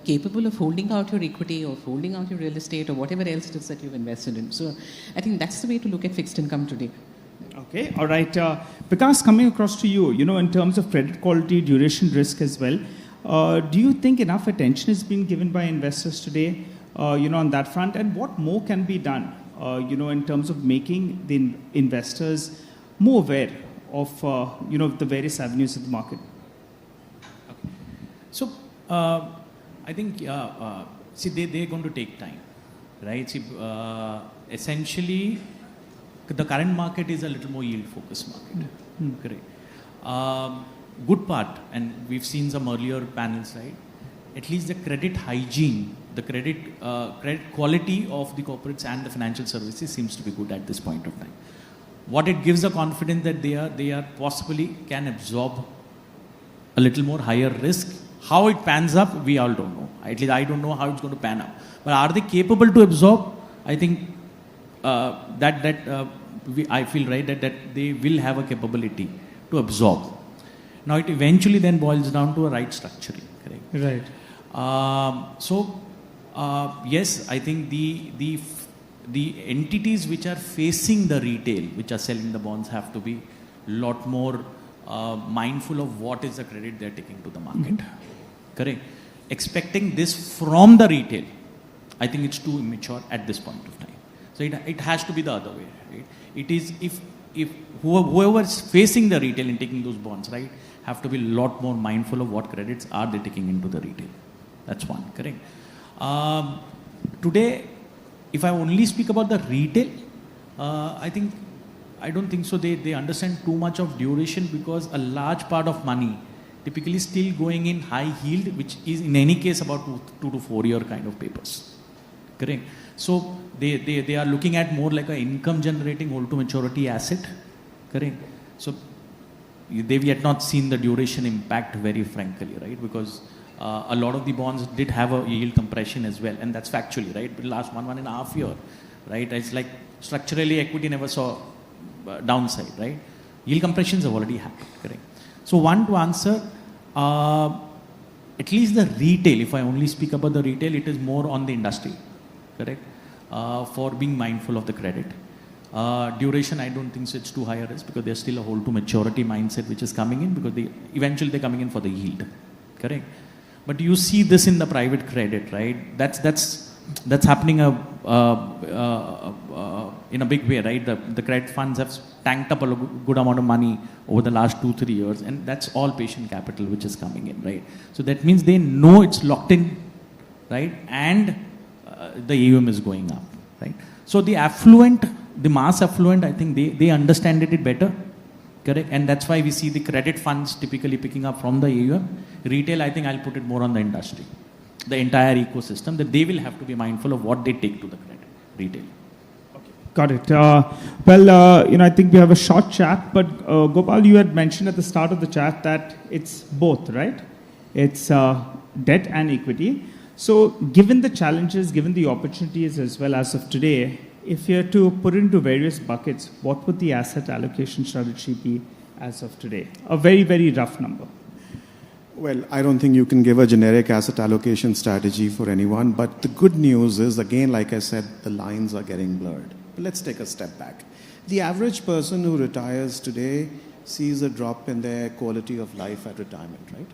capable of holding out your equity or holding out your real estate or whatever else it is that you've invested in. So I think that's the way to look at fixed income today. Okay, all right. Vikas, coming across to you, in terms of credit quality, duration risk as well, do you think enough attention is being given by investors today, on that front? And what more can be done, in terms of making the investors more aware of, the various avenues of the market? Okay. So, I think, they're going to take time, right? See, essentially, the current market is a little more yield-focused market. Correct. Good part, and we've seen some earlier panels, right? At least the credit hygiene, the credit quality of the corporates and the financial services seems to be good at this point of time. What it gives a confidence that they are possibly can absorb a little more higher risk. How it pans up, we all don't know. At least I don't know how it's going to pan up. But are they capable to absorb? I think that I feel right that they will have a capability to absorb. Now it eventually then boils down to a right structuring, correct? Right. Yes, I think the entities which are facing the retail, which are selling the bonds, have to be a lot more mindful of what is the credit they're taking to the market. Correct? Expecting this from the retail, I think it's too immature at this point of time. So it has to be the other way, right? It is if whoever is facing the retail and taking those bonds, right, have to be a lot more mindful of what credits are they taking into the retail. That's one, correct? Today, if I only speak about the retail, I don't think so. They understand too much of duration, because a large part of money typically still going in high yield, which is in any case about 2 to 4 year kind of papers. Correct? So they are looking at more like an income generating hold to maturity asset. Correct? So they've yet not seen the duration impact, very frankly, right? Because a lot of the bonds did have a yield compression as well, and that's factually, right? But last 1.5 year, right? It's like structurally equity never saw downside, right? Yield compressions have already happened, correct? So one, to answer, at least the retail, if I only speak about the retail, it is more on the industry, correct? For being mindful of the credit. Duration, I don't think so it's too high a risk, because there's still a hold to maturity mindset which is coming in, because eventually they're coming in for the yield, correct? But you see this in the private credit, right? That's happening in a big way, right? The credit funds have tanked up a good amount of money over the last 2-3 years, and that's all patient capital which is coming in, right? So that means they know it's locked in, right? And the AUM is going up, right? So the mass affluent, I think they understand it better, correct? And that's why we see the credit funds typically picking up from the AUM. Retail, I think I'll put it more on the industry, the entire ecosystem, that they will have to be mindful of what they take to the credit, retail. Got it. I think we have a short chat, but Gopal, you had mentioned at the start of the chat that it's both, right? It's debt and equity. So given the challenges, given the opportunities as well as of today, if you had to put it into various buckets, what would the asset allocation strategy be as of today? A very, very rough number. Well, I don't think you can give a generic asset allocation strategy for anyone, but the good news is, again, like I said, the lines are getting blurred. But let's take a step back. The average person who retires today sees a drop in their quality of life at retirement, right?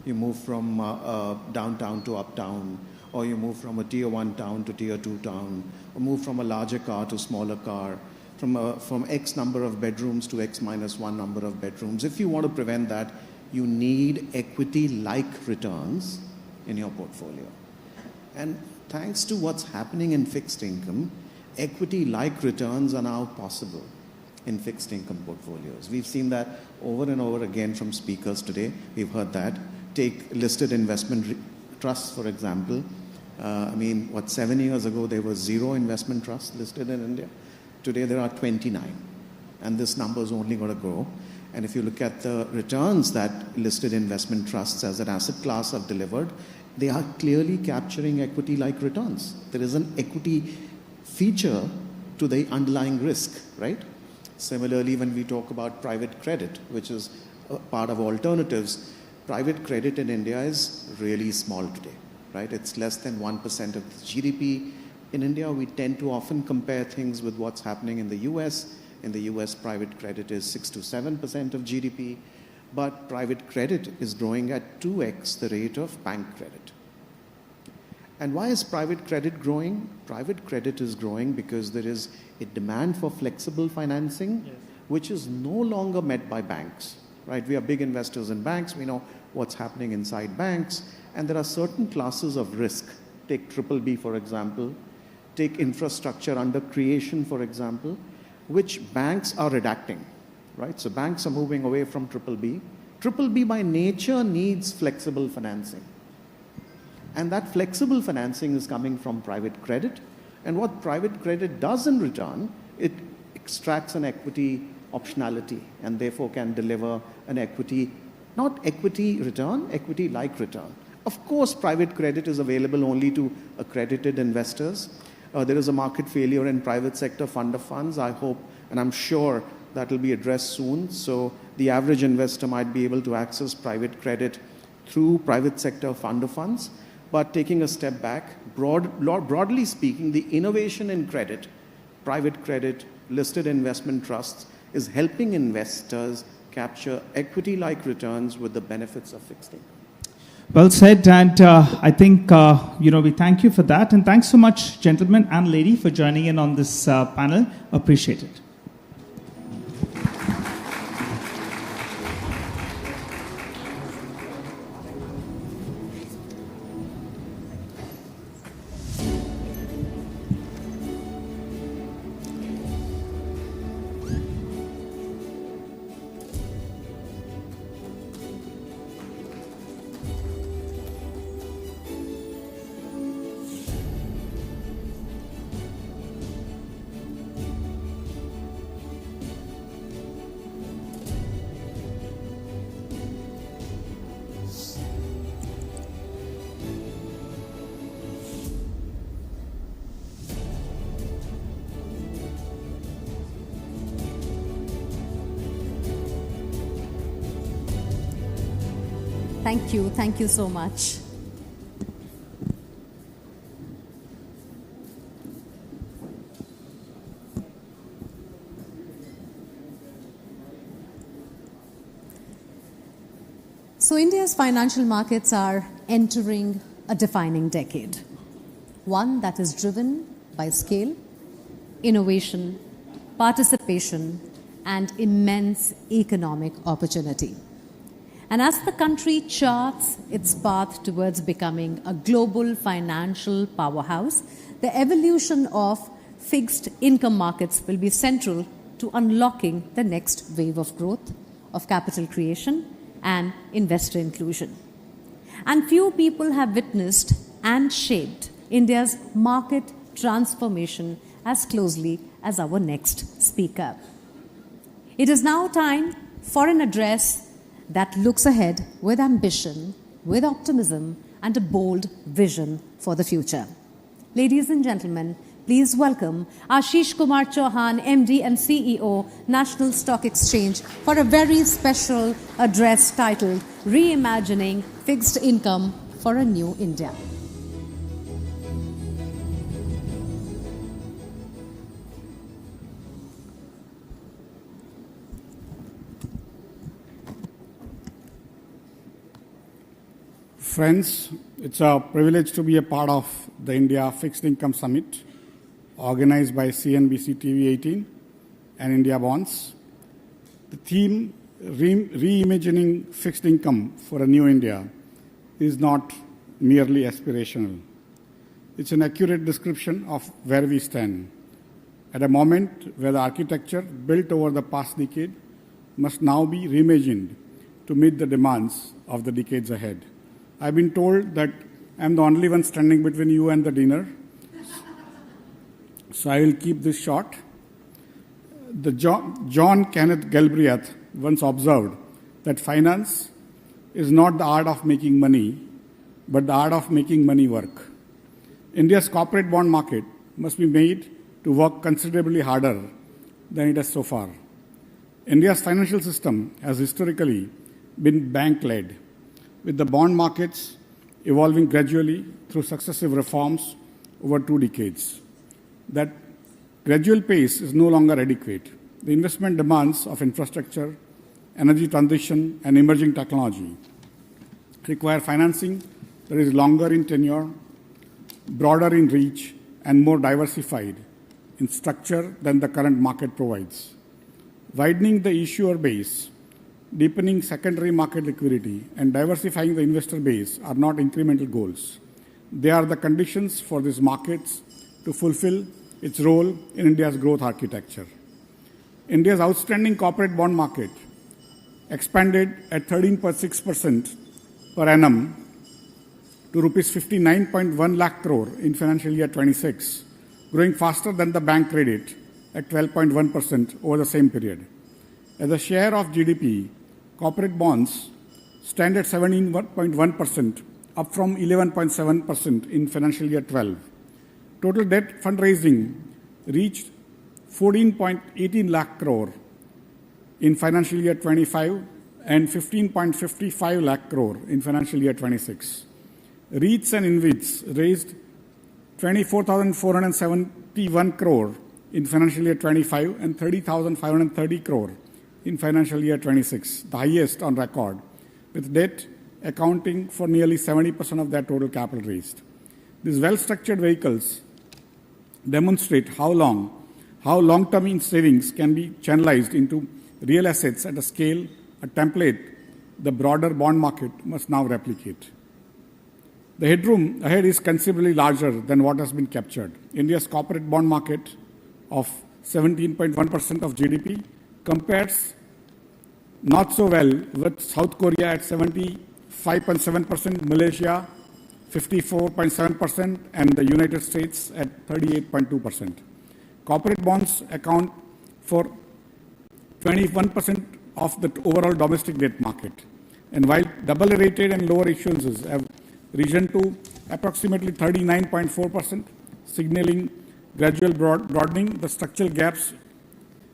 You move from downtown to uptown, or you move from a tier 1 town to tier 2 town, or move from a larger car to smaller car, from X number of bedrooms to X minus 1 number of bedrooms. If you want to prevent that, you need equity-like returns in your portfolio. And thanks to what's happening in fixed income, equity-like returns are now possible in fixed income portfolios. We've seen that over and over again from speakers today. We've heard that. Take listed investment trusts, for example. 7 years ago, there were 0 investment trusts listed in India. Today, there are 29. And this number is only going to grow. And if you look at the returns that listed investment trusts as an asset class have delivered, they are clearly capturing equity-like returns. There is an equity feature to the underlying risk, right? Similarly, when we talk about private credit, which is a part of alternatives, private credit in India is really small today, right? It's less than 1% of the GDP. In India, we tend to often compare things with what's happening in the US. In the US, private credit is 6 to 7% of GDP, but private credit is growing at 2x the rate of bank credit. And why is private credit growing? Private credit is growing because there is a demand for flexible financing, which is no longer met by banks, right? We are big investors in banks. We know what's happening inside banks, and there are certain classes of risk. Take BBB, for example. Take infrastructure under creation, for example, which banks are redacting, right? So banks are moving away from BBB. BBB by nature needs flexible financing. And that flexible financing is coming from private credit. And what private credit does in return, it extracts an equity optionality and therefore can deliver an equity, not equity return, equity-like return. Of course, private credit is available only to accredited investors. There is a market failure in private sector fund of funds. I hope And I'm sure that will be addressed soon. So the average investor might be able to access private credit through private sector fund of funds. But taking a step back, broadly speaking, the innovation in credit, private credit, listed investment trusts, is helping investors capture equity-like returns with the benefits of fixed income. Well said, and I think, we thank you for that. And thanks so much, gentlemen and lady, for joining in on this panel. Appreciate it. Thank you so much. So India's financial markets are entering a defining decade, one that is driven by scale, innovation, participation, and immense economic opportunity. And as the country charts its path towards becoming a global financial powerhouse, the evolution of fixed income markets will be central to unlocking the next wave of growth, of capital creation, and investor inclusion. And few people have witnessed and shaped India's market transformation as closely as our next speaker. It is now time for an address that looks ahead with ambition, with optimism, and a bold vision for the future. Ladies and gentlemen, please welcome Ashish Kumar Chauhan, MD and CEO, National Stock Exchange, for a very special address titled Reimagining Fixed Income for a New India. Friends, it's a privilege to be a part of the India Fixed Income Summit organized by CNBC TV18 and IndiaBonds. The theme, Reimagining Fixed Income for a New India, is not merely aspirational. It's an accurate description of where we stand, at a moment where the architecture built over the past decade must now be reimagined to meet the demands of the decades ahead. I've been told that I'm the only one standing between you and the dinner, so I will keep this short. The John Kenneth Galbraith once observed that finance is not the art of making money, but the art of making money work. India's corporate bond market must be made to work considerably harder than it has so far. India's financial system has historically been bank-led, with the bond markets evolving gradually through successive reforms over 2 decades. That gradual pace is no longer adequate. The investment demands of infrastructure, energy transition, and emerging technology require financing that is longer in tenure, broader in reach, and more diversified in structure than the current market provides. Widening the issuer base, deepening secondary market liquidity, and diversifying the investor base are not incremental goals. They are the conditions for these markets to fulfill its role in India's growth architecture. India's outstanding corporate bond market expanded at 13.6% per annum to rupees 59.1 lakh crore in financial year 26, growing faster than the bank credit at 12.1% over the same period. As a share of GDP, corporate bonds stand at 17.1%, up from 11.7% in financial year 12. Total debt fundraising reached 14.18 lakh crore in financial year 25 and 15.55 lakh crore in financial year 26. REITs and InvITs raised 24,471 crore in financial year 25 and 30,530 crore in financial year 26, the highest on record, with debt accounting for nearly 70% of their total capital raised. These well-structured vehicles demonstrate how long-term savings can be channelized into real assets at a scale, a template the broader bond market must now replicate. The headroom ahead is considerably larger than what has been captured. India's corporate bond market of 17.1% of GDP compares not so well with South Korea at 75.7%, Malaysia 54.7%, and the United States at 38.2%. Corporate bonds account for 21% of the overall domestic debt market. And while double-rated and lower issuances have risen to approximately 39.4%, signaling gradual broadening, the structural gaps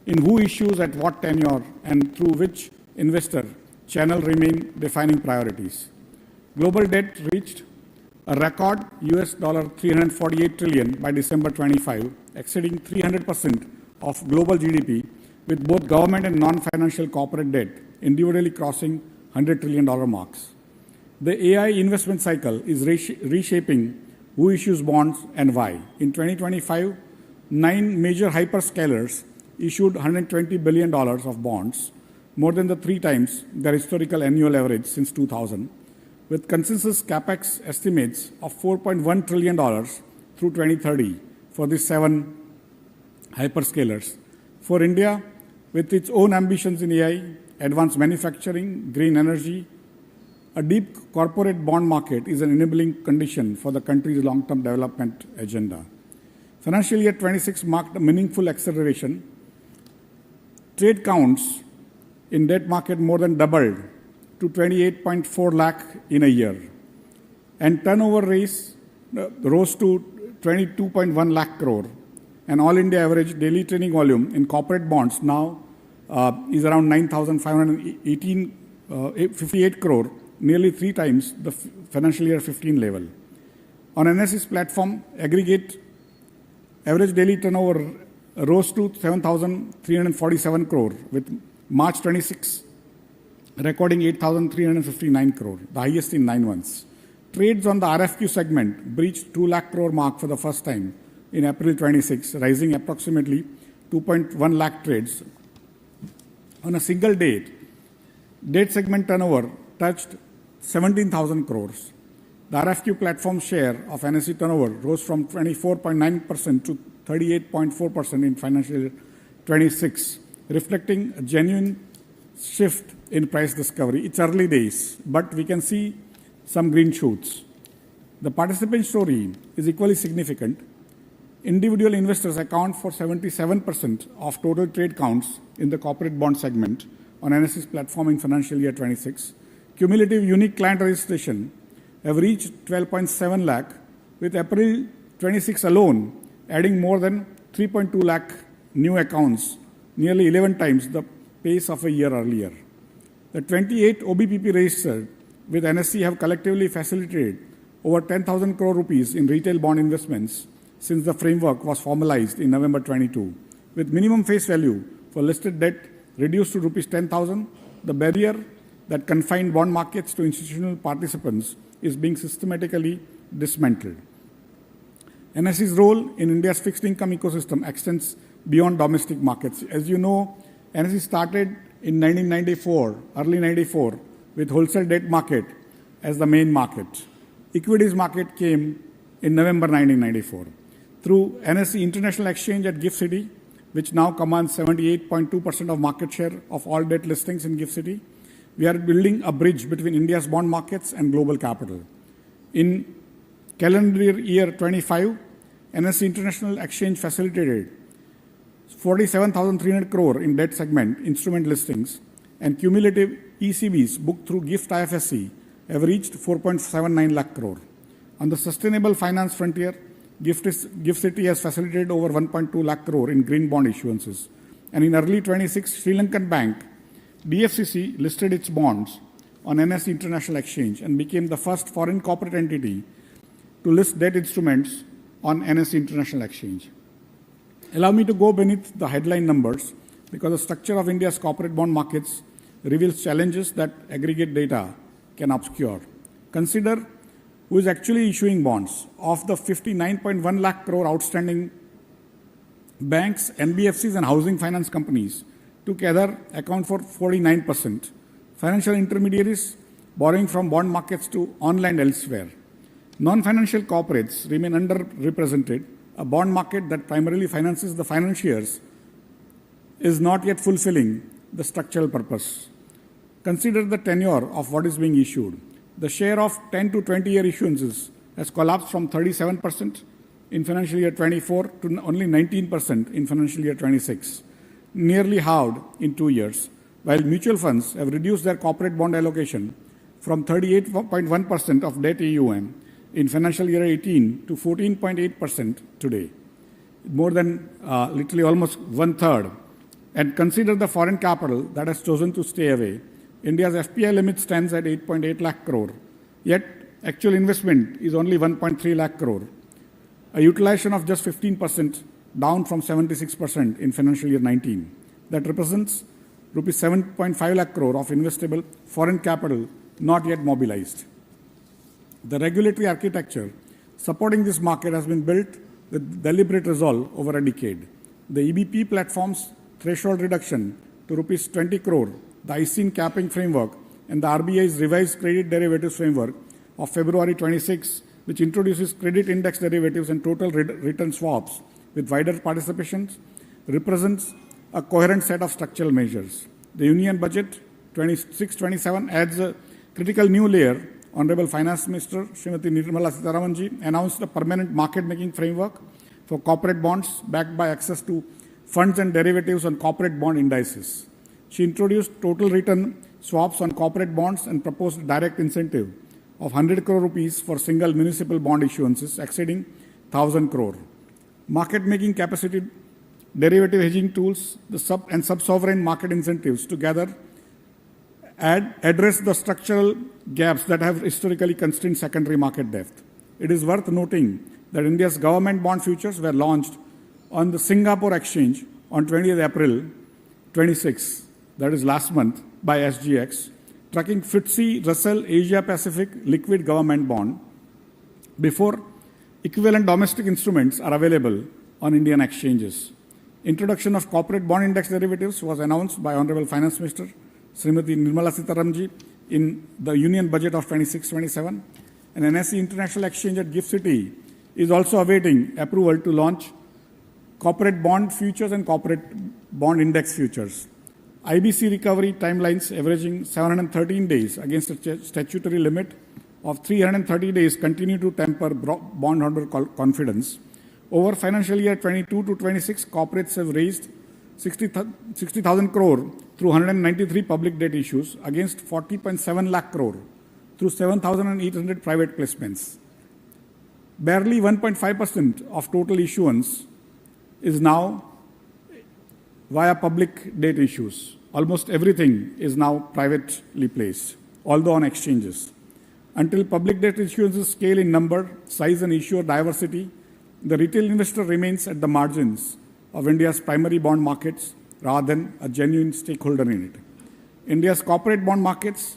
in who issues at what tenure and through which investor channel remain defining priorities. Global debt reached a record $348 trillion by December 25, exceeding 300% of global GDP, with both government and non-financial corporate debt individually crossing $100 trillion marks. The AI investment cycle is reshaping who issues bonds and why. In 2025, 9 major hyperscalers issued $120 billion of bonds, more than the 3 times their historical annual average since 2000, with consensus capex estimates of $4.1 trillion through 2030 for these 7 hyperscalers. For India, with its own ambitions in AI, advanced manufacturing, green energy, a deep corporate bond market is an enabling condition for the country's long-term development agenda. Financial year 26 marked a meaningful acceleration. Trade counts in debt market more than doubled to 28.4 lakh in a year, and turnover rose to 22.1 lakh crore. And all India average daily trading volume in corporate bonds now is around 9,558 crore, nearly 3 times the financial year 15 level. On NSE's platform, aggregate average daily turnover rose to 7,347 crore, with March 26 recording 8,359 crore, the highest in 9 months. Trades on the RFQ segment breached 2 lakh crore mark for the first time in April 26, rising approximately 2.1 lakh trades. On a single date, debt segment turnover touched 17,000 crores. The RFQ platform share of NSE turnover rose from 24.9% to 38.4% in financial year 26, reflecting a genuine shift in price discovery. It's early days, but we can see some green shoots. The participant story is equally significant. Individual investors account for 77% of total trade counts in the corporate bond segment on NSE's platform in financial year 26. Cumulative unique client registration have reached 12.7 lakh, with April 26 alone adding more than 3.2 lakh new accounts, nearly 11 times the pace of a year earlier. The 28 OBPP registered with NSE have collectively facilitated over 10,000 crore rupees in retail bond investments since the framework was formalized in November 22. With minimum face value for listed debt reduced to rupees 10,000, the barrier that confined bond markets to institutional participants is being systematically dismantled. NSE's role in India's fixed income ecosystem extends beyond domestic markets. As you know, NSE started in 1994, early 94, with wholesale debt market as the main market. Equities market came in November 1994. Through NSE International Exchange at GIFT City, which now commands 78.2% of market share of all debt listings in GIFT City, we are building a bridge between India's bond markets and global capital. In calendar year 25, NSE International Exchange facilitated 47,300 crore in debt segment instrument listings, and cumulative ECBs booked through GIFT IFSC have reached 4.79 lakh crore. On the sustainable finance frontier, GIFT City has facilitated over 1.2 lakh crore in green bond issuances. And in early 26, Sri Lankan Bank, DFCC, listed its bonds on NSE International Exchange and became the first foreign corporate entity to list debt instruments on NSE International Exchange. Allow me to go beneath the headline numbers because the structure of India's corporate bond markets reveals challenges that aggregate data can obscure. Consider who is actually issuing bonds. Of the 59.1 lakh crore outstanding, banks, NBFCs and housing finance companies together account for 49%. Financial intermediaries borrowing from bond markets to online elsewhere. Non-financial corporates remain underrepresented. A bond market that primarily finances the financiers is not yet fulfilling the structural purpose. Consider the tenure of what is being issued. The share of 10 to 20-year issuances has collapsed from 37% in financial year 24 to only 19% in financial year 26, nearly halved in 2 years, while mutual funds have reduced their corporate bond allocation from 38.1% of debt AUM in financial year 18 to 14.8% today, more than literally almost one-third. And consider the foreign capital that has chosen to stay away. India's FPI limit stands at 8.8 lakh crore, yet actual investment is only 1.3 lakh crore, a utilization of just 15%, down from 76% in financial year 19. That represents rupees 7.5 lakh crore of investable foreign capital not yet mobilized. The regulatory architecture supporting this market has been built with deliberate resolve over a decade. The EBP platform's threshold reduction to rupees 20 crore, the ICIN capping framework, and the RBI's revised credit derivatives framework of February 26, which introduces credit index derivatives and total return swaps with wider participations, represents a coherent set of structural measures. The Union Budget 26-27 adds a critical new layer. Honorable Finance Minister Srimati Nirmala Sitharamanji announced a permanent market-making framework for corporate bonds backed by access to funds and derivatives on corporate bond indices. She introduced total return swaps on corporate bonds and proposed a direct incentive of 100 crore rupees for single municipal bond issuances exceeding 1,000 crore. Market-making capacity, derivative hedging tools, the sub-sovereign market incentives together address the structural gaps that have historically constrained secondary market depth. It is worth noting that India's government bond futures were launched on the Singapore Exchange on 20th April 26, that is last month, by SGX, tracking FTSE Russell Asia Pacific liquid government bond before equivalent domestic instruments are available on Indian exchanges. Introduction of corporate bond index derivatives was announced by Honorable Finance Minister Srimati Nirmala Sitharamanji in the Union Budget of 26-27, and NSE International Exchange at GIFT City is also awaiting approval to launch corporate bond futures and corporate bond index futures. IBC recovery timelines averaging 713 days against a statutory limit of 330 days continue to temper bondholder confidence. Over financial year 22 to 26, corporates have raised 60,000 crore through 193 public debt issues against 40.7 lakh crore through 7,800 private placements. Barely 1.5% of total issuance is now via public debt issues. Almost everything is now privately placed, although on exchanges. Until public debt issuances scale in number, size, and issuer diversity, the retail investor remains at the margins of India's primary bond markets rather than a genuine stakeholder in it. India's corporate bond markets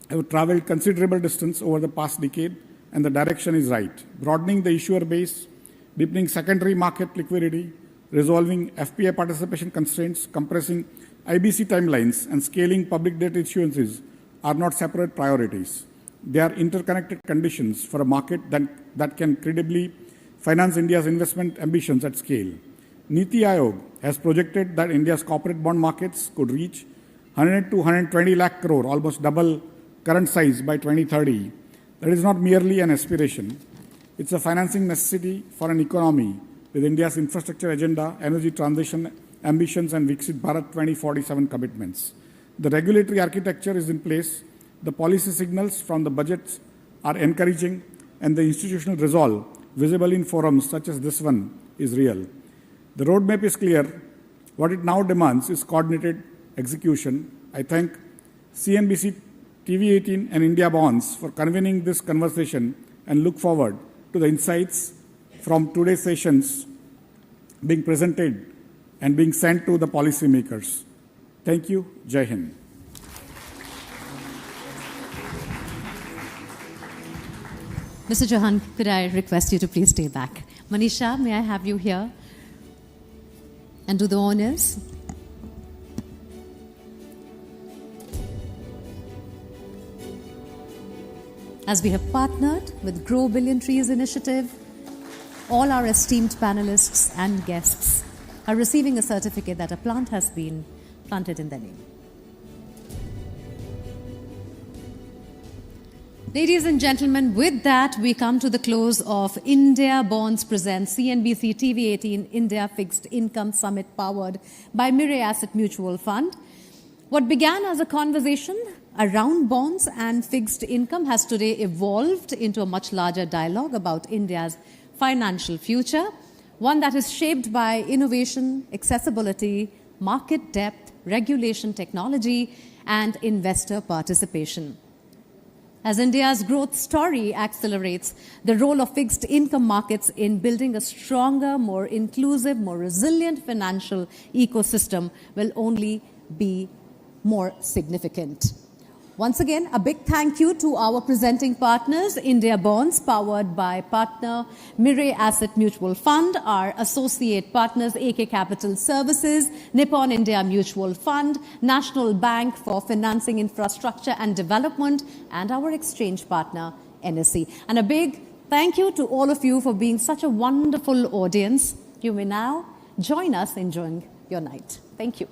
have traveled considerable distance over the past decade, and the direction is right. Broadening the issuer base, deepening secondary market liquidity, resolving FPI participation constraints, compressing IBC timelines, and scaling public debt issuances are not separate priorities. They are interconnected conditions for a market that can credibly finance India's investment ambitions at scale. Niti Aayog has projected that India's corporate bond markets could reach 100 to 120 lakh crore, almost double current size by 2030. That is not merely an aspiration. It's a financing necessity for an economy with India's infrastructure agenda, energy transition ambitions, and Viksit Bharat 2047 commitments. The regulatory architecture is in place, the policy signals from the budgets are encouraging, and the institutional resolve visible in forums such as this one, is real. The roadmap is clear. What it now demands is coordinated execution. I thank CNBC, TV18 and IndiaBonds for convening this conversation and look forward to the insights from today's sessions being presented and being sent to the policymakers. Thank you. Jai Hind. Mr. Chauhan, could I request you to please stay back? Manisha, may I have you here? And do the honors. As we have partnered with Grow Billion Trees initiative, all our esteemed panelists and guests are receiving a certificate that a plant has been planted in their name. Ladies and gentlemen, with that, we come to the close of IndiaBonds presents CNBC TV18 India Fixed Income Summit powered by Mirae Asset Mutual Fund. What began as a conversation around bonds and fixed income has today evolved into a much larger dialogue about India's financial future, one that is shaped by innovation, accessibility, market depth, regulation, technology, and investor participation. As India's growth story accelerates, the role of fixed income markets in building a stronger, more inclusive, more resilient financial ecosystem will only be more significant. Once again, a big thank you to our presenting partners, IndiaBonds, powered by partner Mirae Asset Mutual Fund, our associate partners, AK Capital Services, Nippon India Mutual Fund, National Bank for Financing Infrastructure and Development, and our exchange partner, NSE. And a big thank you to all of you for being such a wonderful audience. You may now join us enjoying your night. Thank you.